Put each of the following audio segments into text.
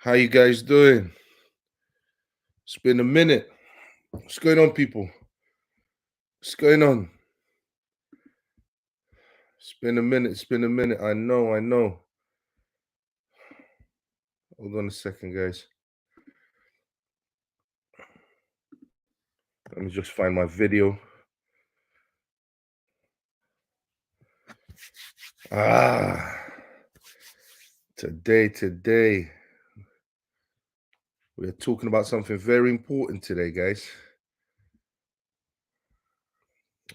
How you guys doing? It's been a minute. What's going on, people? What's going on? It's been a minute. It's been a minute. I know. I know. Hold on a second, guys. Let me just find my video. Ah, today, we're talking about something very important today, guys.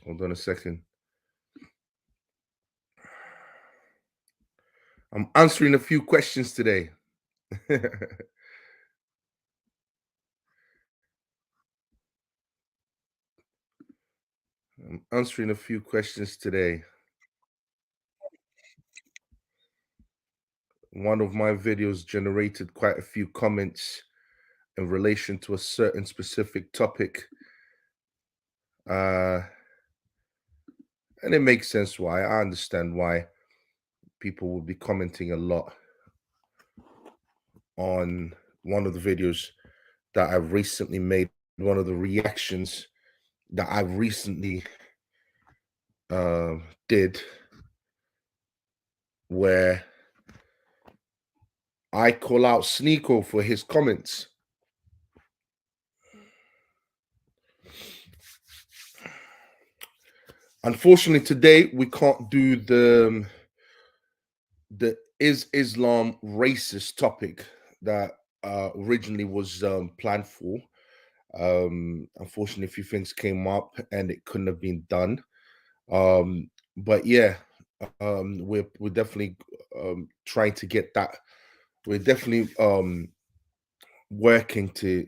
Hold on a second. I'm answering a few questions today. I'm answering a few questions today. One of my videos generated quite a few comments in relation to a certain specific topic. Uh, and it makes sense why. I understand why people will be commenting a lot on one of the videos that I've recently made, one of the reactions that I recently uh, did, where I call out Sneako for his comments. Unfortunately, today we can't do the is Islam racist topic that originally was planned for. Unfortunately, a few things came up and it couldn't have been done. But yeah, we're definitely trying to get that. We're definitely working to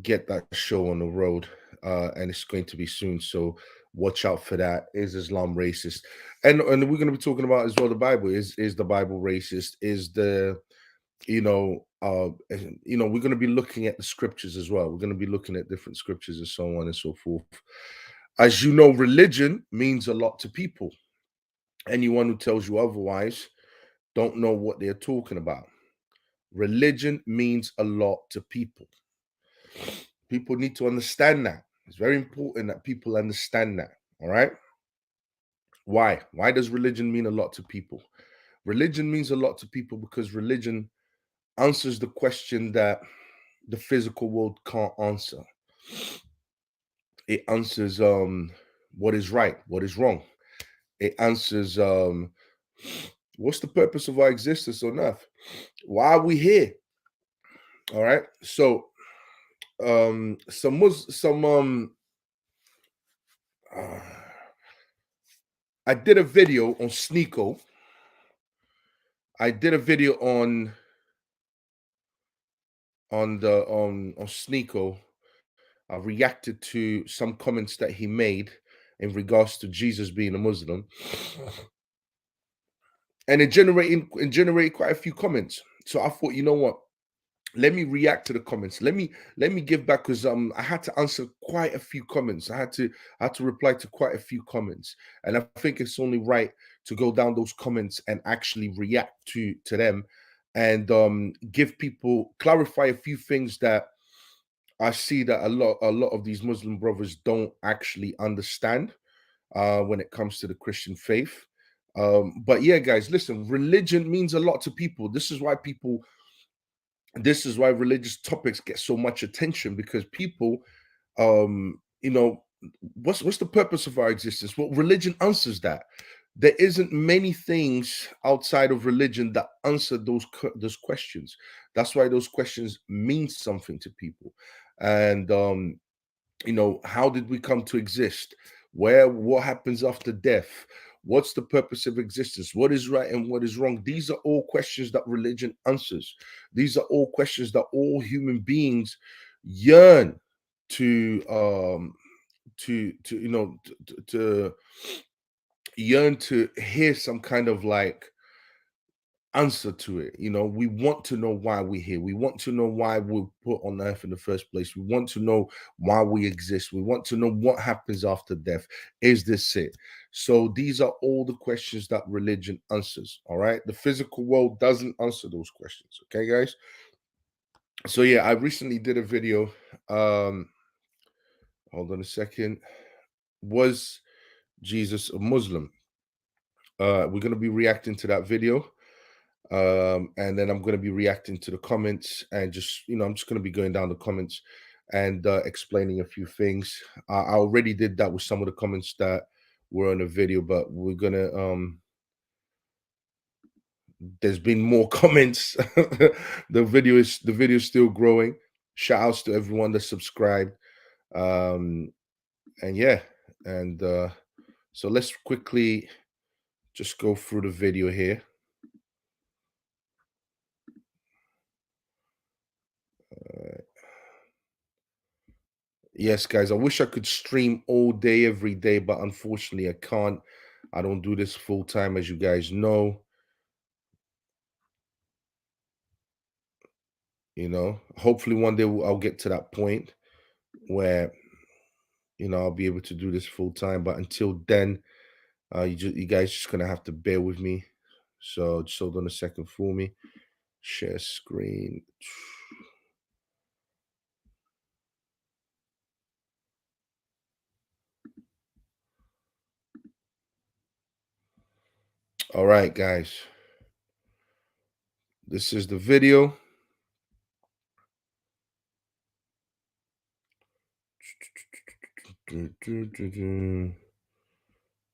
get that show on the road, and it's going to be soon. So watch out for that. Is Islam racist? And we're going to be talking about as well the Bible. Is the Bible racist? Is the we're going to be looking at the scriptures as well. We're going to be looking at different scriptures and so on and so forth. As you know, religion means a lot to people. Anyone who tells you otherwise don't know what they're talking about. Religion means a lot to people. People need to understand that. It's very important that people understand that. All right. Why? Why does religion mean a lot to people? Religion means a lot to people because religion answers the question that the physical world can't answer. It answers what is right, what is wrong. It answers what's the purpose of our existence on earth? Why are we here? All right. So some uh, I did a video on Sneako. I did a video on Sneako. I reacted to some comments that he made in regards to Jesus being a Muslim, and it generated quite a few comments. So I thought, you know what? Let me react to the comments. Let me give back because I had to answer quite a few comments. I had to reply to quite a few comments, and I think it's only right to go down those comments and actually react to them, and give people clarify a few things that I see that a lot of these Muslim brothers don't actually understand when it comes to the Christian faith. But yeah, guys, listen, religion means a lot to people. This is why religious topics get so much attention because people, um, you know, what's the purpose of our existence? Well, religion answers that. There isn't many things outside of religion that answer those questions. That's why those questions mean something to people. And how did we come to exist? What happens after death? What's the purpose of existence? What is right and what is wrong? These are all questions that religion answers. These are all questions that all human beings yearn to to yearn to hear some kind of like answer to it. You know, we want to know why we're here. We want to know why we're put on earth in the first place. We want to know why we exist. We want to know what happens after death. Is this it? So these are all the questions that religion answers. All right. The physical world doesn't answer those questions. Okay, guys. So yeah, I recently did a video. Hold on a second. Was Jesus a Muslim? We're going to be reacting to that video. And then I'm going to be reacting to the comments, and just, I'm just going to be going down the comments and explaining a few things. I already did that with some of the comments that were on the video, but we're going to there's been more comments. The video is still growing. Shout outs to everyone that subscribed. um and yeah, and so let's quickly just go through the video here. Yes, guys, I wish I could stream all day, every day, but unfortunately, I can't. I don't do this full time, as you guys know. Hopefully, one day I'll get to that point where I'll be able to do this full time. But until then, you guys just gonna have to bear with me. So just hold on a second for me. Share screen. All right, guys. This is the video.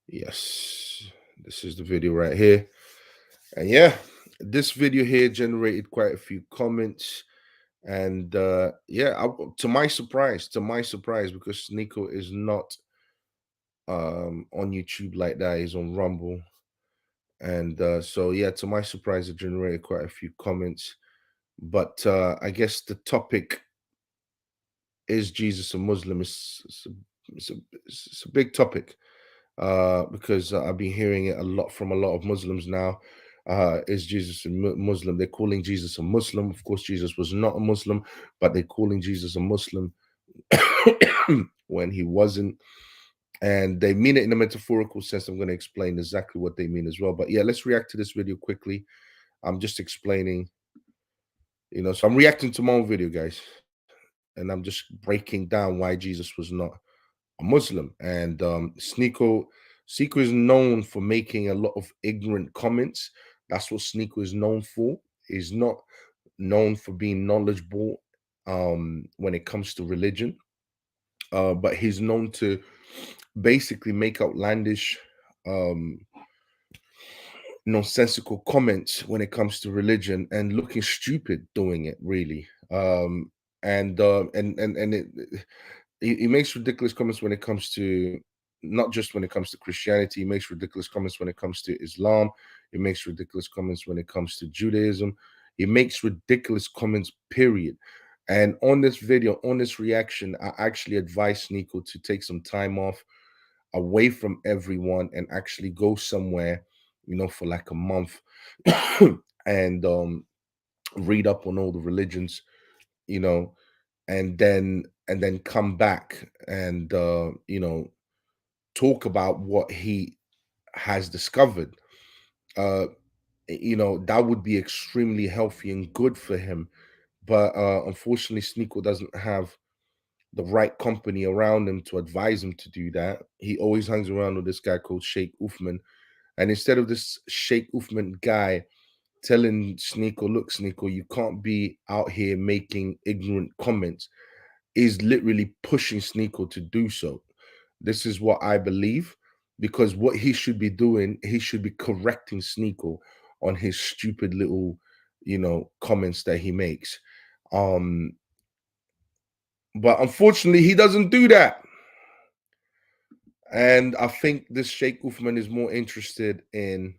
Yes, this is the video right here. And yeah, this video here generated quite a few comments. And yeah, to my surprise, because Sneako is not on YouTube like that, he's on Rumble. And so yeah, to my surprise, it generated quite a few comments. But I guess the topic is Jesus a Muslim? It's a big topic, because I've been hearing it a lot from a lot of Muslims now. Is Jesus a Muslim? They're calling Jesus a Muslim. Of course, Jesus was not a Muslim, but they're calling Jesus a Muslim when he wasn't. And they mean it in a metaphorical sense. I'm going to explain exactly what they mean as well. But yeah, let's react to this video quickly. I'm just explaining, so I'm reacting to my own video, guys. And I'm just breaking down why Jesus was not a Muslim. And Sneako is known for making a lot of ignorant comments. That's what Sneako is known for. He's not known for being knowledgeable when it comes to religion, but he's known to basically make outlandish, um, nonsensical comments when it comes to religion, and looking stupid doing it, really. He makes ridiculous comments when it comes to, not just when it comes to Christianity. He makes ridiculous comments when it comes to Islam. He makes ridiculous comments when it comes to Judaism. He makes ridiculous comments, period. And on this video, on this reaction, I actually advise Sneako to take some time off, away from everyone, and actually go somewhere, for like a month, and read up on all the religions, you know, and then come back and talk about what he has discovered. uh that would be extremely healthy and good for him. But unfortunately, Sneako doesn't have the right company around him to advise him to do that. He always hangs around with this guy called Sheikh Uthman. And instead of this Sheikh Uthman guy telling Sneako, look, Sneako, you can't be out here making ignorant comments, is literally pushing Sneako to do so. This is what I believe, because what he should be doing, he should be correcting Sneako on his stupid little, comments that he makes. Um, but unfortunately, he doesn't do that. And I think this Sheikh Uthman is more interested in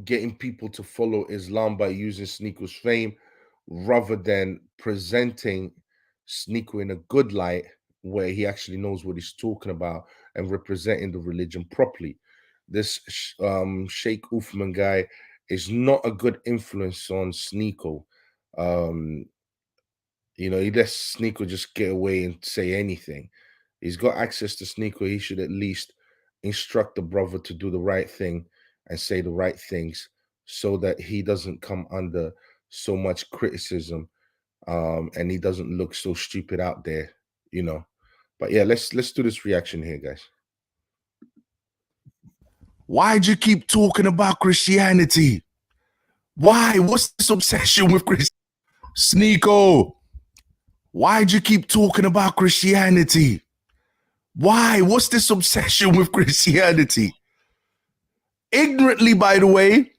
getting people to follow Islam by using Sneako's fame, rather than presenting Sneako in a good light, where he actually knows what he's talking about and representing the religion properly. this Sheikh Uthman guy is not a good influence on Sneako. You know, he lets Sneako just get away and say anything. He's got access to Sneako. He should at least instruct the brother to do the right thing and say the right things so that he doesn't come under so much criticism, and he doesn't look so stupid out there, you know. But yeah, let's do this reaction here, guys. Why'd you keep talking about Christianity? Why? What's this obsession with Chris? Sneako, why'd you keep talking about Christianity? Why? What's this obsession with Christianity? Ignorantly, by the way.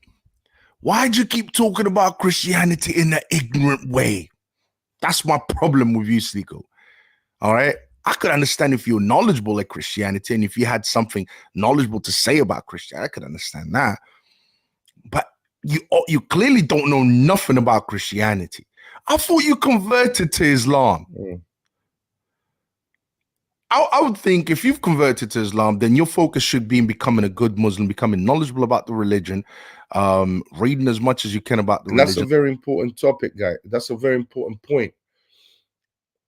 Why'd you keep talking about Christianity in an ignorant way? That's my problem with you, Sneako. All right? I could understand if you're knowledgeable at Christianity and if you had something knowledgeable to say about Christianity, I could understand that. But you clearly don't know nothing about Christianity. I thought you converted to Islam. I would think if you've converted to Islam, then your focus should be in becoming a good Muslim, becoming knowledgeable about the religion, reading as much as you can about the religion. That's a very important topic, guy. That's a very important point.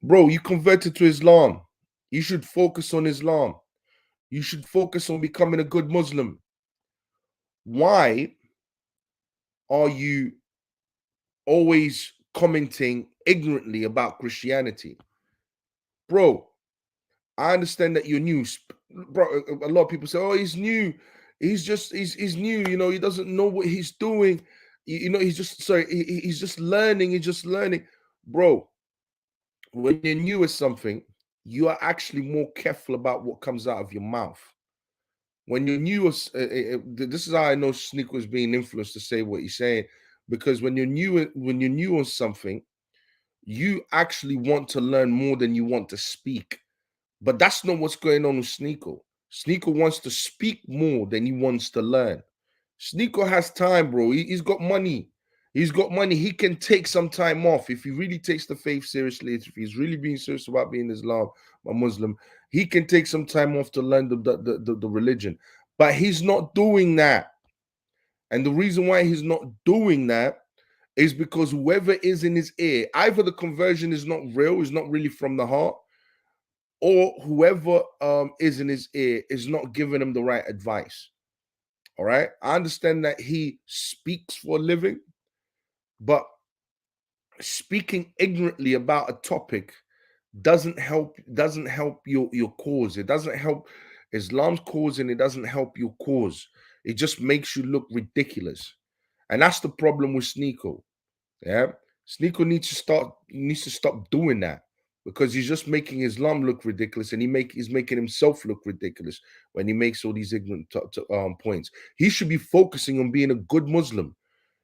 Bro, you converted to Islam. You should focus on Islam. You should focus on becoming a good Muslim. Why are you always commenting ignorantly about Christianity? Bro, I understand that you're new. Bro, a lot of people say, oh, he's new. He's new. You know, he doesn't know what he's doing. You know, he's just learning. He's just learning. Bro, when you're new at something, you are actually more careful about what comes out of your mouth. When you're new, this is how I know Sneako is being influenced to say what he's saying, because when you're new on something, you actually want to learn more than you want to speak. But that's not what's going on with Sneako. Sneako wants to speak more than he wants to learn. Sneako has time, bro. He's got money. He's got money. He can take some time off if he really takes the faith seriously. If he's really being serious about being Islam, a Muslim, he can take some time off to learn the religion. But he's not doing that. And the reason why he's not doing that is because whoever is in his ear, either the conversion is not real, is not really from the heart, or whoever is in his ear is not giving him the right advice. All right. I understand that he speaks for a living, but speaking ignorantly about a topic doesn't help your cause. It doesn't help Islam's cause, and it doesn't help your cause. It just makes you look ridiculous. And that's the problem with Sneako. Yeah. Sneako needs to stop doing that, because he's just making Islam look ridiculous, and he's making himself look ridiculous when he makes all these ignorant points. He should be focusing on being a good Muslim.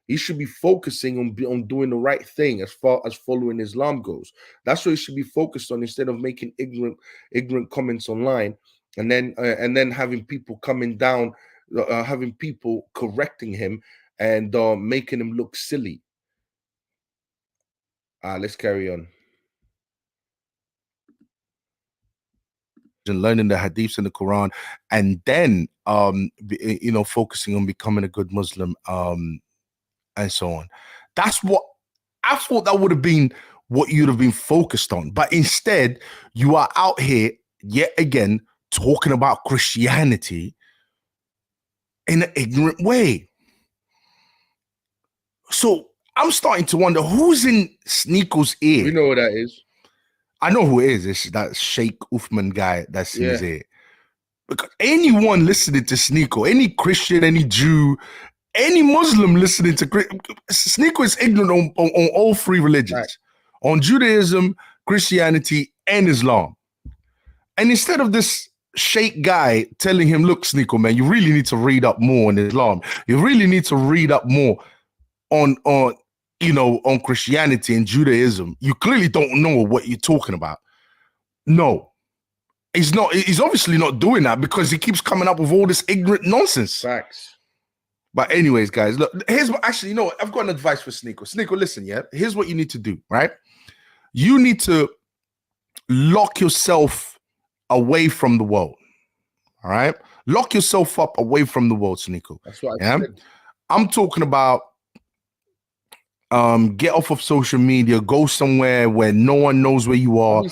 He should be focusing on doing the right thing as far as following Islam goes. That's what he should be focused on, instead of making ignorant comments online and then having people coming down, having people correcting him and making him look silly. Let's carry on. And learning the hadiths and the Quran, and then focusing on becoming a good Muslim, and so on. That's what I thought that would have been what you'd have been focused on. But instead, you are out here yet again talking about Christianity in an ignorant way. So I'm starting to wonder who's in Sneako's ear. We know who that is. I know who it is. It's that Sheikh Uthman guy that's in his ear. Because anyone listening to Sneako, any Christian, any Jew, any Muslim listening to Sneako is ignorant on all three religions, right? On Judaism, Christianity, and Islam. And instead of this Sheikh guy telling him, look, Sneako, man, you really need to read up more on Islam. You really need to read up more on Christianity and Judaism. You clearly don't know what you're talking about. No, he's not. He's obviously not doing that because he keeps coming up with all this ignorant nonsense. Facts. But anyways, guys, look, here's what, actually, you know what? I've got an advice for Sneako. Sneako, listen, yeah? Here's what you need to do, right? You need to lock yourself away from the world, all right? Lock yourself up away from the world, Sneako. That's what I Yeah, said. I'm talking about get off of social media, go somewhere where no one knows where you are,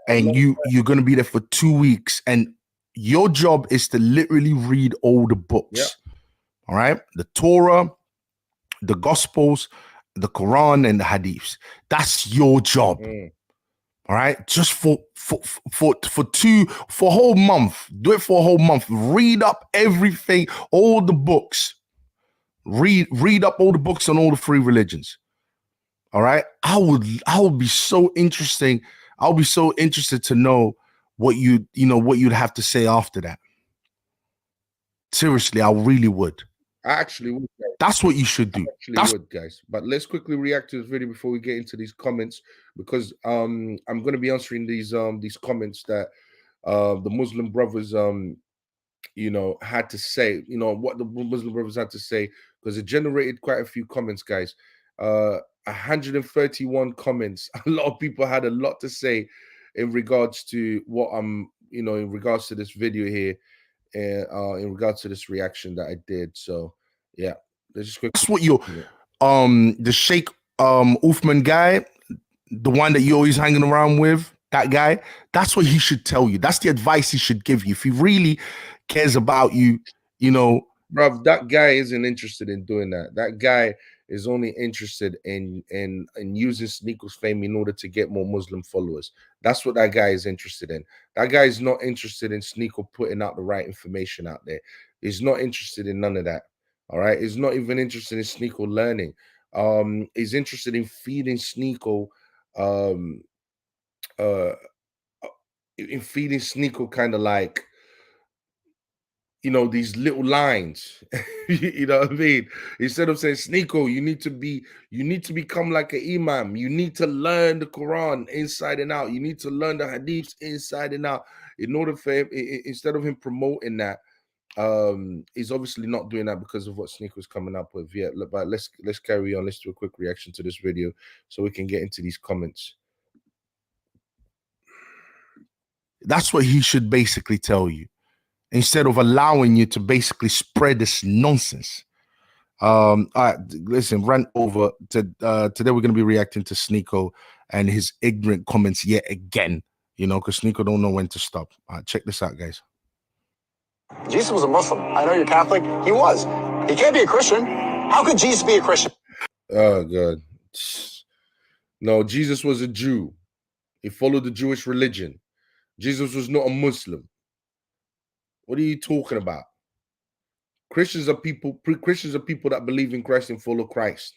and you're gonna be there for 2 weeks, and your job is to literally read all the books. Yep. All right, the Torah, the Gospels, the Quran, and the Hadiths. That's your job. All right, just for a whole month. Do it for a whole month. Read up everything, all the books. Read up all the books on all the three religions. All right, I would be so interesting. I'll be so interested to know what what you'd have to say after that. Seriously, I really would. I actually would. That's what you should do. Would, guys. But let's quickly react to this video before we get into these comments, because I'm going to be answering these comments that the Muslim brothers had to say. What the Muslim brothers had to say, because it generated quite a few comments, guys. 131 comments. A lot of people had a lot to say in regards to what in regards to this video here, and in regards to this reaction that I did. So yeah, let's just quickly. That's what you the Sheikh Uthman guy, the one that you're always hanging around with, that guy, that's what he should tell you. That's the advice he should give you. If he really cares about you, bruv, that guy isn't interested in doing that. That guy is only interested in using Sneako's fame in order to get more Muslim followers. That's what that guy is interested in. That guy is not interested in Sneako putting out the right information out there. He's not interested in none of that. All right. He's not even interested in Sneako learning. He's interested in feeding Sneako, kind of like, these little lines. You know what I mean? Instead of saying, Sneako, you need to become like an imam. You need to learn the Quran inside and out. You need to learn the hadiths inside and out. In order for him, instead of him promoting that, he's obviously not doing that because of what Sneako's coming up with. Yeah, but let's carry on. Let's do a quick reaction to this video so we can get into these comments. That's what he should basically tell you, instead of allowing you to basically spread this nonsense. All right, listen, run over to today we're going to be reacting to Sneako and his ignorant comments yet again, because Sneako don't know when to stop. All right, check this out, guys. Jesus was a Muslim. I know you're Catholic. He was. He can't be a Christian. How could Jesus be a Christian? Oh, God. No, Jesus was a Jew. He followed the Jewish religion. Jesus was not a Muslim. What are you talking about? Christians are people that believe in Christ and follow Christ.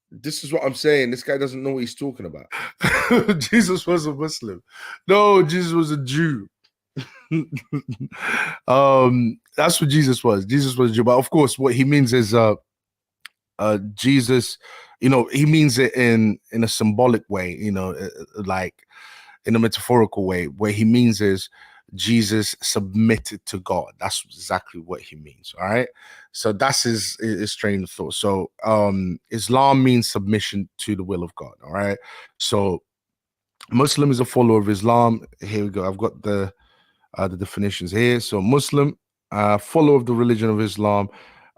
This is what I'm saying. This guy doesn't know what he's talking about. Jesus was a Muslim. No, Jesus was a Jew. That's what Jesus was. Jesus was a Jew. But of course, what he means is Jesus, he means it in a symbolic way, like in a metaphorical way. Where he means is Jesus submitted to God. That's exactly what he means. All right. So that's his train of thought. So Islam means submission to the will of God. All right. So Muslim is a follower of Islam. Here we go. I've got the definitions here. So Muslim, follower of the religion of Islam,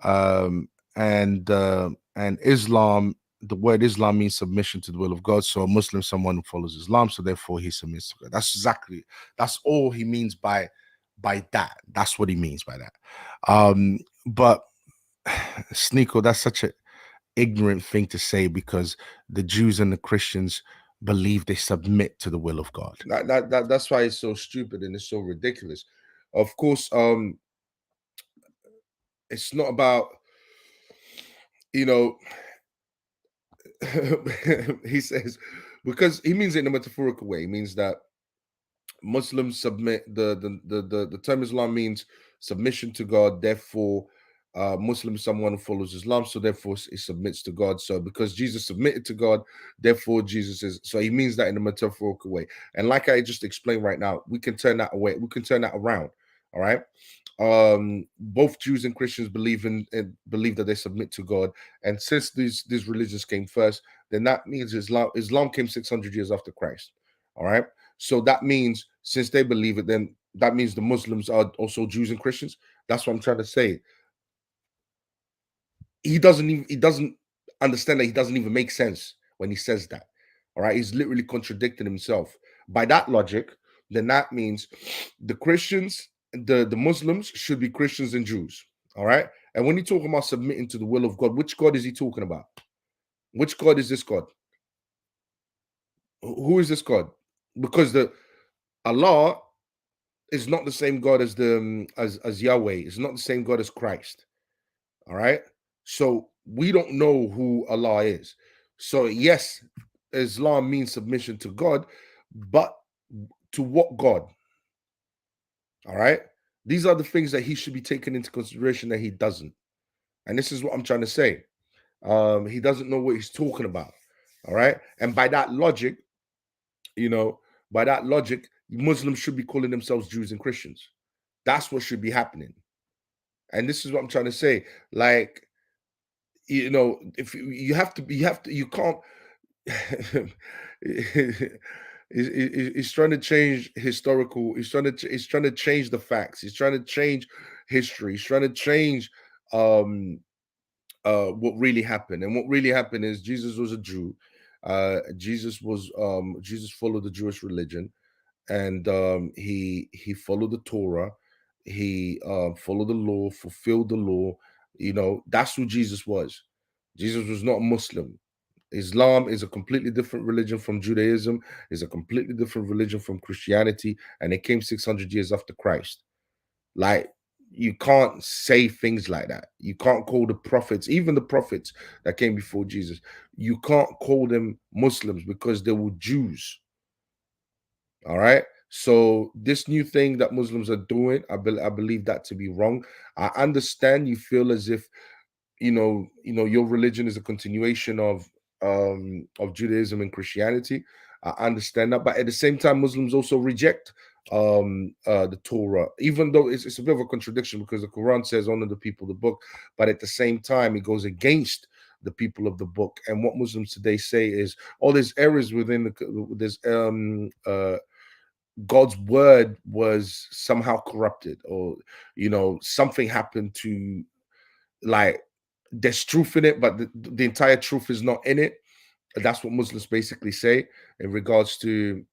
and Islam. The word Islam means submission to the will of God. So a Muslim, someone who follows Islam, so therefore he submits to God. That's all he means by that. That's what he means by that. But Sneako, that's such an ignorant thing to say, because the Jews and the Christians believe they submit to the will of God. That's why it's so stupid and it's so ridiculous. Of course, it's not about, he says, because he means it in a metaphorical way. He means that Muslims submit. The term Islam means submission to God. Therefore, Muslim is someone who follows Islam, so therefore he submits to God. So because Jesus submitted to God, therefore Jesus is. So he means that in a metaphorical way. And like I just explained right now, we can turn that away. We can turn that around. All right. Both Jews and Christians believe that they submit to God, and since these religions came first, then that means Islam came 600 years after Christ. All right. So that means since they believe it, then that means the Muslims are also Jews and Christians. That's what I'm trying to say. He doesn't understand that he doesn't even make sense when he says that. All right, he's literally contradicting himself. By that logic, then that means the Christians, the Muslims should be Christians and Jews. All right, and when you talk about submitting to the will of God, which God is he talking about? Which God is this God? Who is this God? Because the Allah is not the same God as the as Yahweh. It's not the same God as Christ. All right. So we don't know who Allah is. So yes, Islam means submission to God, but to what God? All right. These are the things that he should be taken into consideration that he doesn't. And this is what I'm trying to say. He doesn't know what he's talking about. All right. And by that logic, by that logic, Muslims should be calling themselves Jews and Christians. That's what should be happening. And this is what I'm trying to say. Like, if you have to, you can't. He's trying to change historical. He's trying to change the facts. He's trying to change history. He's trying to change what really happened. And what really happened is Jesus was a Jew. Jesus followed the Jewish religion, and he followed the Torah. He followed the law, fulfilled the law. That's who Jesus was. Jesus was not a Muslim. Islam is a completely different religion from Judaism, is a completely different religion from Christianity, and it came 600 years after Christ. Like, you can't say things like that. You can't call the prophets, even the prophets that came before Jesus, you can't call them Muslims because they were Jews. All right. So this new thing that Muslims are doing, I believe that to be wrong. I understand you feel as if your religion is a continuation of Judaism and Christianity. I understand that, but at the same time, Muslims also reject the Torah, even though it's a bit of a contradiction because the Quran says honor the people of the book, but at the same time, it goes against the people of the book. And what Muslims today say is, oh, there's errors within God's word was somehow corrupted, or something happened to, like, there's truth in it, but the entire truth is not in it. That's what Muslims basically say in regards to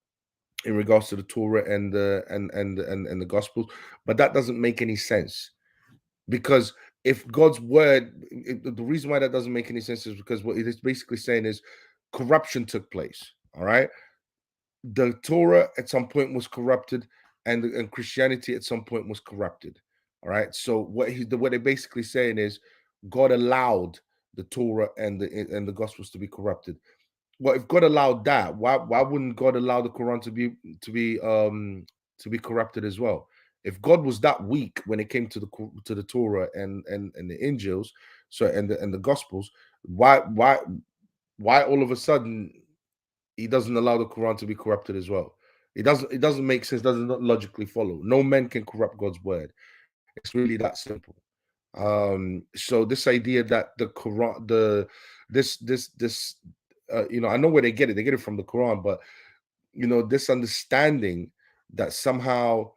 the Torah and the Gospels. But that doesn't make any sense, because if God's word, the reason why that doesn't make any sense is because what it is basically saying is corruption took place. All right, the Torah at some point was corrupted, and Christianity at some point was corrupted. All right, so what they're basically saying is God allowed the Torah and the Gospels to be corrupted. Well, if God allowed that, why wouldn't God allow the Quran to be corrupted as well? If God was that weak when it came to the Torah and the Injils, so and the Gospels, why all of a sudden he doesn't allow the Quran to be corrupted as well? It doesn't make sense. Does not logically follow. No man can corrupt God's word. It's really that simple. So this idea that the Quran, I know where they get it from the Quran, but this understanding that somehow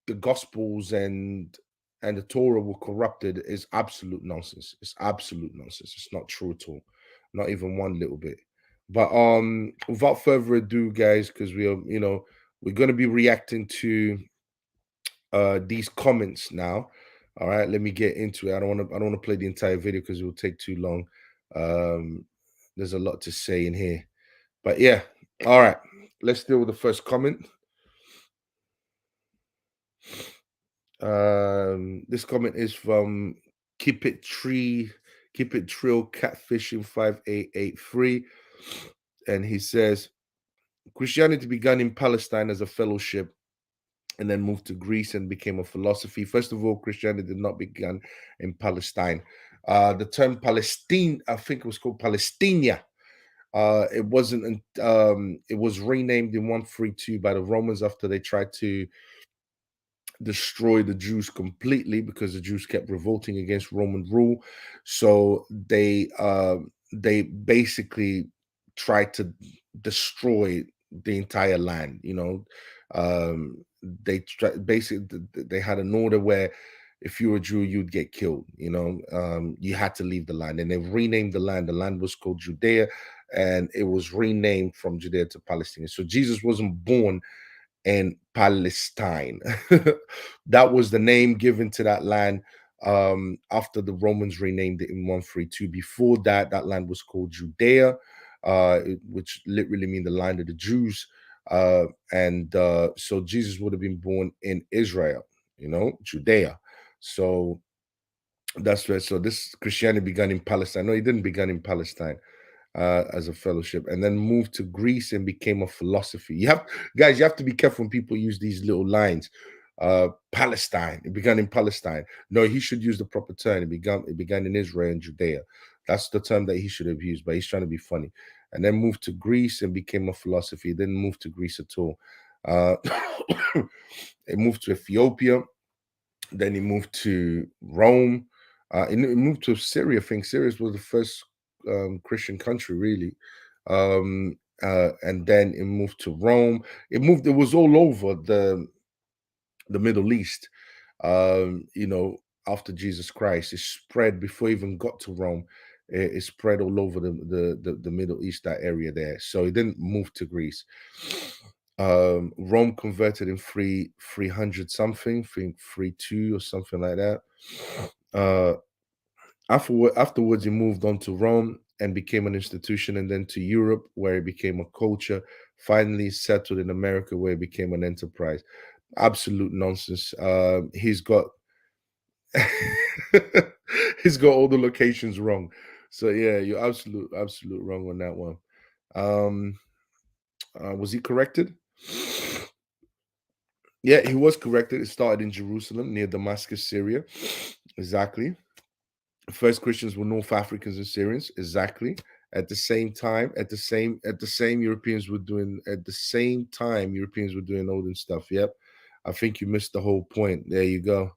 the Gospels and the Torah were corrupted is absolute nonsense. It's absolute nonsense. It's not true at all, not even one little bit. But without further ado, guys, because we are we're going to be reacting to these comments now. All right, let me get into it. I don't want to play the entire video because it will take too long. There's a lot to say in here, but yeah. All right, let's deal with the first comment. This comment is from Keep It Trill Catfishing 5883, and he says Christianity began in Palestine as a fellowship and then moved to Greece and became a philosophy. First of all, Christianity did not begin in Palestine. The term Palestine, I think it was called Palestinia. It wasn't. It was renamed in 132 by the Romans after they tried to destroy the Jews completely because the Jews kept revolting against Roman rule. So they basically tried to destroy the entire land. basically they had an order where if you were a Jew, you'd get killed. You had to leave the land, and they've renamed the land. The land was called Judea, and it was renamed from Judea to Palestine. So Jesus wasn't born in Palestine. That was the name given to that land after the Romans renamed it in 132. Before that, that land was called Judea, which literally means the land of the Jews. And so Jesus would have been born in Israel, Judea. So that's where. So this Christianity began in Palestine. No, it didn't begin in Palestine as a fellowship, and then moved to Greece and became a philosophy. You have to be careful when people use these little lines. Palestine, it began in Palestine. No, he should use the proper term. It began in Israel and Judea. That's the term that he should have used, but he's trying to be funny. And then moved to Greece and became a philosophy. It didn't move to Greece at all. It moved to Ethiopia. Then he moved to Rome. It moved to Syria. I think Syria was the first Christian country, really. And then it moved to Rome. It was all over the Middle East. After Jesus Christ, it spread before it even got to Rome. It spread all over the Middle East, that area there. So it didn't move to Greece. Rome converted in 300 something, I think 32 or something like that. Afterwards, he moved on to Rome and became an institution, and then to Europe, where it became a culture. Finally, settled in America, where it became an enterprise. Absolute nonsense. He's got he's got all the locations wrong. So yeah, you're absolute wrong on that one. Was he corrected? Yeah, he was corrected. It started in Jerusalem, near Damascus, Syria. Exactly. First Christians were North Africans and Syrians. Exactly. At the same time, Europeans were doing olden stuff. Yep. I think you missed the whole point. There you go.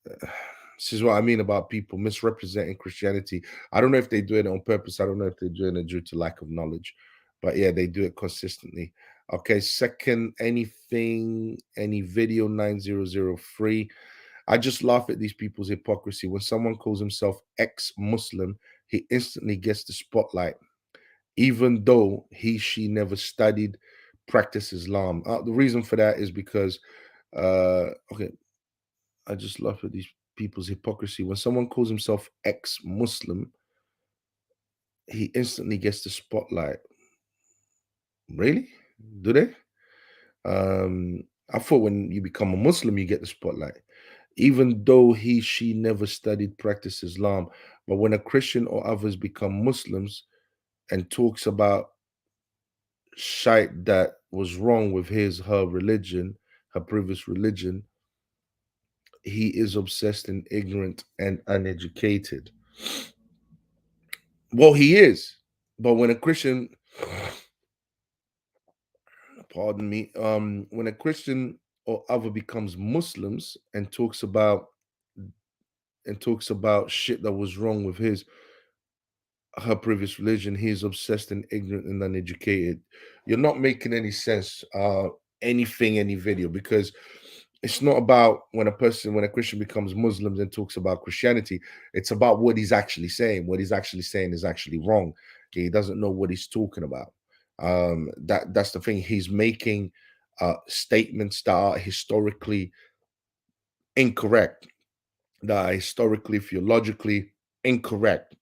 This is what I mean about people misrepresenting Christianity. I don't know if they do it on purpose. I don't know if they're doing it due to lack of knowledge. But yeah, they do it consistently. Okay, second, any video 9003. I just laugh at these people's hypocrisy. When someone calls himself ex-Muslim, he instantly gets the spotlight, even though she never studied, practice Islam. The reason for that is because, okay, I just laugh at these people's hypocrisy. When someone calls himself ex-Muslim, he instantly gets the spotlight. Really? Do they? I thought when you become a Muslim, you get the spotlight, even though she never studied, practice Islam. But when a Christian or others become Muslims and talks about shite that was wrong with her religion, her previous religion, he is obsessed and ignorant and uneducated. Well, he is. But when a Christian, pardon me, when a Christian or other becomes Muslims and talks about shit that was wrong with her previous religion, he is obsessed and ignorant and uneducated. You're not making any sense, any video, because it's not about when a Christian becomes Muslim and talks about Christianity. It's about what he's actually saying. What he's actually saying is actually wrong. He doesn't know what he's talking about. That's the thing. He's making statements that are historically incorrect, that are historically, theologically incorrect.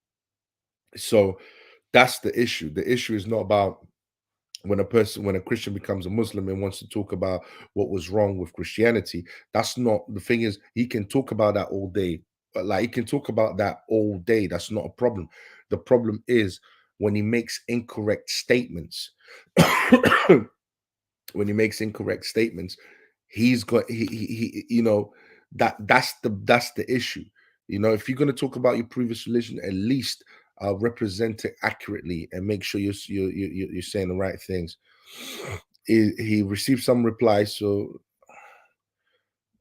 So that's the issue. The issue is not about when a Christian becomes a Muslim and wants to talk about what was wrong with Christianity. That's not the thing. Is he can talk about that all day, but like he can talk about that all day. That's not a problem. The problem is when he makes incorrect statements. When he makes incorrect statements, he's got he that's the issue. If you're going to talk about your previous religion, at least represent it accurately and make sure you're saying the right things. He received some replies, so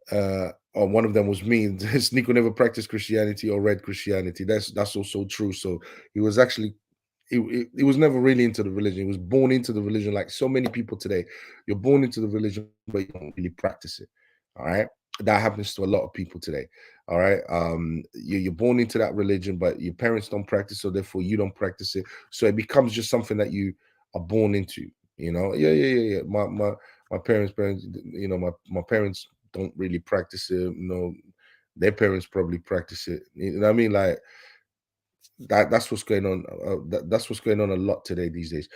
one of them was me. Sneako never practiced Christianity or read Christianity. That's also true. So he was actually he was never really into the religion. He was born into the religion, like so many people today. You're born into the religion, but you don't really practice it. All right, that happens to a lot of people today. All right, you're born into that religion, but your parents don't practice, so therefore you don't practice it. So it becomes just something that you are born into. You know, yeah. My parents, you know, my parents don't really practice it. You know, their parents probably practice it. You know what I mean? Like that's what's going on. That's what's going on a lot today these days.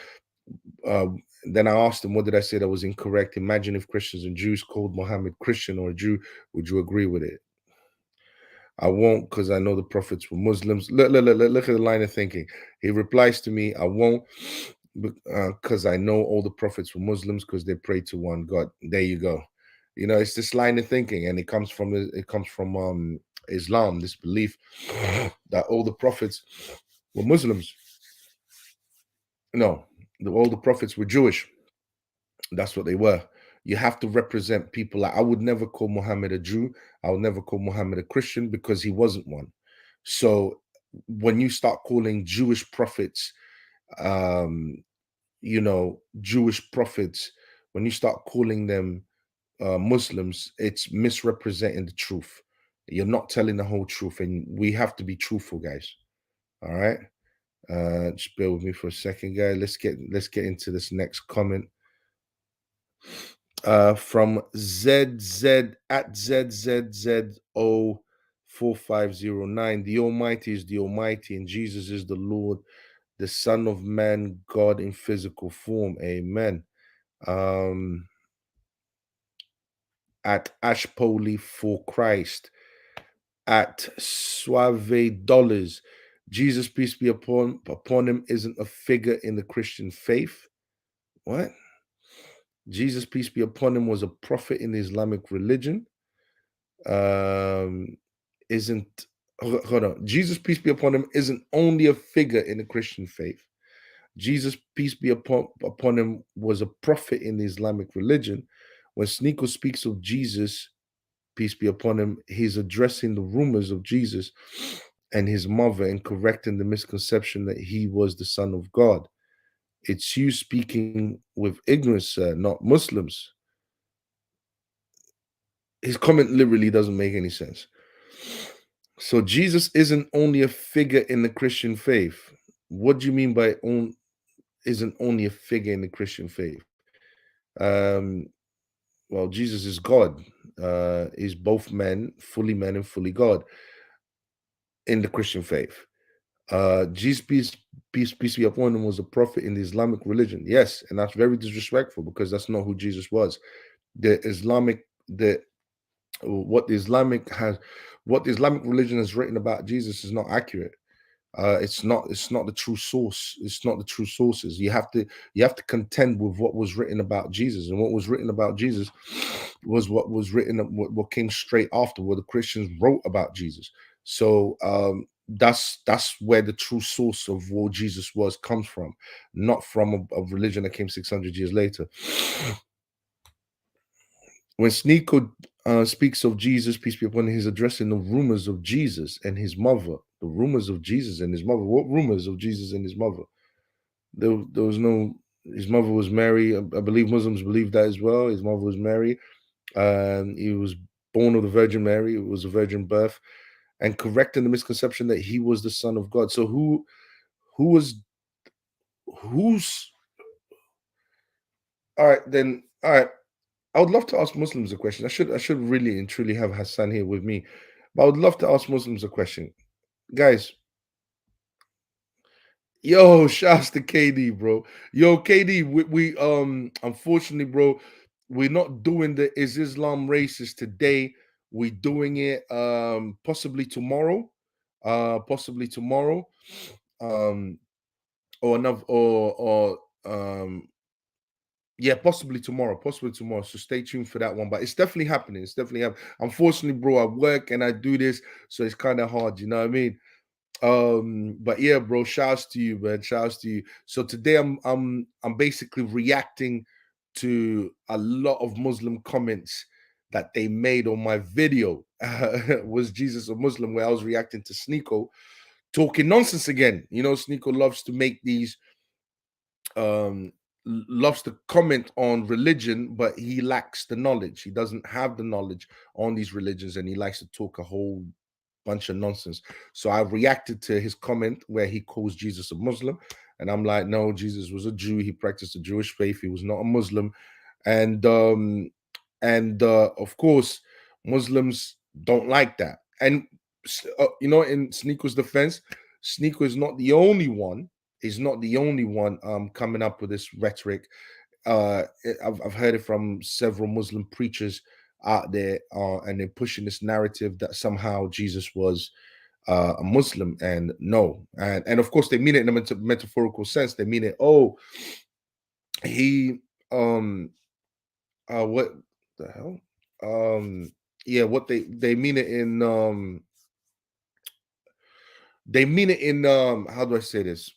Uh, then I asked him, what did I say that was incorrect? Imagine if Christians and Jews called Muhammad Christian or a Jew, would you agree with it? I won't, because I know the prophets were Muslims. Look at the line of thinking. He replies to me, I won't, because I know all the prophets were Muslims because they pray to one God. There you go. You know, it's this line of thinking, and it comes from Islam, this belief that all the prophets were Muslims. No, all the prophets were Jewish. That's what they were. You have to represent people. Like I would never call Muhammad a Jew. I would never call Muhammad a Christian because he wasn't one. So when you start calling Jewish prophets, you know, Jewish prophets, when you start calling them Muslims, it's misrepresenting the truth. You're not telling the whole truth, and we have to be truthful, guys. All right. Just bear with me for a second, guys. Let's get into this next comment. From ZZ at ZZZO4509. The Almighty is the Almighty, and Jesus is the Lord, the Son of Man, God in physical form. Amen. At Ashpoli for Christ, at Suave Dollars. Jesus, peace be upon him, isn't a figure in the Christian faith. What? Jesus, peace be upon him, was a prophet in the Islamic religion. Isn't hold on. Jesus, peace be upon him, isn't only a figure in the Christian faith. Jesus, peace be upon him, was a prophet in the Islamic religion. When Sneako speaks of Jesus, peace be upon him, he's addressing the rumors of Jesus and his mother and correcting the misconception that he was the son of God. It's you speaking with ignorance, sir, not Muslims. His comment literally doesn't make any sense. So Jesus isn't only a figure in the Christian faith. What do you mean by isn't only a figure in the Christian faith? Um, well, Jesus is God. He's both man and fully God in the Christian faith. Jesus, peace be upon him, was a prophet in the Islamic religion. Yes, and that's very disrespectful because that's not who Jesus was. What the Islamic religion has written about Jesus is not accurate. It's not the true source. It's not the true sources. You have to contend with what was written about Jesus, and what was written about Jesus was what was written, what came straight after, what the Christians wrote about Jesus. So that's where the true source of what Jesus was comes from, not from a religion that came 600 years later. When Sneako speaks of Jesus, peace be upon him, he's addressing the rumors of Jesus and his mother. The rumors of Jesus and his mother. What rumors of Jesus and his mother? There was no. His mother was Mary. I believe Muslims believe that as well. His mother was Mary. He was born of the Virgin Mary. It was a virgin birth, and correcting the misconception that he was the Son of God. So who's all right then? All right. I would love to ask Muslims a question. I should really and truly have Hassan here with me, but I would love to ask Muslims a question, guys. Yo, shouts to KD, bro. Yo, KD, we unfortunately, bro, we're not doing the Is Islam Racist today. We're doing it possibly tomorrow. Possibly tomorrow. Um or another or yeah, possibly tomorrow. Possibly tomorrow. So stay tuned for that one. But it's definitely happening. It's definitely happening. Unfortunately, bro, I work and I do this, so it's kind of hard, you know what I mean? But yeah, bro, shouts to you, man. Shouts to you. So today I'm basically reacting to a lot of Muslim comments that they made on my video. Was Jesus a Muslim? Where I was reacting to Sneako. talking nonsense again. You know, Sneako loves to make these loves to comment on religion, but he lacks the knowledge. He doesn't have the knowledge on these religions, and he likes to talk a whole bunch of nonsense. So I reacted to his comment where he calls Jesus a Muslim, and I'm like, no, Jesus was a Jew. He practiced the Jewish faith. He was not a Muslim, and of course, Muslims don't like that. And you know, in Sneako's defense, Sneako is not the only one. He's not the only one coming up with this rhetoric. I've heard it from several Muslim preachers out there, and they're pushing this narrative that somehow Jesus was a Muslim, and no, and of course they mean it in a metaphorical sense. They mean it. Oh, he what the hell? Yeah, what they mean it in they mean it in how do I say this?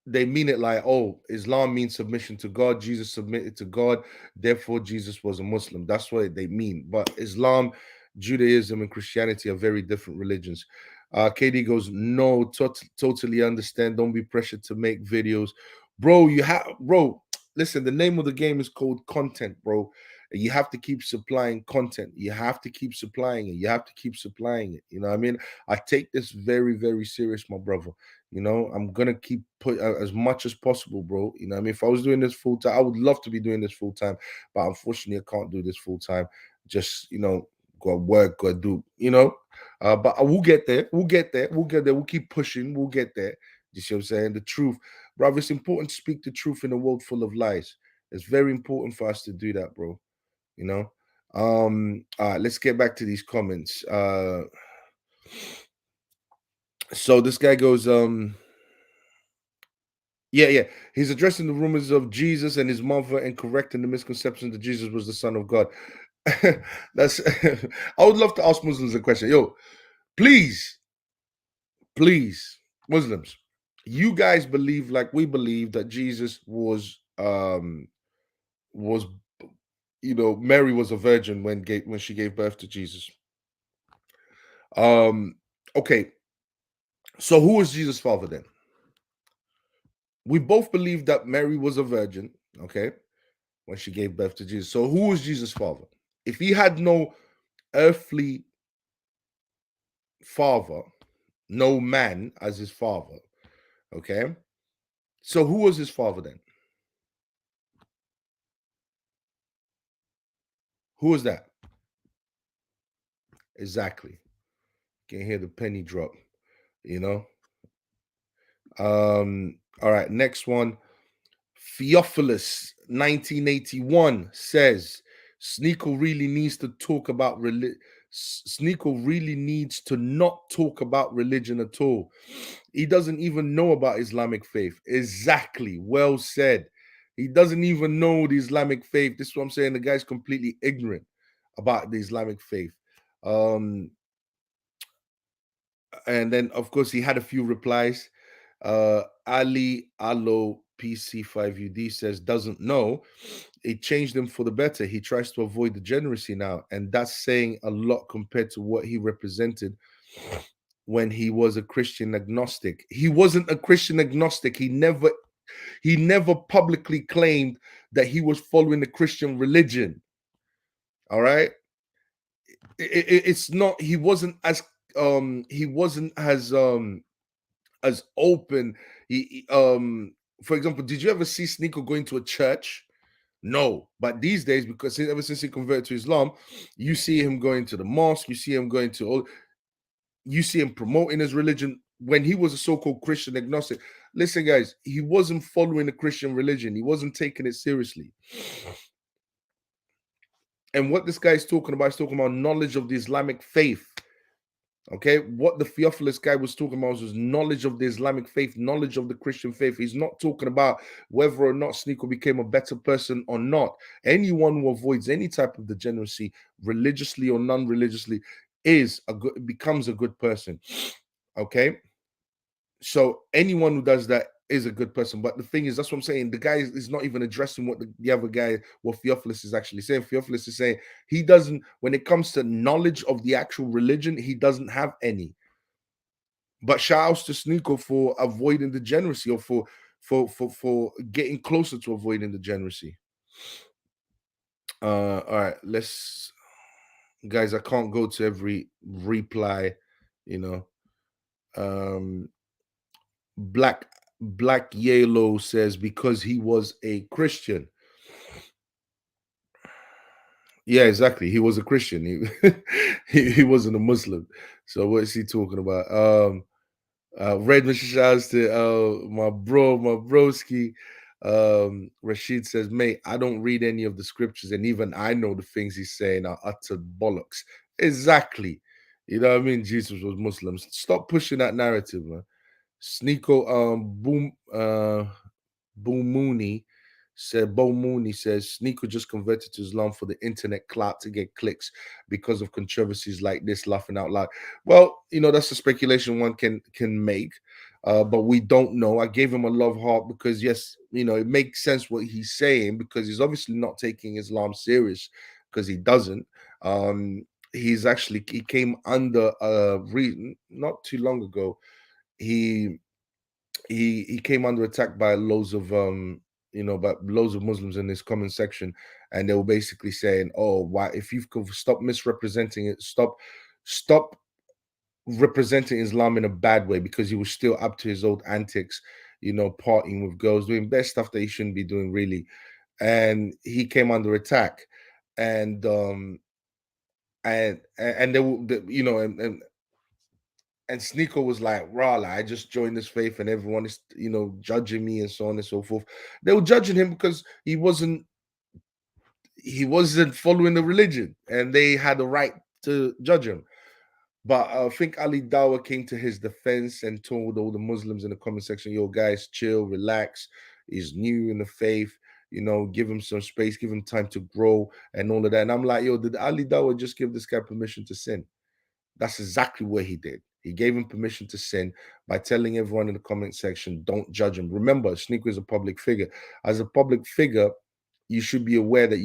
They mean it like, oh, Islam means submission to God. Jesus submitted to God, therefore Jesus was a Muslim. That's what they mean. But Islam, Judaism, and Christianity are very different religions. KD goes, no, totally understand. Don't be pressured to make videos, bro. Listen, the name of the game is called content, bro. You have to keep supplying content. You have to keep supplying it. You have to keep supplying it. You know what I mean? I take this very, very serious, my brother. You know, I'm gonna keep put as much as possible, bro. You know, I mean, if I was doing this full time, I would love to be doing this full time, but unfortunately, I can't do this full time. Just go to work, go to do, but I will get there. We'll get there. We'll get there. We'll keep pushing. We'll get there. You see what I'm saying? The truth, brother. It's important to speak the truth in a world full of lies. It's very important for us to do that, bro. You know. All right, let's get back to these comments. So this guy goes, yeah. He's addressing the rumors of Jesus and his mother and correcting the misconception that Jesus was the Son of God. That's I would love to ask Muslims a question. Yo, please, Muslims, you guys believe like we believe that Jesus was Mary was a virgin when she gave birth to Jesus. Okay. So who was Jesus' father then? We both believe that Mary was a virgin, okay, when she gave birth to Jesus. So who was Jesus' father? If he had no earthly father, no man as his father, okay, so who was his father then? Who was that? Exactly. Can hear the penny drop, you know. All right, next one. Theophilus 1981 says Sneako really needs to talk about Sneako really needs to not talk about religion at all. He doesn't even know about Islamic faith. Exactly. Well said. He doesn't even know the Islamic faith. This is what I'm saying. The guy's completely ignorant about the Islamic faith. And then, of course, he had a few replies. Ali Allo PC5UD says doesn't know. It changed him for the better. He tries to avoid degeneracy now, and that's saying a lot compared to what he represented when he was a Christian agnostic. He wasn't a Christian agnostic. He never publicly claimed that he was following the Christian religion. All right. It's not, he wasn't as as open. For example, did you ever see Sneako going to a church? No, but these days, because ever since he converted to Islam, you see him going to the mosque, you see him you see him promoting his religion. When he was a so-called Christian agnostic, listen, guys, he wasn't following the Christian religion. He wasn't taking it seriously. And what this guy is talking about knowledge of the Islamic faith. Okay, what the Theophilus guy was talking about was knowledge of the Islamic faith, knowledge of the Christian faith. He's not talking about whether or not Sneako became a better person or not. Anyone who avoids any type of degeneracy, religiously or non-religiously, becomes a good person. Okay, so anyone who does that is a good person. But the thing is, that's what I'm saying. The guy is not even addressing what the other guy, what Theophilus is actually saying. Theophilus is saying he doesn't, when it comes to knowledge of the actual religion, he doesn't have any. But shout outs to Sneako for avoiding degeneracy, or for getting closer to avoiding degeneracy. All right, let's, guys, I can't go to every reply, you know. Black Yellow says because he was a Christian. Yeah, exactly. He was a Christian. He wasn't a Muslim. So what is he talking about? Redmond shouts to my broski. Rashid says, mate, I don't read any of the scriptures, and even I know the things he's saying are utter bollocks. Exactly. You know what I mean? Jesus was Muslim. Stop pushing that narrative, man. Sneako Bo Mooney says Sneako just converted to Islam for the internet clout to get clicks because of controversies like this, laughing out loud. Well, that's a speculation one can make, but we don't know. I gave him a love heart because yes, it makes sense what he's saying, because he's obviously not taking Islam serious, because he doesn't. He came under reason not too long ago. He came under attack by loads of Muslims in this comment section, and they were basically saying, oh, why, if you could stop misrepresenting it, stop representing Islam in a bad way, because he was still up to his old antics, partying with girls, doing best stuff that he shouldn't be doing, really. And he came under attack, and and they were, and Sneako was like, rah, like, I just joined this faith and everyone is, judging me and so on and so forth. They were judging him because he wasn't following the religion, and they had the right to judge him. But I think Ali Dawa came to his defense and told all the Muslims in the comment section, yo, guys, chill, relax. He's new in the faith, give him some space, give him time to grow and all of that. And I'm like, yo, did Ali Dawa just give this guy permission to sin? That's exactly what he did. He gave him permission to sin by telling everyone in the comment section, don't judge him. Remember, Sneako is a public figure. As a public figure, you should be aware that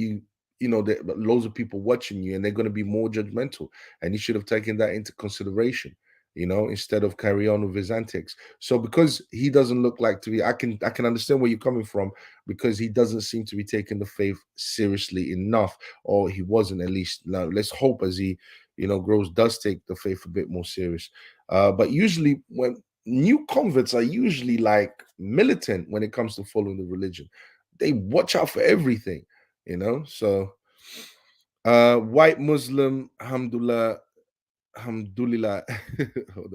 that loads of people watching you, and they're going to be more judgmental. And he should have taken that into consideration, instead of carry on with his antics. So because he doesn't look like to be, I can understand where you're coming from, because he doesn't seem to be taking the faith seriously enough, or he wasn't, at least. Now, let's hope as he grows, does take the faith a bit more serious. But usually when new converts are usually like militant when it comes to following the religion, they watch out for everything, so white Muslim, alhamdulillah. Hold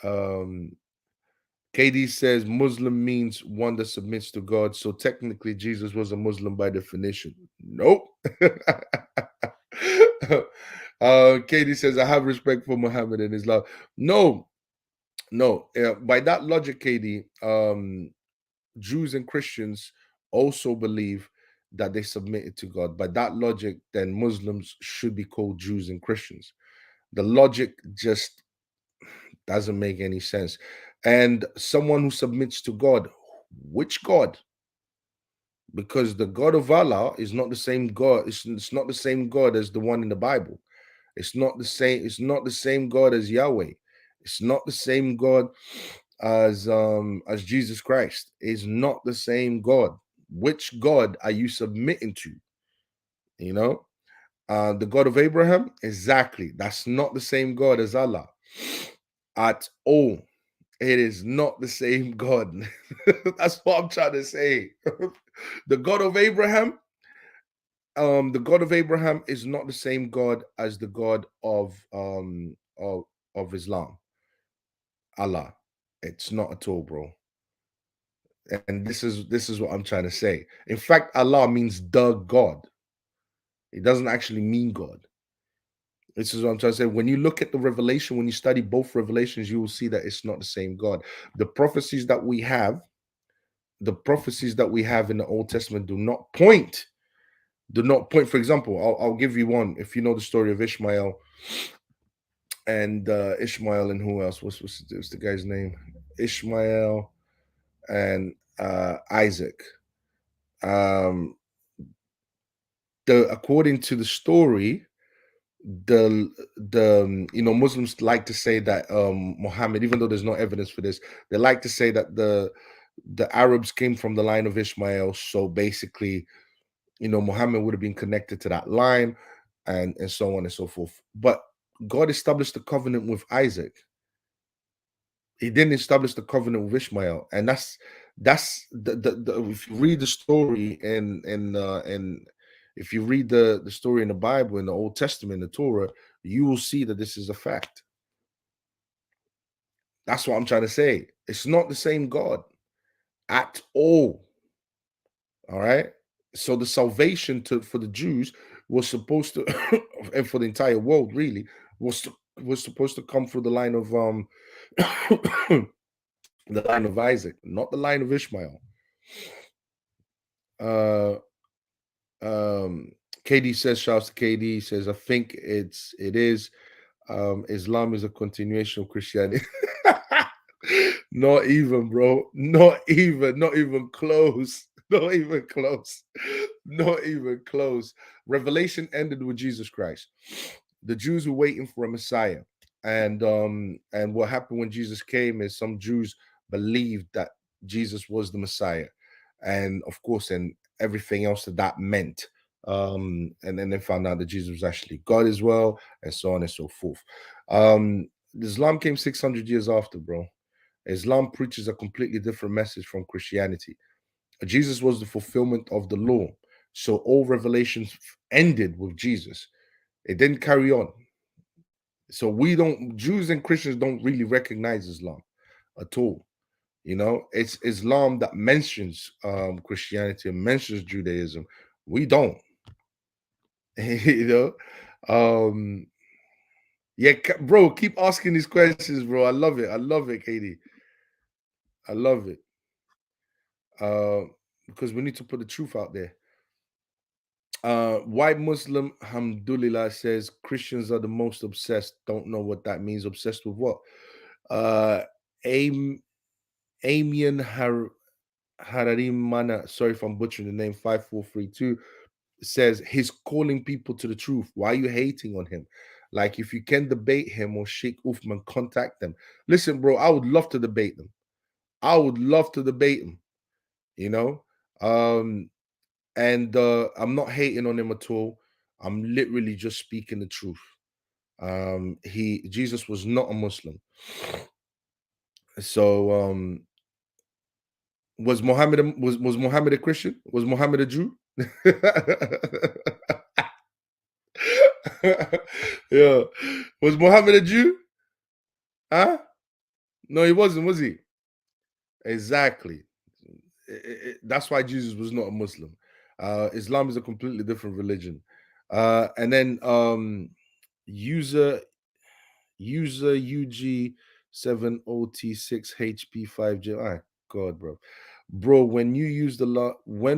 on. KD says Muslim means one that submits to God, so technically Jesus was a Muslim by definition. Nope. Katie says, I have respect for Muhammad and his love. No. By that logic, Katie, Jews and Christians also believe that they submitted to God. By that logic, then Muslims should be called Jews and Christians. The logic just doesn't make any sense. And someone who submits to God, which God? Because the God of Allah is not the same God. It's not the same God as the one in the Bible. It's not the same. It's not the same God as Yahweh. It's not the same God as Jesus Christ. It's not the same God. Which God are you submitting to? The God of Abraham, exactly. That's not the same God as Allah at all. It is not the same God. That's what I'm trying to say. The God of Abraham, is not the same God as the God of Islam. Allah. It's not at all, bro. And this is what I'm trying to say. In fact, Allah means the God. It doesn't actually mean God. This is what I'm trying to say. When you look at the revelation, when you study both revelations, you will see that it's not the same God. The prophecies that we have in the Old Testament do not point. For example, I'll give you one. If you know the story of Ishmael and who else? What's the guy's name? Ishmael and Isaac. According to the story, Muslims like to say that Muhammad, even though there's no evidence for this, they like to say that the Arabs came from the line of Ishmael. So basically, Muhammad would have been connected to that line, and so on and so forth. But God established the covenant with Isaac. He didn't establish the covenant with Ishmael, and that's the if you read the story and if you read the story in the Bible, in the Old Testament, the Torah, you will see that this is a fact. That's what I'm trying to say. It's not the same God at all. All right. So the salvation for the Jews was supposed to, and for the entire world really, was supposed to come through the line of the line of Isaac, not the line of Ishmael. Uh KD says, shouts to KD, says, I think it is. Islam is a continuation of Christianity. Not even, bro. Not even close. Not even close. Not even close. Revelation ended with Jesus Christ. The Jews were waiting for a Messiah. And what happened when Jesus came is some Jews believed that Jesus was the Messiah. And of course, and everything else that meant. And then they found out that Jesus was actually God as well, and so on and so forth. Islam came 600 years after, bro. Islam preaches a completely different message from Christianity. Jesus was the fulfillment of the law. So all revelations ended with Jesus. It didn't carry on. So Jews and Christians don't really recognize Islam at all. It's Islam that mentions Christianity and mentions Judaism. We don't. Um yeah, bro, keep asking these questions, bro. I love it. I love it, Katie. I love it. Because we need to put the truth out there. White Muslim Hamdulillah says Christians are the most obsessed. Don't know what that means. Obsessed with what? Aim Amian Hararim Mana, sorry if I'm butchering the name, 5432, says he's calling people to the truth. Why are you hating on him? Like, if you can debate him or Sheikh Uthman, contact them. Listen, bro, I would love to debate them. I would love to debate them, you know? And I'm not hating on him at all. I'm literally just speaking the truth. Jesus was not a Muslim. So was Muhammad a Christian? Was Muhammad a Jew? Yeah. Was Muhammad a Jew? Huh? No, he wasn't, was he? Exactly. That's why Jesus was not a Muslim. Islam is a completely different religion. And then user UG7OT6HP5J. Ah, God, bro. Bro, when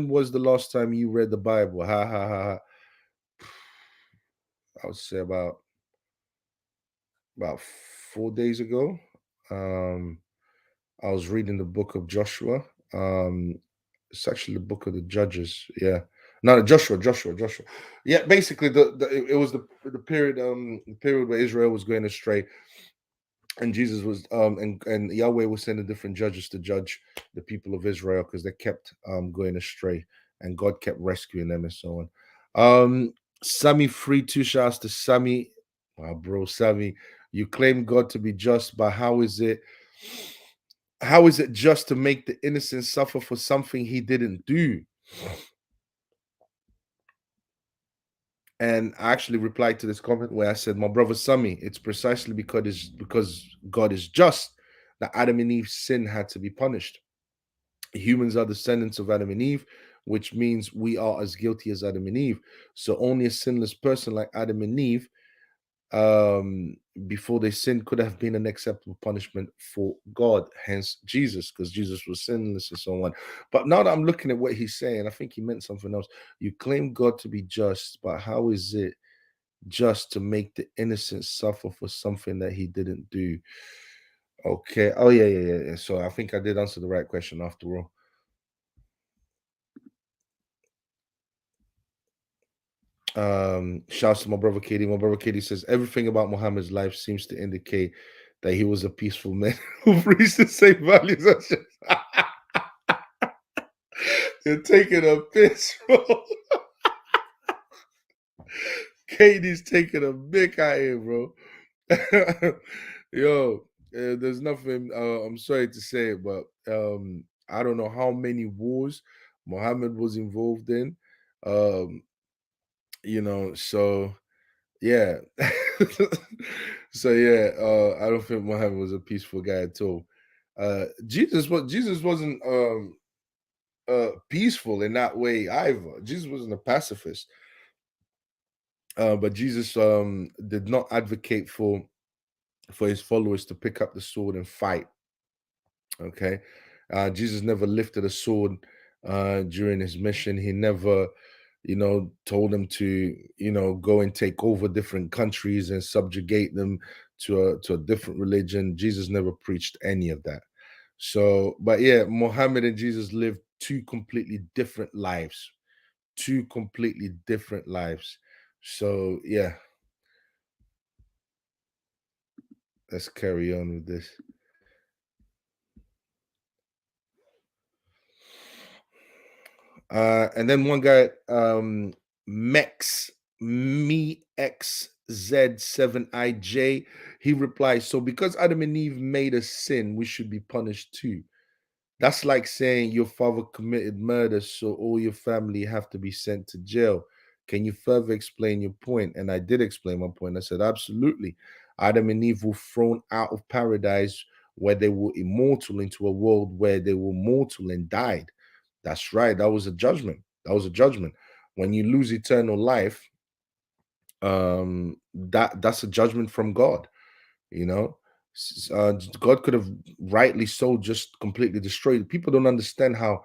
was the last time you read the Bible? Ha ha ha ha. I would say about 4 days ago. I was reading the book of Joshua. It's actually the book of the Judges. Yeah, no, Joshua. Yeah, basically, it was the period where Israel was going astray, and Jesus was and Yahweh was sending different judges to judge the people of Israel because they kept going astray, and God kept rescuing them and so on. Sammy free two shouts to Sammy. Wow, bro, Sammy, you claim God to be just, but how is it just to make the innocent suffer for something he didn't do? And I actually replied to this comment where I said, my brother Sammy, it's precisely because God is just that Adam and Eve's sin had to be punished. Humans are descendants of Adam and Eve, which means we are as guilty as Adam and Eve. So only a sinless person like Adam and Eve, before they sinned, could have been an acceptable punishment for God, hence Jesus, because Jesus was sinless and so on. But now that I'm looking at what he's saying, I think he meant something else. You claim God to be just, but how is it just to make the innocent suffer for something that he didn't do? Okay. Oh yeah. So I think I did answer the right question after all. Shouts to my brother Katie. My brother Katie says everything about Muhammad's life seems to indicate that he was a peaceful man who preached the same values as You're taking a piss, bro. Katie's taking a big out here, bro. Yo, there's nothing. I'm sorry to say it, but I don't know how many wars Muhammad was involved in. Um, so yeah. So yeah, I don't think Muhammad was a peaceful guy at all. Jesus wasn't peaceful in that way either. Jesus wasn't a pacifist. But Jesus did not advocate for his followers to pick up the sword and fight. Okay, Jesus never lifted a sword during his mission. He never, told them to, go and take over different countries and subjugate them to a different religion. Jesus never preached any of that. So, but yeah, Muhammad and Jesus lived two completely different lives. Two completely different lives. So yeah, let's carry on with this. And then one guy, Mex Me XZ7IJ, he replies, so because Adam and Eve made a sin, we should be punished too. That's like saying your father committed murder, so all your family have to be sent to jail. Can you further explain your point? And I did explain my point. I said, absolutely. Adam and Eve were thrown out of paradise where they were immortal into a world where they were mortal and died. That's right. That was a judgment. That was a judgment. When you lose eternal life, that's a judgment from God. You know, God could have rightly so just completely destroyed. People don't understand how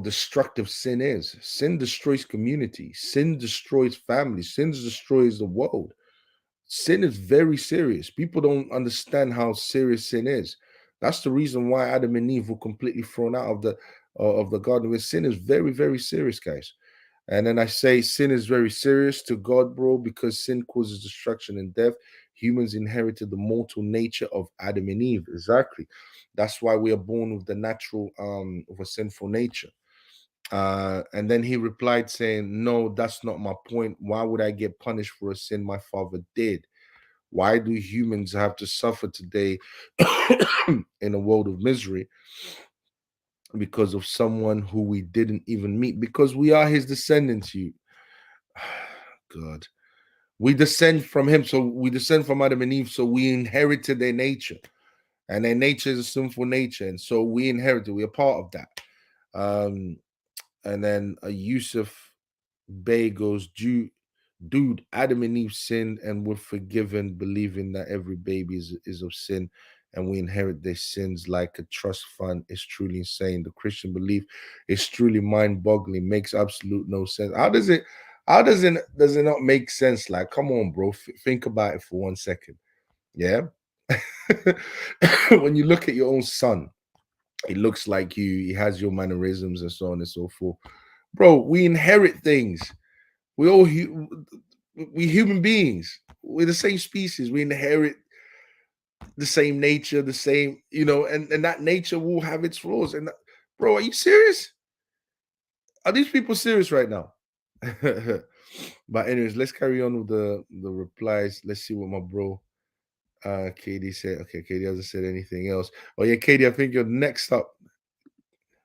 destructive sin is. Sin destroys community. Sin destroys families. Sin destroys the world. Sin is very serious. People don't understand how serious sin is. That's the reason why Adam and Eve were completely thrown out of the garden. With sin is very, very serious, guys. And then I say sin is very serious to God, bro, because sin causes destruction and death. Humans inherited the mortal nature of Adam and Eve. Exactly. That's why we are born with the natural of a sinful nature. And then he replied saying, no, that's not my point. Why would I get punished for a sin my father did? Why do humans have to suffer today in a world of misery because of someone who we didn't even meet? Because we are his descendants, you. God. We descend from him, so we descend from Adam and Eve, so we inherited their nature. And their nature is a sinful nature, and so we inherited, we're part of that. And then Yusuf Bey goes, dude, Adam and Eve sinned and were forgiven, believing that every baby is of sin and we inherit their sins like a trust fund is truly insane. The Christian belief is truly mind-boggling, makes absolute no sense. How does it not make sense? Like, come on, bro, think about it for 1 second. Yeah. When you look at your own son, he looks like you, he has your mannerisms and so on and so forth. Bro, we inherit things. We all we human beings. We're the same species. We inherit the same nature, the same, and that nature will have its flaws. And bro, are you serious? Are these people serious right now? But anyways, let's carry on with the replies. Let's see what my bro Katie said. Okay, Katie hasn't said anything else. Oh yeah, Katie, I think you're next up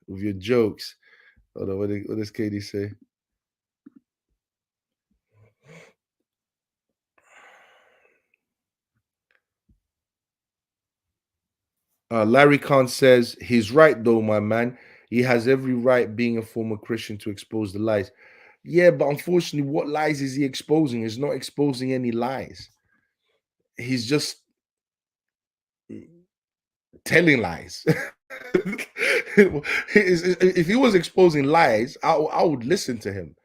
with your jokes. Hold on, what does Katie say? Larry Khan says, he's right though, my man. He has every right, being a former Christian, to expose the lies. Yeah, but unfortunately, what lies is he exposing? He's not exposing any lies. He's just telling lies. If he was exposing lies, I would listen to him.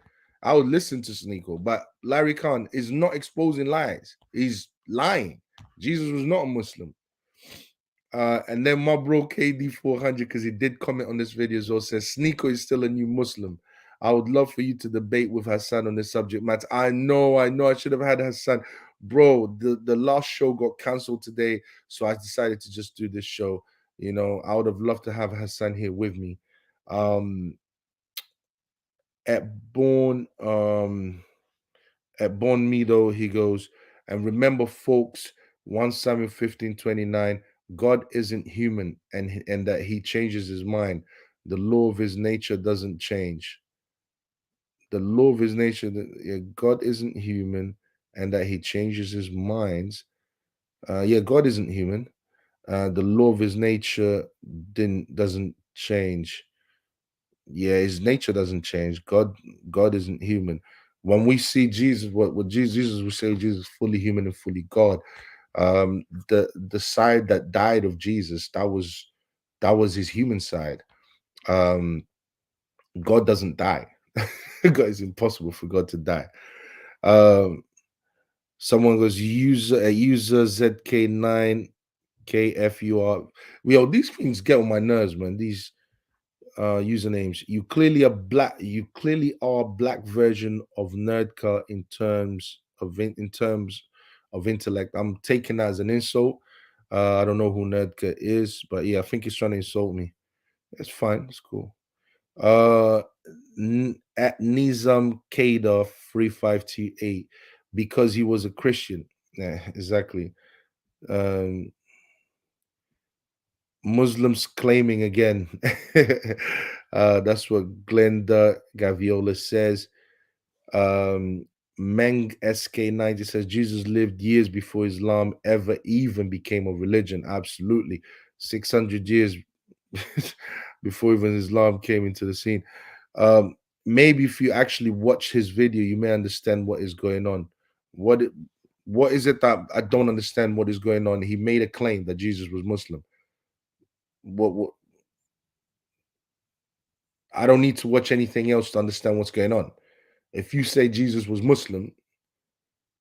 I would listen to Sneako. But Larry Khan is not exposing lies. He's lying. Jesus was not a Muslim. And then my bro KD400, because he did comment on this video as well, says Sneako is still a new Muslim. I would love for you to debate with Hassan on this subject matter. I know, I should have had Hassan. Bro, the last show got cancelled today, so I decided to just do this show. You know, I would have loved to have Hassan here with me. At Born, at Born Meadow, he goes, and remember, folks, 1 Samuel 15:29, God isn't human, and that he changes his mind. The law of his nature doesn't change. The law of his nature, God isn't human, and that he changes his minds. Yeah, God isn't human. The law of his nature doesn't change. Yeah, his nature doesn't change. God isn't human. When we see Jesus, what Jesus we say Jesus is fully human and fully God. The side that died of Jesus, that was his human side. God doesn't die. God, it's impossible for God to die. Someone goes user ZK9KFUR. Yo, these things get on my nerves, man. These usernames. You clearly are black version of nerdka in terms of intellect. I'm taking that as an insult. I don't know who nerdka is, but yeah, I think he's trying to insult me. It's fine. It's cool. At Nizam Kada 3528, because he was a Christian. Yeah, exactly. Muslims claiming again. That's what Glenda Gaviola says. Meng SK90 says Jesus lived years before Islam ever even became a religion. Absolutely. 600 years before even Islam came into the scene. Maybe if you actually watch his video, you may understand what is going on. What is it that I don't understand what is going on? He made a claim that Jesus was Muslim. What I don't need to watch anything else to understand what's going on. If you say Jesus was Muslim,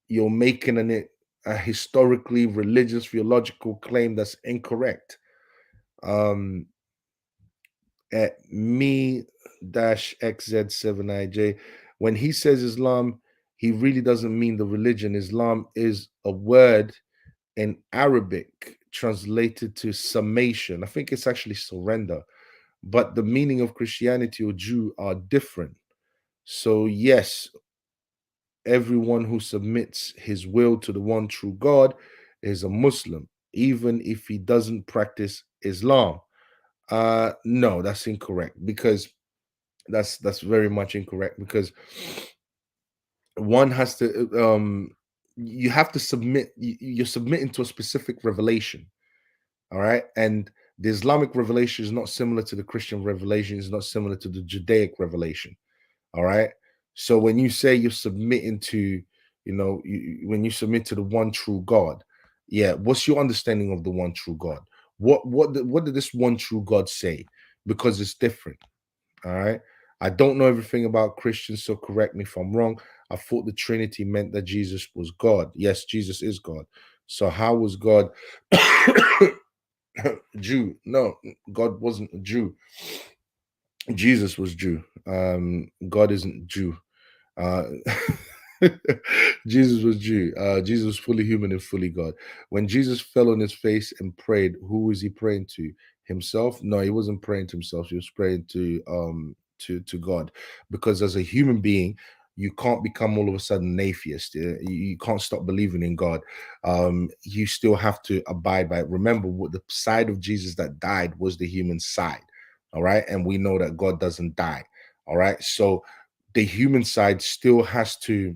you're making a historically religious theological claim that's incorrect. At me xz7ij, when he says Islam, he really doesn't mean the religion. Islam is a word in Arabic translated to summation. I think it's actually surrender, but the meaning of Christianity or Jew are different. So yes, everyone who submits his will to the one true God is a Muslim, even if he doesn't practice Islam. No, that's incorrect, because that's very much incorrect, because one has to you have to submit. You're submitting to a specific revelation, all right? And the Islamic revelation is not similar to the Christian revelation, is not similar to the Judaic revelation, all right? So when you say you're submitting to, when you submit to the one true God, yeah, what's your understanding of the one true God? What did this one true God say? Because it's different. All right. I don't know everything about Christians, so correct me if I'm wrong. I thought the Trinity meant that Jesus was God. Yes, Jesus is God. So how was God Jew? No, God wasn't a Jew. Jesus was Jew. God isn't Jew. Uh, Jesus was Jew. Jesus was fully human and fully God. When Jesus fell on his face and prayed, who was he praying to? Himself? No, he wasn't praying to himself. He was praying to God, because as a human being, you can't become all of a sudden an atheist. You can't stop believing in God. You still have to abide by it. Remember, what the side of Jesus that died was the human side. All right, and we know that God doesn't die. All right, so the human side still has to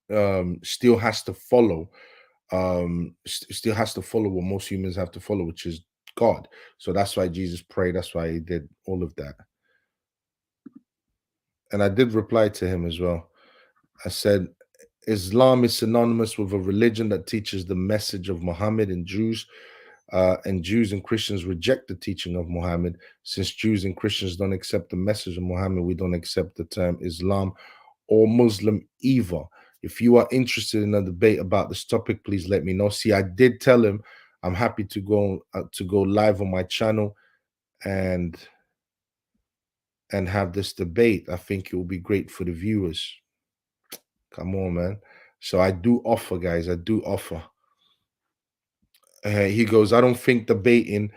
follow still has to follow what most humans have to follow, which is God. So that's why Jesus prayed, that's why he did all of that. And I did reply to him as well. I said Islam is synonymous with a religion that teaches the message of Muhammad, and Jews and Christians reject the teaching of Muhammad. Since Jews and Christians don't accept the message of Muhammad, we don't accept the term Islam or Muslim either. If you are interested in a debate about this topic, please let me know. See, I did tell him I'm happy to go live on my channel and and have this debate. I think it will be great for the viewers. Come on, man. So I do offer, guys. I do offer. He goes, I don't think debating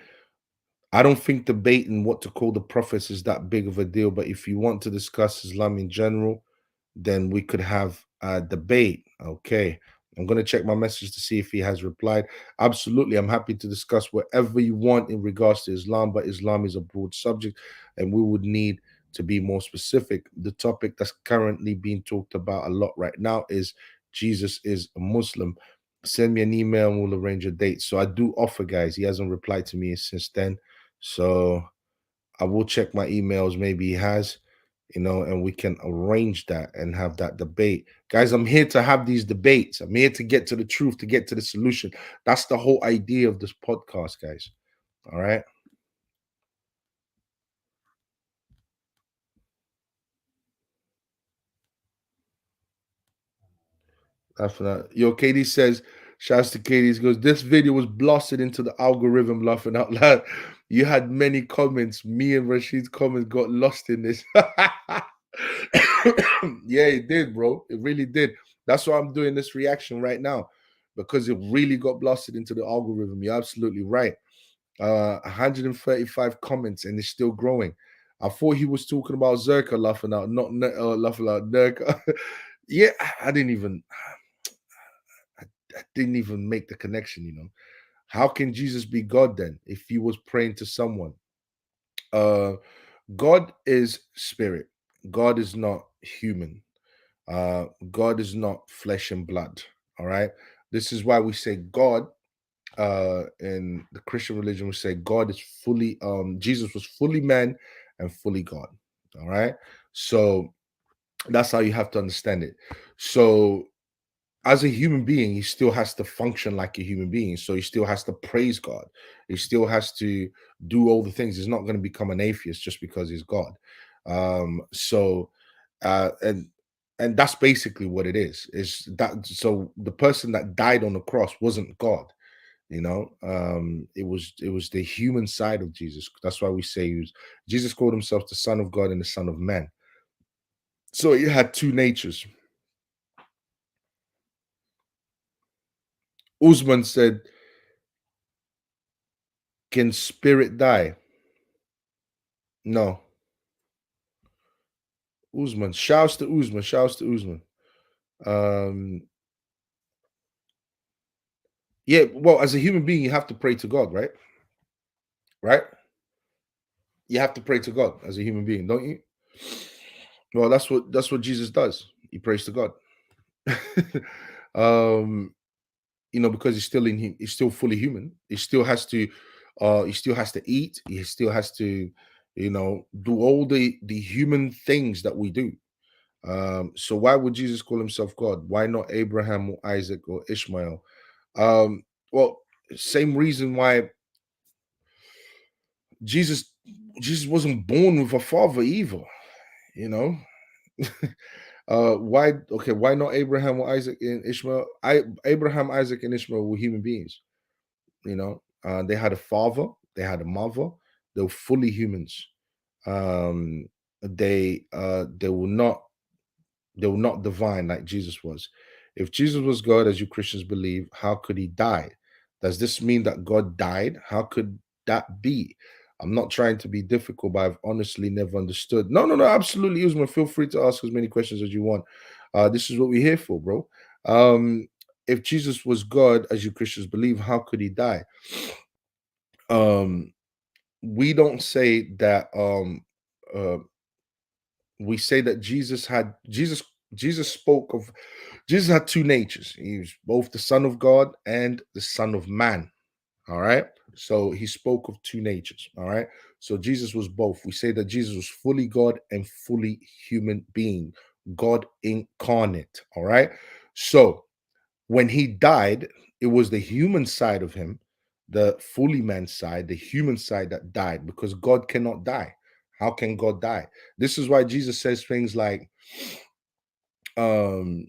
what to call the prophets is that big of a deal. But if you want to discuss Islam in general, then we could have a debate. Okay. I'm going to check my message to see if he has replied. Absolutely. I'm happy to discuss whatever you want in regards to Islam, but Islam is a broad subject and we would need to be more specific. The topic that's currently being talked about a lot right now is Jesus is a Muslim. Send me an email and we'll arrange a date. So I do offer, guys. He hasn't replied to me since then. So I will check my emails. Maybe he has, and we can arrange that and have that debate. Guys, I'm here to have these debates. I'm here to get to the truth, to get to the solution. That's the whole idea of this podcast, guys. All right. That's that. Yo, Katie says, shouts to Katie. He goes, this video was blasted into the algorithm, laughing out loud. You had many comments. Me and Rashid's comments got lost in this. Yeah, it did, bro. It really did. That's why I'm doing this reaction right now, because it really got blasted into the algorithm. You're absolutely right. 135 comments, and it's still growing. I thought he was talking about Zerka laughing out, not laughing out Nurka. Yeah, I didn't even make the connection. How can Jesus be God then if he was praying to someone? God is spirit. God is not human. God is not flesh and blood. All right. This is why we say God. In the Christian religion, we say God is fully. Jesus was fully man and fully God. All right. So that's how you have to understand it. So as a human being, he still has to function like a human being. So he still has to praise God. He still has to do all the things. He's not going to become an atheist just because he's God. So and that's basically what it is that. So the person that died on the cross wasn't God. It was the human side of Jesus. That's why we say Jesus called himself the Son of God and the Son of Man. So he had two natures. Usman said, can spirit die? No. Usman. Shouts to Usman. Shouts to Usman. Yeah, well, as a human being, you have to pray to God, right? Right? You have to pray to God as a human being, don't you? Well, that's what Jesus does. He prays to God. Because he's still fully human. He still has to eat. He still has to, do all the human things that we do. So why would Jesus call himself God? Why not Abraham or Isaac or Ishmael? Well, same reason why Jesus wasn't born with a father either, you know. Why not Abraham or Isaac and Ishmael? Abraham, Isaac, and Ishmael were human beings. They had a father, they had a mother, they were fully humans. They were not divine like Jesus was. If Jesus was God, as you Christians believe, how could he die? Does this mean that God died? How could that be? I'm not trying to be difficult, but I've honestly never understood. No, absolutely, Usman. Feel free to ask as many questions as you want. This is what we're here for, bro. If Jesus was God, as you Christians believe, how could he die? We don't say that. We say that Jesus had two natures. He was both the Son of God and the Son of Man. All right. So he spoke of two natures. All right. So Jesus was both. We say that Jesus was fully God and fully human being, God incarnate. All right. So when he died, it was the human side of him, the fully man side, the human side that died, because God cannot die. How can God die? This is why Jesus says things like, I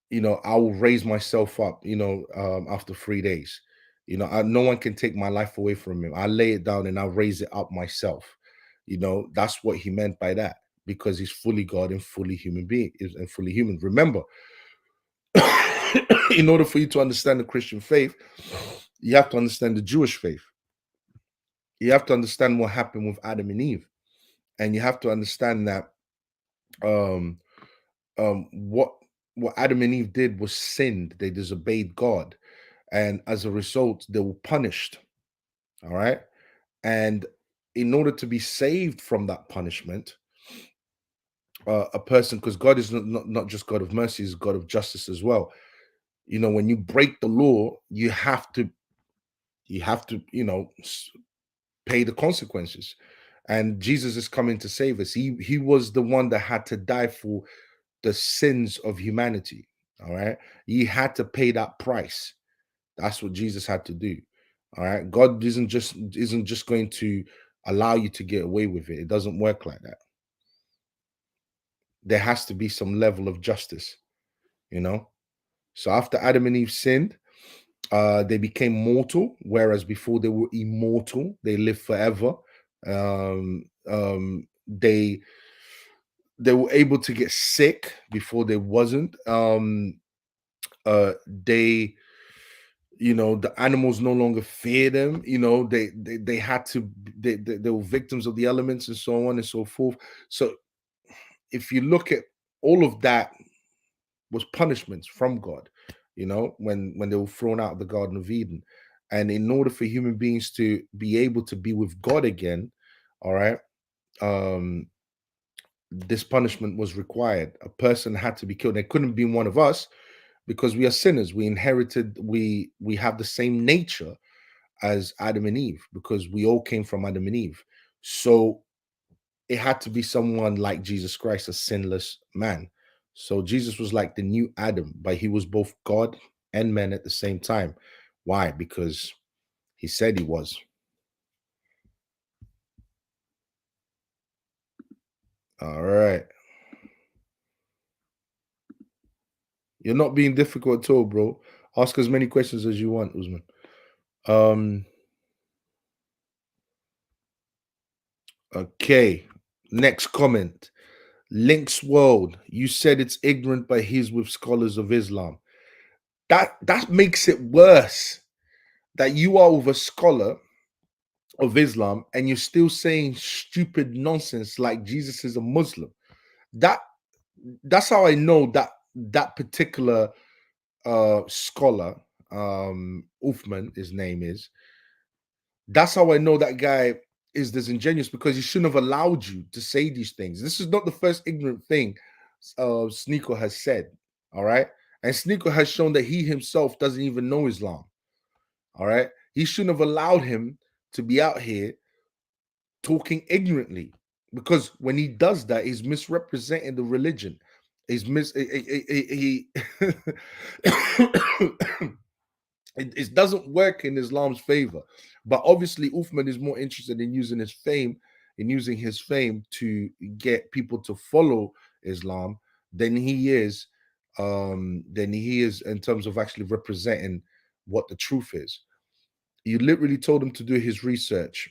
will raise myself up, after 3 days. No one can take my life away from him. I lay it down and I raise it up myself. You know, that's what he meant by that, because he's fully God and fully human being and fully human. Remember, in order for you to understand the Christian faith, you have to understand the Jewish faith. You have to understand what happened with Adam and Eve, and you have to understand that um, what Adam and Eve did was sinned. They disobeyed God, and as a result, they were punished. All right, and in order to be saved from that punishment, a person, because God is not just God of mercy, he's God of justice as well. You know, when you break the law, you have to pay the consequences. And Jesus is coming to save us. He was the one that had to die for the sins of humanity. All right, he had to pay that price. That's what Jesus had to do. All right, God isn't just going to allow you to get away with it. It doesn't work like that. There has to be some level of justice, you know. So after Adam and Eve sinned, they became mortal, whereas before they were immortal. They lived forever. They were able to get sick before they wasn't. They the animals no longer fear them. They had to. They were victims of the elements and so on and so forth. So if you look at all of that, was punishments from God, when they were thrown out of the Garden of Eden. And in order for human beings to be able to be with God again, all right, this punishment was required. A person had to be killed. They couldn't be one of us, because we are sinners. We have the same nature as Adam and Eve, because we all came from Adam and Eve. So it had to be someone like Jesus Christ, a sinless man. So Jesus was like the new Adam, but he was both God and man at the same time. Why? Because he said he was. All right. You're not being difficult at all, bro. Ask as many questions as you want, Usman. Okay. Next comment. Link's World. You said it's ignorant, but he's with scholars of Islam. That makes it worse. That you are with a scholar of Islam and you're still saying stupid nonsense like Jesus is a Muslim. That's how I know that particular scholar, Uthman, his name is. That's how I know that guy is disingenuous, because he shouldn't have allowed you to say these things. This is not the first ignorant thing Sneako has said. All right. And Sneako has shown that he himself doesn't even know Islam. All right. He shouldn't have allowed him to be out here talking ignorantly, because when he does that, he's misrepresenting the religion. He it doesn't work in Islam's favor. But obviously, Uthman is more interested in using his fame, to get people to follow Islam than he is in terms of actually representing what the truth is. You literally told him to do his research.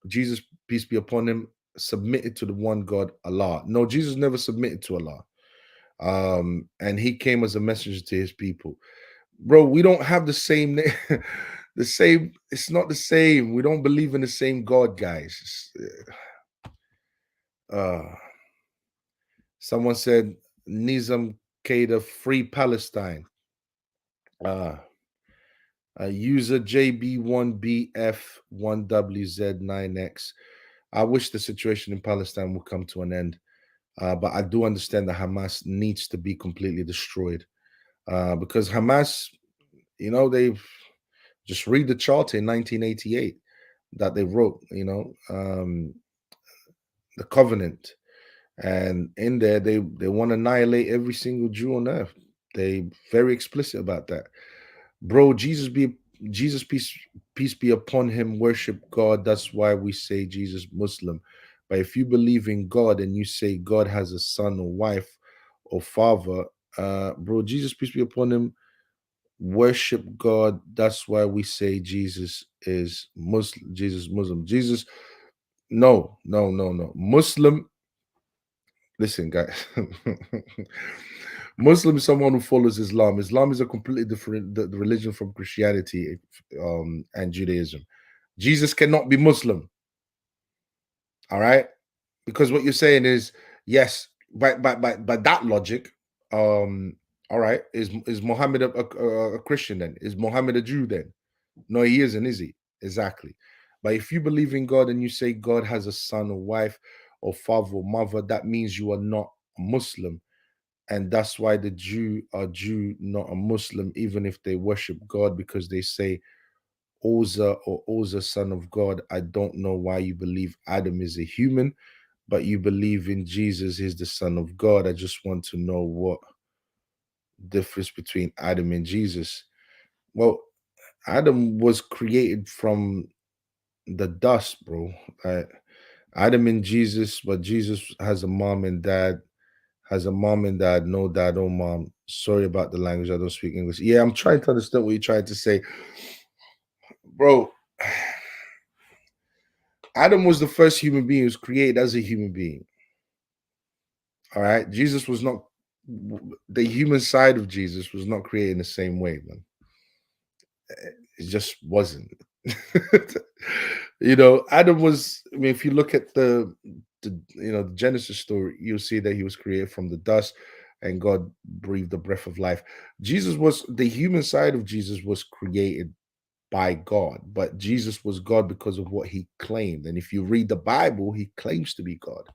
Jesus, peace be upon him, submitted to the one God, Allah. No, Jesus never submitted to Allah. And he came as a messenger to his people. Bro, we don't have the same the same. It's not the same. We don't believe in the same God, guys. Someone said Nizam Qaeda free Palestine. User JB1BF1WZ9X. I wish the situation in Palestine would come to an end, but I do understand that Hamas needs to be completely destroyed, because Hamas, they've just read the charter in 1988 that they wrote, the covenant, and in there they want to annihilate every single Jew on earth. They very explicit about that. Bro, Jesus peace be upon him, worship God. That's why we say Jesus Muslim. But if you believe in God and you say God has a son or wife or father, bro, Jesus peace be upon him, worship God. That's why we say Jesus is Muslim. Jesus Muslim. Jesus, No, no, no, no. Muslim, listen, guys. Muslim is someone who follows Islam. Islam is a completely different the religion from Christianity and Judaism. Jesus cannot be Muslim. All right, because what you're saying is yes, by that logic, all right, is Muhammad a Christian then? Is Muhammad a Jew then? No, he isn't, is he? Exactly. But if you believe in God and you say God has a son or wife or father or mother, that means you are not a Muslim. And that's why the Jew are Jew, not a Muslim, even if they worship God, because they say Oza or Oza, son of God. I don't know why you believe Adam is a human, but you believe in Jesus is the son of God. I just want to know what difference between Adam and Jesus. Well, Adam was created from the dust, bro. Adam and Jesus, but Jesus has a mom and dad, has a mom and dad, no dad or mom. Sorry about the language, I don't speak English. Yeah, I'm trying to understand what you're trying to say. Bro, Adam was the first human being who was created as a human being. All right. Jesus was not, the human side of Jesus was not created in the same way, man. It just wasn't. Adam was, I mean, if you look at the Genesis story, you'll see that he was created from the dust and God breathed the breath of life. The human side of Jesus was created by God, but Jesus was God because of what he claimed. And if you read the Bible, he claims to be God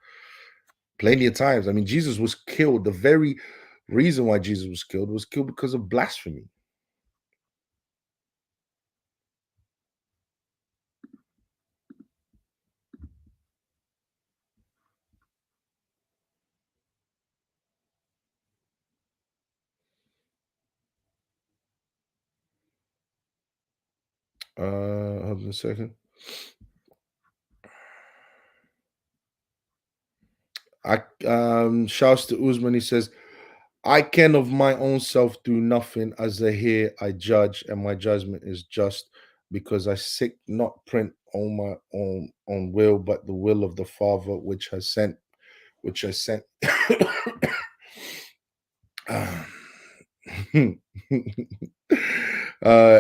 plenty of times. I mean, Jesus was killed. The very reason why Jesus was killed because of blasphemy. Hold on a second. Shouts to Usman. He says, I can of my own self do nothing. As I hear, I judge, and my judgment is just, because I seek not print on my own will, but the will of the Father which has sent.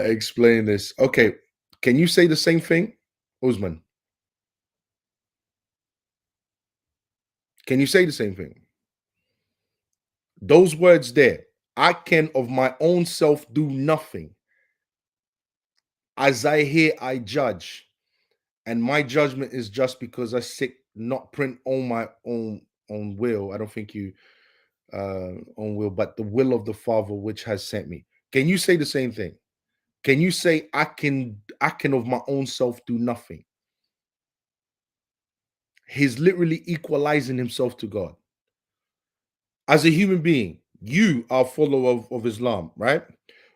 Explain this. Okay, can you say the same thing, Usman? Can you say the same thing? Those words there, I can of my own self do nothing. As I hear, I judge, and my judgment is just, because I seek not print on my own will. I don't think you own will, but the will of the Father which has sent me. Can you say the same thing? Can you say I can of my own self do nothing? He's literally equalizing himself to God. As a human being, you are a follower of Islam, right?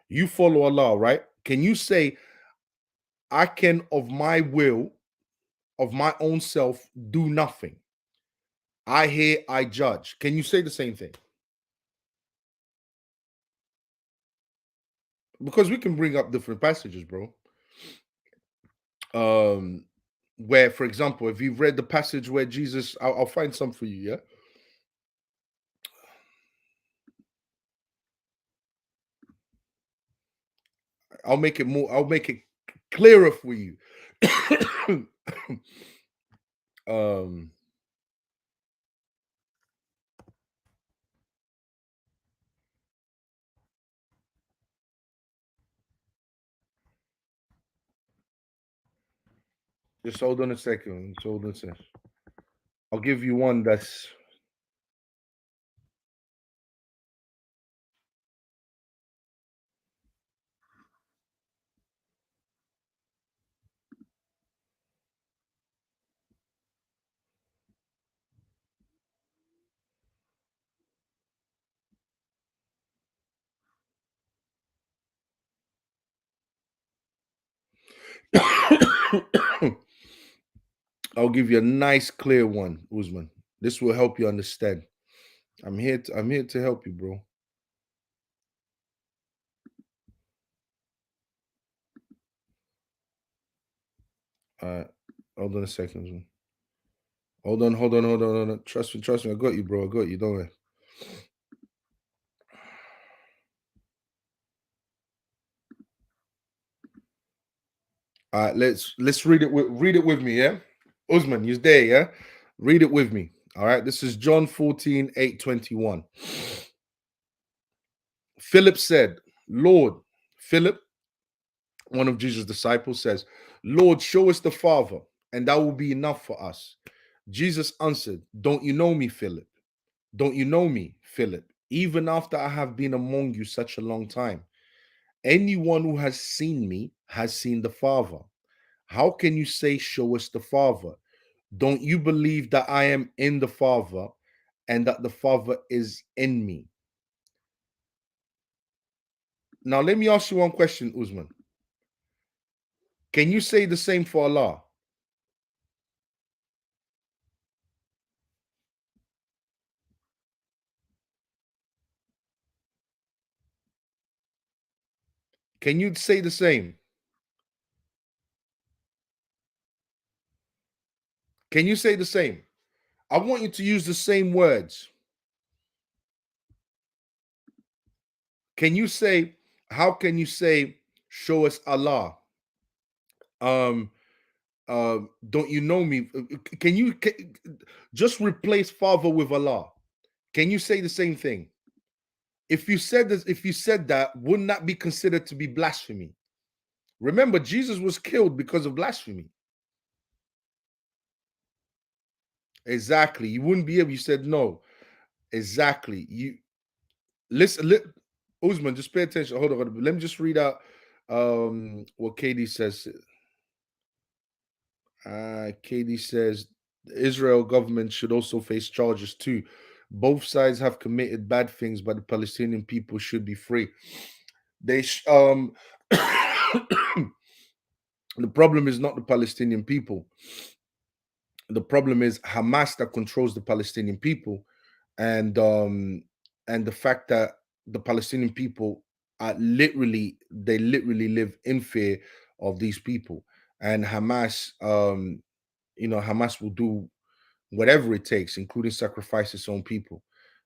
You follow Allah, right? Can you say I can of my will, of my own self, do nothing? I hear, I judge. Can you say the same thing? Because we can bring up different passages, bro. Um, where, for example, if you've read the passage where Jesus, I'll find some for you, yeah. I'll make it clearer for you. um just hold on a second. Just hold on a second. I'll give you one that's I'll give you a nice clear one, Usman. This will help you understand. I'm here to help you, bro. All right. Hold on a second, Usman. Hold on, hold on, hold on, hold on. Trust me. I got you, bro. I got you. Don't worry. All right, let's read it. Read it with me, yeah. Usman, you're there, yeah. Read it with me. All right. This is John 14, 8:21. Philip said, Lord, Philip, one of Jesus' disciples, says, Lord, show us the Father, and that will be enough for us. Jesus answered, don't you know me, Philip? Don't you know me, Philip? Even after I have been among you such a long time. Anyone who has seen me has seen the Father. How can you say, show us the Father? Don't you believe that I am in the Father and that the Father is in me? Now, let me ask you one question, Usman. Can you say the same for Allah? Can you say the same? Can you say the same? I want you to use the same words. Can you say, how can you say, show us Allah? Um, don't you know me? Can you just replace Father with Allah? Can you say the same thing? If you said this, if you said that, wouldn't that be considered to be blasphemy? Remember, Jesus was killed because of blasphemy. Exactly. You wouldn't be able. You said no. Exactly. You listen. Usman, just pay attention. Hold on. Let me just read out what KD says. KD says the Israel government should also face charges too. Both sides have committed bad things, but the Palestinian people should be free. They the problem is not the Palestinian people. The problem is Hamas that controls the Palestinian people, and the fact that the Palestinian people are literally live in fear of these people, and Hamas, Hamas will do whatever it takes, including sacrifice its own people.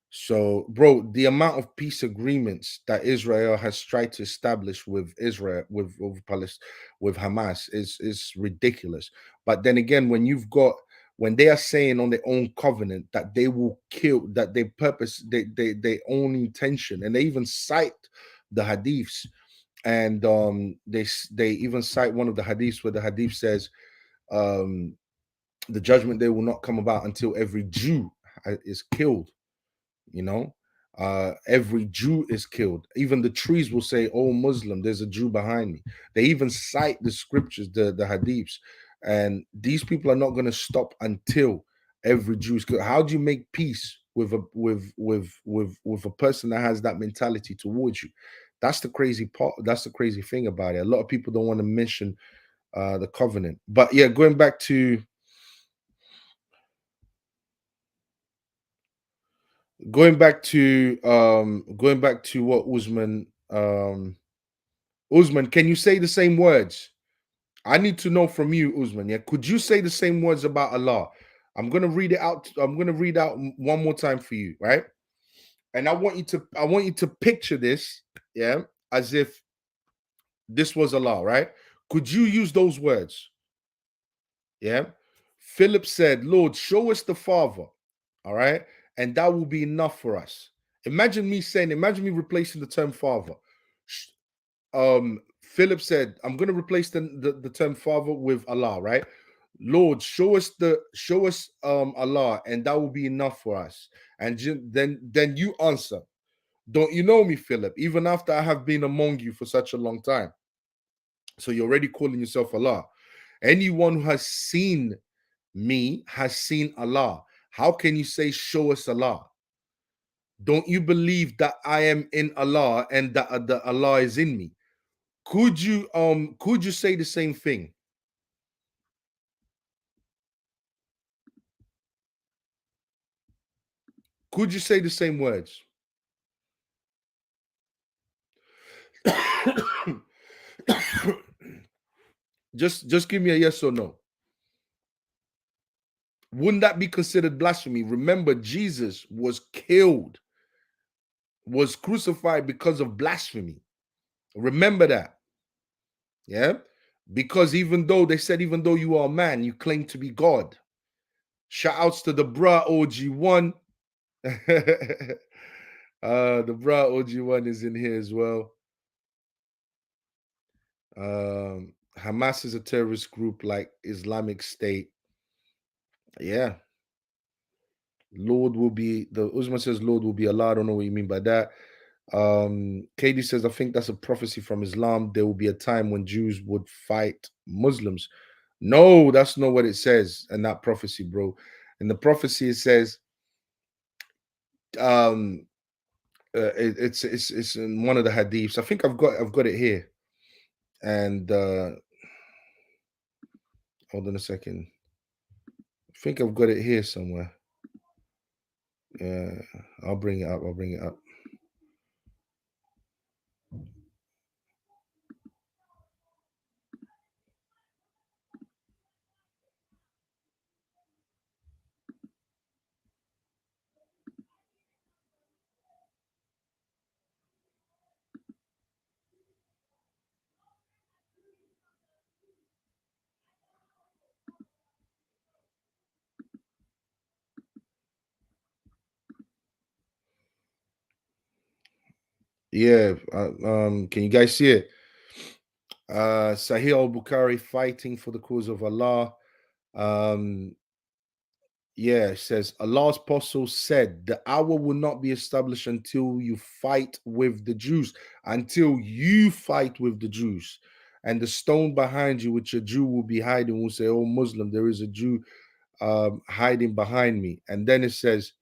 So, bro, the amount of peace agreements that Israel has tried to establish with Israel, with Palestine, with Hamas, is ridiculous. But then again, when they are saying on their own covenant that they will kill, that they purpose, they own intention, and they even cite the hadiths, and they even cite one of the hadiths where the hadith says, um, the judgment day will not come about until every Jew is killed. You know, every Jew is killed. Even the trees will say, "Oh, Muslim, there's a Jew behind me." They even cite the scriptures, the hadiths, and these people are not going to stop until every Jew is killed. How do you make peace with a person that has that mentality towards you? That's the crazy part. That's the crazy thing about it. A lot of people don't want to mention the covenant. But yeah, going back to what Usman, can you say the same words? I need to know from you, Usman. Yeah, could you say the same words about Allah? I'm gonna read it out. I'm gonna read out one more time for you, right? And I want you to picture this, yeah, as if this was Allah, right? Could you use those words? Yeah. Philip said, Lord, show us the Father. All right. And that will be enough for us. Imagine me replacing the term Father. Philip said, I'm going to replace the term Father with Allah, right? Lord, show us Allah, and that will be enough for us. And then you answer, don't you know me, Philip, even after I have been among you for such a long time? So you're already calling yourself Allah. Anyone who has seen me has seen Allah. How can you say, show us Allah? Don't you believe that I am in Allah and that Allah is in me? Could you say the same thing? Could you say the same words? Just give me a yes or no. Wouldn't that be considered blasphemy? Remember, Jesus was killed, was crucified because of blasphemy. Remember that. Yeah. Because even though they said, even though you are a man, you claim to be God. Shout outs to the bruh OG1. The bruh OG1 is in here as well. Hamas is a terrorist group like Islamic State. Yeah. Lord will be, the Usman says Lord will be Allah. I don't know what you mean by that. Katie says, I think that's a prophecy from Islam. There will be a time when Jews would fight Muslims. No, that's not what it says in that prophecy, bro. In the prophecy, it says, it's in one of the hadiths. I think I've got it here. And hold on a second. I think I've got it here somewhere. Yeah, I'll bring it up. I'll bring it up. Yeah, can you guys see it? Sahih al-Bukhari fighting for the cause of Allah. Yeah, it says Allah's apostle said the hour will not be established until you fight with the Jews, until you fight with the Jews. And the stone behind you, which a Jew will be hiding, will say, oh Muslim, there is a Jew hiding behind me. And then it says,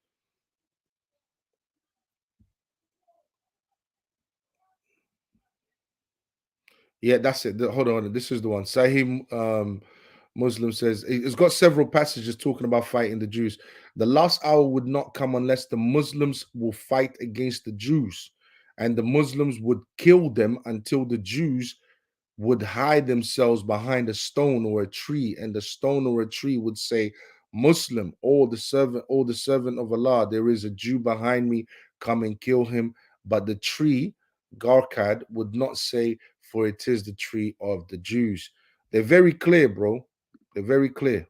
yeah, that's it. Hold on, this is the one. Sahih Muslim says it's got several passages talking about fighting the Jews. The last hour would not come unless the Muslims will fight against the Jews, and the Muslims would kill them until the Jews would hide themselves behind a stone or a tree, and the stone or a tree would say, Muslim, or the servant of Allah, there is a Jew behind me, come and kill him. But the tree, Garkad, would not say, for it is the tree of the Jews. They're very clear, bro. They're very clear.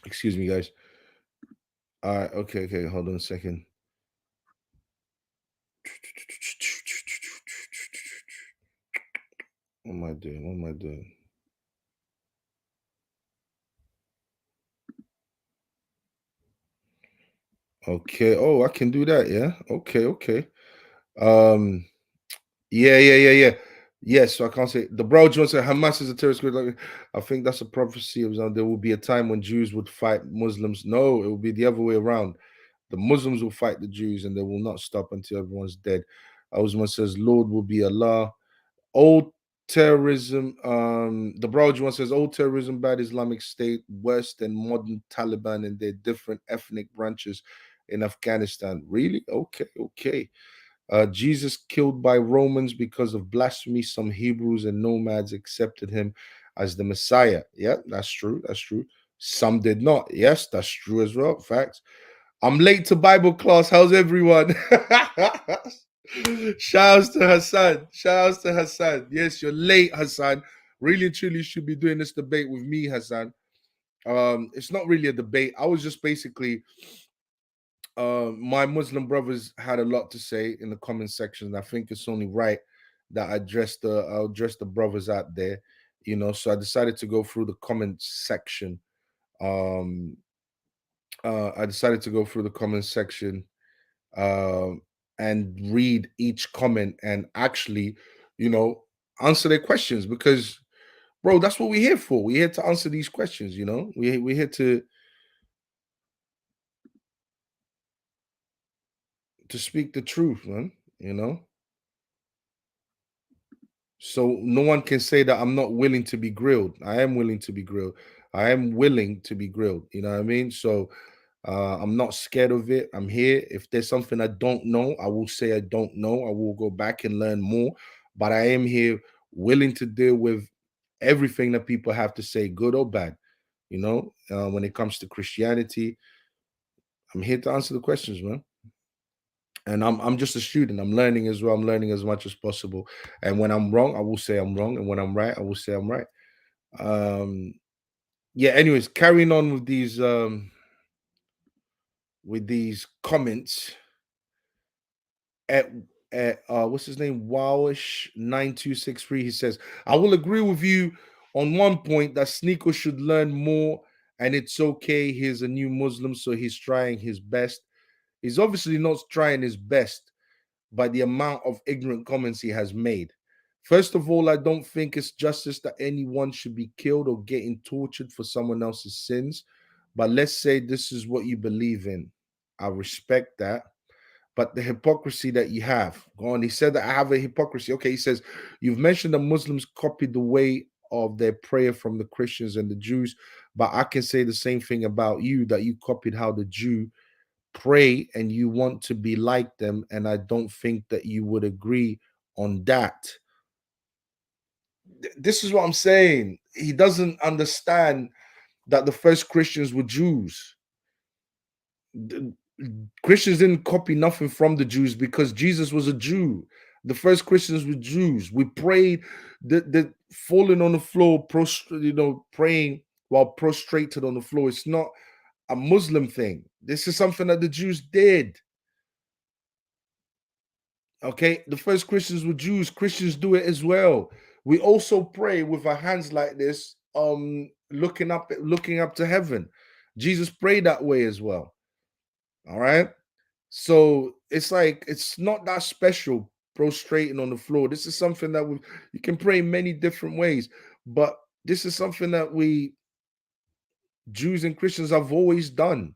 Excuse me, guys. All right, okay, hold on a second. What am I doing? What am I doing? Okay. Oh, I can do that. Yeah. Okay. Um. Yeah. Yes. So I can't say the bro John said Hamas is a terrorist group. Like, I think that's a prophecy of there will be a time when Jews would fight Muslims. No, it will be the other way around. The Muslims will fight the Jews, and they will not stop until everyone's dead. Osman says, "Lord will be Allah." Old terrorism. The bro John says, "Old terrorism, bad Islamic State, worse than modern Taliban and their different ethnic branches in Afghanistan." Really? Okay. Jesus killed by Romans because of blasphemy. Some Hebrews and nomads accepted him as the Messiah. Yeah, that's true. That's true. Some did not. Yes, that's true as well. Facts. I'm late to Bible class. How's everyone? Shouts to Hassan. Shouts to Hassan. Yes, you're late, Hassan. Really and truly should be doing this debate with me, Hassan. It's not really a debate. I was just basically my Muslim brothers had a lot to say in the comment section. I think it's only right that I'll address the brothers out there, So I decided to go through the comment section. Um, I decided to go through the comment section um, and read each comment and actually, you know, answer their questions, because, bro, that's what we're here for. We're here to answer these questions. You know, we're here to speak the truth, man. You know, so no one can say that I'm not willing to be grilled. I am willing to be grilled. I am willing to be grilled. You know what I mean? So I'm not scared of it. I'm here. If there's something I don't know, I will say I don't know. I will go back and learn more. But I am here willing to deal with everything that people have to say, good or bad. You know, when it comes to Christianity, I'm here to answer the questions, man. And I'm just a student. I'm learning as well. I'm learning as much as possible. And when I'm wrong, I will say I'm wrong. And when I'm right, I will say I'm right. Um, yeah. Anyways, carrying on with these comments. At what's his name? Wowish 9263. He says, I will agree with you on one point that Sneako should learn more, and it's okay. He's a new Muslim, so he's trying his best. He's obviously not trying his best by the amount of ignorant comments he has made. First of all, I don't think it's justice that anyone should be killed or getting tortured for someone else's sins. But let's say this is what you believe in. I respect that. But the hypocrisy that you have, go on. He said that I have a hypocrisy. Okay, he says, you've mentioned that Muslims copied the way of their prayer from the Christians and the Jews, but I can say the same thing about you, that you copied how the Jew pray and you want to be like them, and I don't think that you would agree on that. This is what I'm saying. He doesn't understand that the first Christians were Jews. Christians didn't copy nothing from the Jews because Jesus was a Jew. The first Christians were Jews. We prayed, the falling on the floor, praying while prostrated on the floor. It's not a Muslim thing. This is something that the Jews did. Okay, the first Christians were Jews. Christians do it as well. We also pray with our hands like this, looking up to heaven. Jesus prayed that way as well. All right. So it's like, it's not that special prostrating on the floor. This is something that you can pray many different ways, but this is something that we Jews and Christians have always done,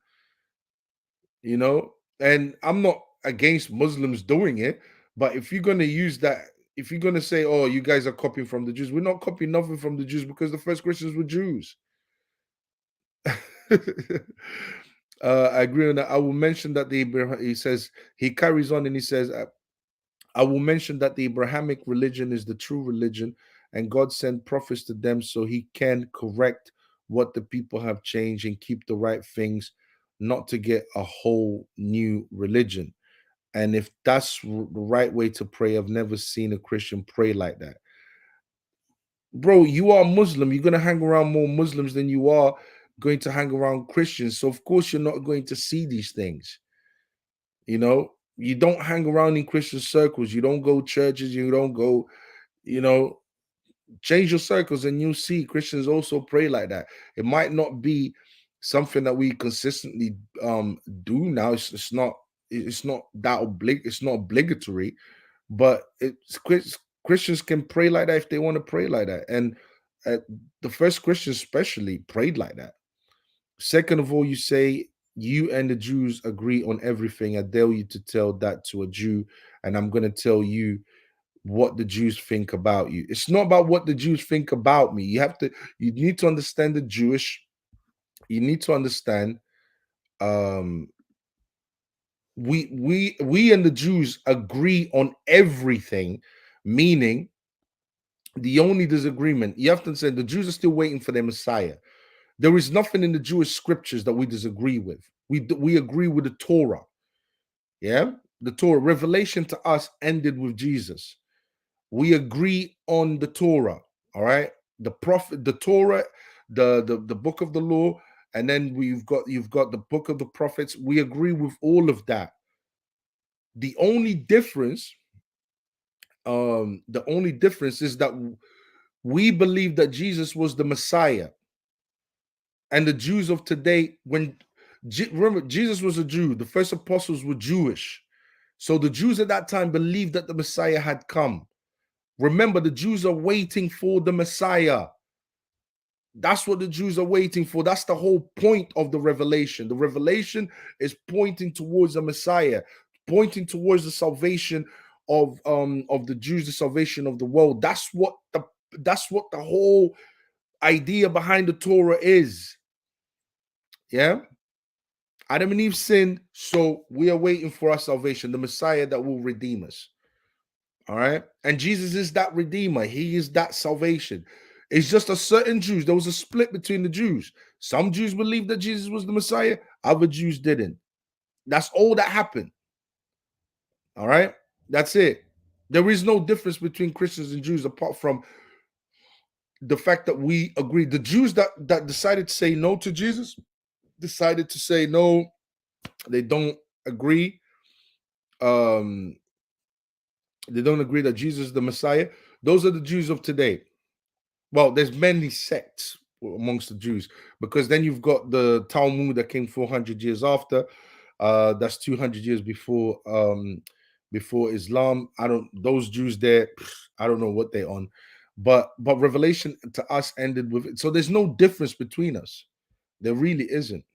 you know. And I'm not against Muslims doing it, but if you're going to use that, if you're going to say, oh, you guys are copying from the Jews, we're not copying nothing from the Jews, because the first Christians were Jews. I agree on that. I will mention that he says, he carries on and he says, I will mention that the Abrahamic religion is the true religion, and God sent prophets to them so he can correct what the people have changed and keep the right things, not to get a whole new religion. And if that's the right way to pray, I've never seen a Christian pray like that. Bro, you are Muslim. You're going to hang around more Muslims than you are going to hang around Christians. So, of course, you're not going to see these things. You know, you don't hang around in Christian circles. You don't go churches. You don't go, change your circles and you'll see Christians also pray like that. It might not be something that we consistently do now. It's not it's not obligatory, but Christians can pray like that if they want to pray like that. And the first Christians especially prayed like that. Second of all, you say you and the Jews agree on everything. I dare you to tell that to a Jew, and I'm going to tell you what the Jews think about you. It's not about what the Jews think about me. You need to understand you need to understand we and the Jews agree on everything, meaning the only disagreement, you have to understand, the Jews are still waiting for their Messiah. There is nothing in the Jewish scriptures that we disagree with. We agree with the Torah. Yeah, the Torah revelation to us ended with Jesus. We agree on the Torah. All right, the prophet, the Torah, the book of the law, and then you've got the book of the prophets. We agree with all of that. The only difference, is that we believe that Jesus was the Messiah. And the Jews of today, remember, Jesus was a Jew, the first apostles were Jewish. So the Jews at that time believed that the Messiah had come. Remember, the Jews are waiting for the Messiah. That's what the Jews are waiting for. That's the whole point of the revelation. The revelation is pointing towards the Messiah, pointing towards the salvation of the Jews, the salvation of the world. That's what the whole idea behind the Torah is. Yeah. Adam and Eve sinned, so we are waiting for our salvation, the Messiah that will redeem us. All right. And Jesus is that redeemer. He is that salvation. It's just a certain Jews. There was a split between the Jews. Some Jews believed that Jesus was the Messiah. Other Jews didn't. That's all that happened. All right. That's it. There is no difference between Christians and Jews apart from the fact that we agree. The Jews that decided to say no to Jesus decided to say no, they don't agree. They don't agree that Jesus is the Messiah. Those are the Jews of today. Well, there's many sects amongst the Jews, because then you've got the Talmud that came 400 years after. That's 200 years before Islam. Those Jews there, I don't know what they're on, but Revelation to us ended with it. So there's no difference between us. There really isn't.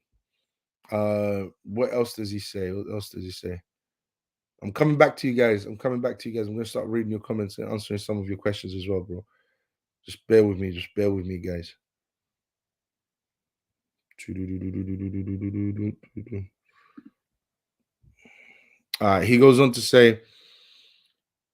What else does he say? What else does he say? I'm coming back to you guys. I'm going to start reading your comments and answering some of your questions as well, bro. Just bear with me. Guys. All right, he goes on to say,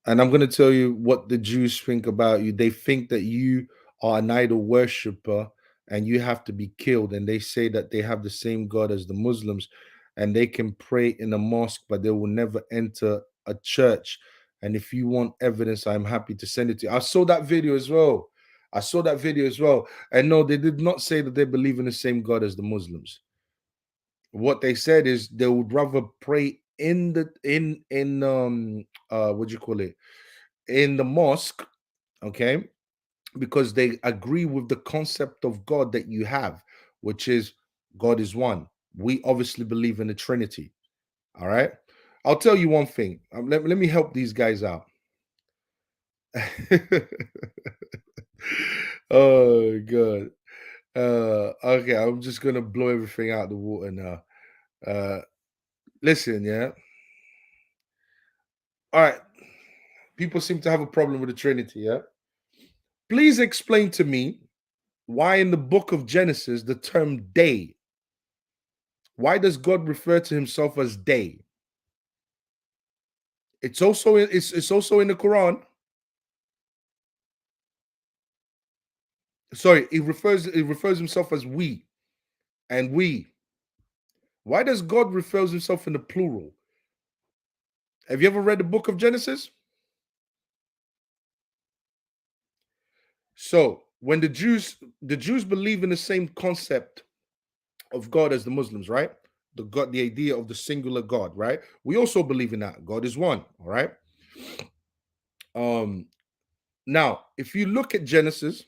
and I'm going to tell you what the Jews think about you. They think that you are an idol worshiper and you have to be killed. And they say that they have the same God as the Muslims and they can pray in a mosque, but they will never enter a church. And if you want evidence, I'm happy to send it to you. I saw that video as well. And no, they did not say that they believe in the same God as the Muslims. What they said is they would rather pray in the what do you call it, in the mosque, okay, because they agree with the concept of God that you have, which is God is one. We obviously believe in the Trinity. All right, I'll tell you one thing. Let me help these guys out. Oh god. Okay, I'm just gonna blow everything out the water now. Listen, yeah. All right. People seem to have a problem with the Trinity, yeah? Please explain to me why in the book of Genesis the term day, why does God refer to himself as day? It's also in the Quran. Sorry, it refers himself as we and we. Why does God refers himself in the plural? Have you ever read the book of Genesis? So when the Jews believe in the same concept of God as the Muslims, right? The idea of the singular God, right? We also believe in that. God is one, all right? Now, if you look at Genesis,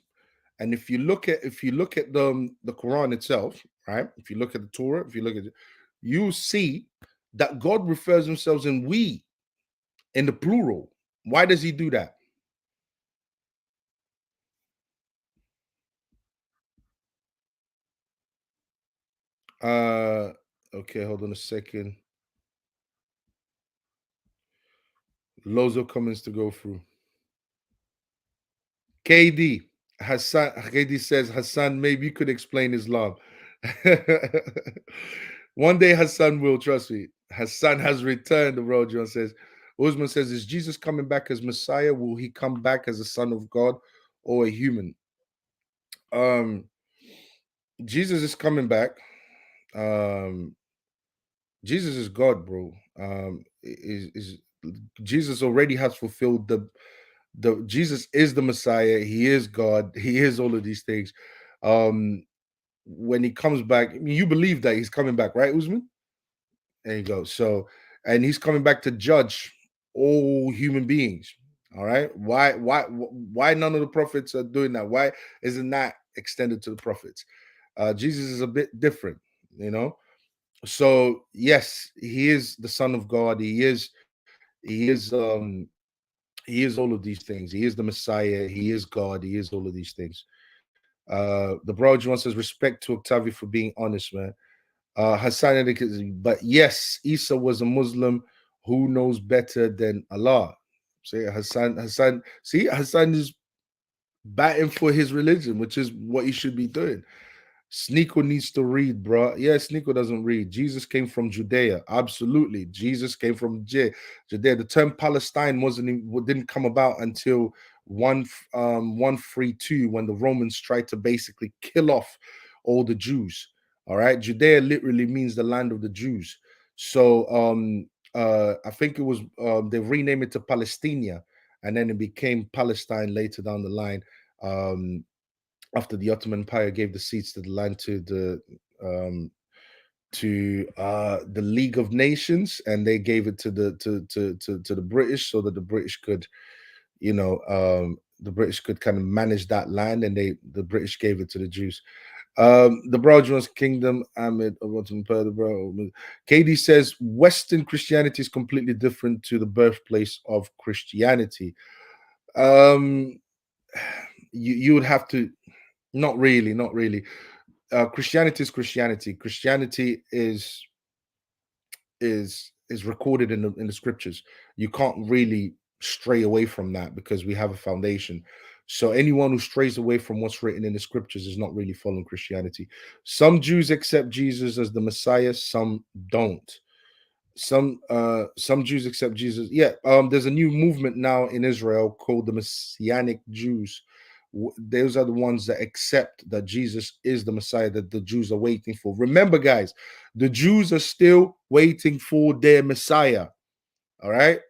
and if you look at the Quran itself, right? If you look at the Torah, if you look at it, you see that God refers himself in we, in the plural. Why does he do that? Okay, hold on a second. Loads of comments to go through. KD says, Hassan, maybe you could explain Islam. One day Hassan will, trust me. Hassan has returned, the world John says. Usman says, is Jesus coming back as Messiah? Will he come back as a son of God or a human? Jesus is coming back. Jesus is God, bro. Jesus already has fulfilled the Jesus is the Messiah. He is God. He is all of these things. When he comes back, I mean, you believe that he's coming back, right, Usman? There you go. So, and he's coming back to judge all human beings. All right. Why none of the prophets are doing that? Why isn't that extended to the prophets? Jesus is a bit different, you know. So yes, he is the Son of God. He is He is all of these things. He is the Messiah. He is God. He is all of these things. The bro John says, respect to Octavio for being honest, man. Hassan, but yes, Isa was a Muslim. Who knows better than Allah? See, Hassan, see, Hassan is batting for his religion, which is what he should be doing. Sneako needs to read, bro. Yeah, Sneako doesn't read. Jesus came from Judea. Absolutely. Jesus came from Judea. The term Palestine didn't come about until 132, when the Romans tried to basically kill off all the Jews. All right. Judea literally means the land of the Jews. So I think it was they renamed it to Palestina, and then it became Palestine later down the line. After the Ottoman Empire gave the seats to the land to the League of Nations, and they gave it to the British, so that the British could, the British could kind of manage that land, and the British gave it to the Jews. The Broadjones Kingdom, Ahmed, KD says Western Christianity is completely different to the birthplace of Christianity. You would have to. Not really, not really. Christianity is Christianity. Christianity is recorded in the scriptures. You can't really stray away from that because we have a foundation. So anyone who strays away from what's written in the scriptures is not really following Christianity. Some Jews accept Jesus as the Messiah, some don't. Some Jews accept Jesus. Yeah, there's a new movement now in Israel called the Messianic Jews. Those are the ones that accept that Jesus is the Messiah that the Jews are waiting for. Remember, guys, the Jews are still waiting for their Messiah. All right.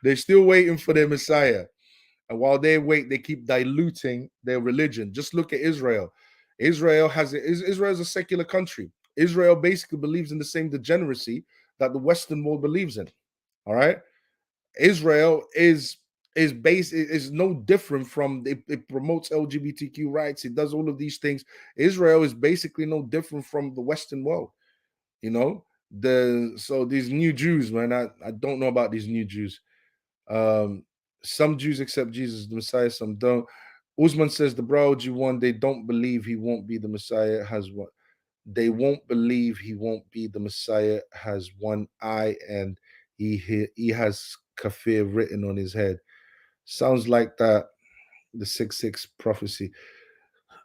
They're still waiting for their Messiah. And while they wait, they keep diluting their religion. Just look at Israel. Israel is a secular country. Israel basically believes in the same degeneracy that the Western world believes in. All right. Israel is no different from it promotes LGBTQ rights. It does all of these things. Israel is basically no different from the Western world. So these new Jews, man, I don't know about these new Jews. Some Jews accept Jesus the Messiah, some don't. Usman says the Braoji one, they don't believe he won't be the Messiah, has what they won't believe he won't be the Messiah, has one eye, and he has kafir written on his head. Sounds like that, the 666 prophecy.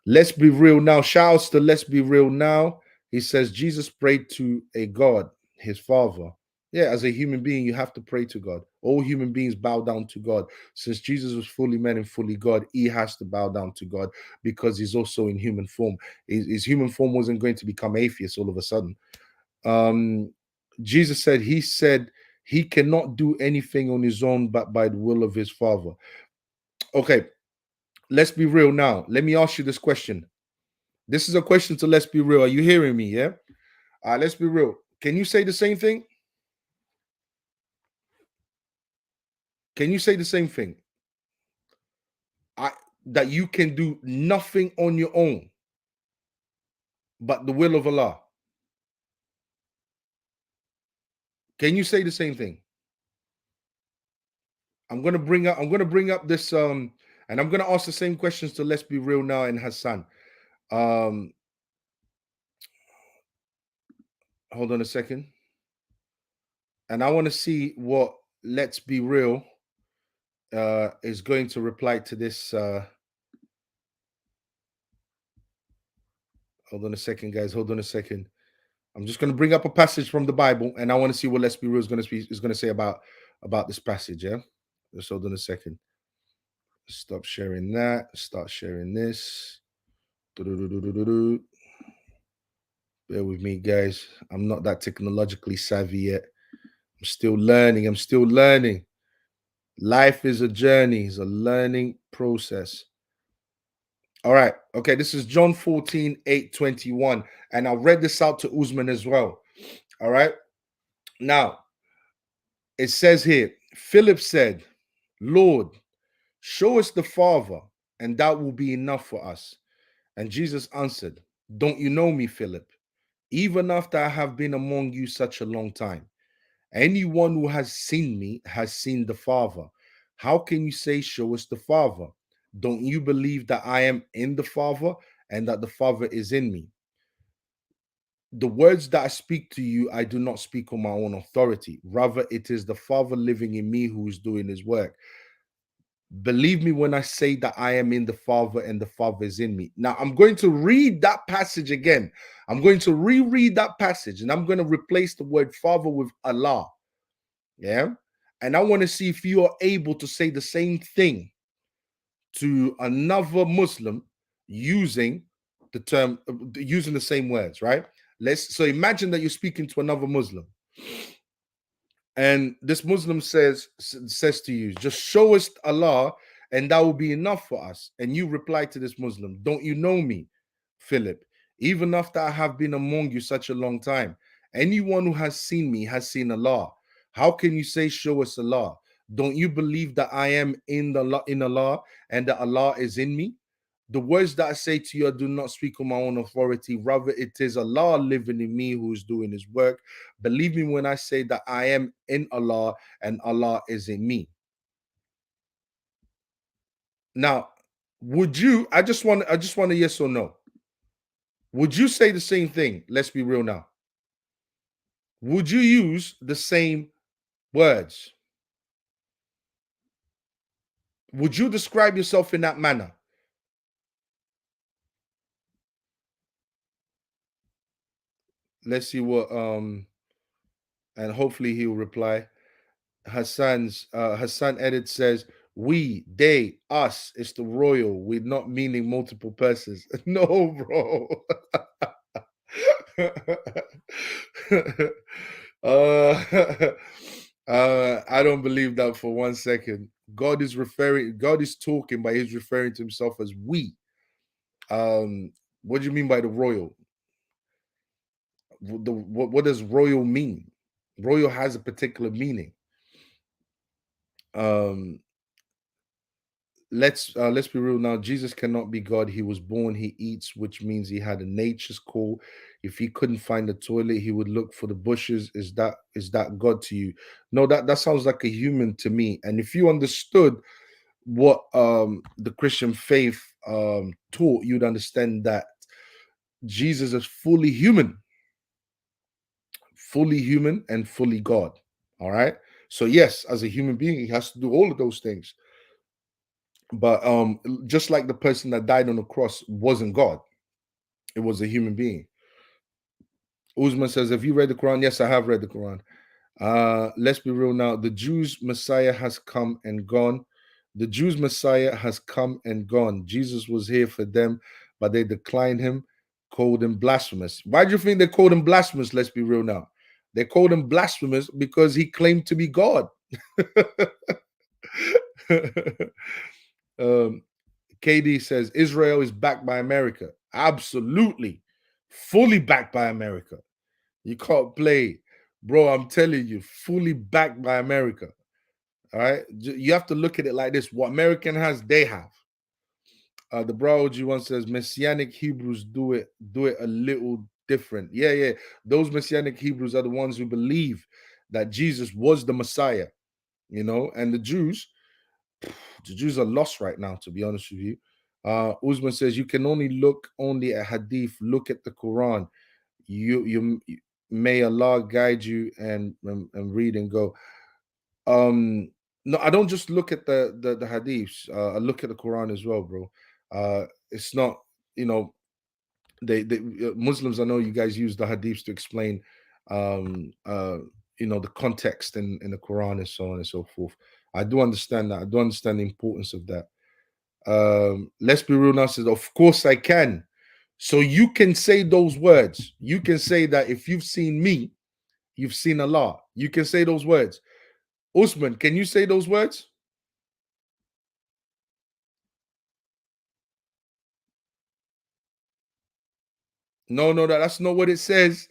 Let's be real now. Shouts to Let's Be Real Now. He says Jesus prayed to a God, his father. Yeah, as a human being, you have to pray to God. All human beings bow down to God. Since Jesus was fully man and fully God, he has to bow down to God because he's also in human form. His human form wasn't going to become atheist all of a sudden. Jesus said he cannot do anything on his own but by the will of his father. Okay, let's be real now. Let me ask you this question. This is a question to Let's Be Real. Are you hearing me? Yeah. Let's be real. Can you say the same thing? Can you say the same thing? That you can do nothing on your own but the will of Allah. Can you say the same thing? I'm gonna bring up this and I'm gonna ask the same questions to Let's Be Real Now and Hassan. Hold on a second. And I want to see what Let's Be Real is going to reply to this. Hold on a second, guys. Hold on a second. I'm just going to bring up a passage from the Bible, and I want to see what Let's Be Real is going to say about this passage. Yeah, just hold on a second. Stop sharing that. Start sharing this. Bear with me, guys. I'm not that technologically savvy yet. I'm still learning. Life is a journey. It's a learning process. All right. Okay. This is John 14, 8-21. And I read this out to Usman as well. All right. Now, it says here, Philip said, Lord, show us the Father, and that will be enough for us. And Jesus answered, don't you know me, Philip? Even after I have been among you such a long time. Anyone who has seen me has seen the Father. How can you say, show us the Father? Don't you believe that I am in the Father and that the Father is in me? The words that I speak to you, I do not speak on my own authority. Rather, it is the Father living in me who is doing his work. Believe me when I say that I am in the Father and the Father is in me. Now, I'm going to read that passage again. I'm going to reread that passage and I'm going to replace the word Father with Allah. Yeah. And I want to see if you are able to say the same thing to another Muslim using the term, using the same words, right? So imagine that you're speaking to another Muslim, and this Muslim says to you, just show us Allah, and that will be enough for us. And you reply to this Muslim, don't you know me, Philip? Even after I have been among you such a long time, anyone who has seen me has seen Allah. How can you say, show us Allah? Don't you believe that I am in Allah and that Allah is in me? The words that I say to you, I do not speak on my own authority. Rather, it is Allah living in me who is doing his work. Believe me when I say that I am in Allah and Allah is in me. Now, would you, I just want a yes or no. Would you say the same thing? Let's be real now. Would you use the same words? Would you describe yourself in that manner? Let's see what and hopefully he'll reply. Hassan edit says, we, they, us, it's the royal. We're not meaning multiple persons. No, bro. I don't believe that for 1 second. God is talking, but he's referring to himself as we. What do you mean by the royal? What does royal mean? Royal has a particular meaning. Let's be real now. Jesus cannot be God. He was born, he eats, which means he had a nature's call. If he couldn't find the toilet, he would look for the bushes. Is that God to you? No, that sounds like a human to me. And if you understood what the Christian faith taught, you'd understand that Jesus is fully human and fully God. All right. So yes, as a human being, he has to do all of those things. But just like the person that died on the cross wasn't God, it was a human being. Uzman says, have you read the Quran? Yes, I have read the Quran. Let's be real now. The Jews' Messiah has come and gone. The Jews' Messiah has come and gone. Jesus was here for them, but they declined him, called him blasphemous. Why do you think they called him blasphemous? Let's be real now. They called him blasphemous because he claimed to be God. KD says Israel is backed by America. Absolutely. Fully backed by America. You can't play. Bro, I'm telling you, fully backed by America. All right. You have to look at it like this. What American has, they have. The bro G1 says Messianic Hebrews do it a little different. Yeah. Those Messianic Hebrews are the ones who believe that Jesus was the Messiah, and the Jews are lost right now, to be honest with you. Usman says you can only look at hadith, look at the Quran. You may Allah guide you and read and go. No, I don't just look at the hadiths. I look at the Quran as well, bro. It's not, they Muslims, I know you guys use the hadiths to explain the context in the Quran and so on and so forth. I do understand that. I do understand the importance of that. Let's be real now says, of course I can. So you can say those words. You can say that if you've seen me, you've seen Allah. You can say those words. Usman, can you say those words? No, that's not what it says.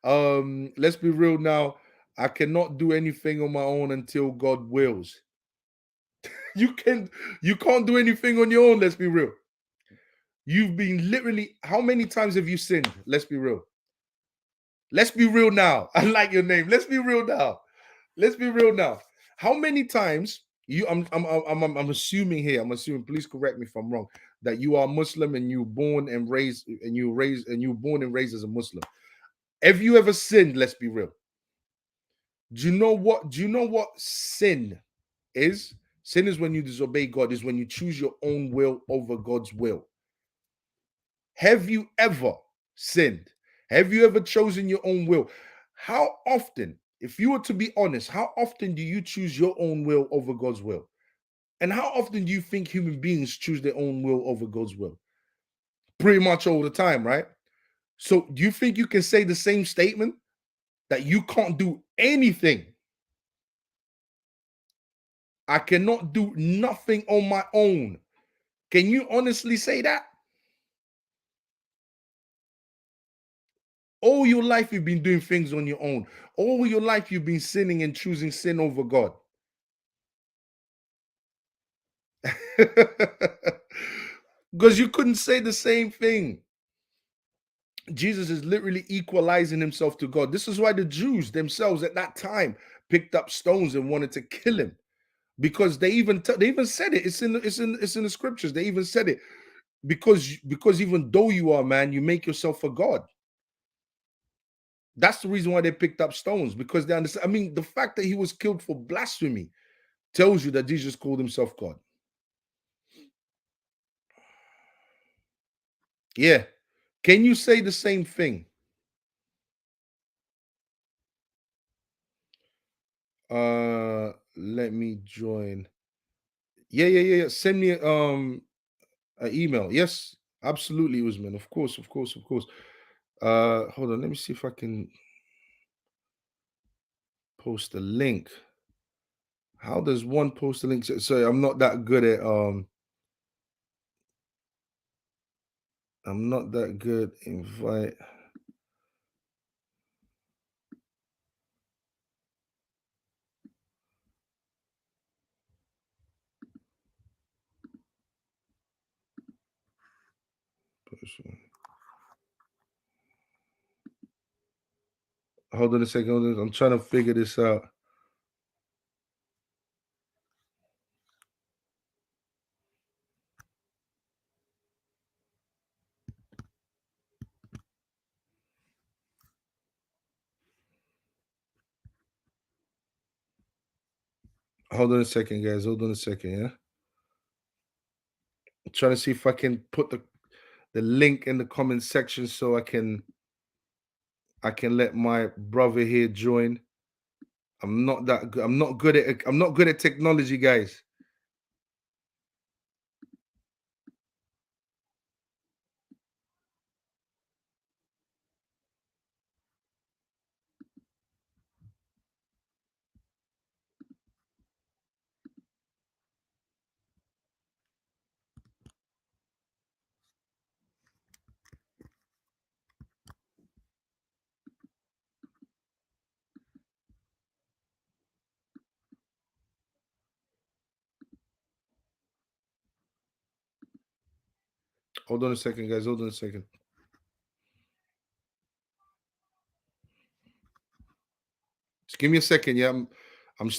Let's be real now. I cannot do anything on my own until God wills. You can't do anything on your own. Let's be real. You've been literally, how many times have you sinned? Let's be real. Let's be real now. I like your name. Let's be real now. Let's be real now. How many times I'm assuming here. I'm assuming. Please correct me if I'm wrong. That you are Muslim and you born and raised and you born and raised as a Muslim. Have you ever sinned? Let's be real. Do you know what? Do you know what sin is? Sin is when you disobey God. Is when you choose your own will over God's will. Have you ever sinned? Have you ever chosen your own will? How often, if you were to be honest, how often do you choose your own will over God's will? And how often do you think human beings choose their own will over God's will? Pretty much all the time, right? So, do you think you can say the same statement that you can't do anything? I cannot do nothing on my own. Can you honestly say that? All your life you've been doing things on your own. All your life you've been sinning and choosing sin over God. Because you couldn't say the same thing. Jesus is literally equalizing himself to God. This is why the Jews themselves at that time picked up stones and wanted to kill him, because they even said it. It's in the scriptures. They even said it, because even though you are man, you make yourself a god. That's the reason why they picked up stones, because they understand. I mean, the fact that he was killed for blasphemy tells you that Jesus called himself God. Yeah. Can you say the same thing? Let me join. Yeah. Send me an email. Yes, absolutely, Usman. Of course. Hold on. Let me see if I can post a link. How does one post a link? Sorry, I'm not that good at I'm not that good. Invite. Person. Hold on a second. I'm trying to figure this out. Hold on a second, guys. Hold on a second, yeah. I'm trying to see if I can put the link in the comment section so I can let my brother here join. I'm not that good. I'm not good at technology, guys. Hold on a second, guys. Hold on a second. Just give me a second. Yeah, I'm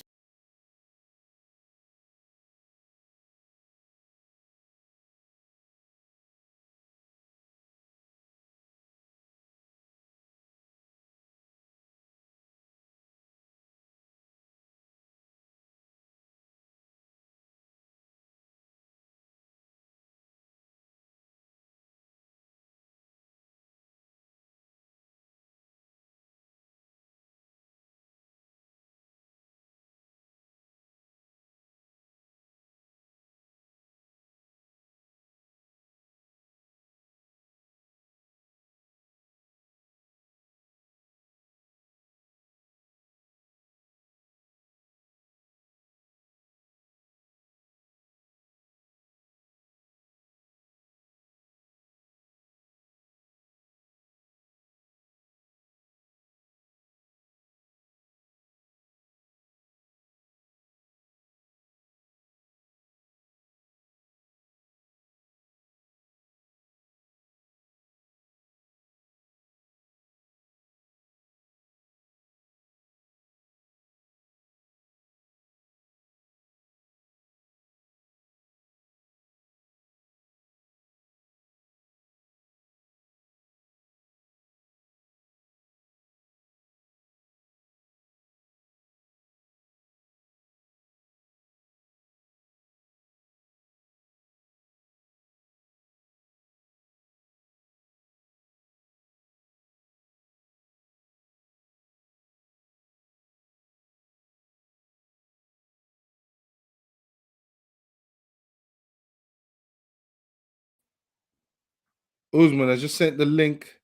Usman, I just sent the link.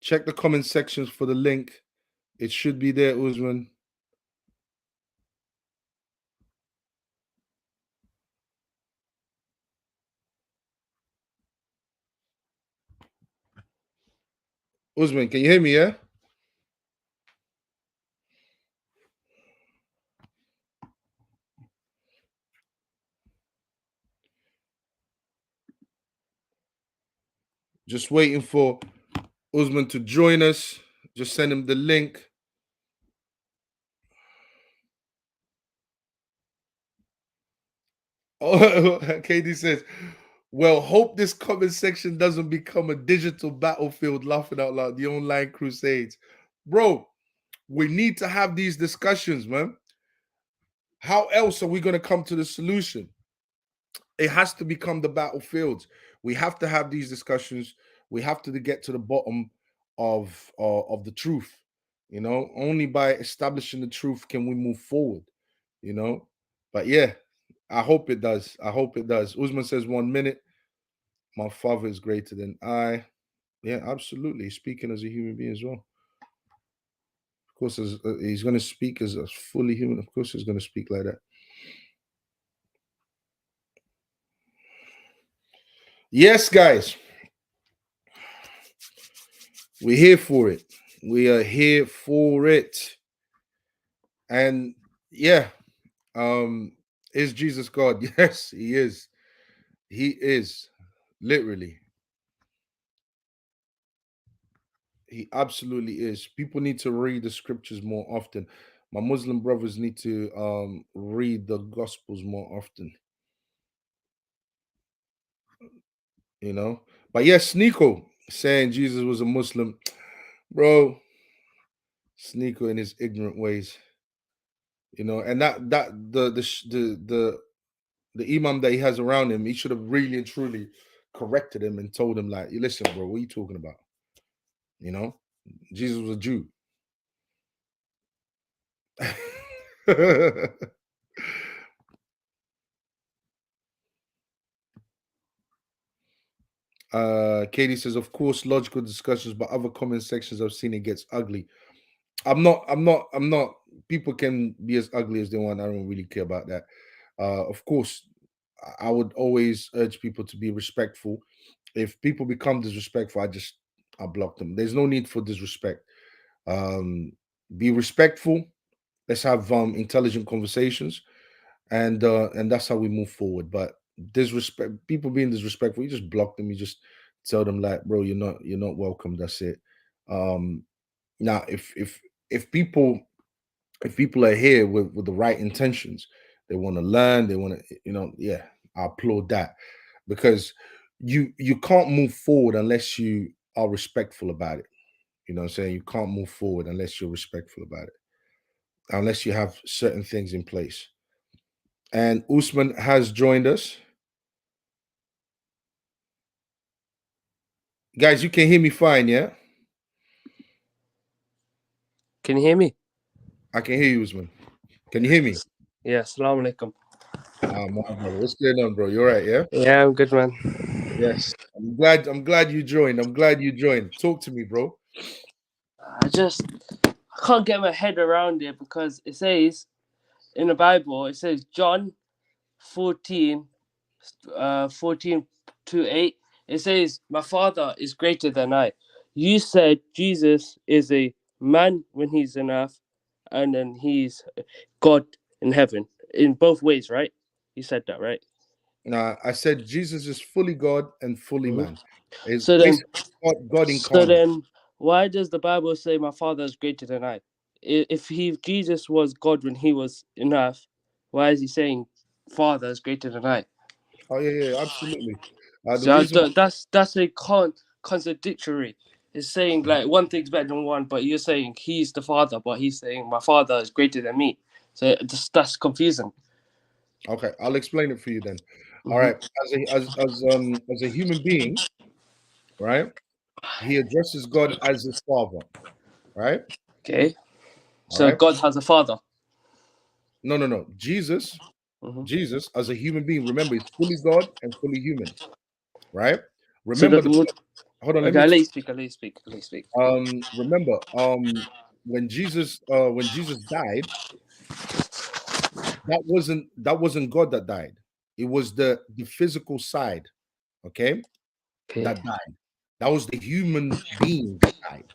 Check the comment sections for the link. It should be there, Usman. Usman, can you hear me? Yeah. Just waiting for Usman to join us. Just send him the link. Oh, KD says, well, hope this comment section doesn't become a digital battlefield, laughing out loud, the online crusades. Bro, we need to have these discussions, man. How else are we going to come to the solution? It has to become the battlefield. We have to have these discussions. We have to get to the bottom of the truth. You know, only by establishing the truth can we move forward. You know, but yeah, I hope it does. I hope it does. Usman says 1 minute. My father is greater than I. Yeah, absolutely. Speaking as a human being as well. Of course, he's going to speak as a fully human. Of course, he's going to speak like that. Yes, guys. We're here for it. We are here for it. And yeah, is Jesus God? Yes, he is. He is. Literally. He absolutely is. People need to read the scriptures more often. My Muslim brothers need to read the gospels more often. You know, but yes, Sneako saying Jesus was a Muslim, bro. Sneako in his ignorant ways, you know, and that the imam that he has around him, he should have really and truly corrected him and told him, like, listen, bro, what are you talking about? You know, Jesus was a Jew. Katie says, of course, logical discussions, but other comment sections I've seen it gets ugly. I'm not. People can be as ugly as they want. I don't really care about that. Of course, I would always urge people to be respectful. If people become disrespectful, I block them. There's no need for disrespect. Be respectful. Let's have intelligent conversations, and that's how we move forward. But disrespect, people being disrespectful, you just block them. You just tell them, like, bro, you're not welcome. That's it. Now, if people if people are here with the right intentions, they want to learn, they want to, yeah, I applaud that, because you can't move forward unless you are respectful about it. You know what I'm saying? You can't move forward unless you're respectful about it, unless you have certain things in place. And Usman has joined us. Guys, you can hear me fine, yeah? Can you hear me? I can hear you, Usman. Can you hear me? Yeah, assalamu alaikum. My brother, what's going on, bro? You all right, yeah? Yeah, I'm good, man. Yes. I'm glad you joined. I'm glad you joined. Talk to me, bro. I can't get my head around it, because it says in the Bible, it says John 14, 14 to 8, it says, my father is greater than I. You said Jesus is a man when he's on earth, and then he's God in heaven. In both ways, right? You said that, right? Now, I said Jesus is fully God and fully man. Is So then, basically God so incarnate. then, why does the Bible say my father is greater than I? If Jesus was God when he was in earth, why is he saying father is greater than I? Oh yeah, absolutely. The So reason that's a contradictory. It's saying like one thing's better than one, but you're saying he's the father, but he's saying my father is greater than me. So that's confusing. Okay, I'll explain it for you then. All Mm-hmm. right, as a human being, right? He addresses God as his father, right? Okay. All So right. God has a father. No. Jesus Mhm. Jesus, as a human being, remember, he's fully God and fully human, right? So Remember that would. hold on, let Okay, me I'll let you speak. I'll let you speak. I'll let you speak. remember, when Jesus died, that wasn't God that died. It was the physical side, okay, Okay. that died. That was the human being that died.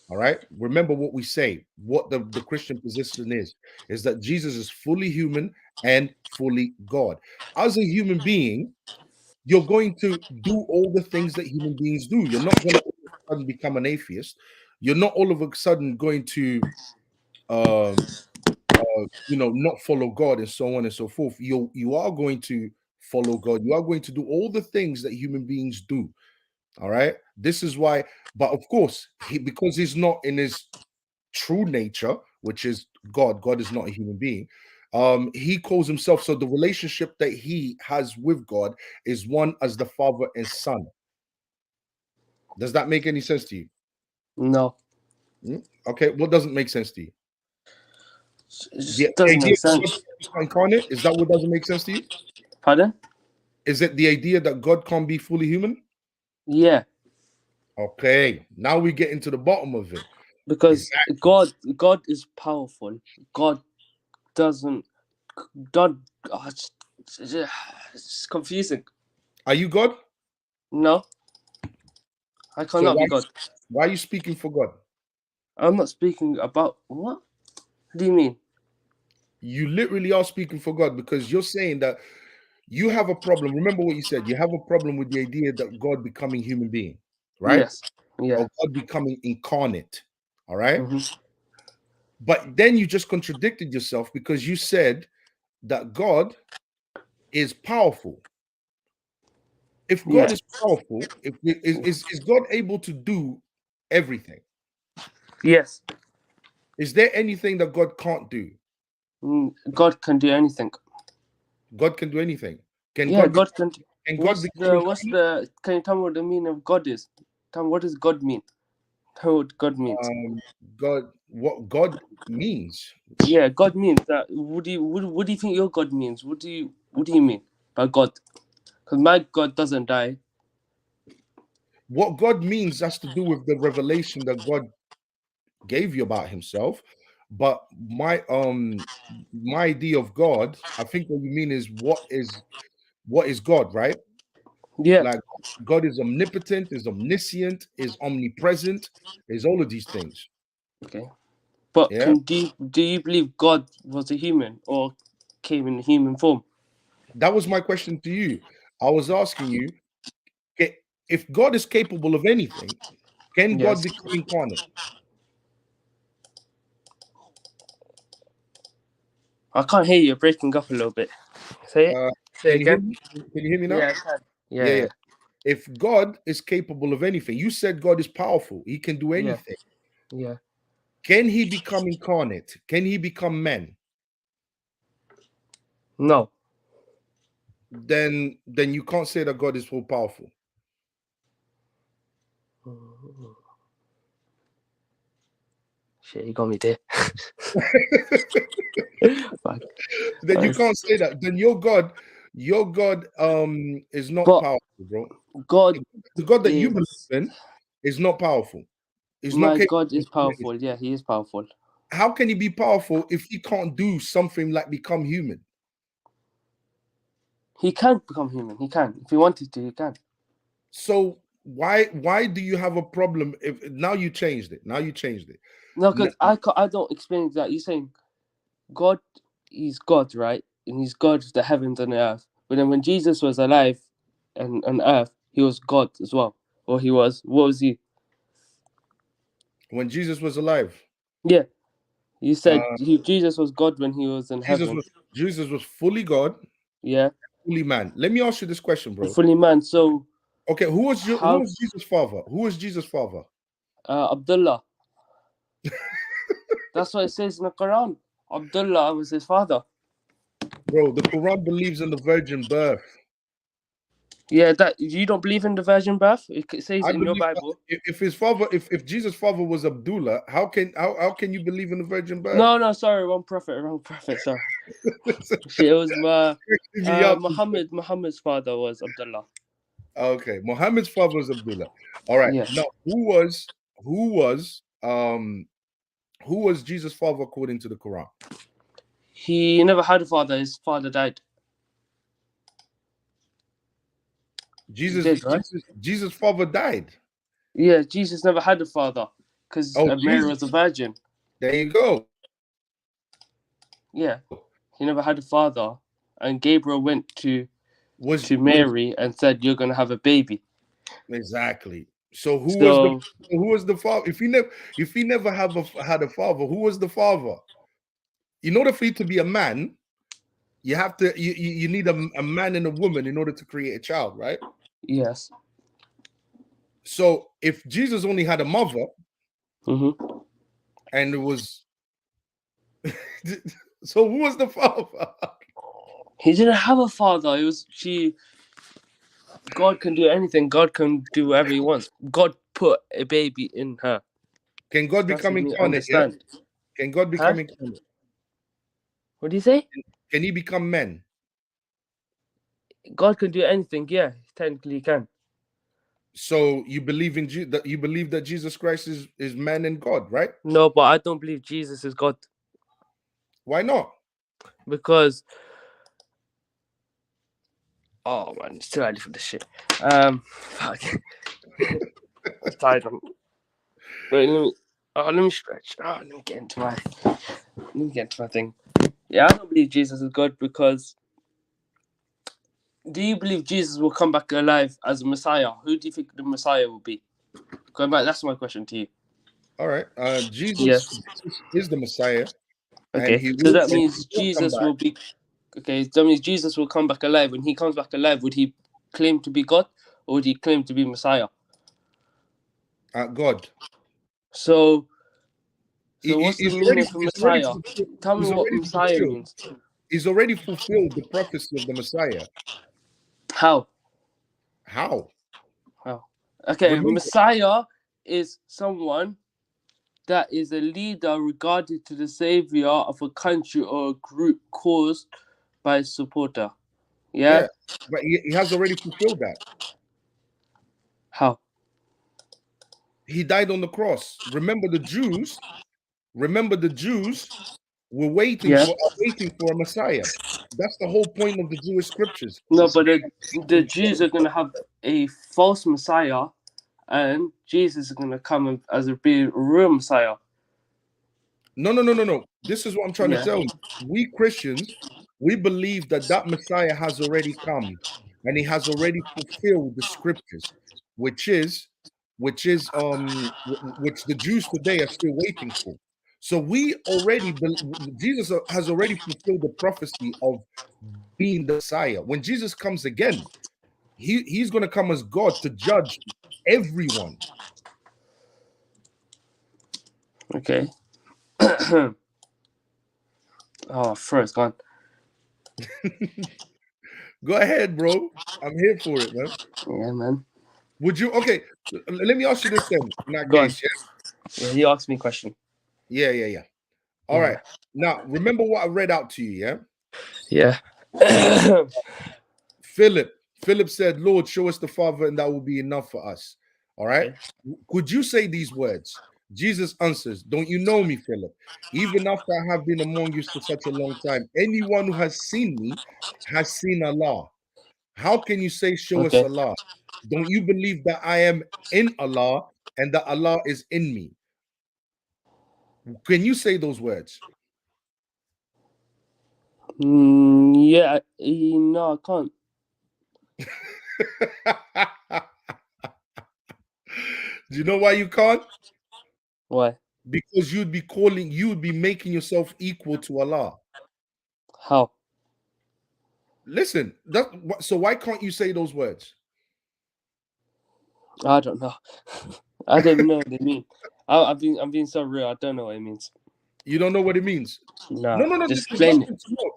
All right. Remember what we say, what the Christian position is that Jesus is fully human and fully God. As a human being, you're going to do all the things that human beings do. You're not going to all of a sudden become an atheist. You're not all of a sudden going to um not follow God and so on and so forth. You are going to follow God. You are going to do all the things that human beings do. All right. This is why, but of course, because he's not in his true nature, which is God. God is not a human being. He calls himself, so the relationship that he has with God is one as the father and son. Does that make any sense to you? No, Okay, what doesn't make sense to you? it The just doesn't idea make that God sense. is not incarnate, is that what doesn't make sense to you? Pardon? Is it the idea that God can't be fully human? Yeah, Okay, now we get into the bottom of it. because Exactly. God is powerful. God doesn't. God. Oh, it's confusing. Are you God? No, I So cannot be God. why are you speaking for God? I'm not speaking about what? What do you mean? You literally are speaking for God because you're saying that you have a problem. Remember what you said. You have a problem with the idea that God becoming human being, right? Yes. Yeah. Or God becoming incarnate. All right. Hmm. But then you just contradicted yourself because you said that God is powerful. If God Yeah. is powerful, is God able to do everything? Yes. Is there anything that God can't do? God can do anything. God can do anything. Can Yeah, God be God can. can God What's become the what's incarnate? the? Can you tell me what the meaning of God is? Tell me what does God mean? Tell me what God means. God, what God means. Yeah, God means that. What do you think your God means? What do you mean by God? Because my God doesn't die. What God means has to do with the revelation that God gave you about himself. But my idea of God, I think what you mean is what is God, right? Yeah. Like God is omnipotent, is omniscient, is omnipresent, is all of these things. Okay. But Yeah. do you believe God was a human or came in human form? That was my question to you. I was asking you, if God is capable of anything, can God Yes. become incarnate? I can't hear you. You're breaking up a little bit. Say it. Uh, Say it can you hear again. me? Can you hear me now? Yeah, I can. Yeah, Yeah. yeah. If God is capable of anything, you said God is powerful, he can do Yeah. anything. Yeah. Can he become incarnate? Can he become man? No. Then you can't say that God is all powerful. Shit, you got me there. Fuck. Then you can't say that. Then your God is not But powerful, bro. God The God that you believe is in is not powerful. He's not my capable God of is doing anything. powerful. Yeah, he is powerful. How can he be powerful if he can't do something like become human? He can become human. He can. If he wanted to, he can. So why do you have a problem if now you changed it? Now you changed it. No, N- because I don't explain that. You're saying God is God, right? And he's God of the heavens and the earth. But then when Jesus was alive and on earth, he was God as well. Or he was. What was he? When Jesus was alive, Yeah. You said uh, Jesus was God when he was in Jesus heaven. was Jesus was fully God, Yeah. fully man. Let me ask you this question, bro. Fully man. So Okay, who how was Jesus' father? Who was Jesus' father? Abdullah. That's what it says in the Quran. Abdullah was his father. Bro, the Quran believes in the virgin birth. Yeah, that you don't believe in the virgin birth? It says I in your believe that Bible. if his father, if Jesus' father was Abdullah, how can you believe in the virgin birth? No, sorry, wrong prophet. Sorry, shit, it was Me up. Muhammad's father was Abdullah. Okay, Muhammad's father was Abdullah. All right. Yeah, Now, who was Jesus' father according to the Quran? he never had a father. His father died. He Jesus, did, right? Jesus' father died. Yeah, Jesus never had a father because Oh, Mary Jesus. was a virgin. There you go. Yeah, he never had a father, and Gabriel went to Was Mary and said, "You're gonna have a baby." exactly. So So who was the father? If he never had a father, who was the father? In order for you to be a man, you have to you need a man and a woman in order to create a child, right? yes, So if Jesus only had a mother hmm and it was so who was the father? he didn't have a father. It was she. God can do anything. God can do whatever He wants. God put a baby in her. Can God That's become what we incarnate? Yeah. understand. Can God Huh? become incarnate? What do you say? Can he become men? God can do anything. Yeah, technically He can. So you believe in that you believe that Jesus Christ is man and God, right? No, but I don't believe Jesus is God Why not? because oh man, it's too early for this shit. Fuck. I'm tired. Wait, let me stretch. Let me get into my thing. Yeah, I don't believe Jesus is God because do you believe Jesus will come back alive as a Messiah? Who do you think the Messiah will be? Going back, that's my question to you. All right. Jesus Yes. is the Messiah, and Okay. So that means he will come Jesus back. will be. Okay. That means Jesus will come back alive. When He comes back alive, would He claim to be God or would He claim to be Messiah? God. So what's the He's meaning of already Messiah? fulfilled, Tell me what Messiah means. he's already fulfilled the prophecy of the Messiah. How? How? How? Okay, Remember, Messiah is someone that is a leader regarded to the savior of a country or a group caused by a supporter. Yeah? yeah, but he has already fulfilled that. How? He died on the cross. Remember the Jews were Yeah. waiting for a Messiah. That's the whole point of the Jewish scriptures. No, but the Jews are gonna have a false Messiah and Jesus is gonna come as a real Messiah. No. This is what I'm trying to Yeah. tell you. We Christians, we believe that that Messiah has already come, and he has already fulfilled the scriptures, which is, which the Jews today are still waiting for. So Jesus has already fulfilled the prophecy of being the Messiah. When Jesus comes again, he's going to come as God to judge everyone. Okay. Oh, first gone. Go ahead, bro. I'm here for it, man. Yeah, man. Would you? Okay, let me ask you this then. In that Go on. case, yeah, Yeah, he asked me a question. yeah. All right. Yeah. Now, remember what I read out to you, yeah? Yeah. Philip said, Lord, show us the Father, and that will be enough for us. All right. Okay. Could you say these words? Jesus answers, don't you know me, Philip? Even after I have been among you for such a long time, anyone who has seen me has seen Allah. How can you say, show us Okay. Allah? Don't you believe that I am in Allah and that Allah is in me? Can you say those words? Yeah. No, I can't. Do you know why you can't? Why? Because you'd be making yourself equal to Allah. How? Listen, so why can't you say those words? I don't know. I don't even know what they mean. I'm being so real. I don't know what it means. You don't know what it means. Nah, No. just There's explain it. nothing to know.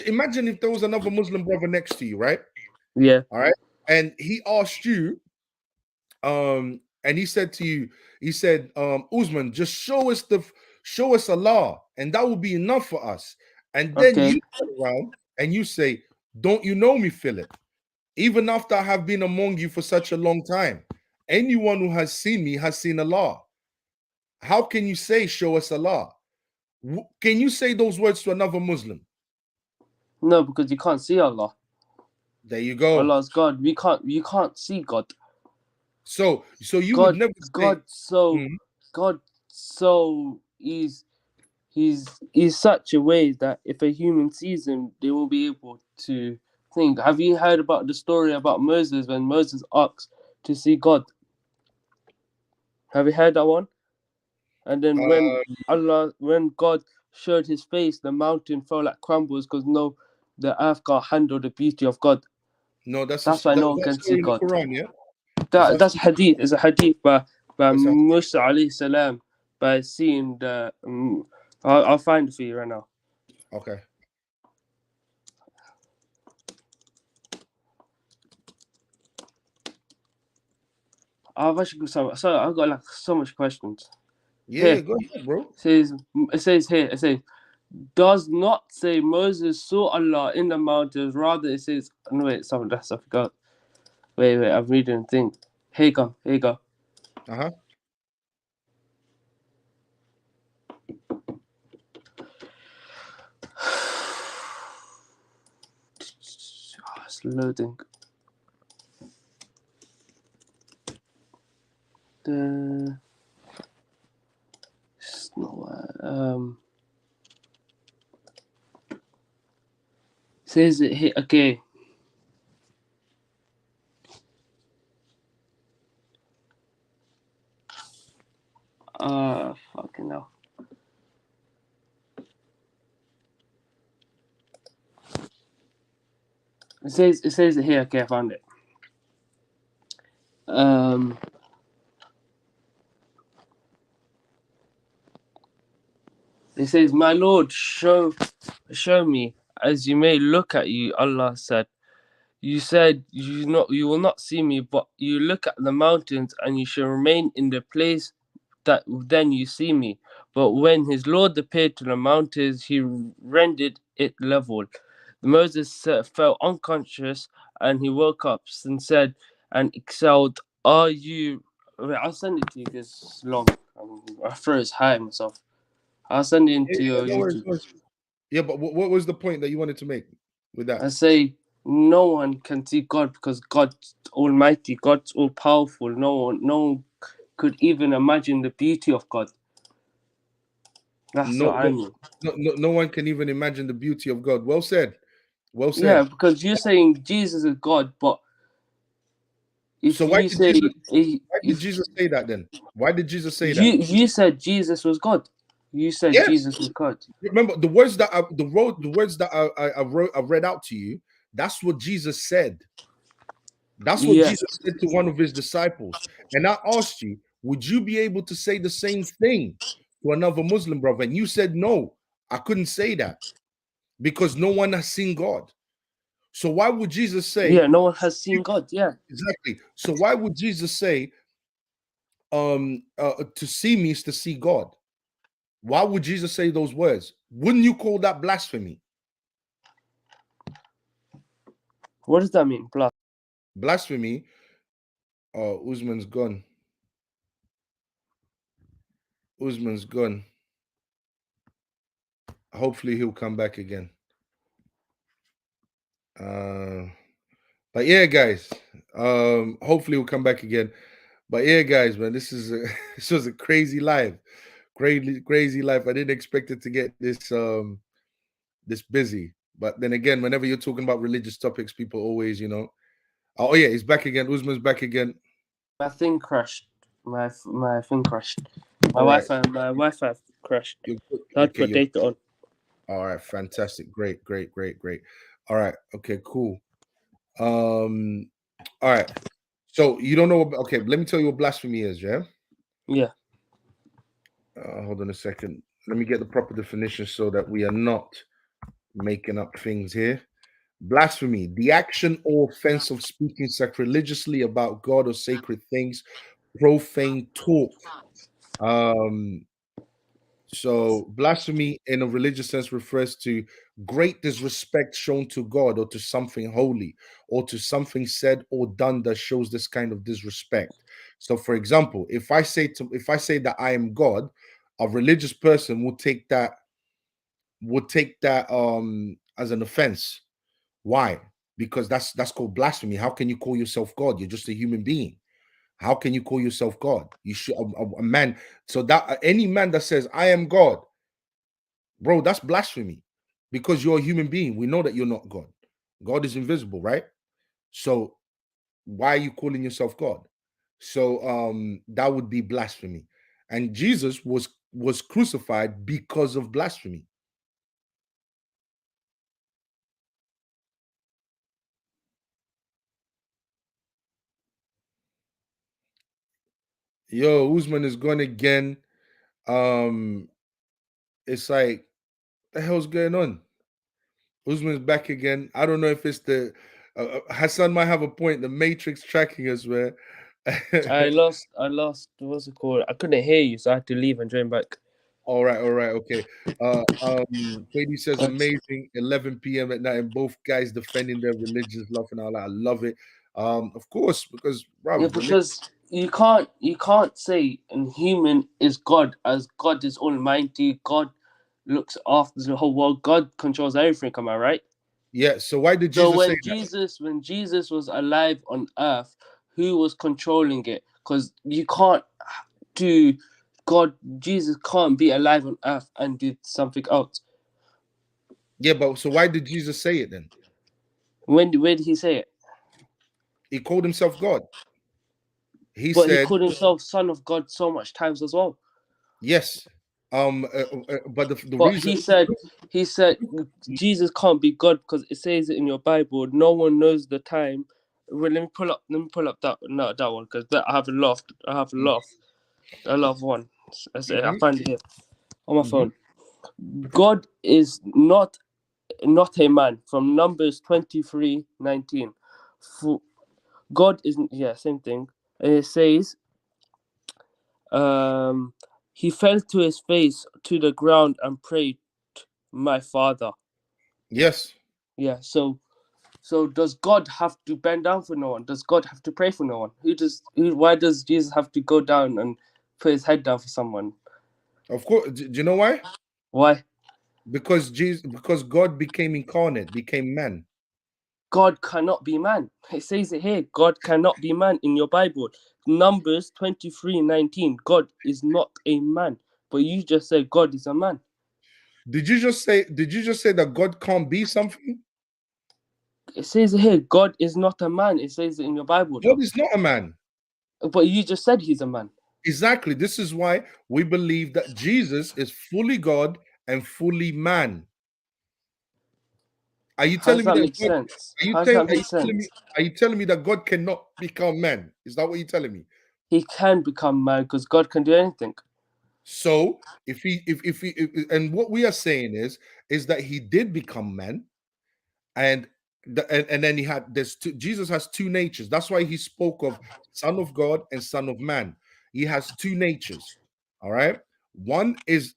Imagine if there was another Muslim brother next to you, right? Yeah. All right, and he asked you, and he said to you, he said, Usman, just show us Allah, and that will be enough for us. And then Okay. you turn around and you say, don't you know me, Philip? Even after I have been among you for such a long time, anyone who has seen me has seen Allah. How can you say, show us Allah? Can you say those words to another Muslim? No, because you can't see Allah. There you go. Allah's God. You can't see God. So you would never say, God so he's such a way that if a human sees him, they will be able to think. Have you heard about the story about Moses when Moses asked to see God? Have you heard that one? And then when God showed his face, the mountain fell like crumbles because the earth can't handle the beauty of God. no, that's why no one that can story see in the God. Quran, yeah? That's hadith. It's a hadith by That's how- Musa alayhi salam, by seeing the. I'll find it for you right now. Okay. I've actually got I've got like so much questions. Yeah, Here. go ahead, bro. It says, does not say Moses saw Allah in the mountains. Rather, it says, no, wait, something that's I forgot. Wait, I'm reading the thing. Here you go. Uh-huh. It's loading. It's not, says it here. Okay. Fucking hell. It says it here. Okay, I found it. It says, "My Lord, show me as you may look at you." Allah said, "You said you will not see me, but you look at the mountains, and you shall remain in the place that then you see me." But when his Lord appeared to the mountains, he rendered it level. Moses fell unconscious, and he woke up and said, and excelled, "Are you?" Wait, I'll send it to you because it's long. I froze high myself. I'll send it into your No worries, YouTube. no worries. Yeah, but what was the point that you wanted to make with that? I say no one can see God because God's almighty, God's all powerful. No one could even imagine the beauty of God. That's No, what I mean. no one can even imagine the beauty of God. Well said. Well said. Yeah, because you're saying Jesus is God, but if So you say why did Jesus say that then? Why did Jesus say that? you said Jesus was God, you said Yes. Jesus was God. Remember the words that I read out to you. That's what Jesus said. That's what Yes. Jesus said to one of his disciples. And I asked you, would you be able to say the same thing to another Muslim brother? And you said no. I couldn't say that because no one has seen God. So why would Jesus say? Yeah, no one has seen God. Yeah. Exactly. So why would Jesus say, to see me is to see God? Why would Jesus say those words? Wouldn't you call that blasphemy? What does that mean? Blasphemy. Usman's gone. Usman's gone. Hopefully he'll come back again. But yeah, guys. Hopefully he'll come back again. But yeah, guys, man, this was a crazy life. Crazy life. I didn't expect it to get this busy. But then again, whenever you're talking about religious topics, people always, oh yeah, he's back again. Usman's back again. My thing crashed. My thing crashed. My All right. Wi-Fi crashed. You're good. I had to Okay, put data on. all right, fantastic. Great. All right, okay, cool. All right. So you don't know okay, let me tell you what blasphemy is, yeah? Yeah. Hold on a second. Let me get the proper definition so that we are not making up things here. Blasphemy, the action or offense of speaking sacrilegiously about God or sacred things, profane talk. Um, so blasphemy in a religious sense refers to great disrespect shown to God or to something holy or to something said or done that shows this kind of disrespect. So for example, if I say that I am God, a religious person will take that as an offense. Why? Because that's called blasphemy. How can you call yourself God? You're just a human being. How can you call yourself God? You should a man. So that any man that says I am God, bro, that's blasphemy because you're a human being. We know that you're not God. God is invisible, right? So why are you calling yourself God? So that would be blasphemy. And Jesus was crucified because of blasphemy. Yo, Usman is gone again. It's like, the hell's going on? Usman's back again. I don't know if it's the Hassan might have a point. The Matrix tracking us, man. I lost. What's it called? I couldn't hear you, so I had to leave and join back. All right, okay. Katie says amazing. 11 p.m. at night, and both guys defending their religions, laughing out loud. I love it. Of course, because Yeah, bro, because you can't say a human is God, as God is almighty. God looks after the whole world. God controls everything. Am I right? yeah. So why did So Jesus say that? when Jesus was alive on earth, who was controlling it? Because you can't do God. Jesus can't be alive on earth and do something else. Yeah, but so why did Jesus say it then? Where did he say it? He called himself God. He But he said, called himself Son of God so much times as well. yes. But the But reason, he said Jesus can't be God because it says it in your Bible. No one knows the time. Well, let me pull up that one because I have a lot. I have a lot of one. I Mhm, find it here on my mhm. phone. God is not a man from Numbers 23:19. God is, yeah, same thing. And it says, um, he fell to his face to the ground and prayed, my father. Yes, Yeah, so does God have to bend down for no one? Does God have to pray for no one? Why does Jesus have to go down and put his head down for someone? of course. Do you know why? Why? Because God became incarnate, became man. God cannot be man. It says it here. God cannot be man in your Bible. Numbers 23:19. God is not a man. But you just said God is a man. Did you just say that God can't be something? It says it here. God is not a man. It says it in your Bible God though. is not a man. But you just said he's a man. Exactly. This is why we believe that Jesus is fully God and fully man. Are you How does telling me that that make God sense? How does that make sense? are you telling me that God cannot become man? Is that what you're telling me? He can become man because God can do anything. So and what we are saying is that he did become man, and and then he had Jesus has two natures. That's why he spoke of son of God and son of man. He has two natures. All right. One is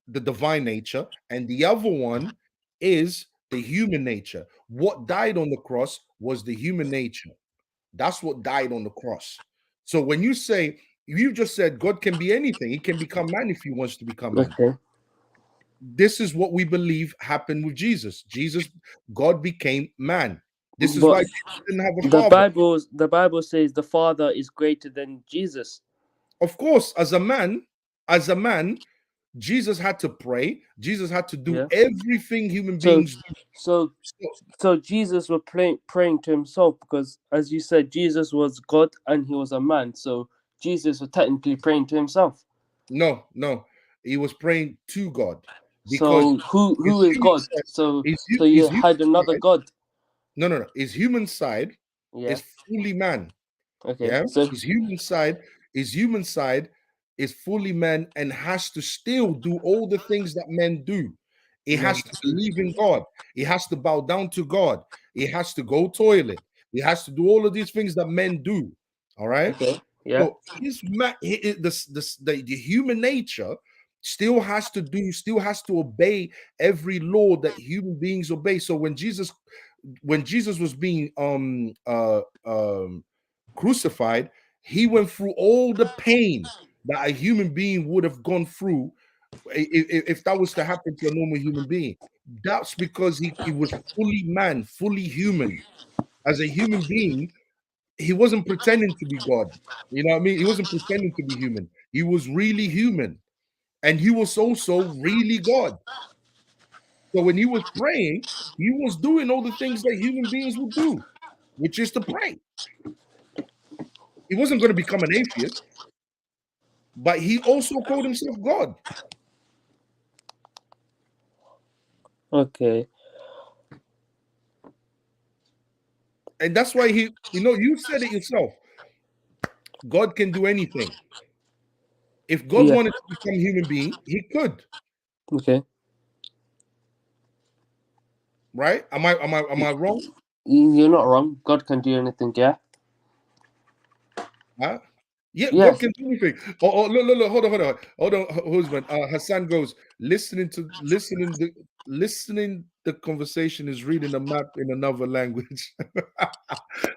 the divine nature, and the other one is the human nature. What died on the cross was the human nature. That's what died on the cross. So when you just said God can be anything, he can become man if he wants to become man. Okay. This is what we believe happened with Jesus. God became man. This is why But Jesus didn't have a the father. Bible says the Father is greater than Jesus. Of course, as a man, Jesus had to pray. Jesus had to do Yeah. everything human So beings do. so So, so Jesus was praying to himself because, as you said, Jesus was God and he was a man. So Jesus was technically praying to himself. no, no, he was praying to God because So who his is human God? side, So his, so hu- you his human had another side, God. no, his human side Yeah. is fully man. Okay. Yeah, So his human side is fully man and has to still do all the things that men do. He has to believe in God. He has to bow down to God. He has to go toilet. He has to do all of these things that men do. All right. Okay. Yeah. So the human nature still has to obey every law that human beings obey. So when Jesus was being crucified, he went through all the pain that a human being would have gone through if that was to happen to a normal human being. That's because he was fully man, fully human. As a human being, he wasn't pretending to be God. You know what I mean? He wasn't pretending to be human. He was really human. And he was also really God. So when he was praying, he was doing all the things that human beings would do, which is to pray. He wasn't going to become an atheist, but he also called himself God. Okay. And that's why you said it yourself. God can do anything. If God Yeah. wanted to become a human being, he could. Okay. Right? Am I wrong? You're not wrong. God can do anything. Yeah. Huh? Yeah, God Yes. can do anything. Oh, look, hold on, husband. Hassan goes, listening the conversation is reading a map in another language.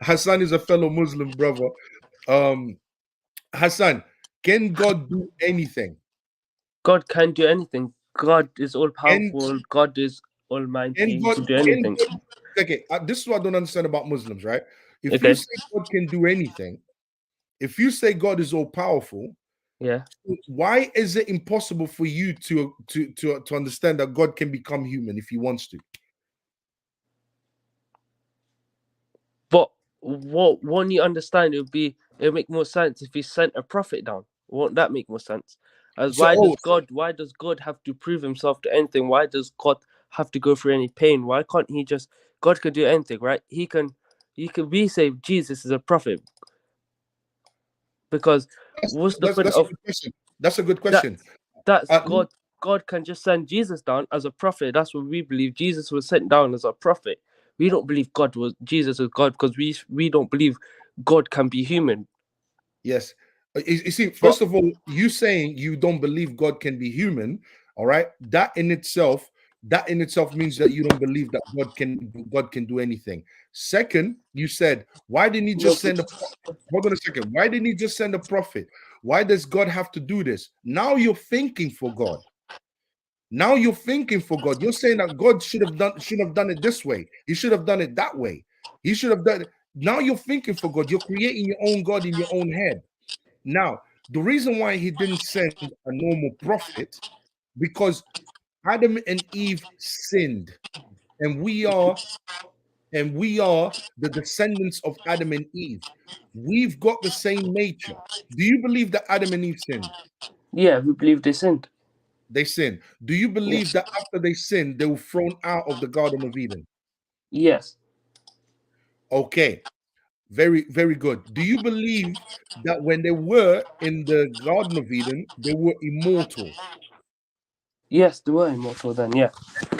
Hassan is a fellow Muslim brother. Hassan, can God do anything? God can do anything. God is all Can powerful. God is almighty. can He God can do can anything. God okay? This is what I don't understand about Muslims, right? If you Okay. say God can do anything, if you say God is all powerful, Yeah. why is it impossible for you to understand that God can become human if he wants to? But what won't you understand? It'll make more sense if he sent a prophet down. Won't that make more sense? As So why does God have to prove himself to anything? Why does God have to go through any pain? Why can't he just God can do anything, right? We say Jesus is a prophet because what's the point that's a of good question. That's a good that question. that's Uh, God can just send Jesus down as a prophet. That's what we believe. Jesus was sent down as a prophet. We don't believe Jesus is God because we don't believe God can be human. yes. You see, But first of all, you saying you don't believe God can be human, all right? That in itself means that you don't believe that God can do anything. Second, you said, why didn't he just send a hold on a second? Why didn't he just send a prophet? Why does God have to do this? Now you're thinking for God. Now you're thinking for God. You're saying that God should have done it this way. He should have done it that way. He should have done it. Now you're thinking for God. You're creating your own God in your own head. Now, the reason why he didn't send a normal prophet, because Adam and Eve sinned, and we are the descendants of Adam and Eve. We've got the same nature. Do you believe that Adam and Eve sinned? yeah, we believe they sinned. They sinned. Do you believe Yes. that after they sinned, they were thrown out of the Garden of Eden? Yes. Okay, very, very good. Do you believe that when they were in the Garden of Eden, they were immortal? Yes, they were immortal then. Yeah.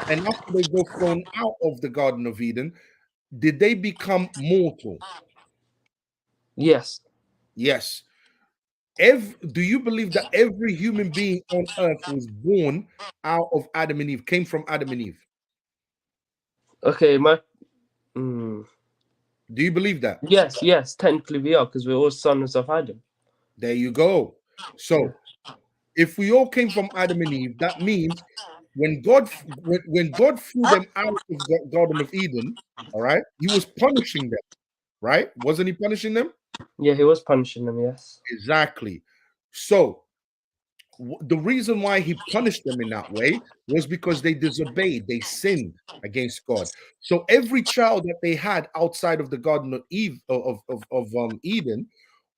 And after they go thrown out of the Garden of Eden, did they become mortal? Yes. Yes. Do you believe that every human being on earth was born out of Adam and Eve, came from Adam and Eve? Okay. Mm, Do you believe that? yes. Yes. Technically, we are because we're all sons of Adam. There you go. Yeah. So if we all came from Adam and Eve, that means when God threw them out of the Garden of Eden, all right, he was punishing them, right? Wasn't he punishing them? Yeah. He was punishing them. Yes. Exactly. So the reason why he punished them in that way was because they disobeyed, they sinned against God. So every child that they had outside of the Garden of Eve of Eden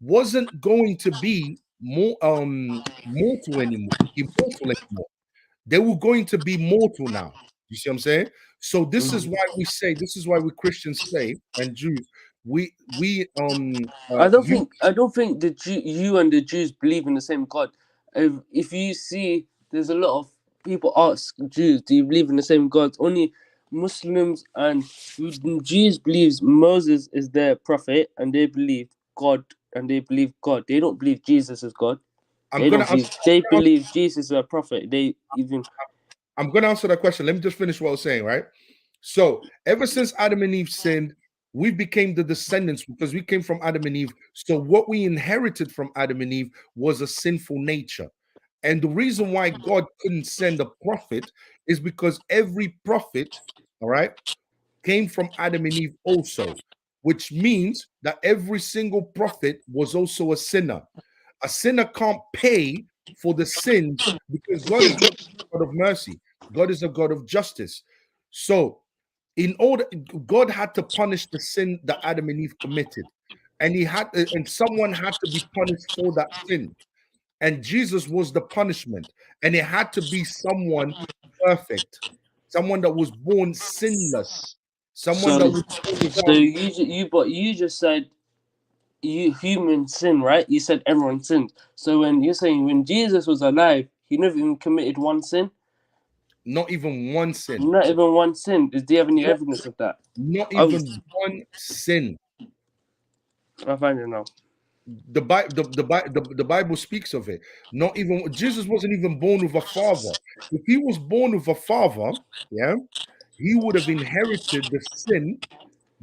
wasn't going to be immortal anymore. They were going to be mortal now. You see what I'm saying? So this is why we Christians say, and Jews, you I don't think you and the Jews believe in the same God. If you see, there's a lot of people ask Jews, do you believe in the same God? Only Muslims and Jews believes Moses is their prophet, and they believe God, and they believe God. They don't believe Jesus is God. I'm They gonna don't believe. They believe Jesus is a prophet. They even. I'm gonna answer that question. Let me just finish what I was saying, right? So ever since Adam and Eve sinned, we became the descendants because we came from Adam and Eve. So what we inherited from Adam and Eve was a sinful nature. And the reason why God couldn't send a prophet is because every prophet, all right, came from Adam and Eve also, which means that every single prophet was also a sinner. A sinner can't pay for the sins because God is not a God of mercy. God is a God of justice. So, in order, God had to punish the sin that Adam and Eve committed, and and someone had to be punished for that sin. And Jesus was the punishment, and it had to be someone perfect, someone that was born sinless, someone that So, was born so without. you just said you human sin, right? You said everyone sinned. So when you're saying when Jesus was alive, he never even committed one sin. Not even one sin. Not even one sin. Do you have any evidence of that? Not I was, even one sin. I find it now. The Bible speaks of it. Not even Jesus wasn't even born with a father. If he was born with a father, yeah, he would have inherited the sin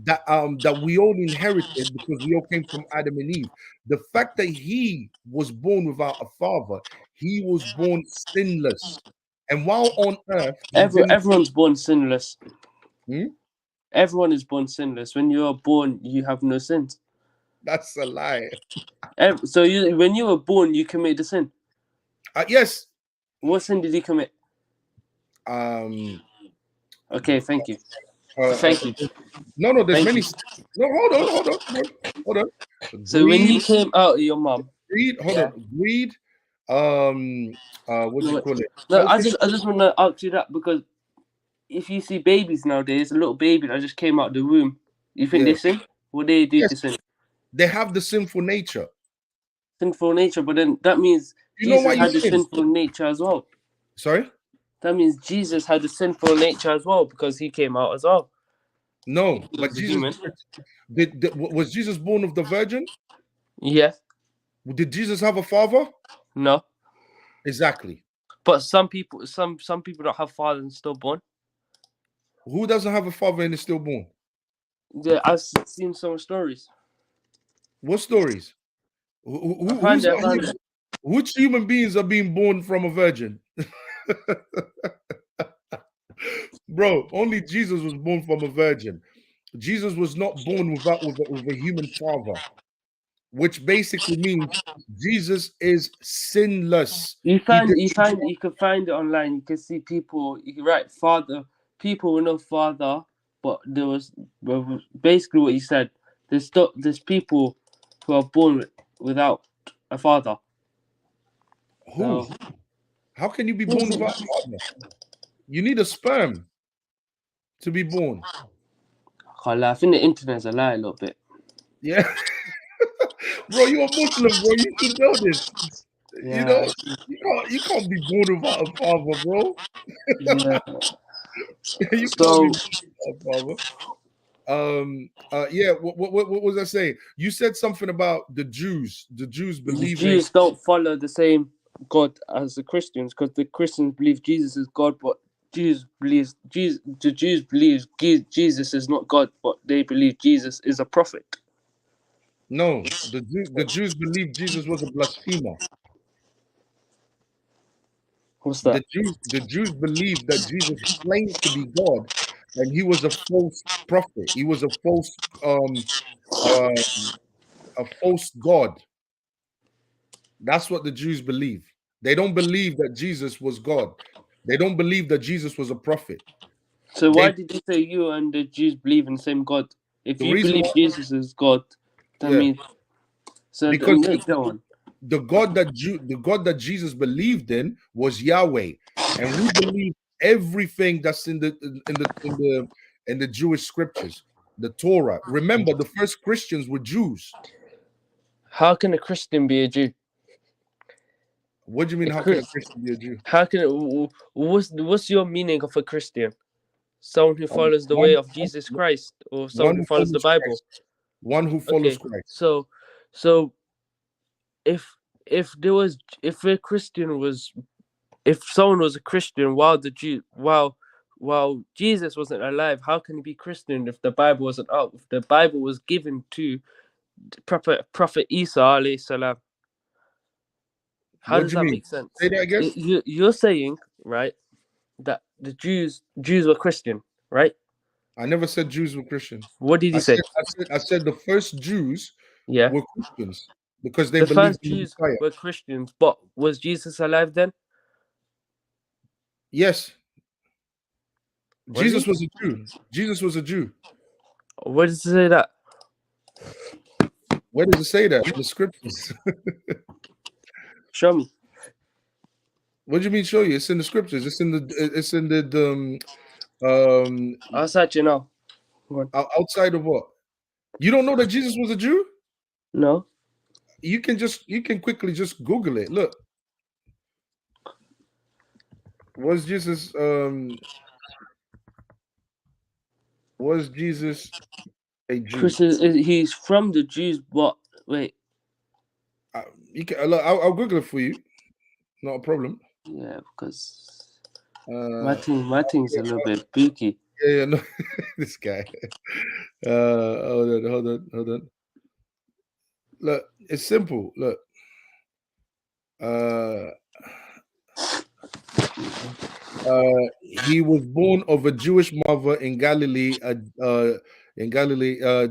that we all inherited because we all came from Adam and Eve. The fact that he was born without a father, he was born sinless. And while on earth, he didn't. Everyone's born sinless. Hmm? Everyone is born sinless. When you are born, you have no sins. That's a lie. So when you were born, you committed a sin. Yes. What sin did he commit? Um. Okay, thank you. Uh, uh, Thank you. no, there's Thank many. you. No, hold on. So when you Greed, came out of your mom, greed. Hold yeah. on, greed. What do you No, call it? no, I Selfish. just want to ask you that because if you see babies nowadays, a little baby that just came out of the womb, you think Yeah. they sin? What do they do Yes, to sin? they have the sinful nature. Sinful nature, but then that means You know why Jesus you had a sin? sinful nature as well. Sorry. That means Jesus had a sinful nature as well because he came out as well. No, He but was a Jesus human. was Jesus born of the virgin? Yes. Did Jesus have a father? No. Exactly. But some people don't have fathers and still born. Who doesn't have a father and is still born? Yeah, I've seen some stories. What stories? I find it. I find it. Which human beings are being born from a virgin? Bro, only Jesus was born from a virgin. Jesus was not born with a human father, which basically means Jesus is sinless. He did You can find it online. You can see people. You can write father. People with no father, but well, basically what you said. There's people who are born without a father. who? So How can you be born without a father? You need a sperm to be born. I can't lie. I think the internet's a lie a little bit. Yeah, bro, you're a Muslim, bro. You should know this. You know, Yeah, you can't be born without a father, bro. yeah. You can't be So born without a father. Yeah, what was I saying? You said something about the Jews. The Jews the believing. Jews don't follow the same God as the Christians because the Christians believe Jesus is God, but the Jews believe Jesus is not God, but they believe Jesus is a prophet. No, the Jews believed Jesus was a blasphemer. What's that? The Jews believed that Jesus claimed to be God, and he was a false prophet. He was uh, a false God. That's what the Jews believe. They don't believe that Jesus was God. They don't believe that Jesus was a prophet. So why They did you say you and the Jews believe in the same God? If the you reason believe why, Jesus is God, that yeah, means so. because Go on. the God that Jesus believed in was Yahweh, and we believe everything that's in the Jewish scriptures, the Torah. Remember, the first Christians were Jews. How can a Christian be a Jew? What do you mean? A How can a Chris- Christian be a Jew? How can it, what's your meaning of a Christian? Someone who Um, follows the way one, of Jesus Christ, or one someone who who follows the follows Bible? Christ. One who follows Okay, Christ. so if if a Christian was, if someone was a Christian while Jesus wasn't alive, how can he be Christian if the Bible wasn't out? If the Bible was given to Prophet Isa alayhi salam, how What does do you that mean? make sense? Say that again. You're saying, right, that the Jews were Christian, right? I never said Jews were Christian. What did I he say? said, I said the first Jews Yeah, were Christians because they the believed first in the Jews Messiah. were Christians, but was Jesus alive then? Yes, Was Jesus he? was a Jew. Jesus was a Jew. Where does it say that? Where does it say that? In the scriptures. Show me. What do you mean? Show you? It's in the scriptures. It's in the I'll search it now. outside of what? You don't know that Jesus was a Jew? No. You can quickly just Google it. Look, was Jesus a Jew? Chris he's from the Jews, but wait. You can. Look, I'll Google it for you. Not a problem. Yeah, because Uh, my thing's a little bit booky. yeah, no, this guy. Hold on. Look, it's simple. Look, he was born of a Jewish mother in Galilee,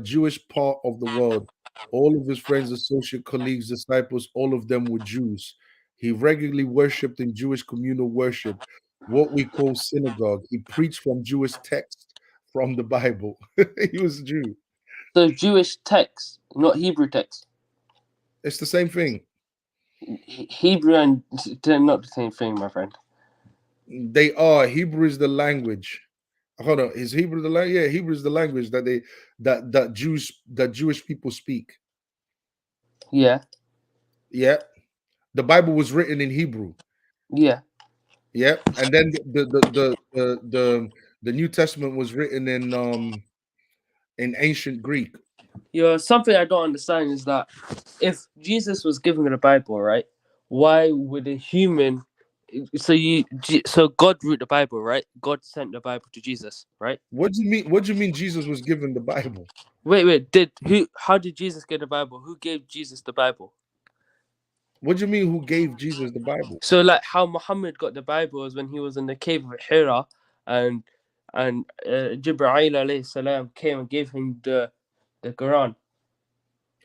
Jewish part of the world. All of his friends, associate colleagues, disciples, all of them were Jews. He regularly worshipped in Jewish communal worship, what we call synagogue. He preached from Jewish text from the Bible. He was a Jew. So Jewish text, not Hebrew text. It's the same thing. Hebrew and they're not the same thing, my friend. They are. Hebrew is the language. Hold on. Is Hebrew the language? Yeah, Hebrew is the language that Jewish people speak. Yeah. Yeah. The Bible was written in Hebrew. Yeah. Yeah. And then the New Testament was written in ancient Greek. Something I don't understand is that if Jesus was giving the Bible, right? Why would a human? So God wrote the Bible, right? God sent the Bible to Jesus, right? What do you mean? What do you mean Jesus was given the Bible? Wait. How did Jesus get the Bible? Who gave Jesus the Bible? What do you mean who gave Jesus the Bible? So like how Muhammad got the Bible was when he was in the cave of Hira, and Jibreel alayhi salam came and gave him the Quran.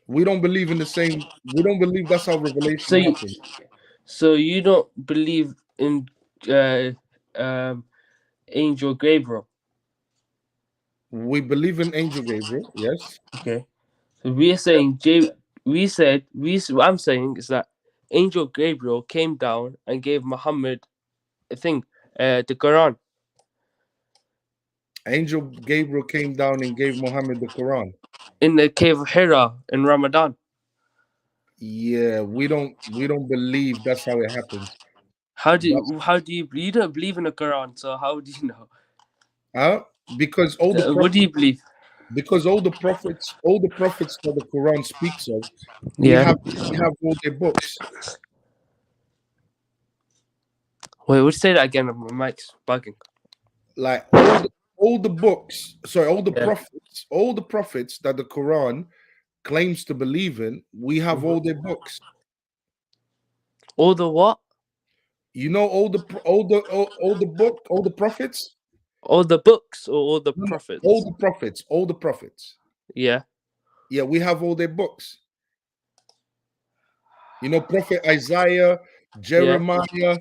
We don't believe in the same. We don't believe that's how revelation So happened. so you don't believe in Angel Gabriel? We believe in Angel Gabriel. Yes. Okay. So we are saying what I'm saying is that Angel Gabriel came down and gave Muhammad a thing, the Quran. Angel Gabriel came down and gave Muhammad the Quran. In the cave of Hira in Ramadan. Yeah, we don't believe that's how it happened. How do you don't believe in the Quran, so how do you know? Because all the What do you believe? because all the prophets that the Quran speaks of, we Yeah. have all their books. Wait, would you say that again? My mic's bugging. Like all the books, sorry, all the Yeah. prophets that the Quran claims to believe in, we have all their books. All the what? You know all the prophets, All the books or all the No, prophets? all the prophets. Yeah. Yeah, we have all their books. You know, Prophet Isaiah, Jeremiah,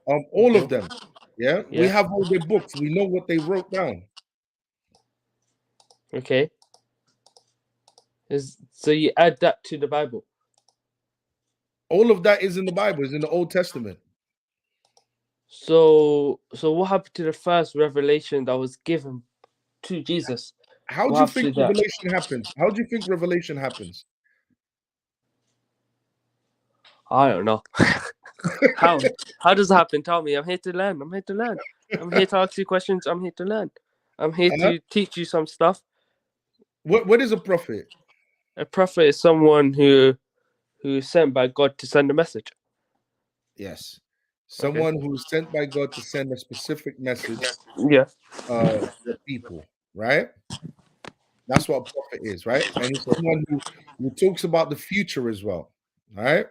all of them. Yeah, we Yeah. have all their books. We know what they wrote down. Okay. So you add that to the Bible. All of that is in the Bible, is in the Old Testament. So what happened to the first revelation that was given to Jesus? How do you think revelation happens? How do you think revelation happens? I don't know. How? How does it happen? Tell me. I'm here to learn. I'm here to learn. I'm here to ask you questions. I'm here to learn. I'm here Uh-huh. to teach you some stuff. What is a prophet? A prophet is someone who is sent by God to send a message. Yes. Okay. Someone who's sent by God to send a specific message Yeah. to the people, right? That's what a prophet is, right? And it's someone who talks about the future as well, right?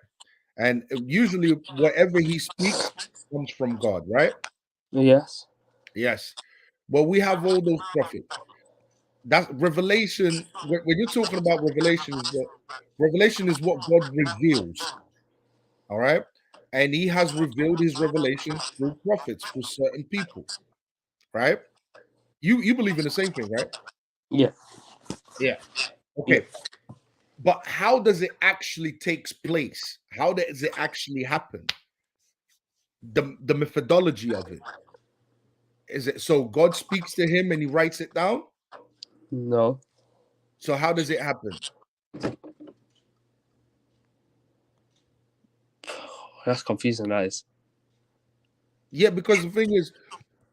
And usually whatever he speaks comes from God, right? Yes. Yes. Well, we have all those prophets. That revelation, when you're talking about revelation is what God reveals, all right? And he has revealed his revelations through prophets, through certain people, right? You believe in the same thing, right? Yeah. Yeah. Yeah. Okay. But how does it actually takes place? How does it actually happen? The methodology of it. Is it so God speaks to him and he writes it down? No. So how does it happen? That's confusing. That is. Yeah, because the thing is,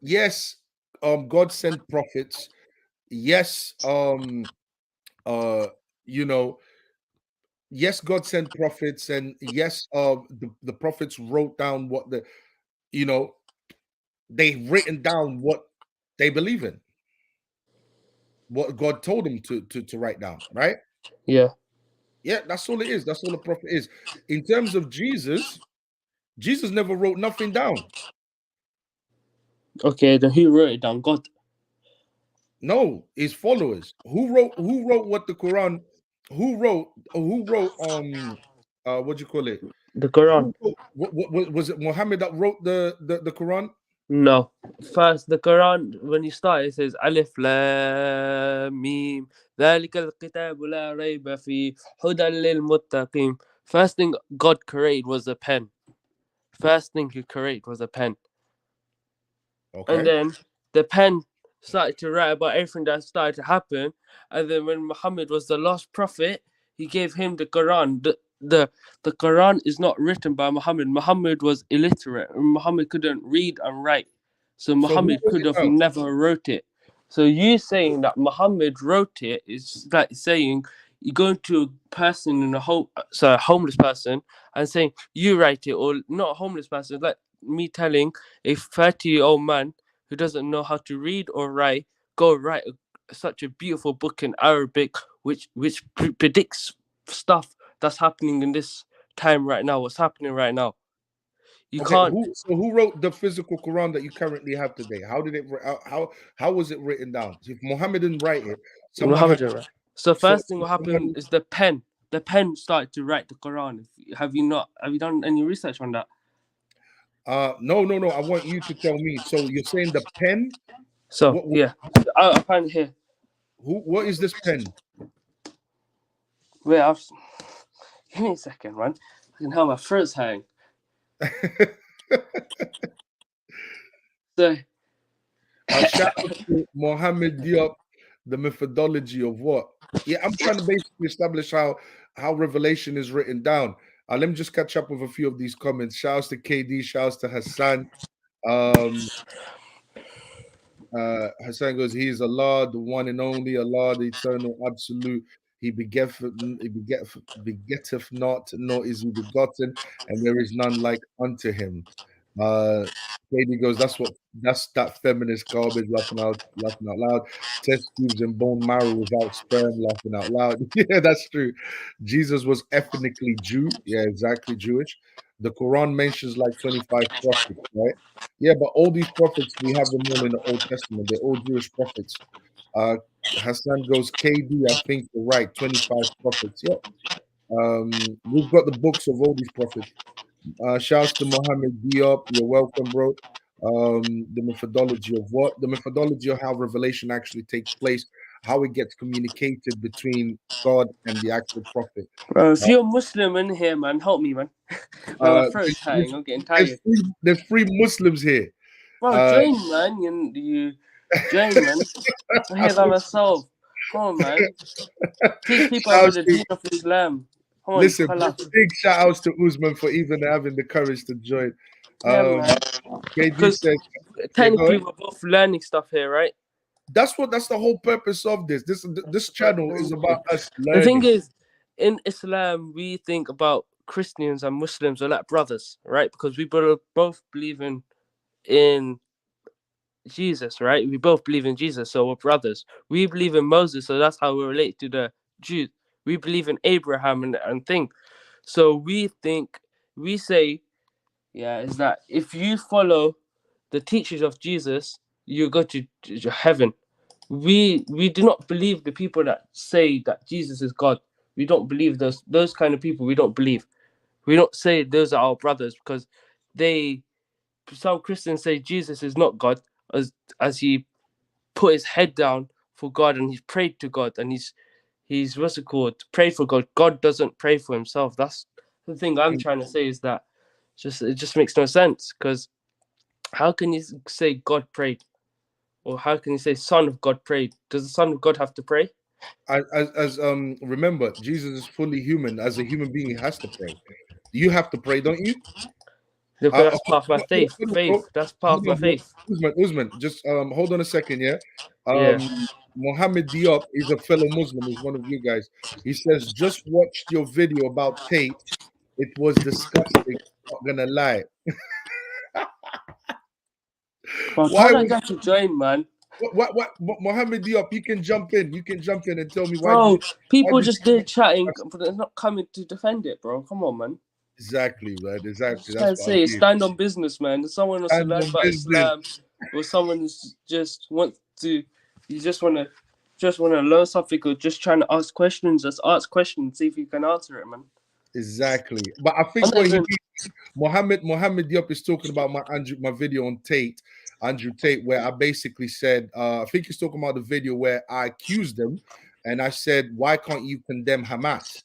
yes, God sent prophets. Yes, you know, yes, God sent prophets, and yes, the prophets wrote down what you know, they've written down what they believe in, what God told them to write down, right? Yeah. Yeah, that's all it is. That's all a prophet is. In terms of Jesus, Jesus never wrote nothing down. Okay. Then who wrote it down? God. No, his followers. Who wrote what the Quran? Who wrote what do you call it? The Quran. What was it Muhammad that wrote the Quran? No. First, the Quran, when you start, it says Alif Lam Mim. ذلك الكتاب لا ريب فيه هدى للمتقين. First thing God created was a pen. First thing He created was a pen. Okay. And then the pen started to write about everything that started to happen. And then when Muhammad was the last prophet, he gave him the Quran. The Quran is not written by Muhammad. Muhammad was illiterate. Muhammad couldn't read and write. So So who Muhammad wrote could it have down? never wrote it. So you saying that Muhammad wrote it is like saying you go to a person in a homeless person and saying you write it, or not a homeless person. It's like me telling a 30-year-old man who doesn't know how to read or write go write such a beautiful book in Arabic, which predicts stuff that's happening in this time right now. What's happening right now? You Okay, can't. who wrote the physical Quran that you currently have today? How did it how was it written down? If Muhammad didn't write it, someone Muhammad had didn't write. So so first thing what someone happened is the pen. The pen started to write the Quran. Have you done any research on that? no, I want you to tell me. So you're saying the pen? So What yeah, I find it here. what is this pen? Wait, give me a second, man. I can have my throat's hang. So Shout out to Mohammed Diop, the methodology of what? Yeah, I'm trying to basically establish how Revelation is written down. Let me just catch up with a few of these comments. Shouts to KD, shouts to Hassan. Um, Hassan goes, He is Allah, the one and only Allah, the eternal, absolute. He begetteth not, nor is he begotten, and there is none like unto him. Katie goes, that's that feminist garbage, laughing out loud. Test tubes and bone marrow without sperm, laughing out loud. Yeah, that's true. Jesus was ethnically Jew. Yeah, exactly, Jewish. The Quran mentions like 25 prophets, right? Yeah, but all these prophets, we have them all in the Old Testament. They're all Jewish prophets. Uh, Hassan goes, KD, I think you're right, 25 prophets. Yeah. We've got the books of all these prophets. Shouts to Mohammed Diop. You're welcome, bro. The methodology of what? The methodology of how revelation actually takes place, how it gets communicated between God and the actual prophet. bro, if you're Muslim in here, man, help me, man. Man, my throat's hang. I'm getting tired. There's three Muslims here. Bro, join, man. You join, man. I'm here by myself. Come on, man. Teach people about Shouts the to, deen of Islam. Come on, Listen, collab. big shout outs to Usman for even having the courage to join. Yeah, man. KD Because says, yeah, go technically ahead. we're both learning stuff here, right? That's the whole purpose of this. This channel is about us The thing learning. is, in Islam, we think about Christians and Muslims are like brothers, right? Because we both believe in Jesus, right? We both believe in Jesus, so we're brothers. We believe in Moses, so that's how we relate to the Jews. We believe in Abraham and thing. So we say, yeah, is that if you follow the teachings of Jesus, you go to heaven. We do not believe the people that say that Jesus is God. We don't believe those kind of people. We don't believe. We don't say those are our brothers because they some Christians say Jesus is not God as he put his head down for God and he's prayed to God and he's what's it called? Prayed for God. God doesn't pray for himself. That's the thing I'm trying to say is that it just makes no sense because how can you say God prayed? Or how can you say Son of God prayed? Does the Son of God have to pray? As remember, Jesus is fully human. As a human being, he has to pray. You have to pray, don't you? Because that's part of my faith. Hold on, bro. Faith. That's part of Hold my on, bro. faith. Usman, just hold on a second, yeah. Yeah. Mohammed Diop is a fellow Muslim, is one of you guys. He says, just watched your video about Tate. It was disgusting. Not gonna lie. But Why how did I was get to join, man? what Mohammed Diop? You can jump in. You can jump in and tell me Bro, why people did just there chatting, but they're not coming to defend it, bro. Come on, man. exactly, man? Exactly. Just That's can't what I say mean. stand on business, man. If someone wants to And learn on about business. Islam, or someone who's you just wanna learn something, or just trying to ask questions. Just ask questions, see if you can answer it, man. Exactly. But I I'm think not what he even. means, Mohammed Diop is talking about my video on Andrew Tate, where I basically said, I think he's talking about the video where I accused him and I said, why can't you condemn Hamas?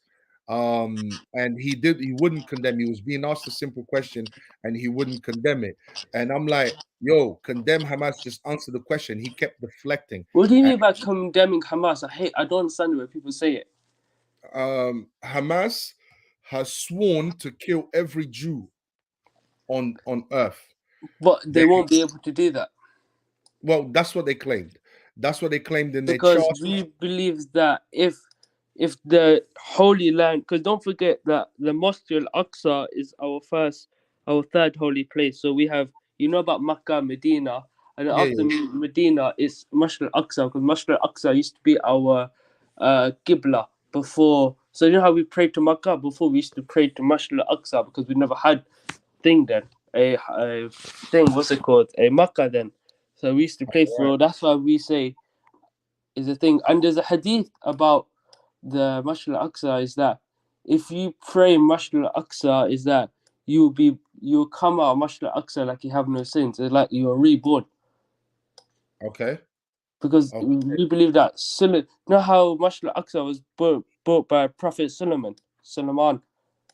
And he wouldn't condemn. He was being asked a simple question and he wouldn't condemn it. And I'm like, yo, condemn Hamas, just answer the question. He kept deflecting. What do you mean by condemning Hamas? I don't understand the way people say it. Hamas has sworn to kill every Jew on earth. But they won't be able to do that. Well, that's what they claimed. That's what they claimed in their Because charter. we believe that if the Holy Land, because don't forget that the Mosque Al Aqsa is our third holy place. So we have about Makkah, Medina, and Yeah, after yeah. Medina is Mosque Al Aqsa, because Mosque Al Aqsa used to be our Qibla before. So how we prayed to Makkah before, we used to pray to Mosque Al Aqsa because we never had thing then a thing, what's it called, a Makkah then. So we used to pray for. That's why we say is a thing. And there's a hadith about the Masjid al-Aqsa is that if you pray Masjid al-Aqsa is that you'll come out of Masjid al-Aqsa like you have no sins. It's like you're reborn. Okay. Because Okay. we believe that you know how Masjid al-Aqsa was built by Prophet Solomon.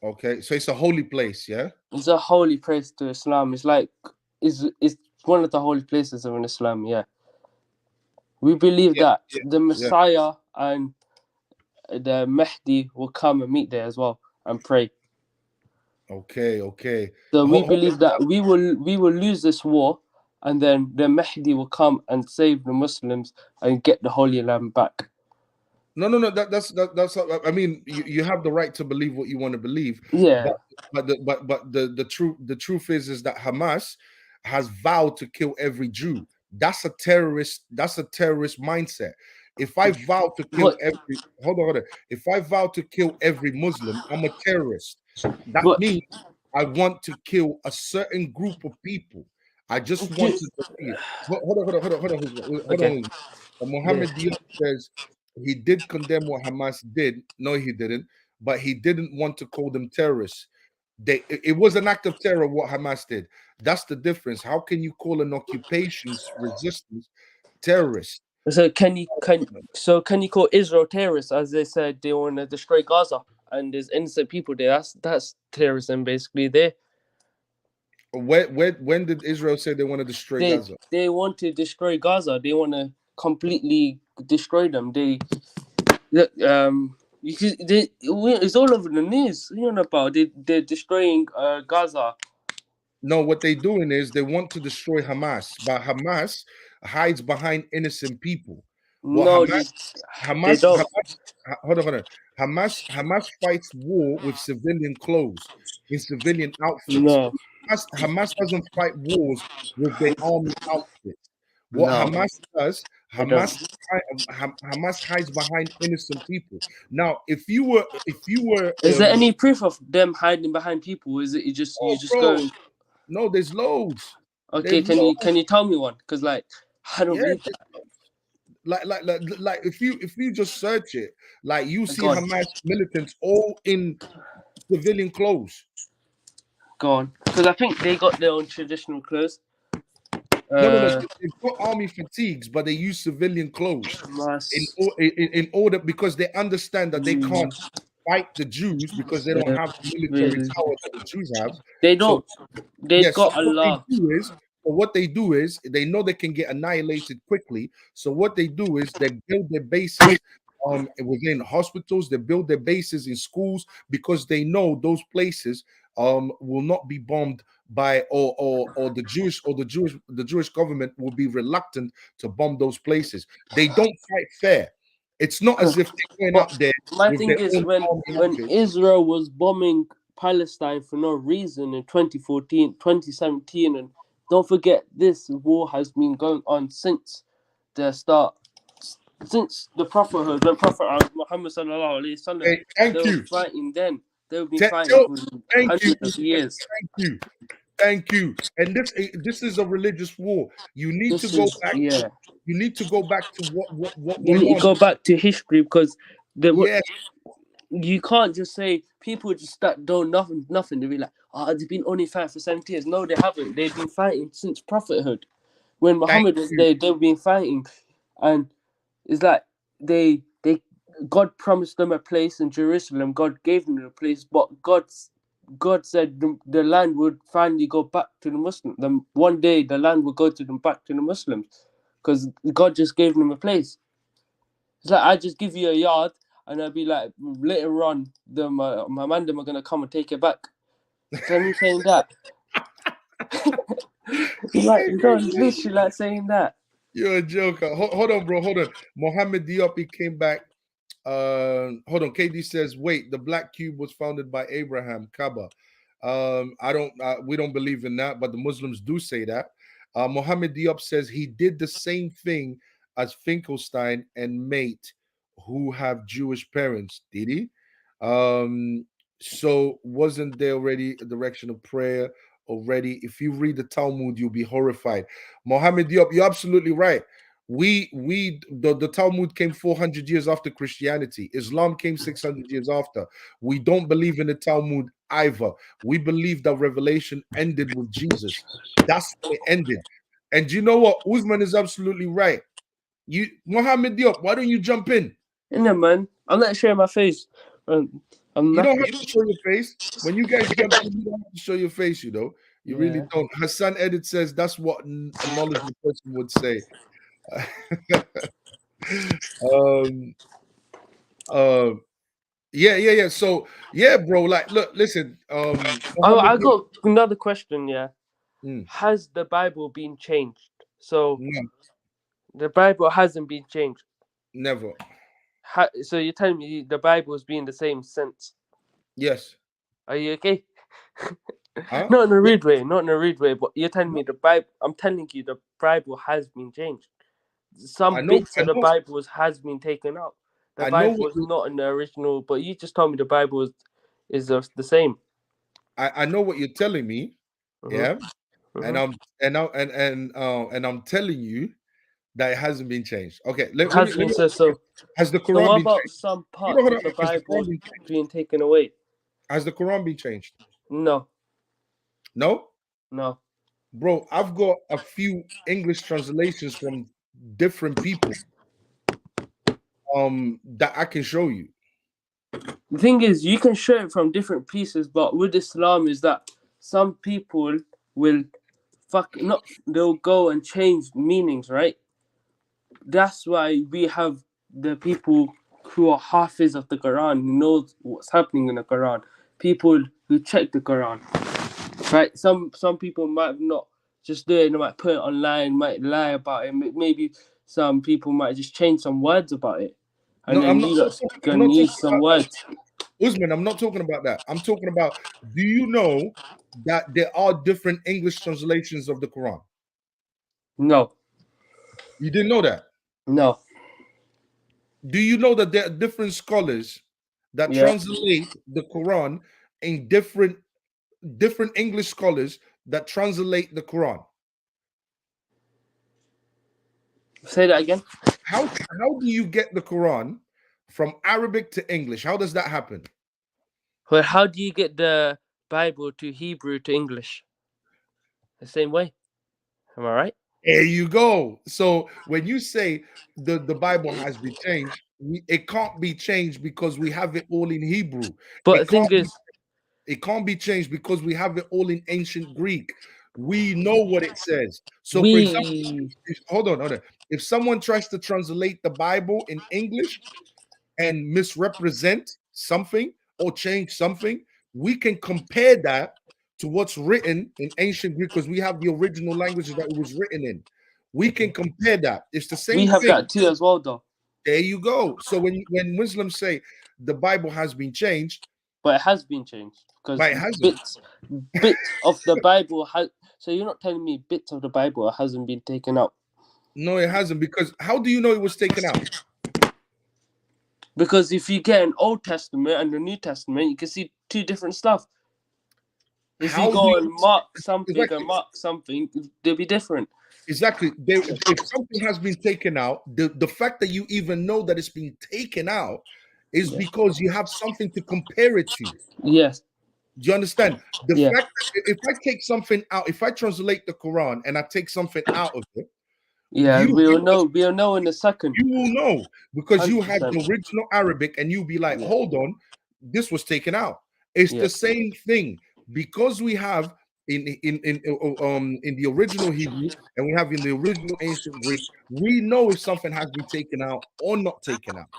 Okay. So it's a holy place, yeah? It's a holy place to Islam. It's like it's one of the holy places of Islam, yeah. We believe that the Messiah and the Mahdi will come and meet there as well and pray. Okay, okay. So we believe that we will lose this war, and then the Mahdi will come and save the Muslims and get the Holy Land back. No. That's. I mean, you have the right to believe what you want to believe. Yeah. But the truth is that Hamas has vowed to kill every Jew. That's a terrorist. That's a terrorist mindset. If I vow to kill But every hold on. If I vow to kill every Muslim, I'm a terrorist. That but means I want to kill a certain group of people. I just wanted to see. Hold okay. on. Yeah. Mohammed Diop says he did condemn what Hamas did. No, he didn't. But he didn't want to call them terrorists. It was an act of terror what Hamas did. That's the difference. How can you call an occupation's resistance terrorist? So can you call Israel terrorists as they said they want to destroy Gaza and there's innocent people there? That's terrorism basically. When did Israel say they want to destroy Gaza? They want to destroy Gaza. They want to completely destroy them. It's all over the news. What are you on about? They're destroying Gaza. No, what they're doing is they want to destroy Hamas, but Hamas hides behind innocent people. What No, they don't. Hold on, hold on. Hamas fights war with civilian clothes, in civilian outfits. No, Hamas doesn't fight wars with their army outfits. What no, Hamas does, they don't. Hamas hides behind innocent people. Now, if you were, Is there any proof of them hiding behind people? Is it you oh, just bro, going? no, there's loads. Okay, There's can you loads. tell me one? Because like I don't Yeah, believe there's that. loads. Like if you just search it, like you see Go on, Hamas militants all in civilian clothes. go on. Because I think they got their own traditional clothes. No. They've got army fatigues, but they use civilian clothes Must. in order because they understand that they can't fight the Jews because they don't Yeah, have the military really. power that the Jews have. They So don't. They've yes, so got a lot. what they do is they know they can get annihilated quickly. So what they do is they build their bases within hospitals, they build their bases in schools because they know those places will not be bombed by or the Jewish government will be reluctant to bomb those places. They don't fight fair. It's not as if they're going But up there my with thing their is own army when outfits. Israel was bombing Palestine for no reason in 2014, 2017, and don't forget this war has been going on since the start, since the prophethood, when Prophet Muhammad sallallahu alaihi wasallam, Hey, they thank were you. fighting then. They've been fighting for Thank you. hundreds of years. Thank you. Thank you. And this is a religious war. You need to This go is back. yeah. You need to go back to what You went need to on. go back to history because there were. Yes, You can't just say people just start doing nothing. They be like, oh, they've been only fighting for 70 years. No, they haven't. They've been fighting since prophethood. When thank Muhammad was you. there, they've been fighting, and it's like they God promised them a place in Jerusalem. God gave them a place, but God said the land would finally go back to the Muslims. One day the land would go to them back to the Muslims, because God just gave them a place. It's like I just give you a yard, and I'll be like, later on, my man them are gonna come and take it back. So me saying that, like you know, it's literally like saying that. You're a joker. Hold on, bro. Hold on. Mohammed Diop, he came back. Hold on. KD says, wait, the black cube was founded by Abraham Kaaba. We don't believe in that, but the Muslims do say that. Mohammed Diop says he did the same thing as Finkelstein and Mate, who have Jewish parents. Did he? So wasn't there already a direction of prayer already? If you read the Talmud, you'll be horrified. Mohammed Diop, you're absolutely right. The Talmud came 400 years after Christianity. Islam came 600 years after. We don't believe in the Talmud either. We believe that revelation ended with Jesus. That's when it ended. And you know what? Uzman is absolutely right. You, Mohammed Diop, why don't you jump in? Innit, man? I'm not showing my face. I'm You not. don't have to show your face. When you guys jump in, you don't have to show your face, you know. You really Yeah. don't. Hassan Edit says that's what a knowledgeable person would say. um yeah. So yeah, bro. Like, look, listen. Oh, Muhammad, I got another question. Yeah, mm, has the Bible been changed? So no, the Bible hasn't been changed. never. So you're telling me the Bible's been the same since? Yes. Are you okay? Huh? Not in a Yeah, rude way, not in a rude way, but you're telling me the Bible. I'm telling you the Bible has been changed. Some I know, bits of the Bible has been taken out. The I know Bible what is not in the original, but you just told me the Bible is the same. I know what you're telling me. Mhm, Yeah. And mhm. I'm telling you that it hasn't been changed. Okay, It has been said so. has the So Quran what been about changed? some You know, parts of the has the Quran Bible been changed? being taken away? Has the Quran been changed? No, No? no. Bro, I've got a few English translations from different people that I can show you. The thing is, you can show it from different pieces, but with Islam is that some people will they'll go and change meanings, right? That's why we have the people who are Hafiz of the Quran, who knows what's happening in the Quran, people who check the Quran. Right? Some people might not just do it, they might put it online, might lie about it. Maybe some people might just change some words about it. And No, then I'm can not use talking some about words. that. Usman, I'm not talking about that. I'm talking about, do you know that there are different English translations of the Quran? No. You didn't know that? No. Do you know that there are different scholars that Yeah. translate the Quran in different English scholars that translate the Quran? Say that again. How do you get the Quran from Arabic to English? How does that happen? Well, how do you get the Bible to Hebrew to English? The same way. Am I right? There you go. So when you say the Bible has been changed, it can't be changed because we have it all in Hebrew. But the It thing can't is, it can't be changed because we have it all in ancient Greek. We know what it says. So, for example, we hold on. If someone tries to translate the Bible in English and misrepresent something or change something, we can compare that to what's written in ancient Greek because we have the original languages that it was written in. We can compare that. It's the same have thing. that too as well, though. There you go. So when Muslims say the Bible has been changed, But it has been changed because but it hasn't. bits of the Bible has. So you're not telling me bits of the Bible hasn't been taken out? No, it hasn't. Because how do you know it was taken out? Because if you get an Old Testament and the New Testament, you can see two different stuff. If How you do go you and mark something exactly, and mark something, they'll be different. exactly. If something has been taken out, the fact that you even know that it's been taken out is Yeah. because you have something to compare it to. Yes. Do you understand? The Yeah. fact that if I take something out, if I translate the Quran and I take something out of it, Yeah. We'll know. We'll know in a second. you will know because you had 100%. the original Arabic and you'll be like, Yeah. hold on, this was taken out. It's Yeah. the same thing because we have in the original Hebrew and we have in the original ancient Greek, we know if something has been taken out or not taken out.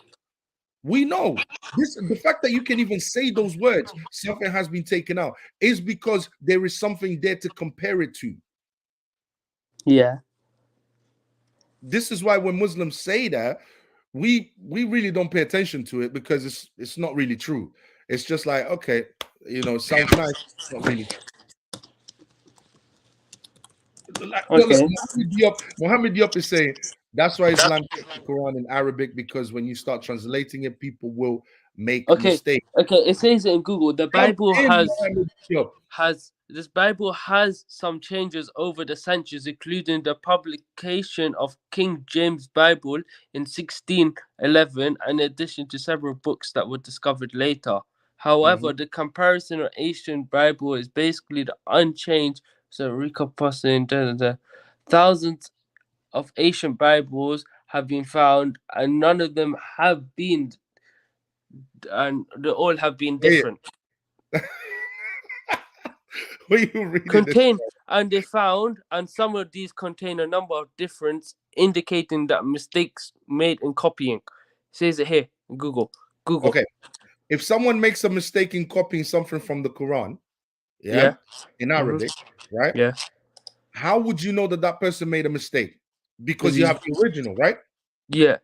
We know this. The fact that you can even say those words, something has been taken out, is because there is something there to compare it to. Yeah. This is why when Muslims say that, we really don't pay attention to it because it's not really true. It's just like, okay, it sounds nice, it's not really true. Look, Okay. Muhammad Diop is saying that's why Islam kept the Quran in Arabic, because when you start translating it, people will make Okay. mistakes. Okay. It says it in Google. The Come Bible in, Muhammad Diop. this Bible has some changes over the centuries, including the publication of King James Bible in 1611, in addition to several books that were discovered later. However, the comparison of ancient Bible is basically the unchanged. So recomposing thousands of ancient Bibles have been found, and none of them have been, and they all have been Hey, different. were you reading this? They found, and some of these contain a number of difference, indicating that mistakes made in copying. It says it here in Google. Okay, if someone makes a mistake in copying something from the Quran, Yeah. in Arabic, right? Yeah. How would you know that that person made a mistake? Because you you- have the original, right? Yeah.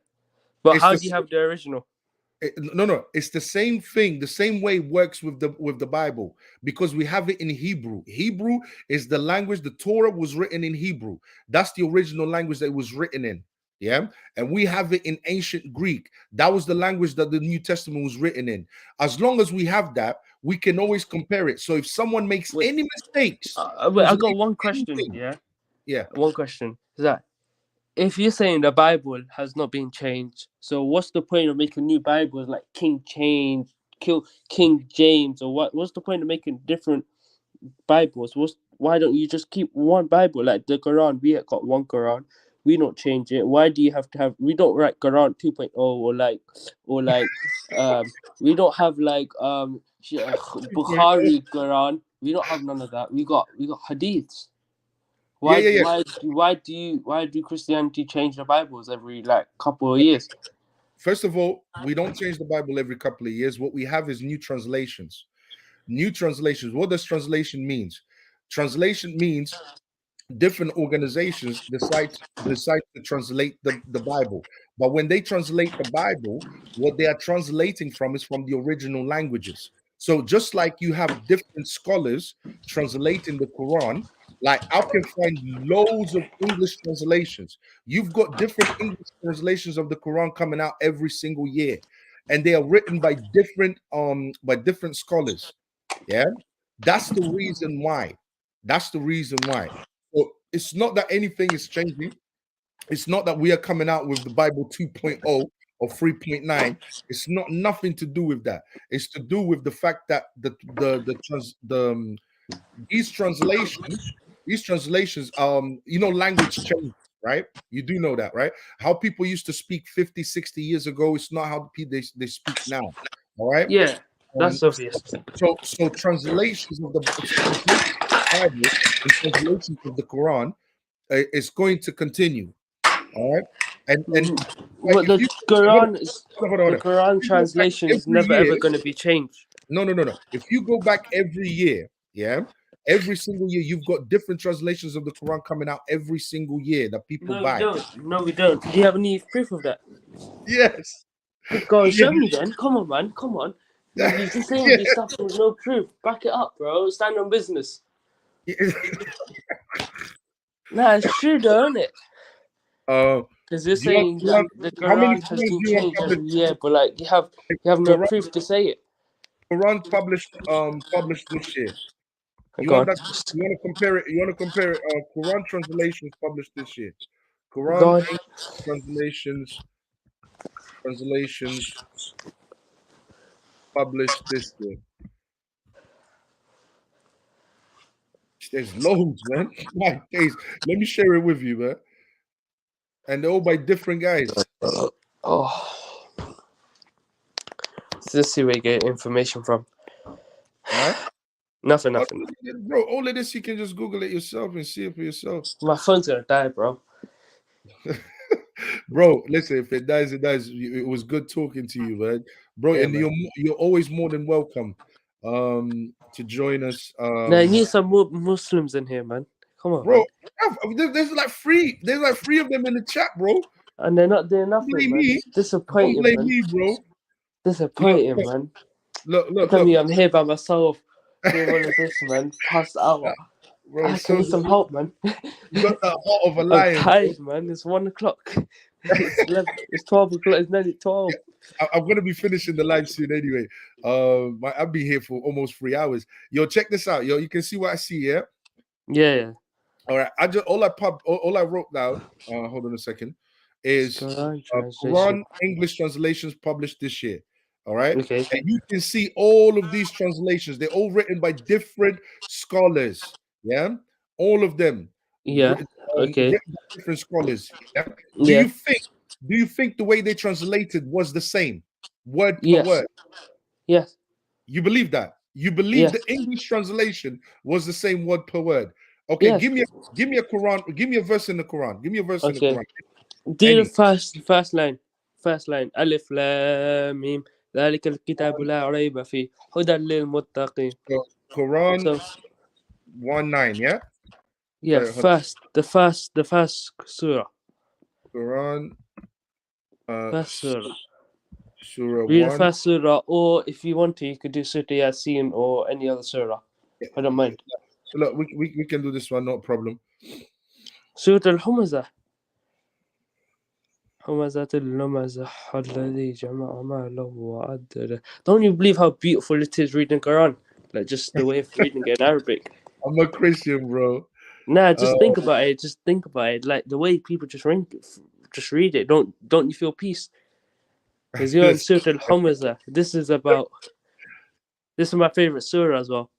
But It's how the do you have the original? no, it's the same thing. The same way it works with the Bible, because we have it in Hebrew. Hebrew is the language. The Torah was written in Hebrew. That's the original language that it was written in. Yeah, and we have it in ancient Greek. That was the language that the New Testament was written in. As long as we have that, we can always compare it. So if someone makes Wait, any mistakes, wait, I got one question. anything, Yeah. yeah. One question is that if you're saying the Bible has not been changed, so what's the point of making new Bibles like King James, or what? What's the point of making different Bibles? Why don't you just keep one Bible like the Quran? We have got one Quran. We don't change it. Why do you have to have? We don't write Quran 2.0 or we don't have Bukhari Quran. We don't have none of that. We got hadiths. Yeah. Why do Christianity change the Bibles every couple of years? First of all, we don't change the Bible every couple of years. What we have is new translations. New translations. What does translation means? Translation means different organizations decide to translate the Bible. But when they translate the Bible, what they are translating from is from the original languages. So just like you have different scholars translating the Quran, like I can find loads of English translations. You've got different English translations of the Quran coming out every single year, and they are written by different scholars. Yeah, that's the reason why. That's the reason why. So it's not that anything is changing. It's not that we are coming out with the Bible 2.0 or 3.9. It's not nothing to do with that. It's to do with the fact that these translations, language changes, right? You do know that, right? How people used to speak 50, 60 years ago, it's not how they speak now. All right. Yeah, Um, that's obvious. so translations of the Bible and translations of the Quran is going to continue. All right, and like, But if the you Quran is hold the on. Quran If you go back translation is every never year, ever going to be changed. no. If you go back every year, yeah, every single year, you've got different translations of the Quran coming out every single year that people No, we buy. don't. No, we don't. Do you have any proof of that? Yes. Go on, Yeah. show me then. Come on, man. Come on. You're just saying Yeah. this stuff with no proof. Back it up, bro. Stand on business. Nah, it's true, don't it? Because you're Do you want, saying do you that want the how many Quran has Qurans do been you want changed published? every year, but like you have no Quran, proof to say it. Quran published this year. You Go want on. that? You want to compare it? You want to compare it? Quran translations published this year. Go Quran on. translations published this year. There's loads, man. My days. Let me share it with you, man. And they're all by different guys. Oh, let's see where you get information from. Huh? Nothing. Bro, all of this you can just Google it yourself and see it for yourself. My phone's gonna die, bro. Bro, listen, if it dies, it dies. It was good talking to you, man. Bro, Yeah, and man. you're always more than welcome to join us. Now you need some more Muslims in here, man. Come on, Bro, man. there's like three of them in the chat, bro. And they're not doing Don't nothing, blame man. me. It's Don't disappointing, blame man. me, bro. Disappointing, man. Look. Look at me, I'm here by myself doing all of this, man. Past hour. Bro, I can need some help, man. you got that heart of a I'm lion. tired, man. It's 1 o'clock. It's 12 o'clock. It's nearly 12. I'm gonna be finishing the live soon anyway. I'll be here for almost 3 hours. Yo, check this out. Yo, you can see what I see, yeah? Yeah. All right. All I wrote down, hold on a second, is Quran translation. Quran English translations published this year. All right. Okay. And you can see all of these translations, they're all written by different scholars. Yeah, all of them. Yeah. Okay. Written by different scholars. Yeah. Yeah. Do you think the way they translated was the same, word per Yes. word? Yes. You believe that? You believe the English translation was the same word per word? Okay, Yes. give me a Quran, give me a verse in the Quran. Give me a verse in the Okay. Quran. Do the first line. First line. ألف لام ميم ذلك الكتاب لا ريب فيه هدى للمتقين. So, Quran So 1:9, yeah? yeah, the first surah. Quran First surah. Surah Read the 1. first surah, or if you want to, you could do Surah Yasin or any other surah. I don't mind. Look, we can do this one, not a problem. Surah Al-Humazah. همزة اللمزة الذي جمع ماله وعدده. Don't you believe how beautiful it is reading Quran? Like just the way of reading it in Arabic. I'm a Christian, bro. Nah, just think about it. Just think about it. Like the way people just read it. Don't you feel peace? Because you're in Surah Al-Humazah. This is my favorite surah as well.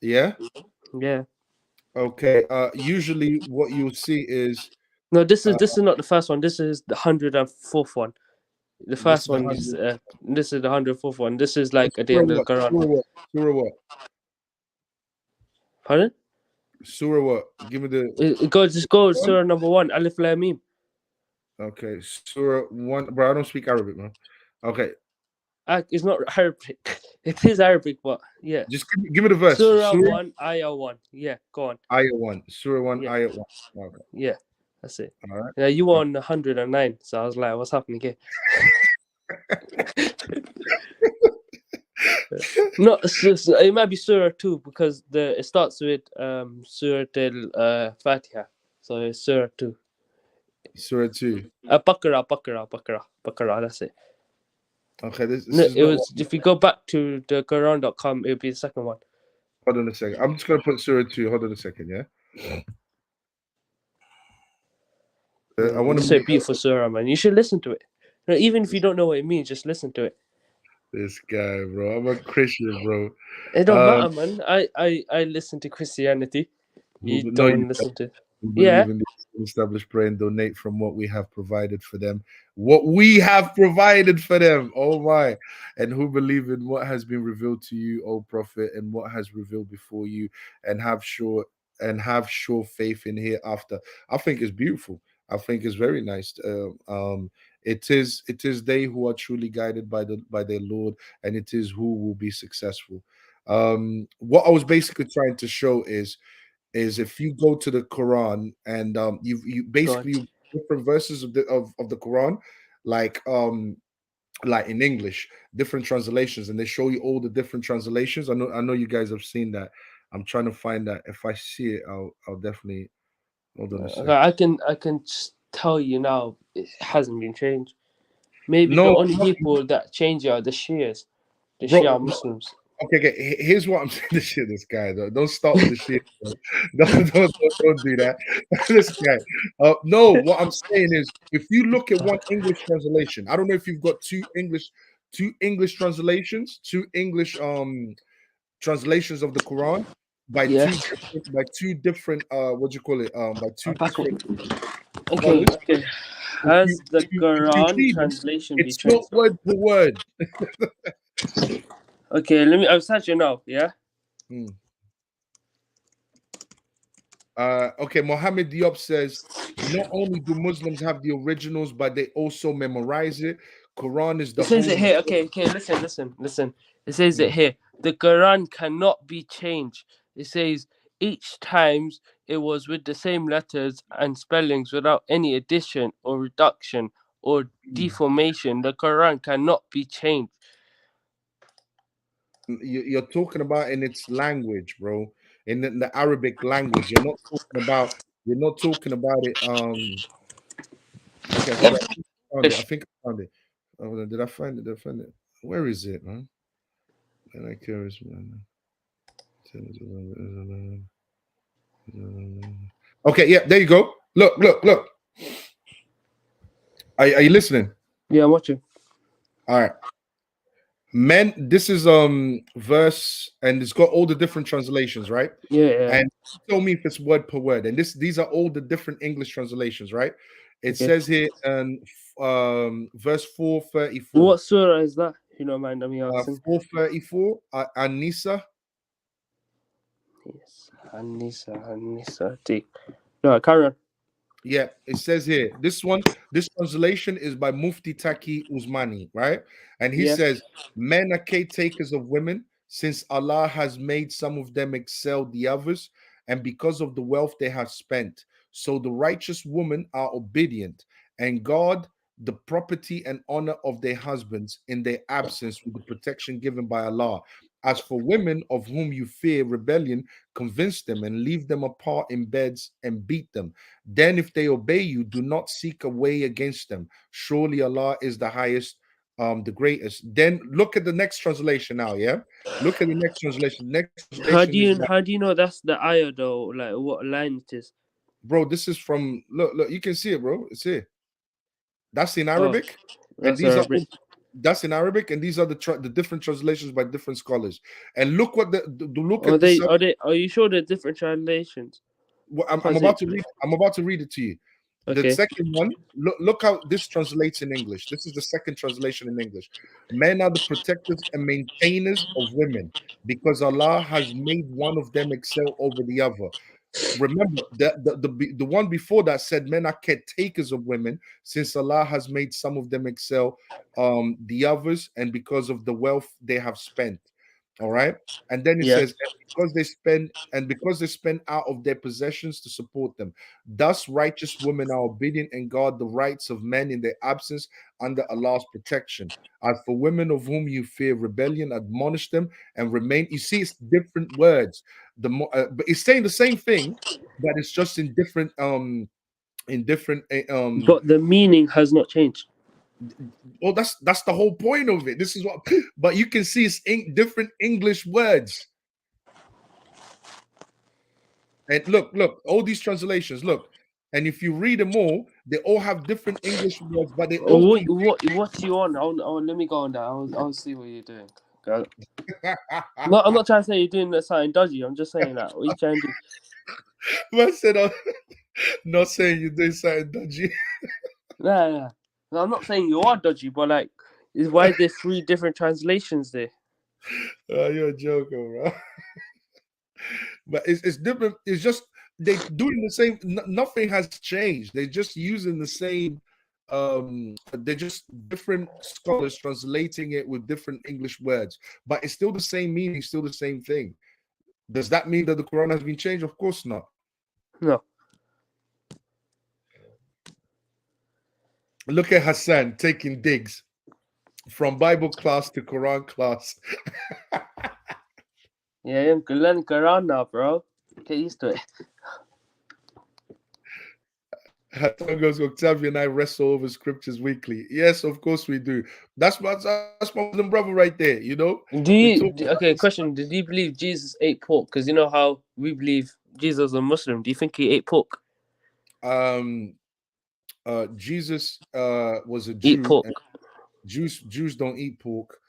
Yeah? Yeah. Okay. Usually what you'll see is No, this is not the first one. This is the 104th one. The first one is this is the 104th one. This is like at the end of the Quran. Surah what? Pardon? Surah what? Give me the Just go Surah number 1, Alif Lam Mim. Okay, Surah 1. Bro, I don't speak Arabic, man. Okay, It's not Arabic. It is Arabic, but yeah. just give me the verse. Surah Surah 1, Ayah 1. Yeah, go on. Ayah 1. Surah 1, Yeah, Ayah 1. Okay, yeah, that's it. all right. Yeah, you were on 109, so I was like, what's happening here? No, it might be Surah 2 because it starts with Surah Al Fatiha. So it's Surah 2. Surah 2. Baqarah, that's it. Okay, this No, is it not was, if you go back to the Quran.com, it would be the second one. hold on a second. I'm just gonna put Surah 2. Hold on a second, yeah. I want to It's a make beautiful surah, man. You should listen to it. No, even if you don't know what it means, just listen to it. this guy, bro. I'm a Christian, bro. It don't Um, matter, man. I listen to Christianity. You no, you don't listen to. who Yeah. believe in the established prayer and donate from what we have provided for them. What we have provided for them. Oh my. And who believe in what has been revealed to you, O Prophet, and what has revealed before you, and have sure faith in hereafter. I think it's beautiful. I think it's very nice. It is they who are truly guided by their Lord, and it is who will be successful. What I was basically trying to show is if you go to the Quran and you God. basically different verses of the Quran, like in English, different translations, and they show you all the different translations. I know you guys have seen that. I'm trying to find that. If I see it, I'll definitely hold on a Okay, sec. I can just tell you now, it hasn't been changed. Maybe the No, only people that change it are the Shias, the bro. Shia Muslims. Okay. Here's what I'm saying. This guy, though. Don't start with the shit. Bro. Don't do that. This guy. No, what I'm saying is, if you look at one English translation, I don't know if you've got two English translations, two English translations of the Quran by Yeah. two different what do you call it by two different Okay. scholars. Okay. If you Has the if you if you Quran see them, translation been it's not changed? word for word. Okay. Let me. I'm searching now. Yeah. Hmm. Okay, Mohammed Diop says not only do Muslims have the originals, but they also memorize it. Quran is It the says it holy here. book. Okay. Okay. Listen. It says it Mm, here. The Quran cannot be changed. It says each times it was with the same letters and spellings without any addition or reduction or mm. deformation. The Quran cannot be changed. You're talking about in its language, bro, in the Arabic language. You're not talking about it. Okay, hold on. I think I found it. Hold on, did I find it? Did I find it? Where is it, man? And I curious, man. Okay, yeah, there you go. Look. Are you listening? Yeah, I'm watching. All right. Men, this is verse, and it's got all the different translations, right? Yeah. And tell me if it's word per word. And these are all the different English translations, right? It Okay. says here in verse 434. What surah is that? If you don't mind me asking. 434, Anisa. Yes. Anisa. No, carry on. Yeah, it says here, this translation is by Mufti Taki Usmani, right? And he Yeah. says, men are caretakers of women, since Allah has made some of them excel the others, and because of the wealth they have spent. So the righteous women are obedient and guard the property and honor of their husbands in their absence with the protection given by Allah. As for women of whom you fear rebellion, convince them and leave them apart in beds and beat them. Then, if they obey you, do not seek a way against them. Surely Allah is the highest, the greatest. Then look at the next translation now. Yeah, look at the next translation. Next translation is like, How do you know that's the ayah though? Like what line it is? bro. This is from look. You can see it, bro. It's here. That's in Oh, Arabic, and that's these are Arabic. that's in Arabic, and these are the different translations by different scholars. And look what look Are at they? this. Are they? Are you sure they're different translations? I'm Cause about it. to read. I'm about to read it to you. The Okay. second one, look how this translates in English. This is the second translation in English. Men are the protectors and maintainers of women because Allah has made one of them excel over the other. Remember that the one before that said men are caretakers of women, since Allah has made some of them excel the others, and because of the wealth they have spent. All right. And then it Yeah. says, because they spend out of their possessions to support them. Thus, righteous women are obedient and guard the rights of men in their absence under Allah's protection. As for women of whom you fear rebellion, admonish them and remain. You see, it's different words. But it's saying the same thing, but it's just in different But the meaning has not changed. well, that's the whole point of it. This is what, but you can see it's different English words. And look, all these translations, look, and if you read them all, they all have different English words, but they all What you on? Let me go on that. I'll see what you're doing. Okay. No, I'm not trying to say you're doing something dodgy. I'm just saying that. What you trying to do? Man said, not saying you're doing something dodgy. Nah. No, I'm not saying you are dodgy, but like, is why there's 3 different translations there? You're a joker, bro. But it's different. It's just they doing the same. Nothing has changed. They're just using the same. They're just different scholars translating it with different English words, but it's still the same meaning, still the same thing. Does that mean that the Quran has been changed? Of course not. No. Look at Hassan taking digs from Bible class to Quran class. Yeah, I'm learning Quran now, bro. Get used to it. Hassan goes, Octavia and I wrestle over scriptures weekly. Yes, of course we do. That's my Muslim brother right there, you know? Okay, question. Did you believe Jesus ate pork? Because you know how we believe Jesus was a Muslim. Do you think he ate pork? Jesus was a Eat Jew. pork. And Jews don't eat pork.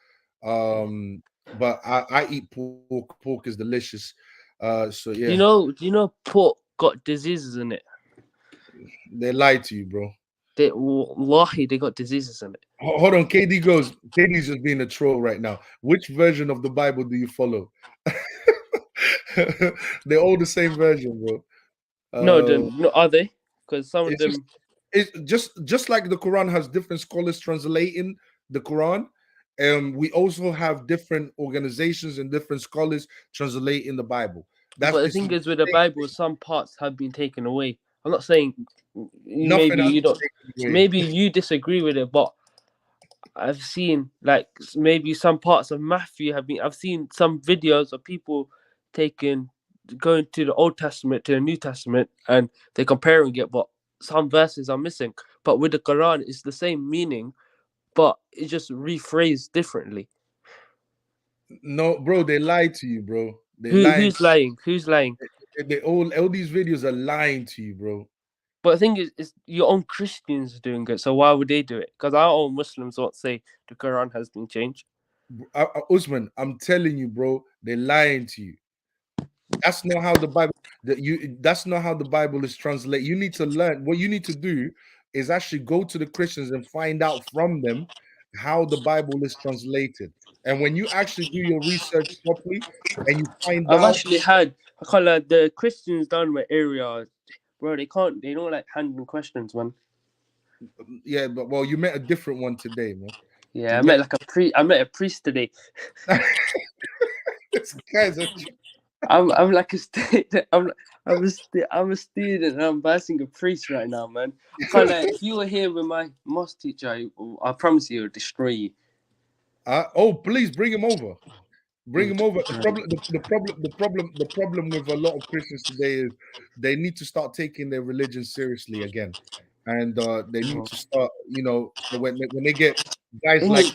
But I eat pork. Pork is delicious. So yeah. Do you know pork got diseases in it? They lied to you, bro. Wallahi, they got diseases in it. Hold on, KD's just being a troll right now. Which version of the Bible do you follow? They're all the same version, bro. No, are they? Because some of It's them. it's just like the Quran has different scholars translating the Quran. We also have different organizations and different scholars translating the Bible. But the thing is, with the Bible, some parts have been taken away. I'm not saying maybe you don't. Maybe you disagree with it, but I've seen like maybe some parts of Matthew have been. I've seen some videos of people going to the Old Testament to the New Testament, and they're comparing it, but some verses are missing. But with the Quran, it's the same meaning, but it's just rephrased differently. No, bro, they lied to you, bro. Who's lying? Who's lying? All these videos are lying to you, bro. But the thing is your own Christians doing it, so why would they do it? Because our own Muslims won't say the Quran has been changed. Usman, I'm telling you, bro, they're lying to you. That's not how the Bible. That's not how the Bible is translated. You need to learn. What you need to do is actually go to the Christians and find out from them how the Bible is translated. And when you actually do your research properly, and you find I've out, actually had the Christians down my area, bro. They don't like handling questions, man. yeah, but well, you met a different one today, man. Yeah, I met a priest today. This guy's a. I'm like a student. I'm a student, and I'm versing a priest right now, man. If you were here with my mosque teacher, I promise you, it'll destroy you. Oh, please bring him over. Bring him over. The problem with a lot of Christians today is they need to start taking their religion seriously again, and they need to start. When they get guys like,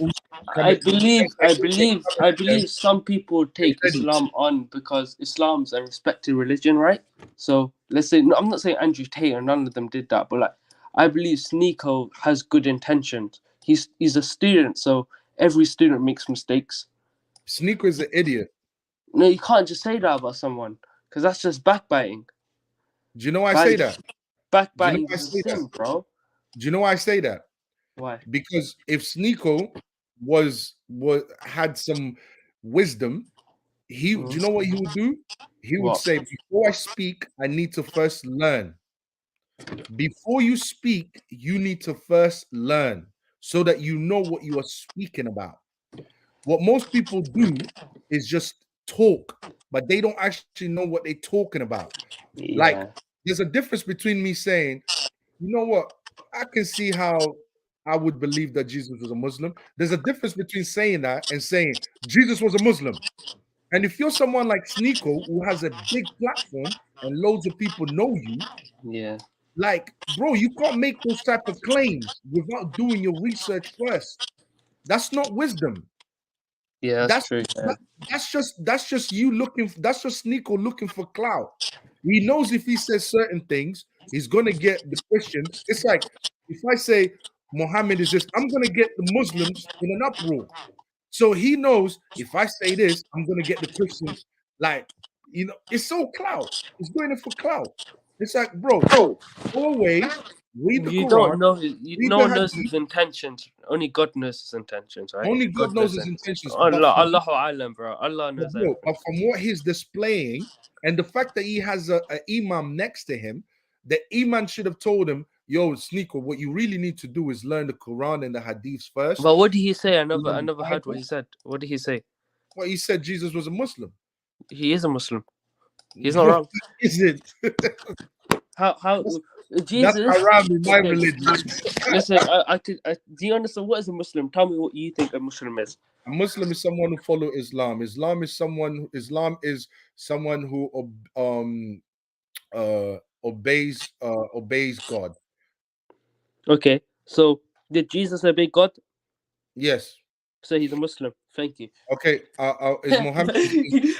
I believe some people take Islam on because Islam's a respected religion, right? So let's say, I'm not saying Andrew Tate or none of them did that, but like I believe Sneako has good intentions. He's a student, so every student makes mistakes. Sneako is an idiot. No, you can't just say that about someone because that's just backbiting. Do you know why I say that? Backbiting is a sin, bro. Do you know why I say that? Why? Because if Sneako had some wisdom, do you know what he would do? He would What? say, before I speak, I need to first learn. Before you speak, you need to first learn so that you know what you are speaking about. What most people do is just talk, but they don't actually know what they're talking about. Like, Yeah. there's a difference between me saying, you know what, I can see how I would believe that Jesus was a Muslim. There's a difference between saying that and saying Jesus was a Muslim. And if you're someone like Sneako who has a big platform and loads of people know you, Yeah. like, bro, you can't make those type of claims without doing your research first. That's not wisdom. Yeah, that's That's true. Yeah. that, that's just you looking. That's just Sneako looking for clout. He knows if he says certain things, he's gonna get the Christian. It's like if I say Muhammad is this, I'm gonna get the Muslims in an uproar. So he knows if I say this, I'm gonna get the Christians. Like, it's so clout. He's doing it for clout. It's like, bro, Bro, go away, read the You Quran, don't know read no the one knows Hadith. his intentions. Only God knows his intentions, right? Only God God knows knows his it. intentions. Allah, Allahu Alam, bro. Allah knows everything. But from what he's displaying and the fact that he has a imam next to him, the imam should have told him, "Yo, Sneako, what you really need to do is learn the Quran and the Hadiths first." But what did he say? I Learn the never heard what Bible. he said. What did he say? Well, he said Jesus was a Muslim. He is a Muslim. He's not No, wrong. he isn't. How That's Jesus? haram in my Okay, religion. listen. Do you understand what is a Muslim? Tell me what you think a Muslim is. A Muslim is someone who follow Islam. Islam is someone who obeys God. Okay, so did Jesus obey God? Yes. So he's a Muslim. Thank you. Okay. Is Muhammad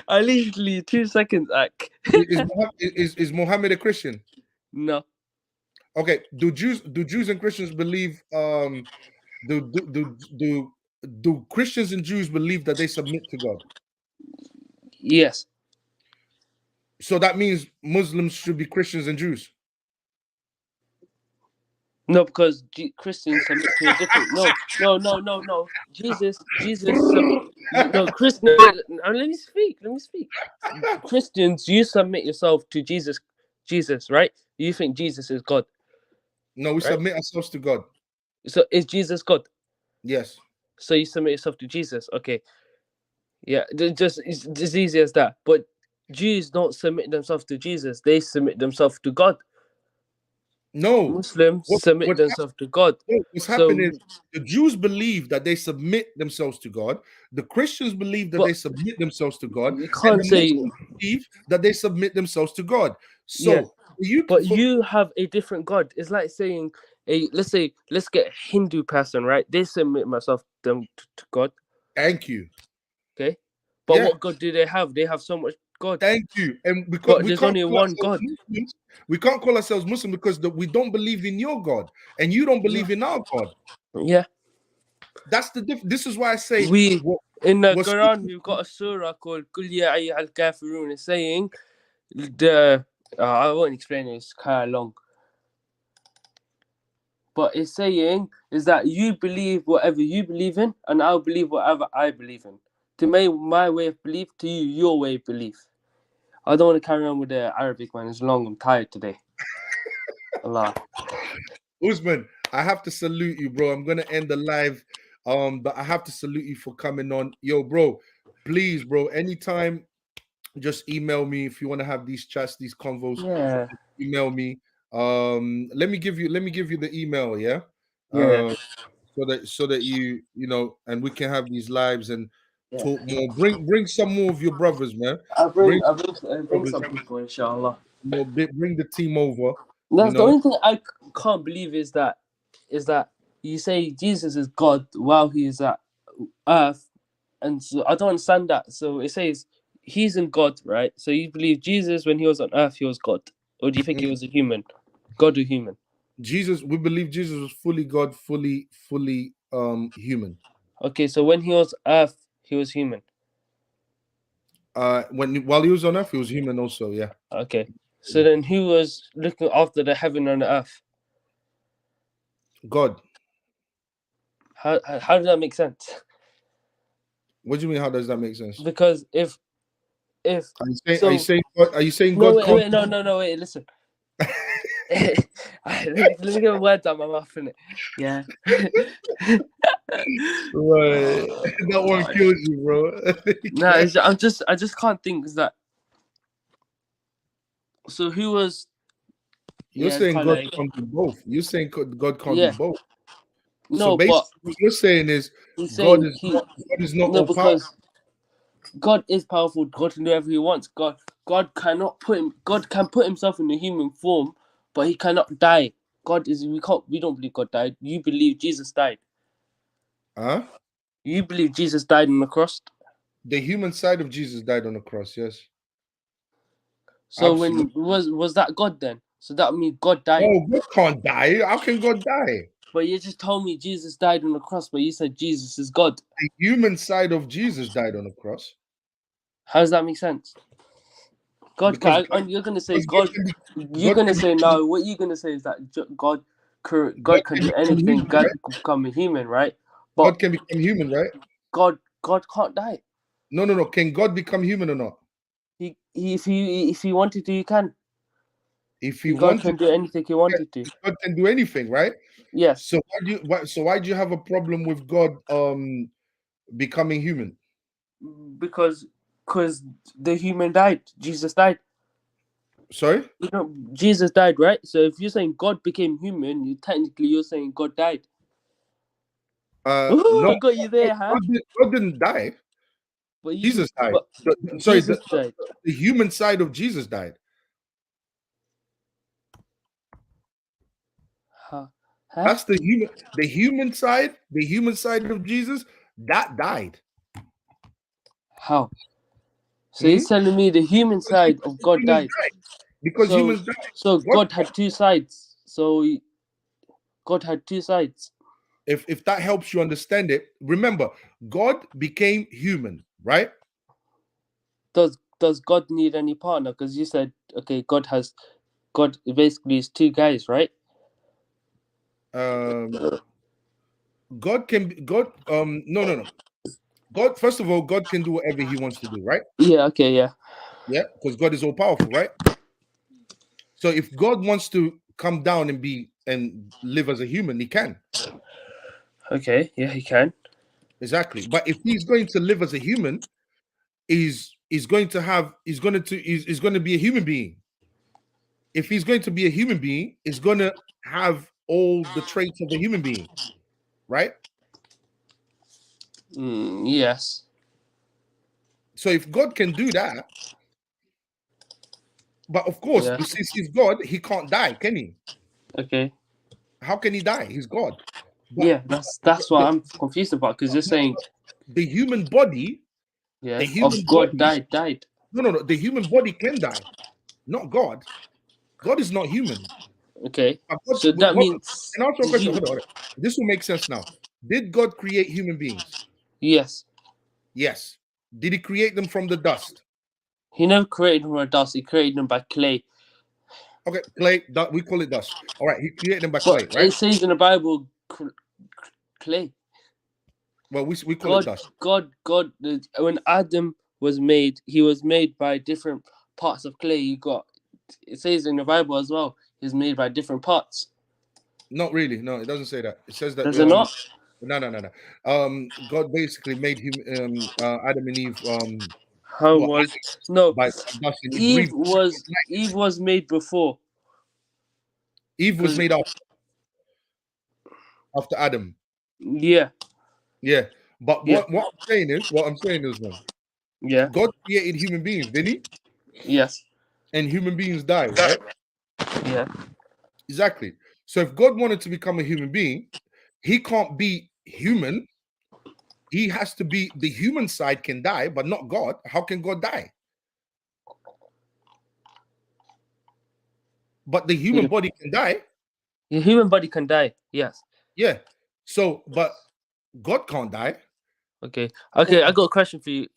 I literally 2 seconds, Ak. is Muhammad a Christian? No. Okay. Do Jews and Christians believe do Christians and Jews believe that they submit to God? Yes. So that means Muslims should be Christians and Jews. No, because Christians submit to a different. No. No, Christian. Let me speak. Christians, you submit yourself to Jesus. Jesus, right? You think Jesus is God, No, we right? submit ourselves to God. So is Jesus God? Yes. So you submit yourself to Jesus. Okay. Yeah. It's as easy as that. But Jews don't submit themselves to Jesus. They submit themselves to God. No. Muslims What, submit what themselves to God. what's So, happening is the Jews believe that they submit themselves to God. The Christians believe that but they submit themselves to God, you and can't the say, Muslims believe that they submit themselves to God. yeah. So you But for you have a different God. It's like saying let's get a Hindu person, right? They submit myself them to God, thank you. okay? But Yeah, what God do they have? They have so much God. thank you. And because But we there's can't only call one ourselves God. Muslims, we can't call ourselves Muslim because we don't believe in your God, and you don't Yeah. believe in our God. Yeah. That's the difference. This is why I say We what in the what's Quran we've got a surah called Kul Ya Ayyuhal Kafirun. It's saying the I won't explain it, it's kind of long. But it's saying is that you believe whatever you believe in, and I'll believe whatever I believe in. To me, my way of belief, to you, your way of belief. I don't want to carry on with the Arabic, man. It's long. I'm tired today. Allah. Usman, I have to salute you, bro. I'm gonna end the live, but I have to salute you for coming on. Yo, bro, please, bro, anytime, just email me if you want to have these chats, these convos. Yeah. Email me. Let me give you the email, yeah. Yeah. So that you know, and we can have these lives and Yeah. talk more. Bring some more of your brothers, man. I'll Bring bring brothers, some people, inshallah. bring the team over. You That's the know, only thing I can't believe is that you say Jesus is God while he is at earth, and so I don't understand that. So it says he's in God, right? So you believe Jesus when he was on earth, he was God, or do you think he was a human, God or human? Jesus. We believe Jesus was fully God, fully human. Okay, so when he was earth, he was human. While he was on earth, he was human also. Yeah, Okay, so then who was looking after the heaven and the earth? God. How does that make sense? What do you mean? How does that make sense? Because if if Are you saying? so, Are you saying? Are you saying no, God wait, can't? wait, no, wait, listen. Let me get a word out my mouth, innit? Yeah. Right. That one killed you, bro. No, I just can't think. Is that so? Who was? You're Yeah, it's saying kind God of like, can't do both. You're saying God can't do yeah. both. So No, but basically, what you're saying is he's God saying is not, God is not no, all powerful. because God is powerful. God can do whatever He wants. God cannot put him. God can put Himself in a human form, but He cannot die. God is. We can't. We don't believe God died. You believe Jesus died. Huh? You believe Jesus died on the cross. The human side of Jesus died on the cross. Yes, So absolutely. when was that God then? So that means God died. Oh, God can't die. How can God die? But you just told me Jesus died on the cross, but you said Jesus is God. The human side of Jesus died on the cross How does that make sense? God because can, and you're gonna say because God God. can be You're God gonna can say become, no. What you're gonna say is that God God can can do become anything. human, God right? can become a human, right? But God can become human, right? God can't die. No. Can God become human or not? If he wanted to, he can. If He God wanted, can do anything he wanted to. God can do anything, right? Yes, So why do you have a problem with God becoming human? because the human died. Jesus died. Sorry? You know, Jesus died, right? So if you're saying God became human, you're saying God died. Ooh, No, I got you there, huh? God didn't die. But you Jesus died. but Sorry, Jesus died. the human side of Jesus died. Huh? Huh? That's the human side of Jesus that died. How? So Hmm? he's telling me the human side of God Humans died. died. Because So humans died. so God, God had two sides. God had two sides. if that helps you understand it, remember, God became human, right? Does God need any partner? Because you said okay, God basically is two guys, right? Um, God can be God. No. God, first of all, God can do whatever He wants to do, right? Yeah. Okay. Yeah. Yeah, because God is all powerful, right? So if God wants to come down and live as a human, He can. Okay. Yeah, he can. Exactly. But if He's going to live as a human, he's going to have he's going to be a human being. If He's going to be a human being, he's going to have all the traits of a human being, right? Yes. So if God can do that, but of course, Yeah. since He's God, He can't die, can He? Okay. How can He die? He's God. But Yeah. That's what the, I'm confused about because you're saying the human body, the yeah of human God body, died. no, the human body can die, not God. God is not human. Okay. What, So that what, means and also a the question, hold on. This will make sense now. Did God create human beings? yes. Yes. Did He create them from the dust? He never created them from dust. He created them by clay. Okay, clay, we call it dust. All right, He created them by But clay, right? it says in the Bible, clay. Well, we call it dust. God. When Adam was made, he was made by different parts of clay. It says in the Bible as well. He's made by different parts. Not really. No, it doesn't say that. It says that Does it not? no. God basically made him Adam and Eve How well, was no? by dust, and He breathed. Eve was made before Eve was because made after Adam. yeah, Yeah. But yeah, what I'm saying is, man, yeah, God created human beings, didn't He? yes, And human beings die, right? yeah. Exactly. So if God wanted to become a human being, He can't be human. He has to be the human side can die, but not God. How can God die? But the human Yeah. body can die. The human body can die. Yes. Yeah. So, but God can't die. Okay. Okay. I got a question for you.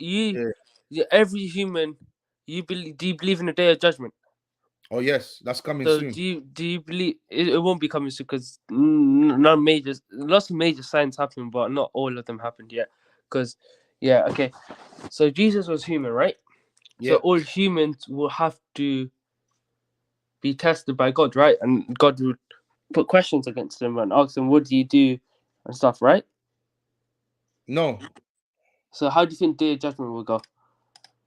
Yeah. Every human, do you believe in the day of judgment? Oh yes, that's coming So soon. do you believe it won't be coming soon because lots of major signs happen, but not all of them happened yet. Because yeah, okay. So Jesus was human, right? Yeah. So all humans will have to be tested by God, right? And God would put questions against them and ask them, "What do you do?" and stuff, right? No. So how do you think Day of Judgment will go?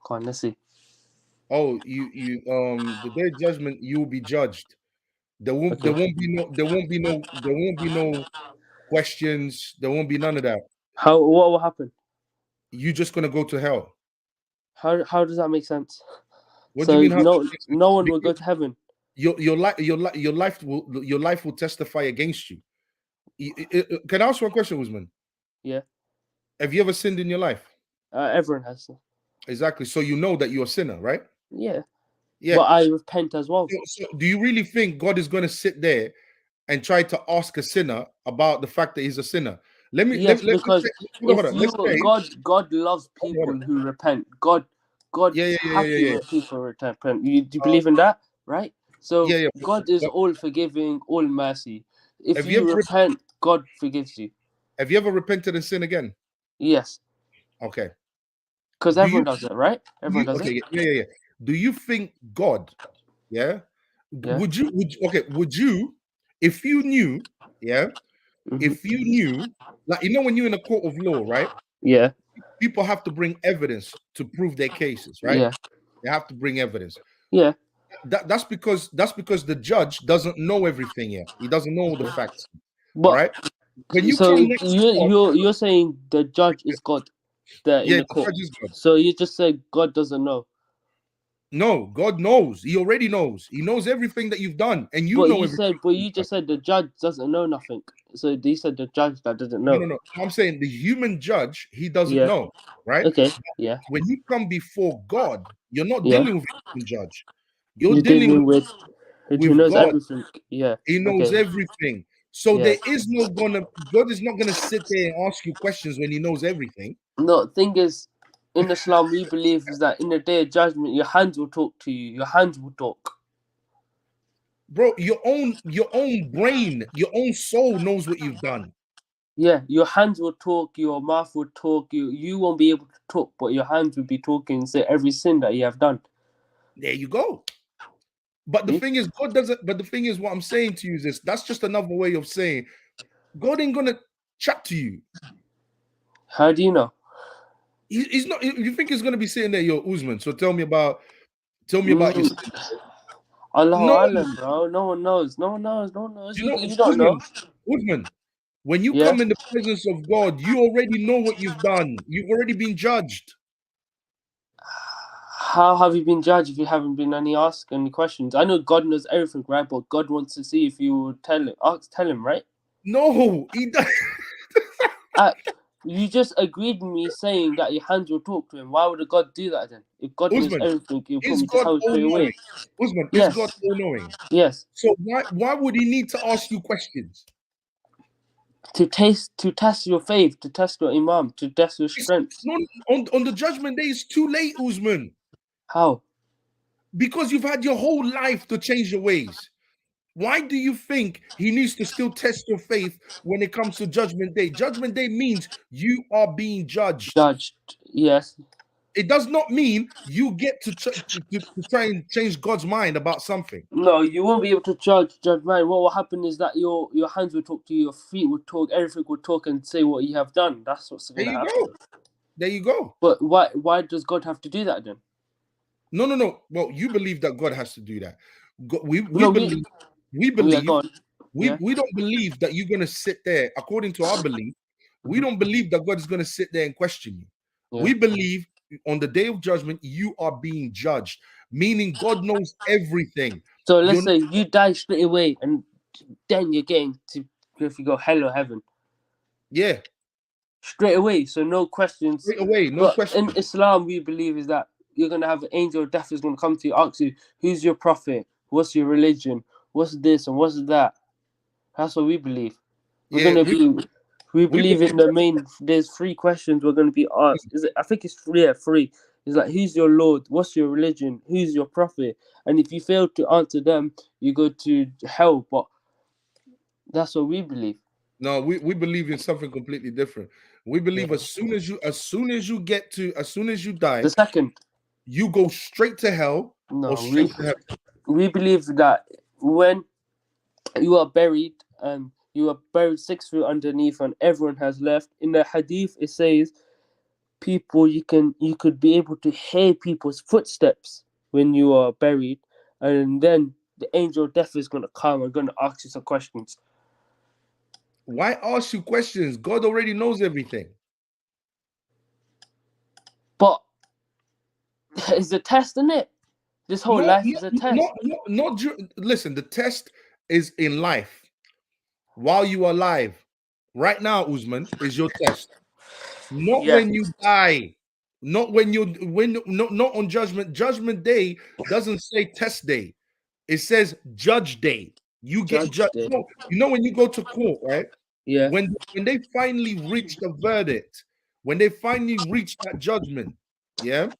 Come on, let's see. Oh, the day of judgment, you will be judged. There won't Okay. be no questions. There won't be none of that. What will happen? You're just gonna go to hell. How does that make sense? What do you So mean? How no one will go because to heaven. your life will testify against you. Can I ask you a question, Usman? Yeah. Have you ever sinned in your life? Everyone has to. Exactly. So you know that you're a sinner, right? Yeah. Yeah. But I repent as well. So do you really think God is going to sit there and try to ask a sinner about the fact that he's a sinner? Yes, Let's because say, hold if on. Let's you say, God loves hold on. people who repent. God's happy Yeah. when people repent. Do you believe in that? Right? So Yeah. God is But all forgiving, all mercy. If have you you ever repent, God forgives you. repented and sin again? Yes. Okay. Because Do you everyone does it, right? Everyone does it. okay? Yeah. Do you think God? Yeah. Yeah. Would you, if you knew, yeah, Hmm. if you knew, like when you're in a court of law, right? Yeah. People have to bring evidence to prove their cases, right? Yeah. They have to bring evidence. Yeah. That's because the judge doesn't know everything yet. He doesn't know all the facts. All But right. When you so come next to God, you're saying the judge is God there in yeah, the the court. judge is God. So you just say God doesn't know. No, God knows. He already knows. He knows everything that you've done, and you But know you everything said, but you've you done. just said the judge doesn't know nothing. So you said the judge that doesn't know. No. I'm saying the human judge, he doesn't Yeah. know, right? Okay. Yeah. When you come before God, you're not Yeah. dealing with a human judge. You're You're dealing dealing with who with knows God. everything. Yeah. He knows Okay. everything. So Yeah. God is not gonna sit there and ask you questions when he knows everything. No, thing is, in Islam we believe is that in the day of judgment your hands will talk to you. Your hands will talk. Bro, your own brain, your own soul knows what you've done. Yeah, your hands will talk, your mouth will talk, you won't be able to talk, but your hands will be talking and say every sin that you have done. There you go. But the See? thing is, God doesn't. But the thing is, what I'm saying to you is this: that's just another way of saying God ain't gonna chat to you. How do you know? He's not. You think he's gonna be sitting there, yo, Usman? So tell me about your Mm, sin. Allahu No, Alam, bro. No one knows. No one knows. No one knows. you You know, don't know. Usman. When you Yeah. come in the presence of God, you already know what you've done. You've already been judged. How have you been judged if you haven't been asked any questions? I know God knows everything, right? But God wants to see if you will tell him, right? No, he does. Uh, you just agreed with me saying that your hands will talk to him. Why would God do that then? If God knows Usman, everything, he'll is probably just God tell you all straight away. knowing? Usman, is God Yes. all knowing? Yes. So why would he need to ask you questions? To test your faith, to test your imam, to test your strength. No, on the judgment day, it's too late, Usman, How? because you've had your whole life to change your ways. Why do you think he needs to still test your faith when it comes to judgment day? Judgment day means you are being judged. Judged. Yes. It does not mean you get to try and change God's mind about something. No, you won't be able to judge man. What will happen is that your hands will talk to you, your feet will talk, everything will talk and say what you have done. That's what's There gonna you happen. go. There you go. But why does God have to do that then? No. Well, you believe that God has to do that. We No, believe yeah, go on. Yeah. we don't believe that you're gonna sit there. According to our belief, we don't believe that God is gonna sit there and question you. Yeah. We believe on the day of judgment, you are being judged, meaning God knows everything. So let's You're say you die straight away and then you're getting to if you go hell or heaven. yeah, Straight away, so no questions. straight away, no But question. in Islam, we believe is that you're gonna have an angel of death is gonna come to you, ask you, who's your prophet? What's your religion? What's this and what's that? That's what we believe. We're Yeah, gonna be. We we believe believe in the main. There's 3 questions we're gonna be asked. Is it? I think it's three. Yeah, three. It's like, who's your Lord? What's your religion? Who's your prophet? And if you fail to answer them, you go to hell. But that's what we believe. no, we believe in something completely different. We believe Yeah. as soon as you die, The second. you go straight to hell or No, straight to heaven. we believe that when you are buried and you are buried 6 feet underneath and everyone has left, in the hadith it says you could be able to hear people's footsteps when you are buried, and then the angel of death is going to come and going to ask you some questions. Why ask you questions? God already knows everything. But it's a test, isn't it? This whole life is a test. Listen, the test is in life. While you are alive, right now, Usman, is your test. Not Yeah. when you die. Not when you not on judgment day doesn't say test day. It says judge day. You get Judge judged. Day. No, you know when you go to court, right? Yeah. When they finally reach the verdict, when they finally reach that judgment, yeah,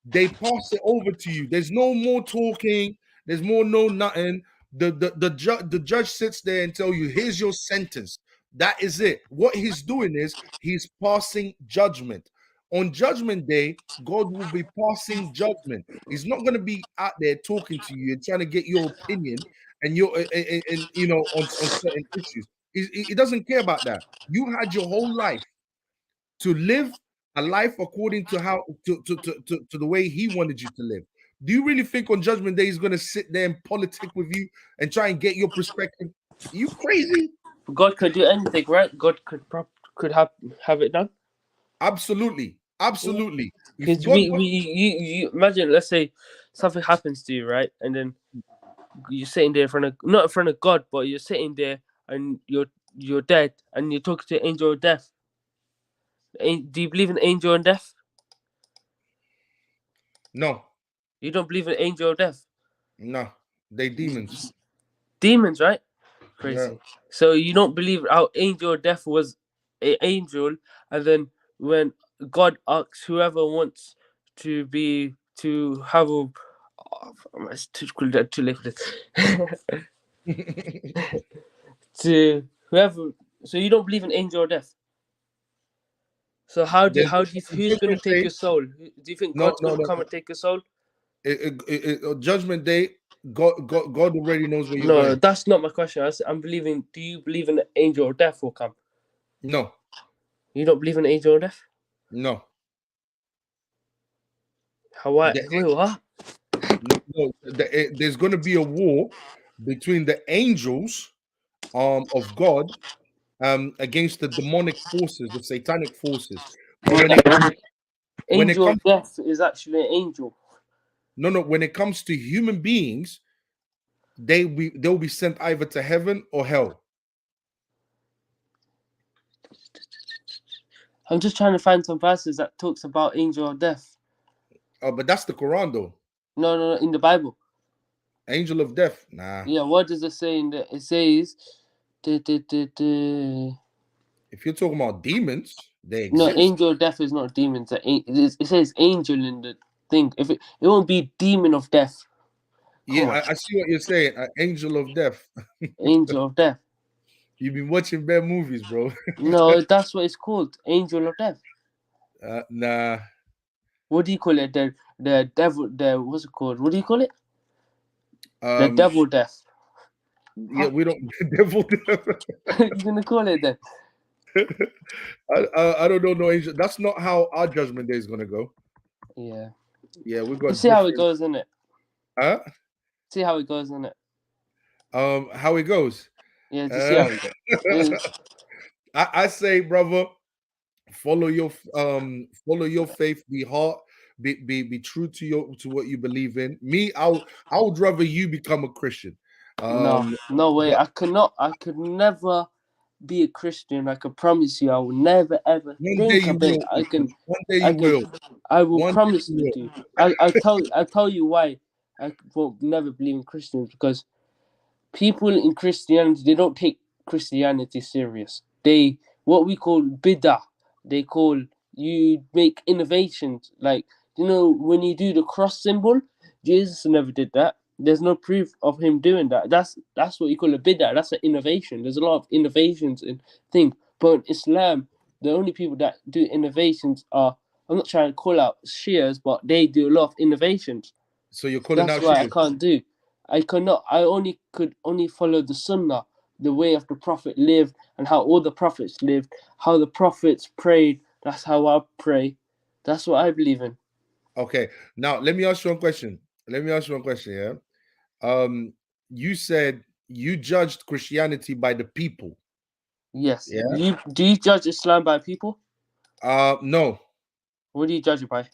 they pass it over to you. There's no more talking. There's more no nothing. The judge sits there and tell you, here's your sentence. That is it. What he's doing is he's passing judgment. On judgment day, God will be passing judgment. He's not going to be out there talking to you and trying to get your opinion and your and you know on certain issues. He doesn't care about that. You had your whole life to live a life according to how to the way he wanted you to live. Do you really think on judgment day he's going to sit there and politic with you and try and get your perspective? You crazy? God could do anything, right? God could have it done. Absolutely. Absolutely. If Because God you imagine, let's say something happens to you, right? And then you're sitting there in front of, not in front of God, but you're sitting there and you're dead and you're talking to angel of death. Do you believe in angel and death? no, You don't believe in angel of death? no, they demons. Demons, right? Yeah. Crazy. So you don't believe how angel of death was an angel, and then when God asks whoever wants to have a, it's too late for this. To whoever, so you don't believe in angel of death. So There's who's going to take your soul? Do you think no, God's no, going to no. come and take your soul? Judgment day, God already knows where you're No, going. that's not my question. I'm believing. Do you believe in the angel of death will come? No, You don't believe in the angel of death? no. How? Why? The, Wait, what? no, there's going to be a war between the angels of God against the demonic forces, the satanic forces. But when it Angel comes of death is actually an angel. no, when it comes to human beings, they'll be sent either to heaven or hell. I'm just trying to find some verses that talks about angel of death. But that's the Quran though. No, in the Bible. Angel of death, nah. Yeah, what does it say in the? It says, duh, duh, duh, duh. If you're talking about demons, they No, exist. angel of death is not demons. It says angel in the thing. If it won't be demon of death. Come Yeah, on, I see what you're saying. Angel of death. angel of death. You've been watching bad movies, bro. No, that's what it's called. Angel of death. Nah. What do you call it? The devil. The what's it called? What do you call it? The Um, devil death. yeah, we don't devil death. You're gonna call it then? I don't know, no angel. That's not how our judgment day is gonna go. Yeah. Yeah, we've You got see how it different. goes, in it. Huh? See how it goes, in it. How it goes. Yeah, just see how it goes. I say, brother, follow your faith, be true to what you believe in. Me, I would rather you become a Christian. No way. But I could never be a Christian. I could promise you, I will never ever one day think you of it. will. One day I you can, will. I will One day promise you you will. to. I'll tell you why I will never believe in Christians, because people in Christianity, they don't take Christianity serious. They, what we call bid'ah, they call, you make innovations. Like, when you do the cross symbol, Jesus never did that. There's no proof of him doing that. That's what you call a bid'ah. That's an innovation. There's a lot of innovations in things. But in Islam, the only people that do innovations are I'm not trying to call out Shias, but they do a lot of innovations. So you're calling That's out what I Shias. can't do. I could only follow the Sunnah, the way of the Prophet lived, and how all the prophets lived, how the prophets prayed. That's how I pray. That's what I believe in. Okay. Now let me ask you one question. Yeah. You said you judged Christianity by the people. Yes. Yeah. Do you judge Islam by people? No, What do you judge it by?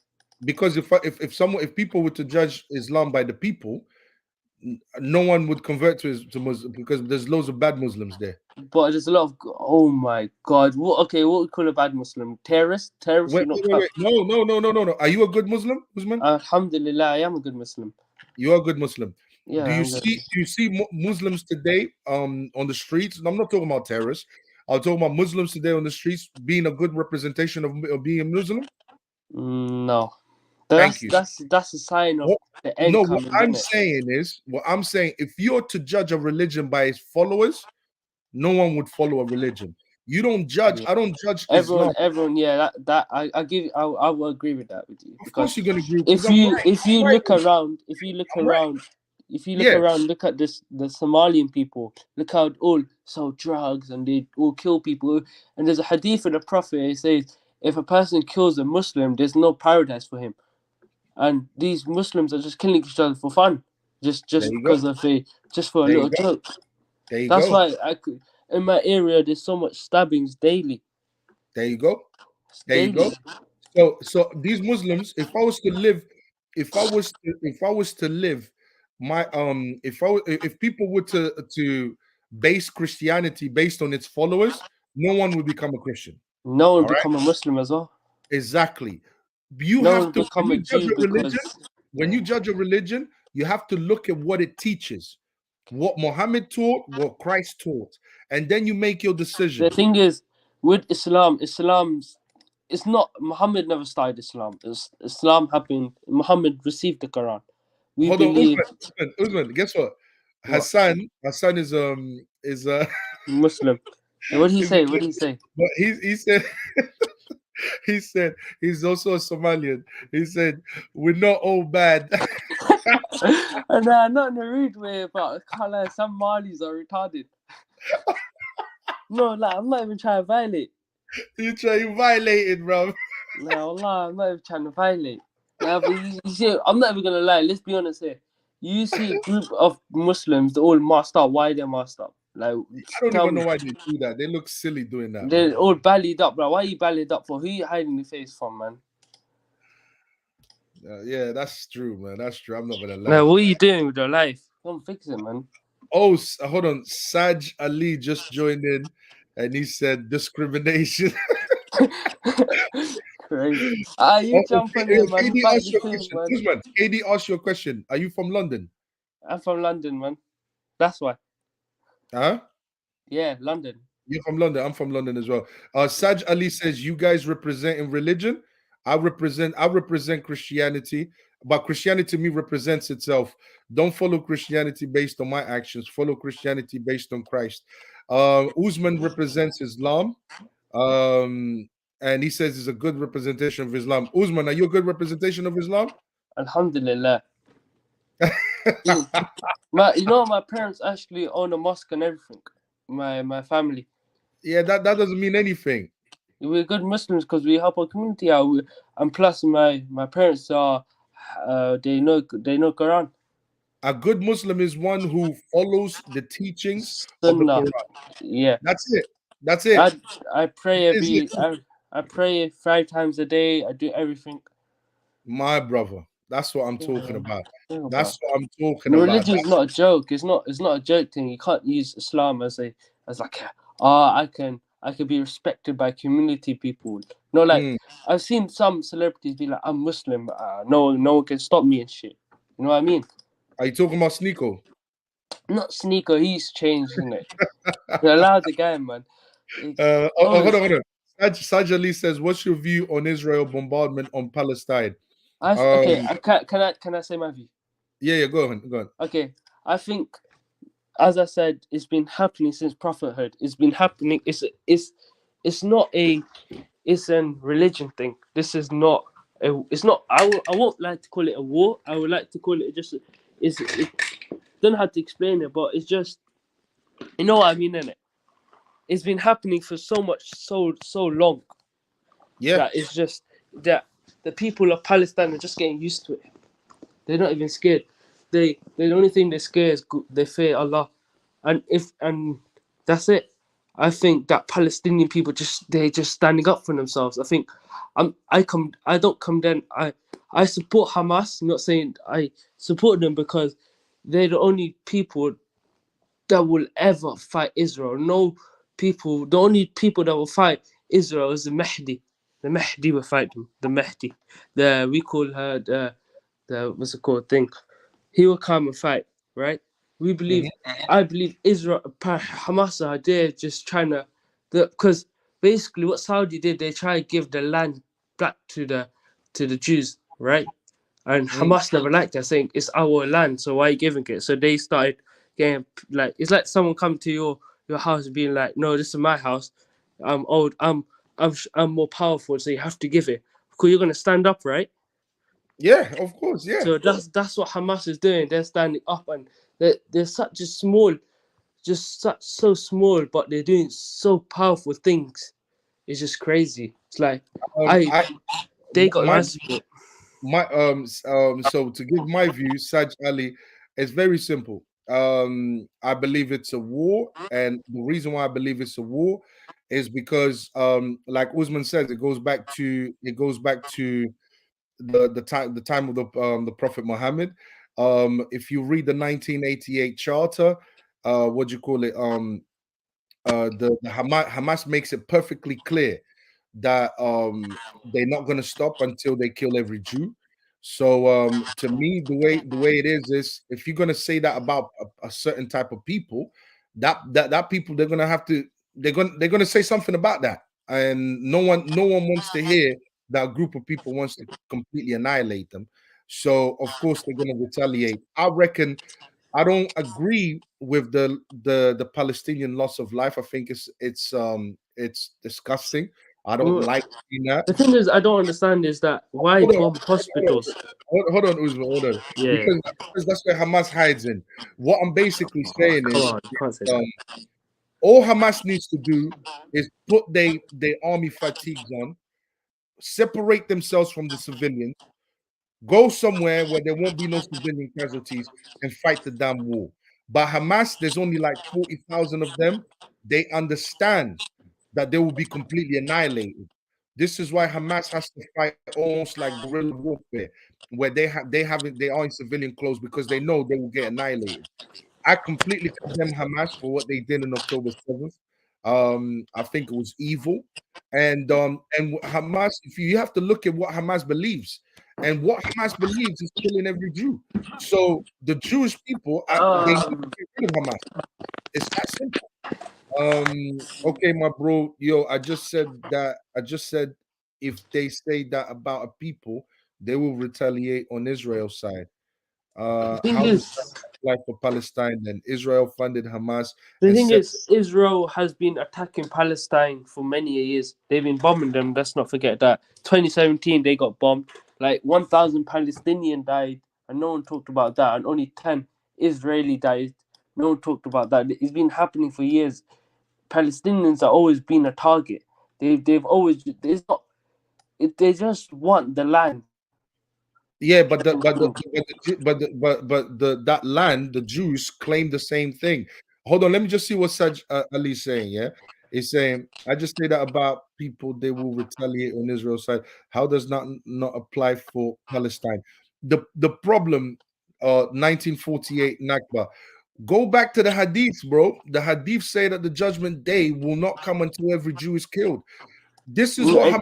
because if people were to judge Islam by the people, no one would convert to Muslim because there's loads of bad Muslims there. But there's a lot of, oh my God. What we call a bad Muslim? Terrorist? Terrorist, Wait, you not wait, wait, wait. No. Are you a good Muslim, Usman? Alhamdulillah, I am a good Muslim. You are a good Muslim. Yeah, Do you I'm good. see Muslims today on the streets? And I'm not talking about terrorists. I'm talking about Muslims today on the streets being a good representation of being a Muslim. No. Thank you. That's a sign of What, the end no, coming, isn't it? what I'm saying, if you're to judge a religion by its followers, no one would follow a religion. You don't judge. Yeah. I don't judge Islam. Everyone, yeah, that I will agree with that with you, Of because course, you're gonna agree because I'm right. if you I'm right. look around, if you look I'm right. around, Yeah. look at this the Somalian people. Look how all sell drugs and they all kill people. And there's a hadith of the Prophet. It says if a person kills a Muslim, there's no paradise for him. And these Muslims are just killing each other for fun, just There you because go. of just for a There you little go. joke. There you That's go. why in my area there's so much stabbings daily. There you go. It's There you daily. go. So these Muslims, if I was to live, my if people were to base Christianity based on its followers, no one would become a Christian. No one All right, become a Muslim as well. exactly. You No have one to become a Jew because when you judge a religion, you have to look at what it teaches, what Muhammad taught, what Christ taught, and then you make your the decision. thing is with Islam's it's not Muhammad never started Islam. Islam happened. Muhammad received the Quran. We Hold on, believe Usman. Guess what? what Hassan is Muslim. What did he is a say? What did he Muslim, say? but he said he said he's also a Somalian. He said we're not all bad. And not in a rude way, but I can't lie, some Malis are retarded. No, like I'm not even trying to violate. You violated, bro. No, Allah, I'm not even trying to violate. Nah, but you see, I'm not even gonna lie. Let's be honest here. You see a group of Muslims, they're all masked up. Why they're masked up? Like, I don't tell even me. know why they do that. They look silly doing that, man. They're all ballied up, bro. Why are you ballied up for? Who you hiding your face from, man? Yeah, that's true, man. That's true. I'm not gonna lie. Like, what are you doing with your life? Come fix it, man. Oh, hold on. Saj Ali just joined in, and he said discrimination. Crazy. You Oh, jump on there, man. KD Fight asked the you a thing, question. man. Usman, KD asked you a question. Are you from London? I'm from London, man. That's why. Huh? Yeah, London. You're from London. I'm from London as well. Saj Ali says you guys represent in religion. I represent Christianity, but Christianity to me represents itself. Don't follow Christianity based on my actions. Follow Christianity based on Christ. Usman represents Islam. And he says it's a good representation of Islam. Usman, are you a good representation of Islam? Alhamdulillah. My parents actually own a mosque and everything. My family. Yeah, that doesn't mean anything. We're good Muslims because we help our community out. And plus, my parents are, they know Quran. A good Muslim is one who follows the teachings of the Sunnah. Quran. Yeah. That's it. That's it. I pray That is it. I pray 5 times a day. I do everything. My brother. That's what I'm talking about. Think about. That's what I'm talking And about. religion is not a joke. It's not a joke thing. You can't use Islam as like I can be respected by community people. No, like I've seen some celebrities be like, I'm Muslim. No one can stop me and shit. You know what I mean? Are you talking about Sneako? Not Sneako. He's changed, isn't it? Allow the guy, man. Hold on. Saj Ali says, "What's your view on Israel bombardment on Palestine?" Can I say my view? Yeah, go on. Okay, I think, as I said, it's been happening since prophethood. It's been happening. It's not a it's an religion thing. This is not. It's not. I won't like to call it a war. I would like to call it just. It don't know how to explain it, but it's just. You know what I mean, innit? It's been happening for so long Yeah. that it's just that the people of Palestine are just getting used to it. They're not even scared. The only thing they're scared is they fear Allah, and that's it. I think that Palestinian people they're just standing up for themselves. I think I don't condemn. I support Hamas. I'm not saying I support them because they're the only people that will ever fight Israel. No people. The only people that will fight Israel is the Mahdi. The Mahdi will fight them. The Mahdi. We call her the what's it called thing. He will come and fight, right? We believe. I believe Israel, Hamas are there just trying to, because basically what Saudi did, they try to give the land back to the Jews, right? And Hamas never liked that, saying it's our land, so why are you giving it? So they started getting like, it's like someone come to your house and being like, no, this is my house. I'm old. I'm more powerful, so you have to give it because you're gonna stand up, right? Yeah, of course. Yeah. So that's what Hamas is doing. They're standing up, and they're such a small, so small, but they're doing so powerful things. It's just crazy. It's like I they got my my support. so to give my view, Saj Ali, it's very simple. I believe it's a war, and the reason why I believe it's a war is because like Usman says, it goes back to the time of the Prophet Muhammad. If you read the 1988 charter, what do you call it? The Hamas makes it perfectly clear that they're not going to stop until they kill every Jew. So to me, the way it is if you're going to say that about a certain type of people, that people they're going to have to they're going to say something about that, and no one wants to hear that a group of people wants to completely annihilate them. So of course they're going to retaliate. I reckon I don't agree with the Palestinian loss of life. I think it's disgusting. I don't Mm. like seeing that. The thing is, I don't understand is that why Hold on, bomb hospitals? hold on, Uzma, hold on. Yeah, Because that's where Hamas hides in. What I'm basically saying come is, on, you can't say um, that. all Hamas needs to do is put their army fatigues on, separate themselves from the civilians, go somewhere where there won't be no civilian casualties and fight the damn war. But Hamas, there's only like 40,000 of them. They understand that they will be completely annihilated. This is why Hamas has to fight almost like guerrilla warfare, where they are in civilian clothes because they know they will get annihilated. I completely condemn Hamas for what they did on October 7th. I think it was evil. And Hamas, if you have to look at what Hamas believes, and what Hamas believes is killing every Jew. So the Jewish people, they need to get rid of Hamas. It's that simple. Okay, my bro, yo, I just said if they say that about a people, they will retaliate on Israel's side. The thing How does is, that apply for Palestine then? Israel funded Hamas The and thing said, is, Israel has been attacking Palestine for many years. They've been bombing them. Let's not forget that. 2017, they got bombed. Like 1,000 Palestinian died, and no one talked about that. And only 10 Israeli died. No one talked about that. It's been happening for years. Palestinians have always been a target. They've always. It's not. They just want the land. yeah, but that land, the Jews claim the same thing. Hold on, let me just see what Saj Ali's saying. Yeah, he's saying, I just say that about people, they will retaliate on Israel's side. How does not apply for Palestine? The problem, 1948 Nakba. Go back to the Hadith, bro. The Hadith say that the judgment day will not come until every Jew is killed. This is what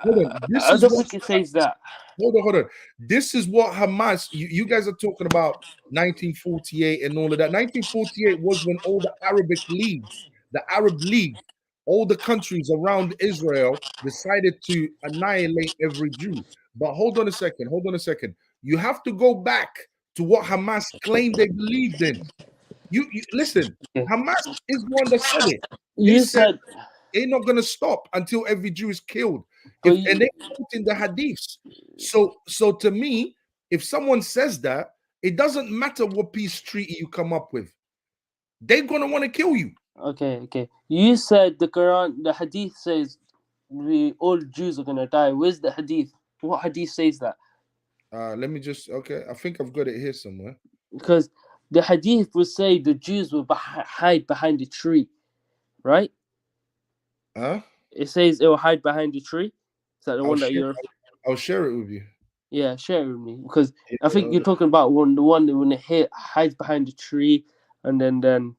hold on. This I is don't what think it says that. hold on. This is what Hamas, you guys are talking about 1948 and all of that. 1948 was when all the Arabic leagues, the Arab League, all the countries around Israel decided to annihilate every Jew. But hold on a second. Hold on a second. You have to go back to what Hamas claimed they believed in. You listen, Yeah. Hamas is the one that said it. They You said said they're not gonna stop until every Jew is killed. But And they put in the hadiths. So to me, if someone says that, it doesn't matter what peace treaty you come up with, they're gonna want to kill you. okay. You said the Quran, the Hadith says all Jews are gonna die. Where's the Hadith? What Hadith says that? Let me just I think I've got it here somewhere. Because the Hadith will say the Jews will hide behind the tree, right? Huh? It says it will hide behind the tree. Is that the one that share, you're? I'll share it with you. Yeah, share it with me because Yeah, I think you're talking about the one that when it hides behind the tree, and then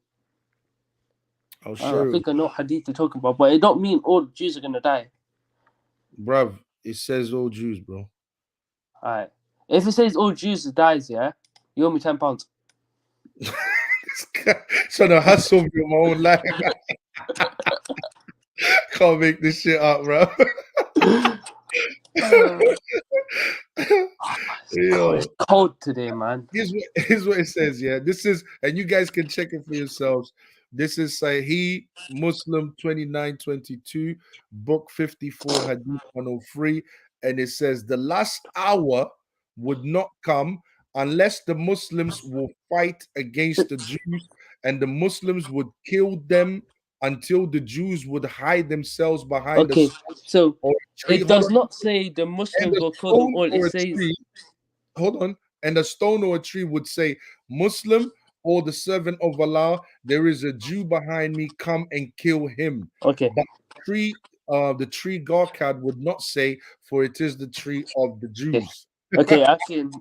I'll share I it, think I know Hadith you're talking about, but it don't mean all Jews are gonna die. bruv. It says all Jews, bro. Alright. If it says all Jews dies, yeah, you owe me £10. So the hustle of my own life. Can't make this shit up, bro. It's cold today, man. Here's what it says. Yeah, this is, and you guys can check it for yourselves. This is Sahih Muslim 2922, book 54, hadith 103, and it says the last hour would not come unless the Muslims will fight against the Jews, and the Muslims would kill them until the Jews would hide themselves behind Okay, so or a tree. it does not say the Muslims will kill them all. It says, hold on, and a stone or a tree would say, Muslim or the servant of Allah, there is a Jew behind me, come and kill him. okay, But the tree Garkad would not say, for it is the tree of the Jews. okay,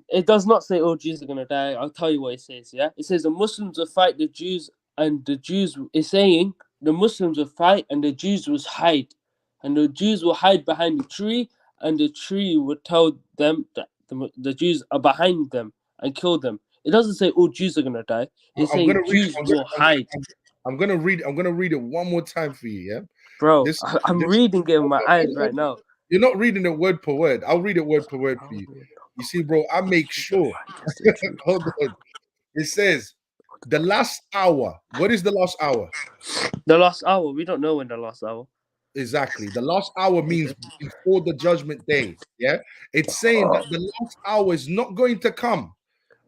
it does not say all Jews are gonna die. I'll tell you what it says. Yeah, it says the Muslims will fight the Jews, and the Jews is saying the Muslims will fight, and the Jews will hide, and the Jews will hide behind the tree, and the tree will tell them that the Jews are behind them and kill them. It doesn't say all Jews are gonna die. It's saying Jews will hide. I'm gonna read it one more time for you, yeah? Bro, I'm reading it with my eyes right now. You're not reading it word per word. I'll read it word per word for you. You see, bro, I make sure. Hold on. It says the last hour. What is the last hour? The last hour. We don't know when the last hour. Exactly. The last hour means before the judgment day. Yeah. It's saying that the last hour is not going to come.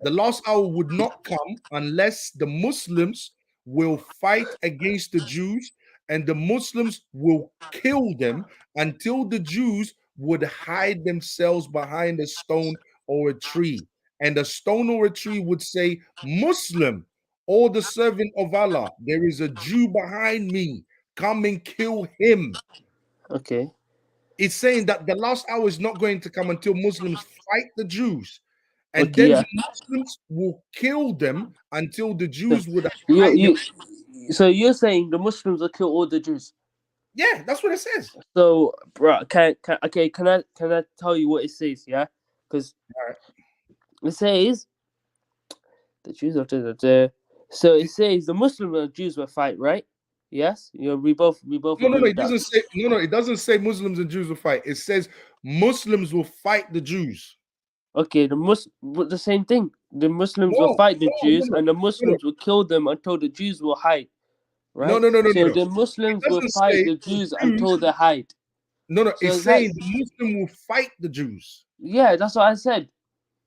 The last hour would not come unless the Muslims will fight against the Jews, and the Muslims will kill them until the Jews would hide themselves behind a stone or a tree. And a stone or a tree would say, Muslim or the servant of Allah, there is a Jew behind me. Come and kill him. Okay. It's saying that the last hour is not going to come until Muslims fight the Jews. And Okay, then yeah. the Muslims will kill them until the Jews would hide them. So you're saying the Muslims will kill all the Jews? Yeah, that's what it says. So, bro, can I tell you what it says? Yeah, because it says the Jews are so it says the Muslims and Jews will fight, right? Yes, we both No, agree with it that. doesn't say it doesn't say Muslims and Jews will fight. It says Muslims will fight the Jews. Okay, the same thing. The Muslims will fight the Jews, and the Muslims will kill them until the Jews will hide. Right? No. So the Muslims will fight the Jews until they hide. No, So it's saying the Muslim will fight the Jews. Yeah, that's what I said.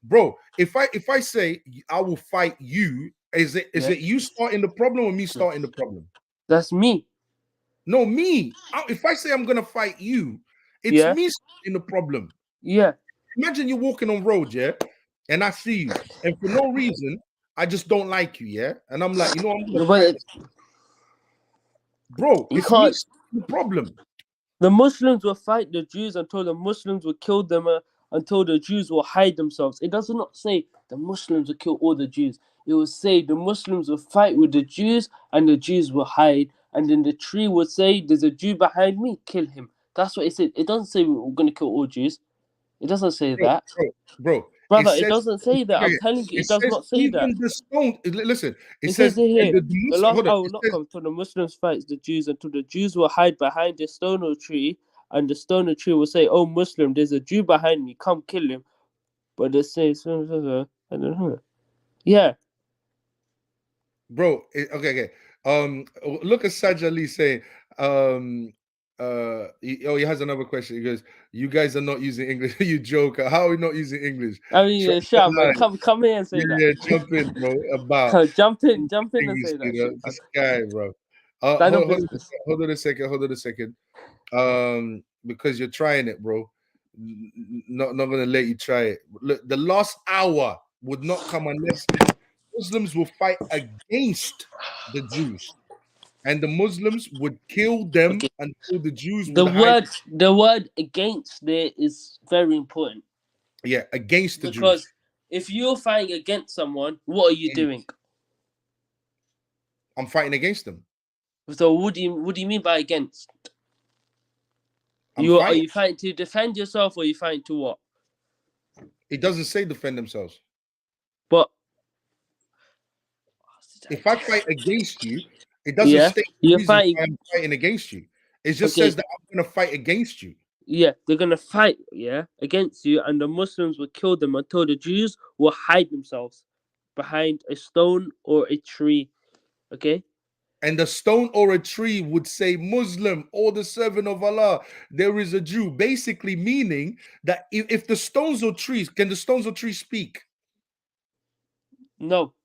Bro, if I say I will fight you, is it you starting the problem or me starting the problem? That's me. No, me. If I say I'm gonna fight you, it's me starting the problem. Yeah. Imagine you're walking on road, yeah, and I see you, and for no reason, I just don't like you, yeah, and I'm like, I'm gonna fight this. Bro, it's me starting the problem. The Muslims will fight the Jews until the Muslims will kill them, until the Jews will hide themselves. It does not say the Muslims will kill all the Jews. It will say the Muslims will fight with the Jews and the Jews will hide. And then the tree will say, there's a Jew behind me, kill him. That's what it said. It doesn't say we're going to kill all Jews. It doesn't say that. Bro. Brother, it doesn't say that. I'm telling you, it does not say that. Even the stone, listen, it says here, the last hour will not come till the Muslims fight the Jews, until the Jews will hide behind the stone or tree, and the stone or tree will say, oh Muslim, there's a Jew behind me, come kill him. But they say, yeah. Bro, okay. Look at Sajali saying, he has another question. He goes, "You guys are not using English. You joker. How are we not using English?" I mean, Try shut up, to man. lie. Come here and say that. Yeah, jump in, bro. About Jump in and things, say that shit, man. this guy, bro. Stand on business. Hold on a second. Hold on a second. Because you're trying it, bro. Not gonna let you try it. Look, the last hour would not come unless Muslims will fight against the Jews, and the Muslims would kill them Okay. until the Jews would The word against there is very important against the because Jews. if you're fighting against someone, what are you doing? I'm fighting against them. So what do you mean by against? I'm Are fighting. you fighting to defend yourself or are you fighting to what? It doesn't say defend themselves. But If I fight against you, it doesn't yeah, state the you're reason fighting. why I'm fighting against you. It just Okay. says that I'm gonna fight against you. Yeah, they're gonna fight, against you, and the Muslims will kill them until the Jews will hide themselves behind a stone or a tree. Okay? And the stone or a tree would say Muslim or the servant of Allah. There is a Jew, basically meaning that if the stones or trees, can the stones or trees speak? No.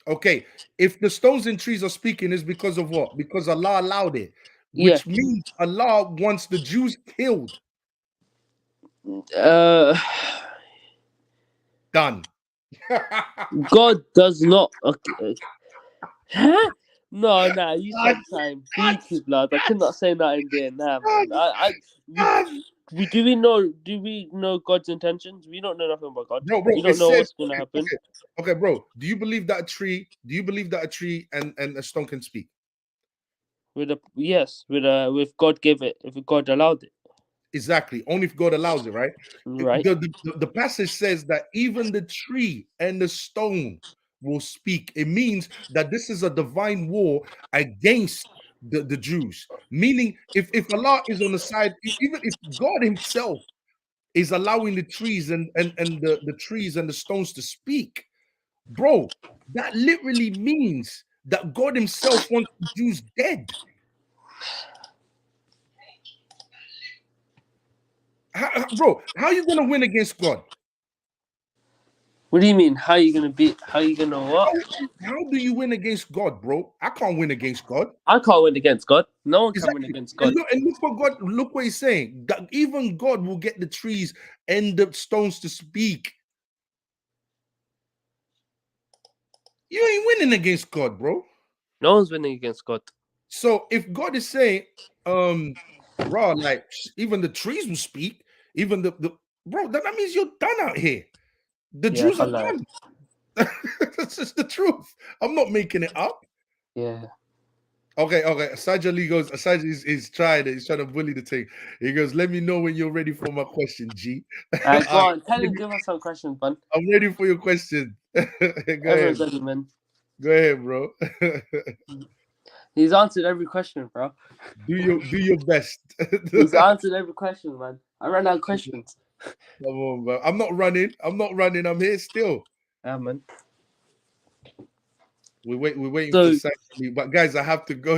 Okay, if the stones and trees are speaking, is because of what? Because Allah allowed it, Yeah. which means Allah wants the Jews killed. Done. God does not. Okay. Huh? No, you said time. Beaky blood. I could not say that in there. Nah, man. Do we know God's intentions? We don't know nothing about God. Bro, We it don't know says what's gonna happen. Okay, bro. Do you believe that a tree and a stone can speak? With God gave it, if God allowed it. Exactly. Only if God allows it, right? Right. The passage says that even the tree and the stone will speak. It means that this is a divine war against the Jews. Meaning, if Allah is on the side, even if God Himself is allowing the trees and the trees and the stones to speak, bro, that literally means that God Himself wants the Jews dead. Bro, how are you gonna win against God? What do you mean? How are you gonna beat? How are you gonna what? How do you win against God, bro? I can't win against God. I can't win against God. No one can Exactly. win against God. And look what God. Look what He's saying. That even God will get the trees and the stones to speak. You ain't winning against God, bro. No one's winning against God. So if God is saying, bro, like even the trees will speak, even the bro, that means you're done out here. The Jews are done. That's just the truth. I'm not making it up. Yeah. Okay. Sajid Lee goes, Sajid is trying it. He's trying to bully the thing. He goes, let me know when you're ready for my question, G. Go on, tell him, give us some questions, man. I'm ready for your question. Go Everyone's ahead. ready, man. Go ahead, bro. He's answered every question, bro. Do your best. He's answered every question, man. I ran out of questions. Come on, bro. I'm not running. I'm here still. Yeah, man. We're waiting for Saturday. But guys, I have to go,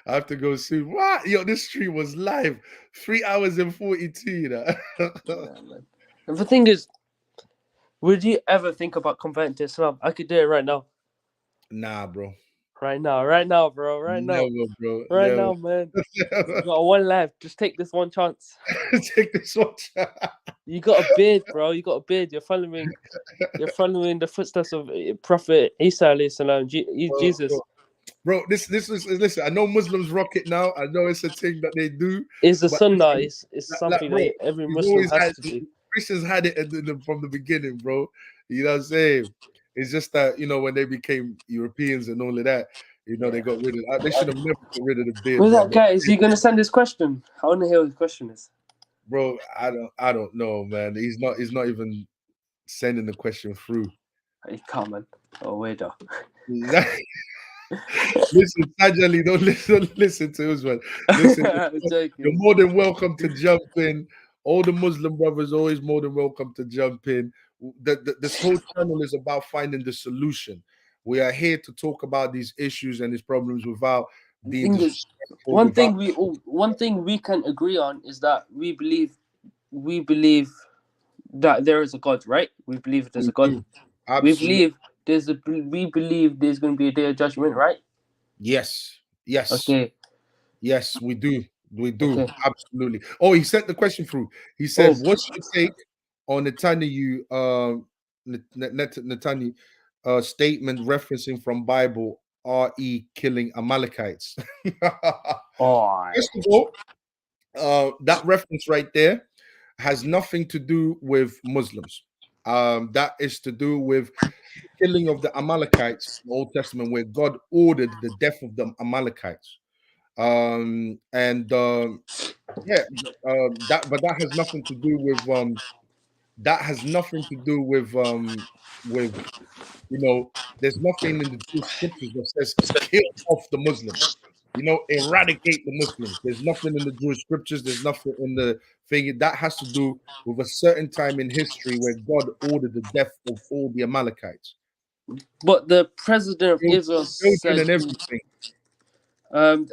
I have to go soon. What? Yo, this stream was live. 3 hours and 42, Yeah, man. And the thing is, would you ever think about converting to Islam? I could do it right now. Nah, bro. Right now, bro. Right now. Never, bro. Right Never. now, man. You got one life. Just take this one chance. Take this one. You got a beard, bro. You got a beard. You're following the footsteps of Prophet Isa alayhi salam, Jesus. Bro, this is listen. I know Muslims rock it now. I know it's a thing that they do. It's the but sunnah. listen, It's something that every we've Muslim always has to do. Christians had it from the beginning, bro. You know what I'm saying? It's just that when they became Europeans and all of that, they got rid of. They should have never got rid of the beard. Where's bro. that guy? Is he gonna send his question? I want to hear what his question is. Bro, I don't know, man. He's not even sending the question through. He can't, man. Oh, weirdo. Listen, Sajali, don't listen to Usman. Listen, you're more than welcome to jump in. All the Muslim brothers always more than welcome to jump in. This whole channel is about finding the solution. We are here to talk about these issues and these problems without being Thing is, disrespectful without. one thing we can agree on is that we believe that there is a God, right? We believe there's a We God. do. Absolutely. We believe there's going to be a day of judgment, right? Yes. Yes. Okay. Yes, we do. We do. Okay. Absolutely. Oh, he sent the question through. He Oh. said, what's your take on Netanyahu Netanyahu statement referencing from Bible re killing Amalekites? Oh. First of all, that reference right there has nothing to do with Muslims. That is to do with killing of the Amalekites in the Old Testament, where God ordered the death of the Amalekites. And yeah, that has nothing to do with that has nothing to do with there's nothing in the Jewish scriptures that says kill off the Muslims, eradicate the Muslims. There's nothing in the Jewish scriptures, there's nothing in the thing that has to do with a certain time in history where God ordered the death of all the Amalekites. But the president of Israel Children said, and everything.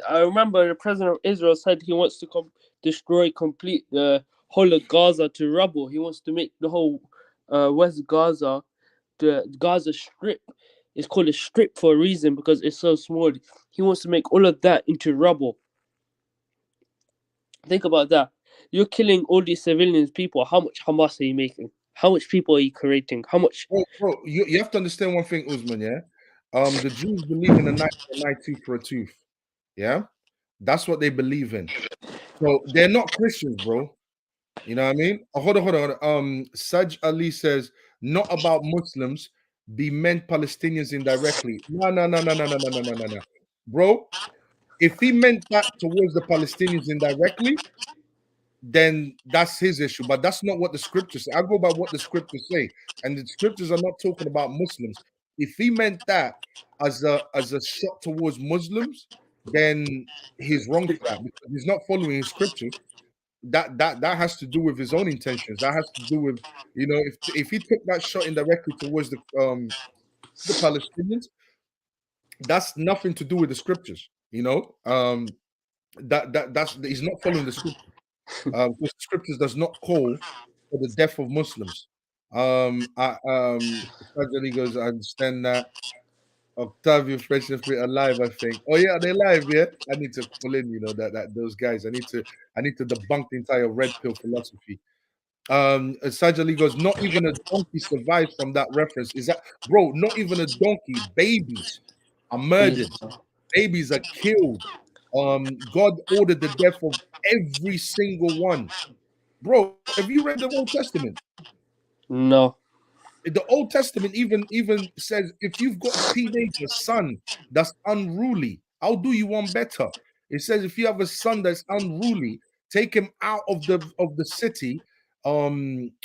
I remember the president of Israel said he wants to destroy complete the whole of Gaza to rubble. He wants to make the whole West Gaza, the Gaza Strip. It's called a strip for a reason because it's so small. He wants to make all of that into rubble. Think about that. You're killing all these civilians people. How much Hamas are you making? How much people are you creating? How much? Bro, you have to understand one thing, Usman, yeah? The Jews believe in a night for a night, tooth for a tooth. Yeah? That's what they believe in. So they're not Christians, bro. You know what I mean? Oh, hold on. Saj Ali says, not about Muslims, be meant Palestinians indirectly. No. Bro, if he meant that towards the Palestinians indirectly, then that's his issue. But that's not what the scriptures say. I go by what the scriptures say, and the scriptures are not talking about Muslims. If he meant that as a shot towards Muslims, then he's wrong for that because he's not following his scriptures. That has to do with his own intentions. That has to do with if he took that shot indirectly towards the Palestinians, that's nothing to do with the scriptures. That's he's not following the scriptures. The scriptures does not call for the death of Muslims. Sajali goes, I understand that. Octavio Fresh and Fit are live, I think. Oh yeah, they're live, yeah. I need to pull in, that those guys. I need to debunk the entire red pill philosophy. Sajali goes, not even a donkey survives from that reference. Is that, bro? Not even a donkey. Babies are murdered. Babies are killed. God ordered the death of every single one. Bro, have you read the Old Testament? No. The Old Testament even says if you've got a teenager son that's unruly, I'll do you one better. It says if you have a son that's unruly, take him out of the city, of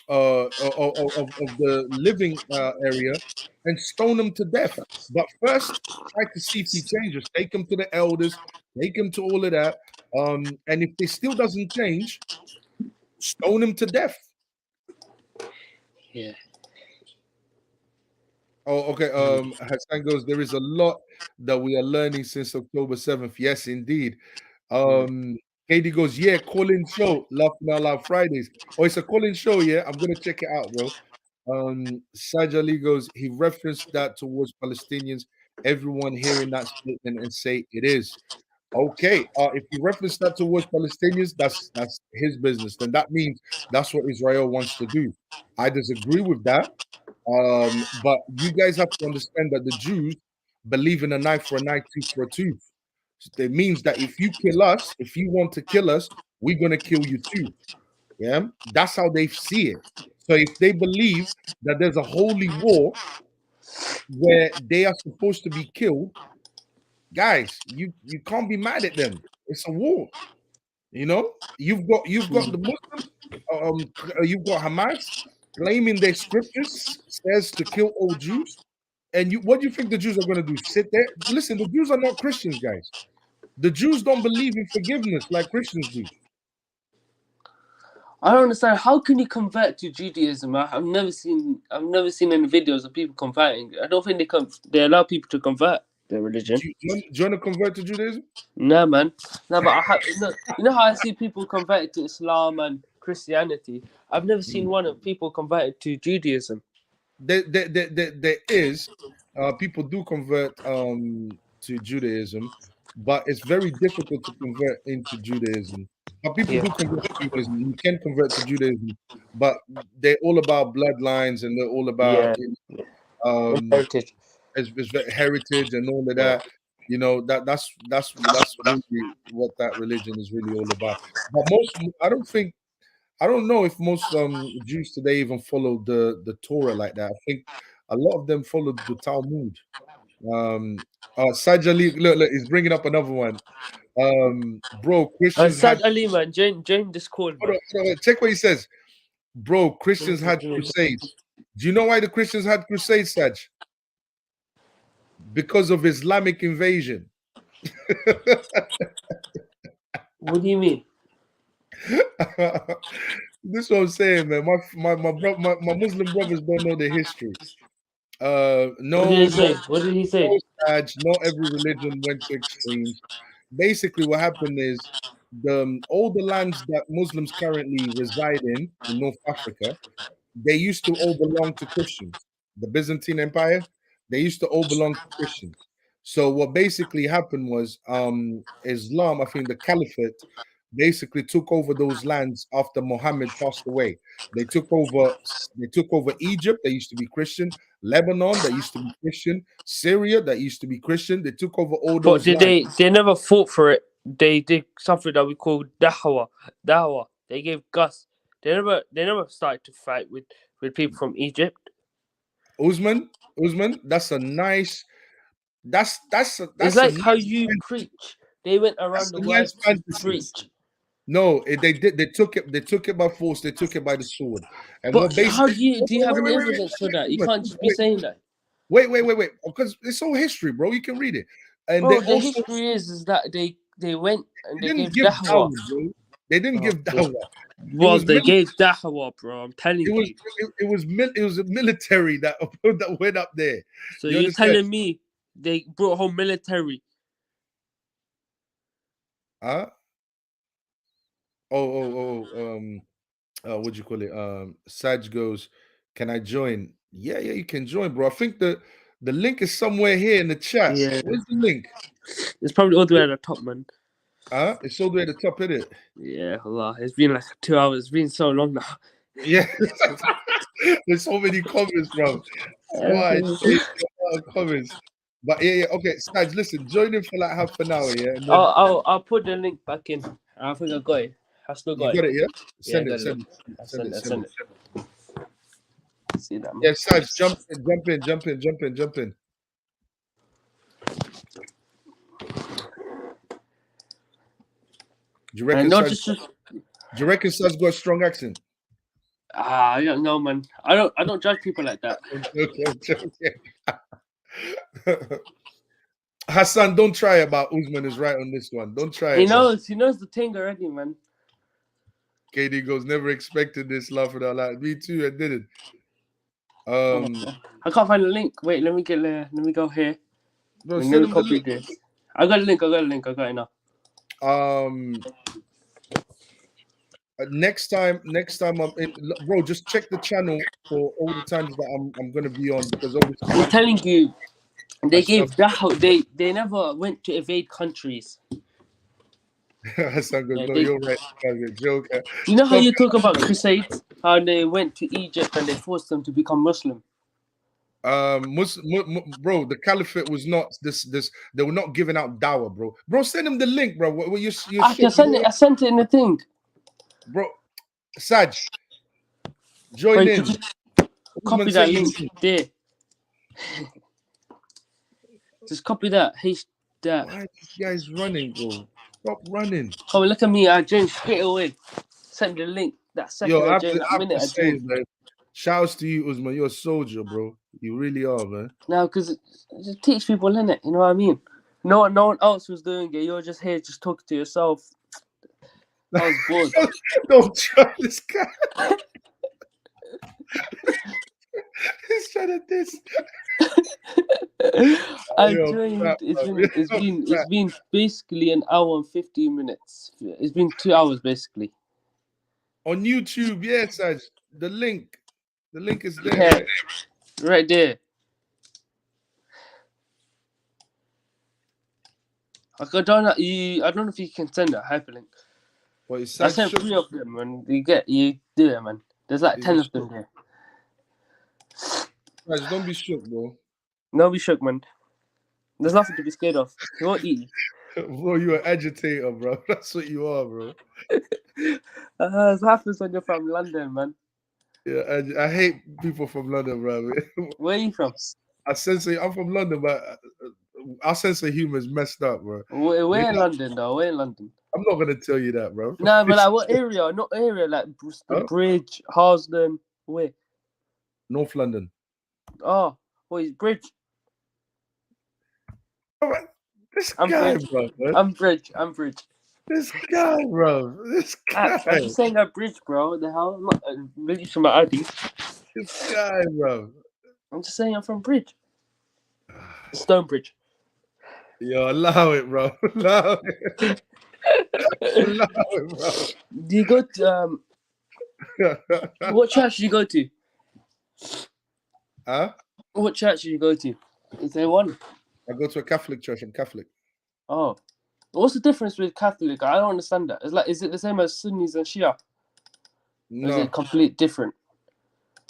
the living area, and stone him to death. But first, try to see if he changes. Take him to the elders, take him to all of that. And if he still doesn't change, stone him to death. Yeah. Oh, okay. Hassan goes, there is a lot that we are learning since October 7th. Yes, indeed. Katie goes, yeah, call-in show, Laughing Out Loud Fridays. Oh, it's a call-in show, yeah? I'm gonna check it out, bro. Saj Ali goes, he referenced that towards Palestinians. Everyone hearing that statement and say it is. Okay, if he referenced that towards Palestinians, that's his business. Then that means that's what Israel wants to do. I disagree with that. But you guys have to understand that the Jews believe in a knife for a knife, tooth for a tooth. It means that if you kill us, if you want to kill us, we're gonna kill you too. Yeah, that's how they see it. So if they believe that there's a holy war where they are supposed to be killed, guys, you can't be mad at them. It's a war. You've got the Muslims, you've got Hamas claiming their scriptures says to kill all Jews. And what do you think the Jews are going to do? Sit there? Listen, the Jews are not Christians, guys. The Jews don't believe in forgiveness like Christians do. I don't understand. How can you convert to Judaism? I've never seen any videos of people converting. I don't think they allow people to convert. their religion. Do you want to convert to Judaism? No, man. No, but you know how I see people converted to Islam and Christianity? I've never seen one of people converted to Judaism. There is people do convert to Judaism, but it's very difficult to convert into Judaism. But people Yeah. do convert to Judaism. You can convert to Judaism, but they're all about bloodlines and they're all about Heritage. it's heritage and all of Yeah. that. You know, that's really what that religion is really all about. But I don't know if most Jews today even follow the Torah like that. I think a lot of them follow the Talmud. Sajali, look, he's bringing up another one. Bro, Christians had. Sad Ali, man. Join this call, man. Hold on, check what he says. Bro, Christians had crusades. Do you know why the Christians had crusades, Saj? Because of Islamic invasion. What do you mean? This is what I'm saying, man. My Muslim brothers don't know the history. What did he say? What did he say? Not every religion went to extremes. Basically, what happened is all the lands that Muslims currently reside in North Africa, they used to all belong to Christians. The Byzantine Empire, they used to all belong to Christians. So what basically happened was Islam, I think the Caliphate, basically took over those lands after Muhammad passed away. They took over Egypt, that used to be Christian, Lebanon, that used to be Christian, Syria, that used to be Christian. They took over all those But lands. they never fought for it. They did something that we call dahwa. Dahwa. They gave Gus. They never started to fight with people from Egypt. Usman, that's a nice. That's It's like how you preach. They went around the world to preach. No, they did. They took it by force. They took it by the sword. And but how do you have any evidence for that? You can't just be saying that. Wait, because it's all history, bro. You can read it. And bro, the history is that they went and they gave dahwa. They didn't give dahwa. Well, they gave dahwa, bro. I'm telling you. It was a military that went up there. So you're telling me they brought home military? Huh? What'd you call it? Saj goes, can I join? Yeah, you can join, bro. I think the link is somewhere here in the chat. Yeah. Where's the link? It's probably all the way at the top, man. It's all the way at the top, isn't it? Yeah, Allah. It's been like 2 hours. It's been so long now. Yeah. There's so many comments, bro. Why? Comments. But yeah, okay. Saj, listen, join in for like half an hour, yeah. And then I'll put the link back in. I think I got it. I still got it. You got it, yeah? Send Yeah, it. Send it. See that, man. Yeah, Saj, jump in. Do you reckon Saj got a strong accent? I don't know, man. I don't judge people like that. Okay. Hassan, don't try about Usman is right on this one. Don't try. He knows the thing already, man. KD goes, never expected this, laughing out loud. Me too, I didn't. I can't find the link. Wait, let me go here. Bro, let me copy this. I got a link. I got it now. Next time I'm in, bro, just check the channel for all the times that I'm gonna be on, because obviously I'm telling you, they gave dahwa. They never went to invade countries. Hassan goes, no, you're right. Joke. You know how you talk about crusades? How they went to Egypt and they forced them to become Muslim. Bro, the caliphate was not this. They were not giving out dawah, bro. Bro, send him the link, bro. I can send it. I sent it in the thing. Bro, Saj, join in. Copy that link there. Just copy that. That. Why this guy's running, bro? Stop running. Oh, look at me. I joined straight away. Send the link. That second Yo, I joined, that minute I joined. Man, shouts to you, Usman. You're a soldier, bro. You really are, man. No, because just teach people, innit? You know what I mean? No one else was doing it. You're just here, just talking to yourself. I was bored. Don't try this guy. He's trying to diss. I Yo, joined. fat, It's been basically an hour and 15 minutes. It's been 2 hours basically. on YouTube. Yes, the link is there, Yeah, right? right there. I don't know. I don't know if you can send a hyperlink. Well, it's I Saj sent shook. 3 of them, and you do it, man. There's like Is 10 it of them there. Saj, don't be shook, bro. No, be shook, man. There's nothing to be scared of. He won't eat you. Bro, you're an agitator, bro. That's what you are, bro. It happens when you're from London, man. Yeah, I hate people from London, bro. Where are you from? I'm from London, but our sense of humor is messed up, bro. Where in London, though? Where in London? I'm not gonna tell you that, bro. No, but like what area? Not area, like the Huh? Bridge, Harsden. Where? North London. Oh, wait, Bridge. All right. This I'm guy, Bridge. bro. I'm Bridge. This guy, bro. This guy. I'm just saying that Bridge, bro. The hell? I'm not really from my ID. This guy, bro. I'm just saying I'm from Bridge. Stonebridge. Yo, allow it, bro. Allow it. Allow it, bro. Do you go to what church do you go to? Huh? What church do you go to? Is there one? I go to a Catholic church. I'm Catholic. Oh. What's the difference with Catholic? I don't understand that. Is it the same as Sunnis and Shia? Or is No. it complete different?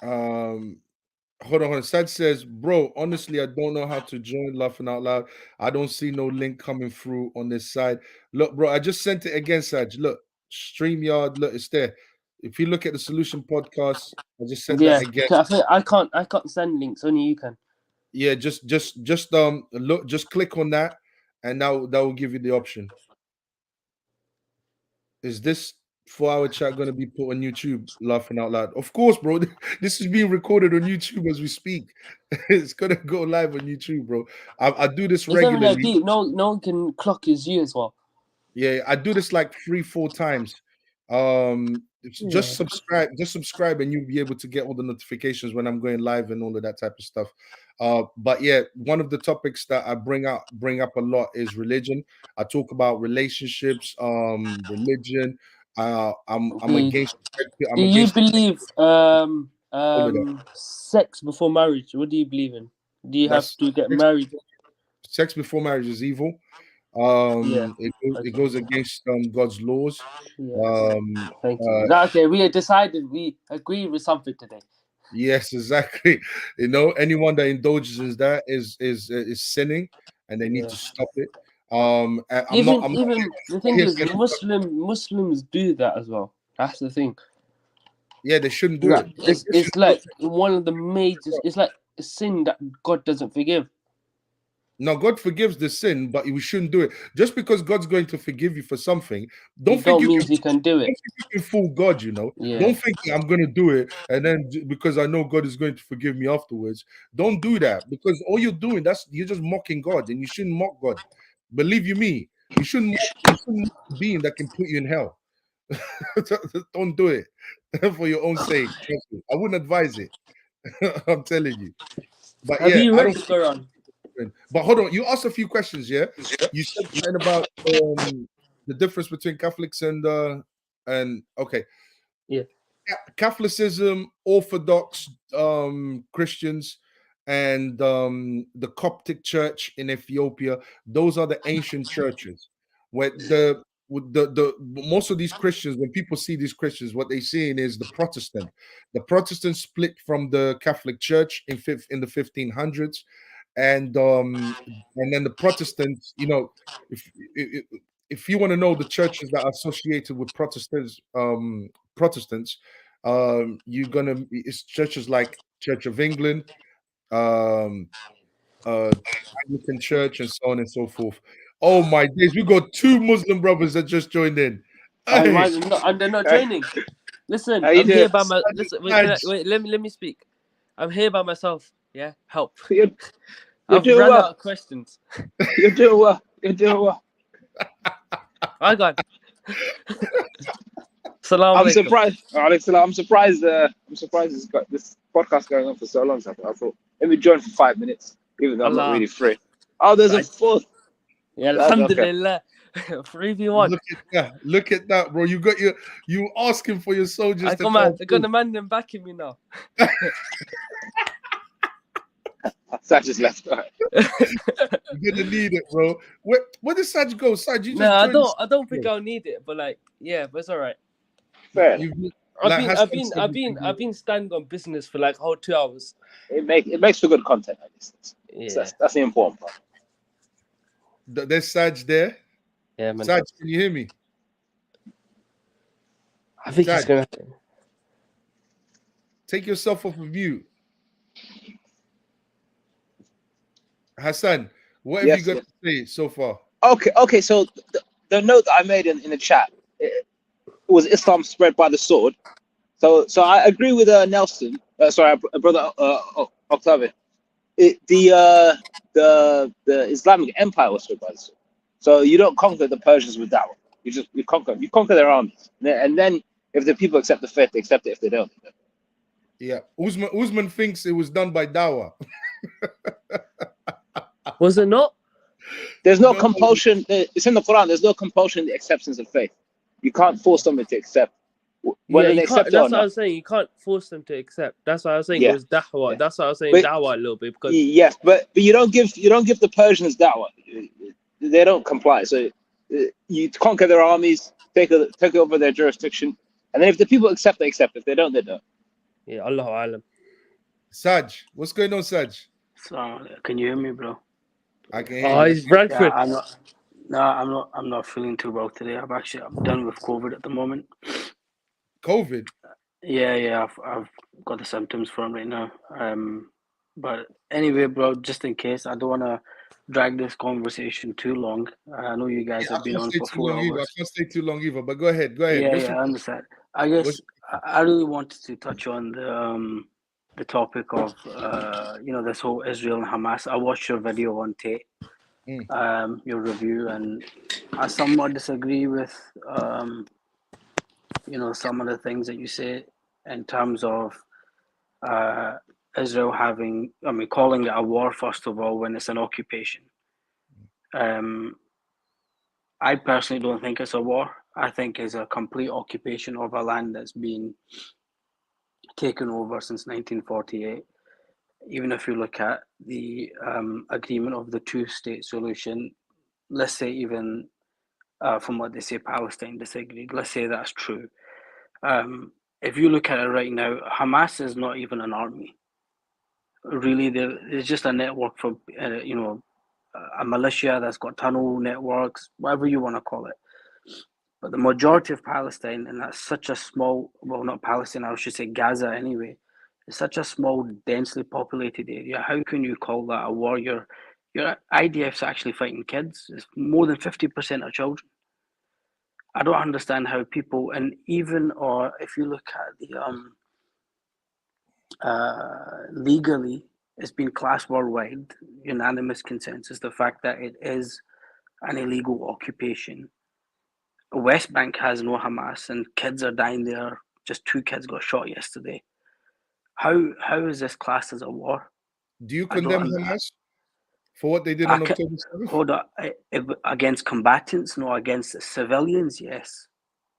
Hold on. Sad says, bro, honestly, I don't know how to join Laughing Out Loud. I don't see no link coming through on this side. Look, bro, I just sent it again, Saj. Look, StreamYard, look, it's there. If you look at the Solution Podcast, I just sent that again. I can't send links, only you can. Yeah, just look, just click on that, and that will give you the option. Is this 4-hour chat going to be put on YouTube? Laughing Out Loud, of course, bro. This is being recorded on YouTube as we speak. It's gonna go live on YouTube, bro. I do this It's not regularly. deep. No one can clock his you as well. Yeah, I do this like 3-4 times. Just subscribe, and you'll be able to get all the notifications when I'm going live and all of that type of stuff. But yeah, one of the topics that I bring up a lot is religion. I talk about relationships, religion. I'm against. Do you believe sex before marriage? What do you believe in? Do you have to get married? Sex before marriage is evil. It goes against God's laws. Thank you. Okay, we decided we agree with something today. Yes, exactly. You know, anyone that indulges in that is sinning, and they need to stop it. The thing is, Muslims do that as well. That's the thing. Yeah, they shouldn't do it. It's like one of the major. It's like a sin that God doesn't forgive. No, God forgives the sin, but we shouldn't do it. Just because God's going to forgive you for something, Don't mean you can do it. Don't think you can fool God, you know. Yeah. Don't think I'm going to do it, and then because I know God is going to forgive me afterwards. Don't do that, because all you're doing, you're just mocking God, and you shouldn't mock God. Believe you me, you shouldn't mock a being that can put you in hell. Don't do it for your own sake. Trust me. I wouldn't advise it. I'm telling you. But Have you read the Quran? But hold on, you asked a few questions, yeah? You said something about the difference between Catholics and okay. Yeah. Catholicism, Orthodox Christians, and the Coptic Church in Ethiopia, those are the ancient churches. Where the most of these Christians, when people see these Christians, what they're seeing is the Protestant. The Protestants split from the Catholic Church in the 1500s. And then the Protestants, you know, if you want to know the churches that are associated with Protestants, it's churches like Church of England, Anglican Church, and so on and so forth. Oh my days, we got 2 Muslim brothers that just joined in. And they're not joining. Listen, I'm here by my. Listen, wait, let me speak. I'm here by myself. Yeah, help. I've run out of questions. You're doing well. You're doing well. I got. Salam I'm alaikum. surprised. I'm surprised. I'm surprised he's got this podcast going on for so long, so I thought, let me join for 5 minutes, even though I'm not Allah. really free. Oh, there's a Right. fourth. Yeah, That's okay. Alhamdulillah. 3v1. Look at that, bro. You asking for your soldiers to Come on, come I got through. the man them backing me now. Saj just left. All right. You're gonna need it, bro. Where did Saj go? Saj, you just No, joined I don't think I'll need it, but like, yeah, but it's all right. Fair. I've been standing on business for like whole 2 hours. It makes for good content, I guess. Yeah, That's the important part. There's Saj there. yeah, man. Saj, can you hear me? I think he's Saj, gonna. take yourself off of mute. Hassan, what have Yes, you got yes. to say so far? Okay. So the note that I made in the chat was Islam spread by the sword. So I agree with Nelson. Sorry, brother Octavio. The Islamic Empire was spread by the sword. So you don't conquer the Persians with dawah. You conquer their armies, and then if the people accept the faith, they accept it. If they don't, they don't. Yeah, Usman thinks it was done by Dawa. Was it not? There's no No. compulsion. It's in the Quran. There's no compulsion in the acceptance of faith. You can't force someone to accept whether Yeah, they you accept can't. it or That's what I not. was saying. You can't force them to accept. That's why I was saying Yeah, it was da'wah. yeah. That's why I was saying But- da'wah a little bit because Yes, but you don't give the Persians da'wah. They don't comply. So you conquer their armies, take over their jurisdiction, and then if the people accept, they accept. If they don't, they don't. yeah, Allahu alam. Saj, what's going on, Saj? So can you hear me, bro? I can hear Oh, you. he's Bradford. Yeah, I'm not feeling too well today. I'm done with COVID at the moment. COVID. Yeah, I've got the symptoms from right now. But anyway, bro, just in case, I don't want to drag this conversation too long. I know you guys I have been can't on stay for too 4 long either. I hours. can't stay too long either. But go ahead. Go ahead. Yeah, I understand. I guess what's- I really wanted to touch on the topic of this whole Israel and Hamas. I watched your video on Tate, your review, and I somewhat disagree with some of the things that you say in terms of Israel calling it a war first of all when it's an occupation. I personally don't think it's a war. I think it's a complete occupation of a land that's been taken over since 1948. Even if you look at the agreement of the two-state solution, let's say even from what they say, Palestine disagreed. Let's say that's true. If you look at it right now, Hamas is not even an army. Really, it's just a network for a militia that's got tunnel networks, whatever you want to call it. But the majority of Palestine, and that's such a small, well, not Palestine, I should say Gaza anyway, it's such a small, densely populated area. How can you call that a war? Your IDF's actually fighting kids. It's more than 50% of children. I don't understand how people, and even, or if you look at the legally, it's been classed worldwide, unanimous consensus, the fact that it is an illegal occupation. West Bank has no Hamas and kids are dying there. Just 2 kids got shot yesterday. How is this classed as a war? Do you condemn Hamas for what they did on October 7th? Hold on. Against combatants, no. Against civilians, yes.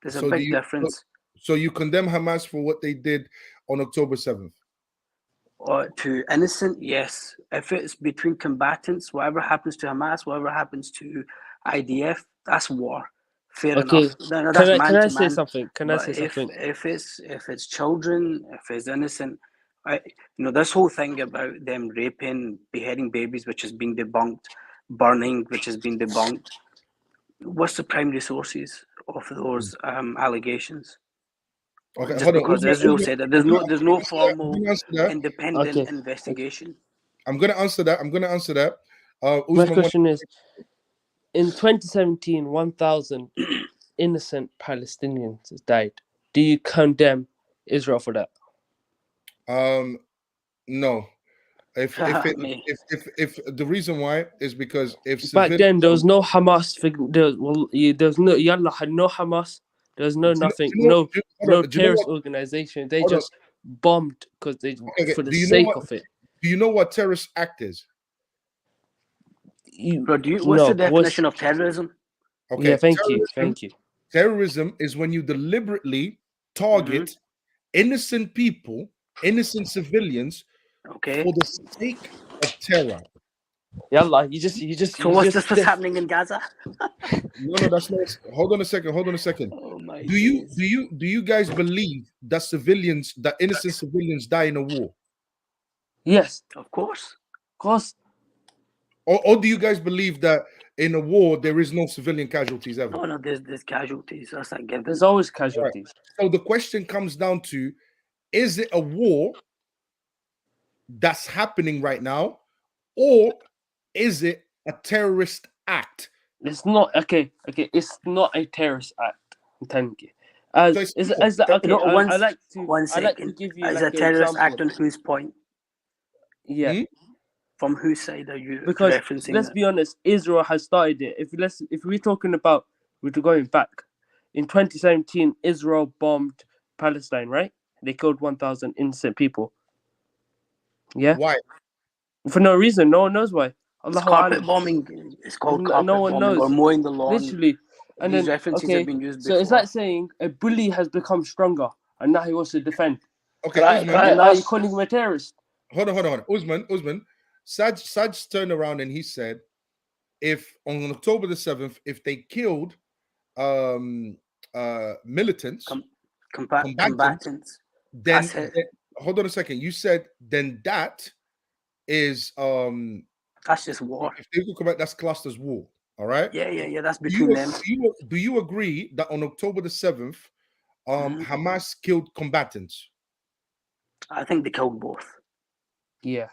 There's a big difference. So you condemn Hamas for what they did on October 7th? To innocent, yes. If it's between combatants, whatever happens to Hamas, whatever happens to IDF, that's war. Fair enough. No, Can I say something? If it's children, if it's innocent, this whole thing about them raping, beheading babies, which has been debunked, burning, which has been debunked. What's the primary sources of those allegations? Okay, just because Israel said that there's no formal independent investigation. I'm going to answer that. My question is, in 2017, 1,000 innocent Palestinians died. Do you condemn Israel for that? No. If the reason why is because if back then there was no Hamas, there's no Yallah had no Hamas, there's no nothing, no terrorist organization. They just bombed because they Okay, for the do you know sake what? of it. Do you know what terrorist act is? Bro, what's the No, definition of terrorism? Okay, yeah, thank you. terrorism is when you deliberately target innocent people, innocent civilians, Okay. for the sake of terror. Yalla, you So what's just what's happening in Gaza? No, that's not. Hold on a second. Hold on a second. Oh my Do you days. do you guys believe that innocent civilians die in a war, Yes, Of course. of course. or do you guys believe that in a war there is no civilian casualties ever? No, there's casualties. That's not given. There's always Right. casualties. So the question comes down to: is it a war that's happening right now, or is it a terrorist act? It's not okay. Okay, it's not a terrorist act. Thank you. So it's not. As the, okay, No, I like one second. to give you Is like a an terrorist example. act on whose point? Yeah, Hmm? From whose side are you because referencing? let's be honest, Israel has started it. If we're talking about we're going back in 2017, Israel bombed Palestine, right? They killed 1,000 innocent people. Yeah, Why? for no reason. No one knows why. It's Allahu carpet Alam. bombing. It's called No carpet one bombing or knows. mowing the lawn. Literally. And These then references okay, have been used so before. it's like saying a bully has become stronger and now he wants to defend. Okay, Can I Usman. And now you're ask? calling him a terrorist. Hold on. Usman. Saj turned around and he said, if on October the 7th, if they killed militants, Combatants. then, That's it. then hold on a second. You said then that is That's just war. if they talk about that's classed as war. All right. Yeah. That's Do you, between them. do you agree that on October the 7th, Hamas killed combatants? I think they killed both. Yeah.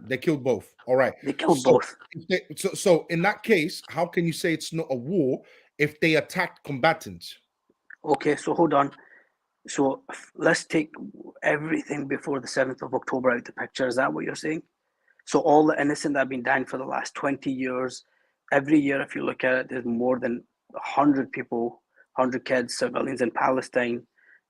They killed both. All right. They killed both. So in that case, how can you say it's not a war if they attacked combatants? Okay, so hold on. So let's take everything before the 7th of October out of the picture. Is that what you're saying? So all the innocent that have been dying for the last 20 years, every year, if you look at it, there's more than 100 people, 100 kids, civilians in Palestine,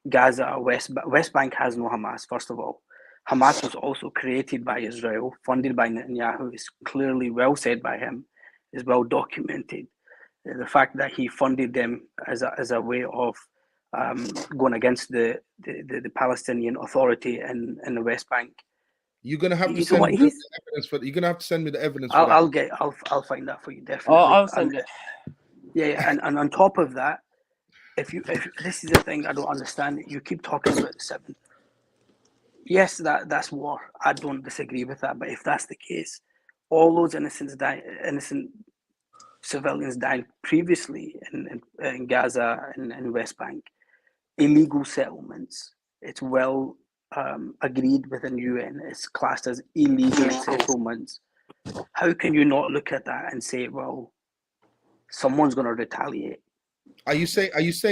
Gaza, West Bank has no Hamas, first of all. Hamas was also created by Israel, funded by Netanyahu. It's clearly well said by him, is well documented. The fact that he funded them as a way of going against the Palestinian Authority in the West Bank. You're gonna have to You know send what? me the evidence for. You're gonna have to send me the evidence for that. I'll find that for you definitely. I'll send it. Yeah, and on top of that, if this is the thing I don't understand, you keep talking about the 7th. Yes, that's war. I don't disagree with that, but if that's the case, all those innocent civilians died previously in Gaza and West Bank, illegal settlements. It's well agreed within UN. It's classed as illegal settlements. How can you not look at that and say, well, someone's going to retaliate? Are you saying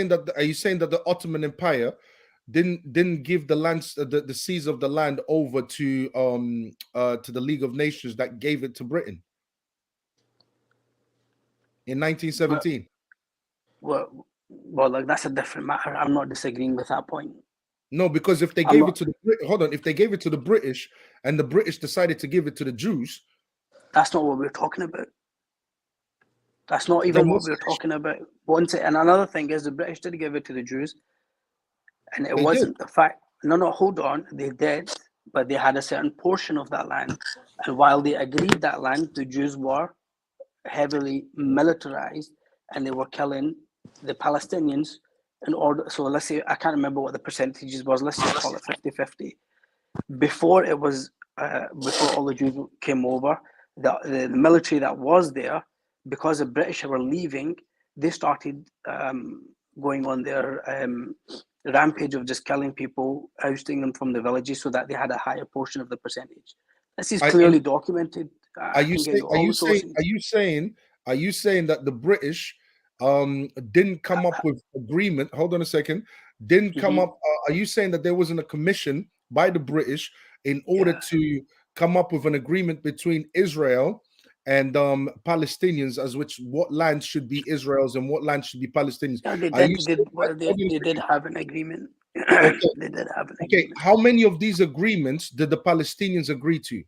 that the Ottoman Empire didn't give the lands the seas of the land over to the League of Nations that gave it to Britain in 1917? Well, like that's a different matter. I'm not disagreeing with that point. No, because if they gave it to if they gave it to the British and the British decided to give it to the Jews, that's not what we're talking about. That's not even what we're talking about. And another thing is the British did give it to the Jews, and it wasn't the fact. No, hold on. They did, but they had a certain portion of that land, and while they agreed that land, the Jews were heavily militarized, and they were killing the Palestinians in order. So let's say, I can't remember what the percentages was. Let's just call it 50-50. Before it was, before all the Jews came over, the military that was there, because the British were leaving, they started going on their rampage of just killing people, ousting them from the villages, so that they had a higher portion of the percentage. This is clearly documented. Are you saying that the British didn't come up with agreement? Hold on a second. Didn't come up. Are you saying that there wasn't a commission by the British in order to come up with an agreement between Israel and Palestinians as which what land should be Israel's and what land should be Palestinians? Yeah, they did have an agreement. Okay. They did have an Okay, agreement. how many of these agreements did the Palestinians agree to?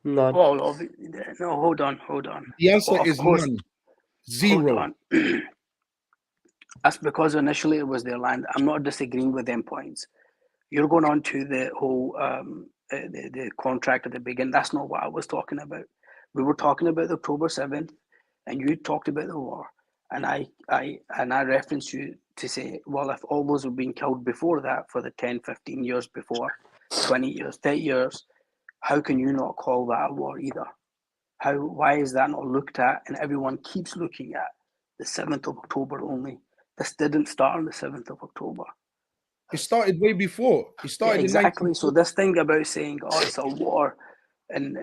None. Well, no, hold on. The answer Well, of is course, none. hold Zero. on. That's because initially it was their land. I'm not disagreeing with them points. You're going on to the whole the contract at the beginning. That's not what I was talking about. We were talking about October 7th, and you talked about the war. And I referenced you to say, well, if all those were being killed before that for the 10, 15 years before, 20 years, 30 years, how can you not call that a war either? Why is that not looked at? And everyone keeps looking at the 7th of October only. This didn't start on the 7th of October. It started way before. It Yeah, started exactly. in So this thing about saying, "Oh, it's a war," and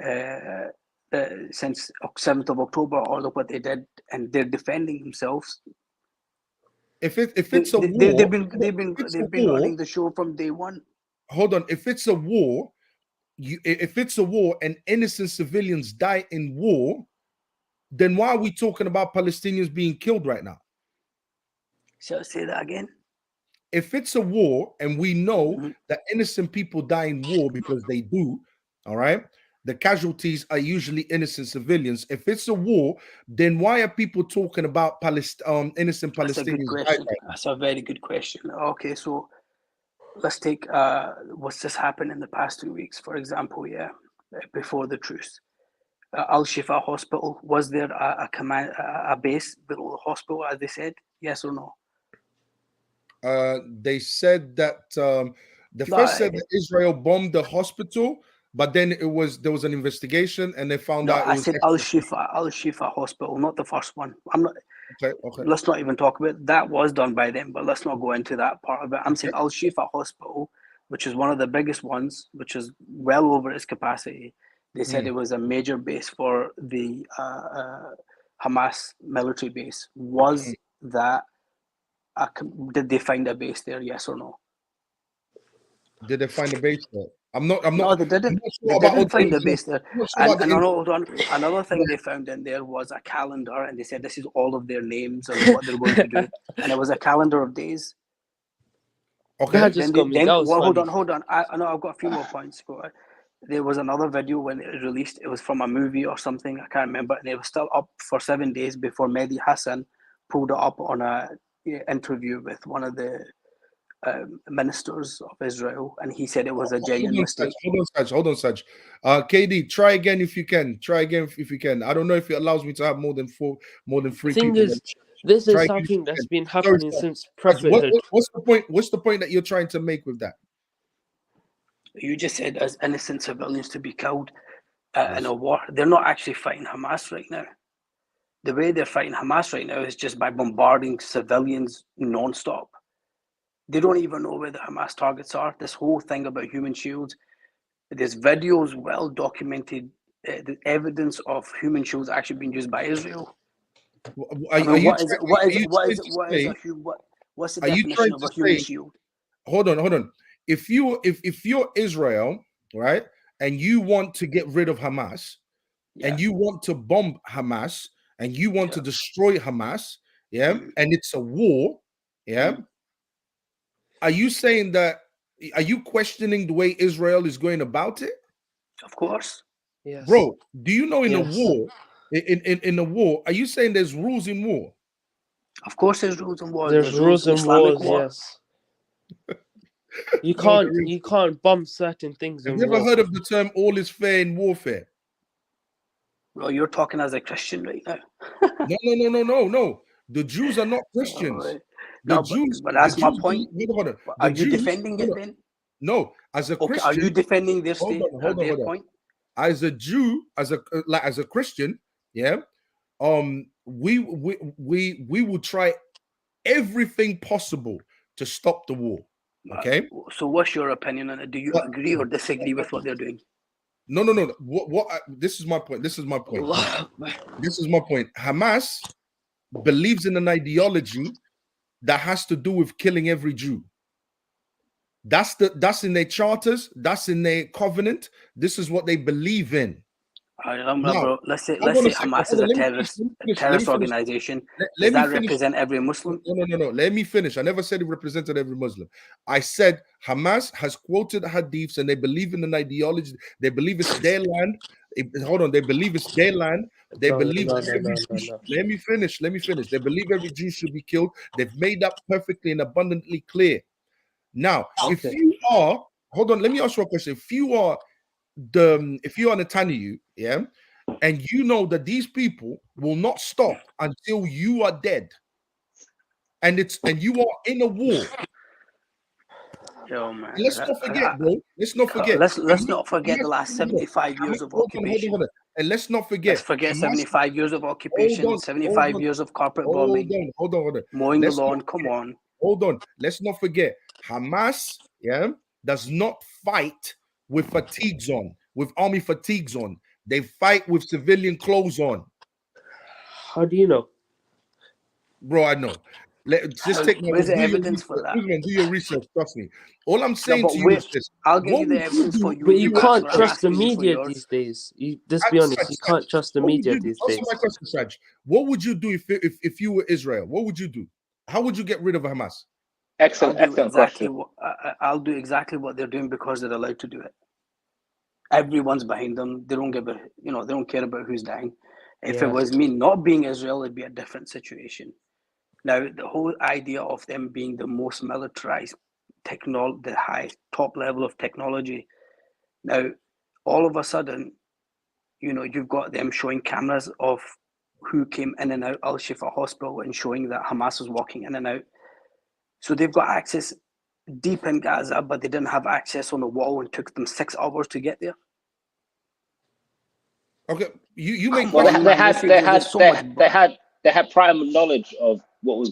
since 7th of October, or look what they did, and they're defending themselves. if it's a war, They've been running the show from day one. hold on. If it's a war, if it's a war and innocent civilians die in war, then why are we talking about Palestinians being killed right now? Shall I say that again? If it's a war and we know Mhm. that innocent people die in war because they do, all right, the casualties are usually innocent civilians. If it's a war, then why are people talking about innocent That's a good Palestinians died question. right That's a very good question. Okay, so let's take what's just happened in the past 2 weeks, for example. Yeah, before the truce. Al Shifa Hospital, was there a base below the hospital, as they said? Yes or no? They said that the No, first said that Israel bombed the hospital, but then there was an investigation and they found no, out it I was said Al Shifa Hospital, not the first one. I'm not. okay. Okay. Let's not even talk about it. That. Was done by them, but let's not go into that part of it. I'm saying Al Shifa Hospital, which is one of the biggest ones, which is well over its capacity. They said it was a major base for the Hamas military base. Was that? Did they find a base there? Yes or no? Did they find the base there? I'm not. No, they I'm didn't. not They sure about all didn't the find a info. base there. I'm not sure about the info. Hold on. Another thing they found in there was a calendar, and they said this is all of their names and what they're going to do. And it was a calendar of days. Okay. That just got me. That was Well, funny. hold on. I know I've got a few more points. There was another video when it was released. It was from a movie or something. I can't remember. And it was still up for 7 days before Mehdi Hassan pulled it up on a interview with one of the ministers of Israel, and he said it was a genuine mistake. Hold on, Saj. KD, try again if you can. Try again if you can. I don't know if it allows me to have more than three Thing people. is, this Try is again if something you that's can. been Sorry, happening Saj. since Saj, prophethood. what's the point? What's the point that you're trying to make with that? You just said as innocent civilians to be killed Yes. in a war. They're not actually fighting Hamas right now. The way they're fighting Hamas right now is just by bombarding civilians non-stop. They don't even know where the Hamas targets are. This whole thing about human shields, there's videos well documented, the evidence of human shields actually being used by Israel. Are you What's trying the are you definition trying of to a human say? shield? Hold on. If you're Israel, right, and you want to get rid of Hamas, Yeah. and you want to bomb Hamas, and you want to destroy Hamas, yeah, and it's a war, yeah. Are you saying that? Are you questioning the way Israel is going about it? Of course. Yes. Bro, do you know in a Yes. war, in a war, are you saying there's rules in war? Of course, there's rules in war. There's rules in and Islamic wars. war. Yes. You No, can't. there is. You can't bomb certain things Have in you ever war. heard of the term "all is fair in warfare"? Well, you're talking as a Christian right now. No. The Jews are not Christians. The No, Jews, but the that's my Jews point. believe, hold on. Are The you Jews, defending it then? no, as a Okay, are you Christian, defending their hold state, on. their point? As a Jew, as a Christian, yeah, we will try everything possible to stop the war. Okay. So, what's your opinion on it? Do you agree or disagree with what they're doing? No. This is my point. This is my point. Hamas believes in an ideology that has to do with killing every Jew. That's in their charters. That's in their covenant. This is what they believe in. Now, bro, let's say hold on a second. Hamas is Hold on, a let me finish. Let me finish. Let me terrorist finish. organization. Let Does me that finish. represent every Muslim? No. Let me finish. I never said it represented every Muslim. I said Hamas has quoted hadiths and they believe in an ideology. They believe it's their land. Hold on. They believe it's their land. They believe that every Jew. Let me finish. Let me finish. They believe every Jew should be killed. They've made that perfectly and abundantly clear. Now, if you are, hold on, let me ask you a question. If you are Netanyahu, yeah, and you know that these people will not stop until you are dead, and you are in a war. Yo, man. Let's not forget, bro. Let's not forget. Let's not forget the last 75 years of occupation. Hold on. And let's not forget. Let's forget 75 years of occupation, 75 years of corporate hold bombing. Hold on. Mowing the lawn, come on. Hold on. Let's not forget. Hamas, yeah, does not fight with fatigues on, with army fatigues on. They fight with civilian clothes on. How do you know? Bro, I know. Just take Where's the evidence for that? Do your research, trust me. All I'm saying to you is this. I'll give you the evidence for you. But you can't trust the media these days. Let's be honest, you can't trust the media these days. Answer my question, Saj. What would you do if you were Israel? What would you do? How would you get rid of Hamas? Excellent question. I'll do exactly what they're doing because they're allowed to do it. Everyone's behind them. They don't they don't care about who's dying. If it was me not being Israel, it'd be a different situation. Now, the whole idea of them being the most militarized the highest top level of technology. Now, all of a sudden, you've got them showing cameras of who came in and out Al-Shifa hospital and showing that Hamas was walking in and out. So they've got access deep in Gaza, but they didn't have access on the wall and took them 6 hours to get there. Okay, you make. Well, they had prior knowledge of what was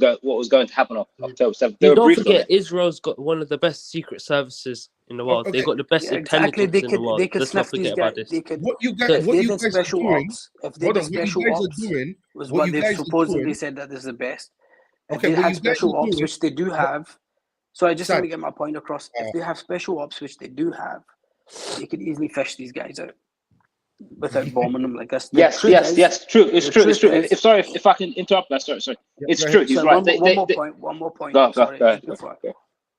going to happen on October 7th. You don't forget, Israel's got one of the best secret services in the world. Okay. They've got the best intelligence in the world. Let's not forget about this. What you guys are doing, if they did special ops, was what they've supposedly said that this is the best. If they had special ops, which they do have. So just let me get my point across. If they have special ops, which they do have, they could easily fish these guys out without bombing them like this. Yes, true. It's true. Sorry if I can interrupt that. Sorry. It's true. He's right. One more point. Go.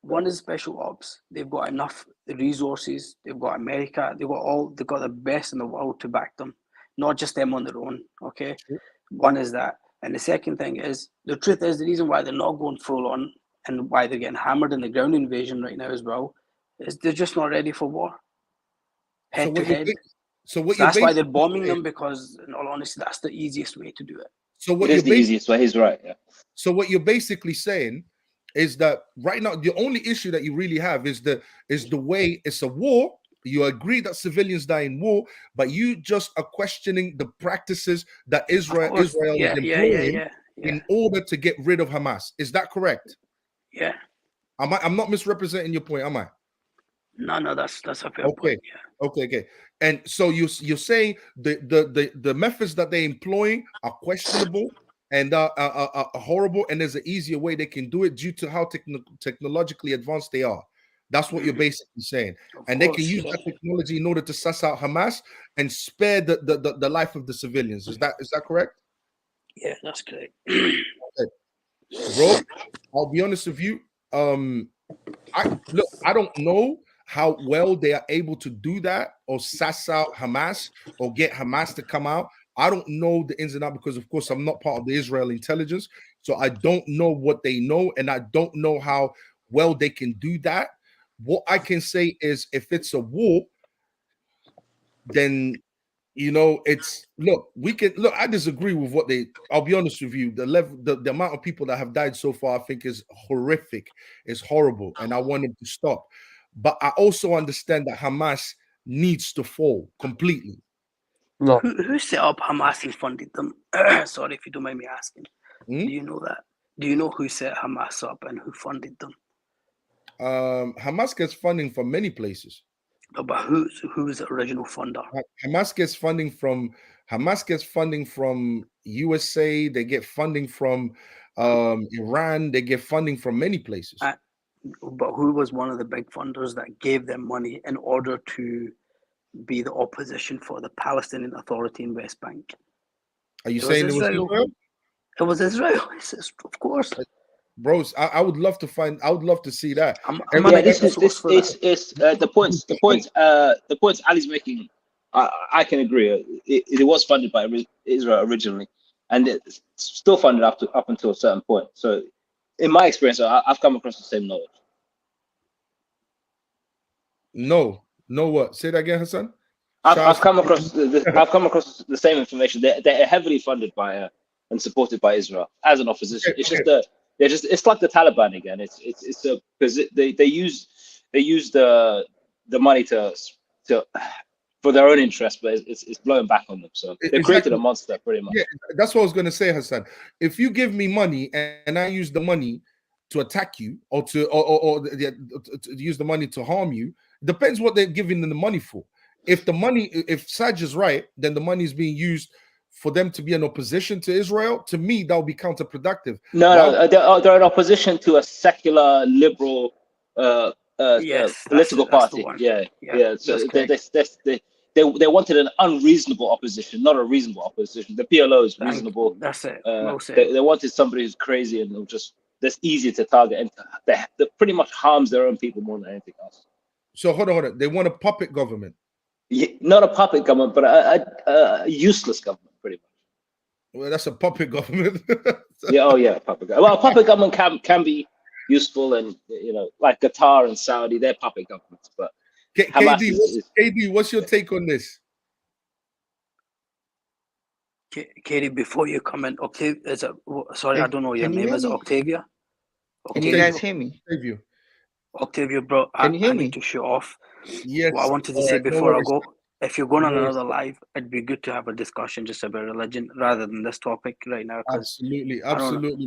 One is special ops. They've got enough resources. They've got America. They've got the best in the world to back them, not just them on their own. Okay, one is that, and the second thing is the truth is the reason why they're not going full on and why they're getting hammered in the ground invasion right now as well is they're just not ready for war. Head to head. So that's why they're bombing them, because in all honesty, that's the easiest way to do it. So what it is the easiest way. He's right. Yeah. So what you're basically saying is that right now the only issue that you really have is the way it's a war. You agree that civilians die in war, but you just are questioning the practices that Israel is employing in order to get rid of Hamas. Is that correct? Yeah. I'm not misrepresenting your point, am I? No, that's a fair point. Yeah. Okay. And so you're saying the methods that they're employing are questionable and are horrible, and there's an easier way they can do it due to how technologically advanced they are. That's what you're basically saying. They can use that technology in order to suss out Hamas and spare the life of the civilians. Is that correct? Yeah, that's correct. Okay. Bro, I'll be honest with you. I don't know how well they are able to do that or suss out Hamas or get Hamas to come out. I don't know the ins and outs because, of course, I'm not part of the Israel intelligence. So I don't know what they know, and I don't know how well they can do that. What I can say is if it's a war, then I disagree with what I'll be honest with you. The amount of people that have died so far, I think is horrific. It's horrible. And I want them to stop. But I also understand that Hamas needs to fall completely. No. Who set up Hamas and funded them? Sorry if you don't mind me asking. Do you know that? Do you know who set Hamas up and who funded them? Hamas gets funding from many places. No, but who is the original funder? Hamas gets funding from USA. They get funding from Iran. They get funding from many places. But who was one of the big funders that gave them money in order to be the opposition for the Palestinian Authority in West Bank. Are you It was saying it was Israel. Israel? It was Israel. Of course. Bros, I would love to find. I would love to see that. I'm And gonna Yeah, get this the is source this for that. is the points Ali's making. I can agree. It was funded by Israel originally, and it's still funded up until a certain point. So, in my experience, I've come across the same knowledge. no, what? Say that again, Hassan. I've come across the same information. They're heavily funded by and supported by Israel as an opposition. It's just it's like the Taliban again. It's because they use the money to for their own interest, but it's blowing back on them. So they created a monster pretty much. Yeah, that's what I was going to say, Hassan. If you give me money and I use the money to attack you or to use the money to harm you, depends what they're giving them the money for. If Saj is right, then the money is being used for them to be in opposition to Israel. To me, that would be counterproductive. No, they're in opposition to a secular liberal political party. Yeah. So they wanted an unreasonable opposition, not a reasonable opposition. The PLO is reasonable. That's it. They wanted somebody who's crazy and that's easier to target, and that pretty much harms their own people more than anything else. So hold on. They want a puppet government. Yeah, not a puppet government, but a useless government, pretty much. Well, that's a puppet government. Yeah, puppet government. Well, puppet government can be useful, and like Qatar and Saudi, they're puppet governments. But KD, what's your take on this? Katie, before you comment, sorry, I don't know your name. Is it Octavia? Can you guys hear me? Octavia, bro, Can you hear me? need to show off. Yes. What I wanted to say before I go, if you're going on another live, it'd be good to have a discussion just about religion rather than this topic right now. Absolutely,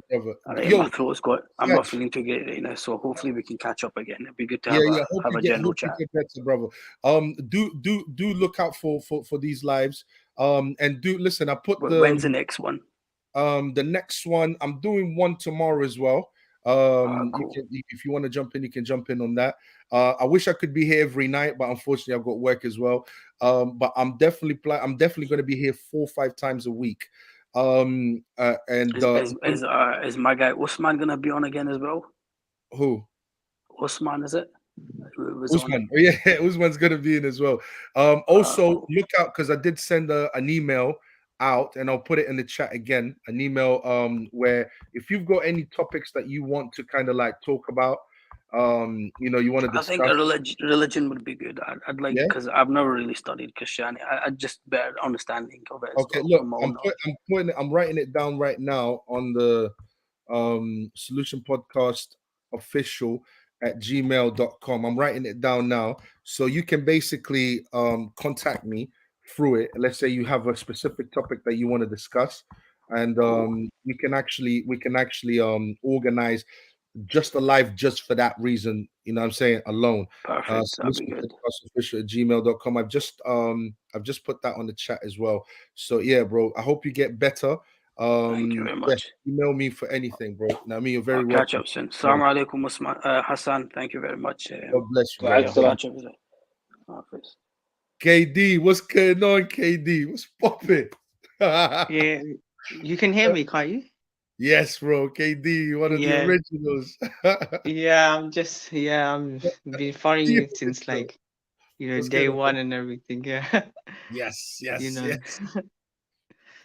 brother. My throat's got. I'm not feeling too great right now, so hopefully we can catch up again. It'd be good to have a general chat. Better, brother. Do look out for these lives. And do listen. I put when's the next one? The next one, I'm doing one tomorrow as well. Cool. If you want to jump in, you can jump in on that. I wish I could be here every night, but unfortunately I've got work as well. But I'm definitely going to be here 4 or 5 times a week. And is my guy Usman gonna be on again as well? Who? Usman, is it? Usman. Yeah, Usman's gonna be in as well. Also look out, because I did send an email out, and I'll put it in the chat again, an email where if you've got any topics that you want to kind of like talk about, you want to discuss. I think religion would be good. I'd like, because I've never really studied Christianity. I just better understanding of it. Okay, look, I'm writing it down right now on the Solution Podcast official at gmail.com. I'm writing it down now, so you can basically contact me through it. Let's say you have a specific topic that you want to discuss, and we can actually organize just a live just for that reason, what I'm saying, alone. Perfect. That'd be good. Official at gmail.com. I've just put that on the chat as well. So yeah, bro, I hope you get better. Thank you very much. Email me for anything, bro. Now, you're very welcome. Catch up soon. Assalamu alaikum, Hassan. Thank you very much. God bless you. Catch up. KD, what's going on, KD? What's popping? Yeah, you can hear me, can't you? Yes, bro. KD, one of the originals. I've been following you since like, day one and everything. Yeah. Yes.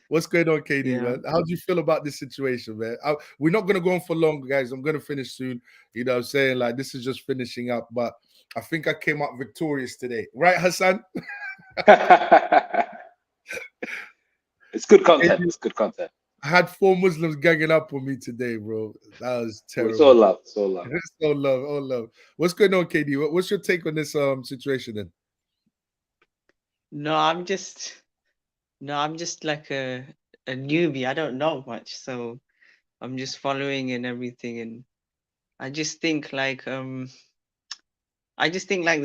What's going on, KD, man? How do you feel about this situation, man? We're not going to go on for long, guys. I'm going to finish soon. You know what I'm saying? Like, this is just finishing up, but I think I came out victorious today. Right, Hassan? It's good content. It's good content. I had 4 Muslims ganging up on me today, bro. That was terrible. It's all love. All love. What's going on, KD? What's your take on this situation then? No, I'm just like a newbie. I don't know much, so I'm just following and everything. And I just think like the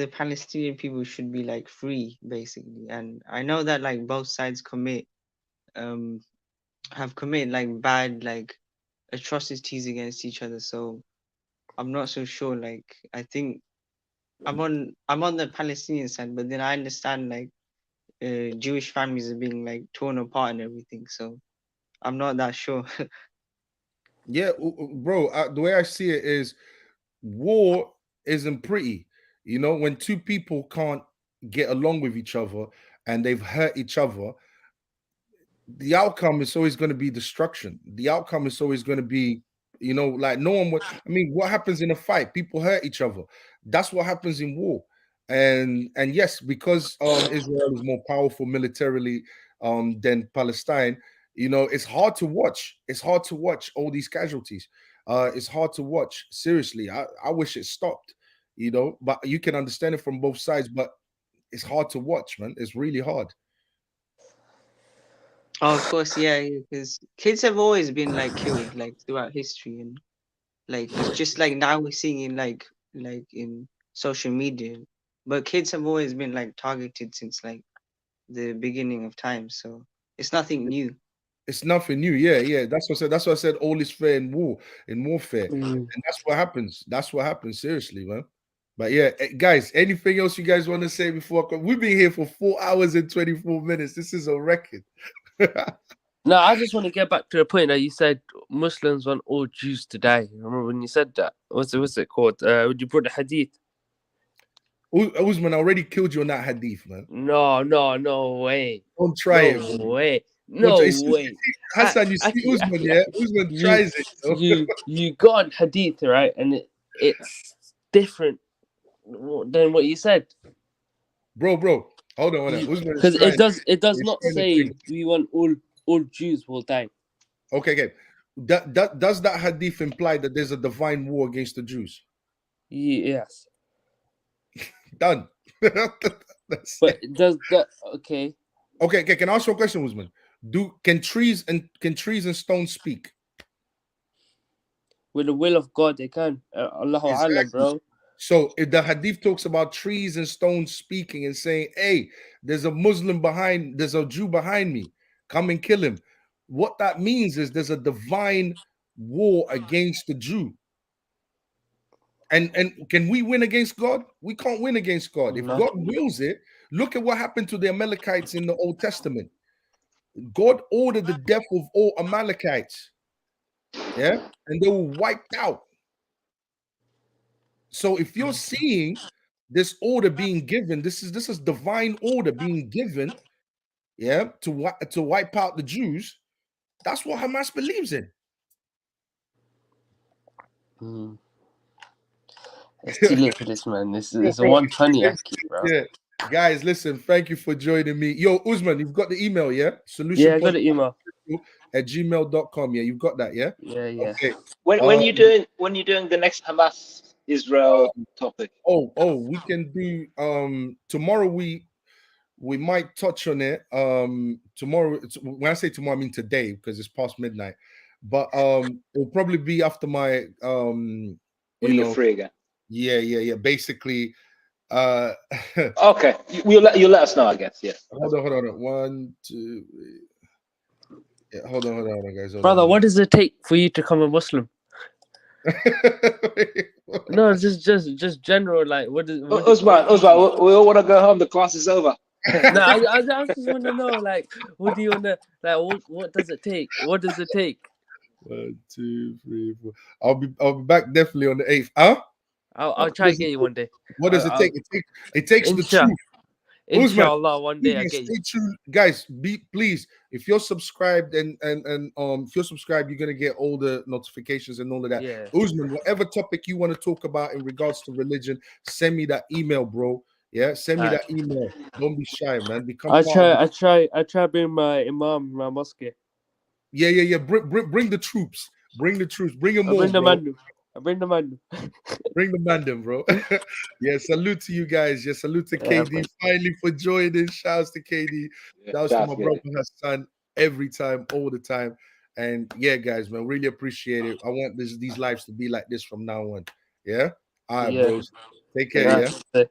Palestinian people should be like free, basically. And I know that like both sides have committed like bad like atrocities against each other. So I'm not so sure. Like I think I'm on the Palestinian side, but then I understand like Jewish families are being like torn apart and everything. So I'm not that sure. Yeah, bro. The way I see it is, war isn't pretty. You know, when two people can't get along with each other and they've hurt each other, the outcome is always going to be destruction. The outcome is always going to be, you know, like no one would. I mean, what happens in a fight? People hurt each other. That's what happens in war. And yes, because Israel is more powerful militarily than Palestine, you know, it's hard to watch. It's hard to watch all these casualties. It's hard to watch. Seriously, I wish it stopped. You know, but you can understand it from both sides. But it's hard to watch, man. It's really hard. Oh, of course, yeah, because kids have always been like killed like throughout history, and like it's just like now we're seeing in like in social media, but kids have always been like targeted since like the beginning of time, so it's nothing new. It's nothing new. Yeah, yeah. That's what I said. That's what I said. All is fair in war, in warfare, Mm. and that's what happens. That's what happens. Seriously, man. But yeah, guys. Anything else you guys want to say before? We've been here for 4 hours and 24 minutes. This is a record. No, I just want to get back to the point that you said Muslims want all Jews to die. Remember when you said that? What's it called? Would you put the hadith? Usman already killed you on that hadith, man. No way. Don't try No it, bro. way. Don't No try. You see, way. Hassan, you see Aki, Usman, Aki, yeah? Aki. Usman You, tries it. you got hadith, right? And it's different than what you said. Bro. Hold on. Usman is Because trying. it does He's not trying to say think. we want all Jews will die. Okay. Does that hadith imply that there's a divine war against the Jews? Yes. Done. That's But it. does that okay? Okay. Can I ask you a question, Usman? Can trees and stones speak? With the will of God, they can. Allahu Alam, Exactly. bro. So if the hadith talks about trees and stones speaking and saying, "Hey, there's a Jew behind me, come and kill him," what that means is there's a divine war against the Jew. And can we win against God? We can't win against God. If No. God wills it, look at what happened to the Amalekites in the Old Testament. God ordered the death of all Amalekites. Yeah, and they were wiped out. So if you're seeing this order being given, this is divine order being given, yeah, to wipe out the Jews. That's what Hamas believes in. Mm. It's too late for this, man. This is a 120 Aki, bro. Yeah, guys, listen. Thank you for joining me. Yo, Usman, you've got the email, yeah? Yeah, I got the email. at gmail.com. Yeah, you've got that, yeah? Yeah. Okay. When you doing the next Hamas Israel topic? We can do tomorrow. We might touch on it. Tomorrow, when I say tomorrow, I mean today because it's past midnight. But it'll probably be after my When you're free again. Yeah. Basically, okay, you'll let us know, I guess. Yeah. Hold on. 1, 2. Yeah, hold on, guys. Brother, what does it take for you to become a Muslim? No, just general, like what does Usman, we all want to go home. The class is over. No, I just want to know, like, what do you want to, like, what does it take? What does it take? 1, 2, 3, 4. I'll be back definitely on the 8th. Huh? I'll try to get you one day. What does it take? It takes the truth. Inshallah, one day I get you. Stay tuned, guys. Please, if you're subscribed and if you're subscribed, you're gonna get all the notifications and all of that. Yeah. Usman, whatever topic you want to talk about in regards to religion, send me that email, bro. Yeah, send me that email. Don't be shy, man. I try bring my imam, my mosque. Yeah. Bring the troops. Bring the troops. Bring them all, Bring the bro. man. Bring the man. Bring the mandem, bro. Yeah, salute to you guys. Yeah, salute to KD finally for joining. Shouts to KD. Shouts to my brother Hassan every time, all the time. And yeah, guys, man, really appreciate it. I want these lives to be like this from now on. Yeah. All right, bros. Take care. Yeah.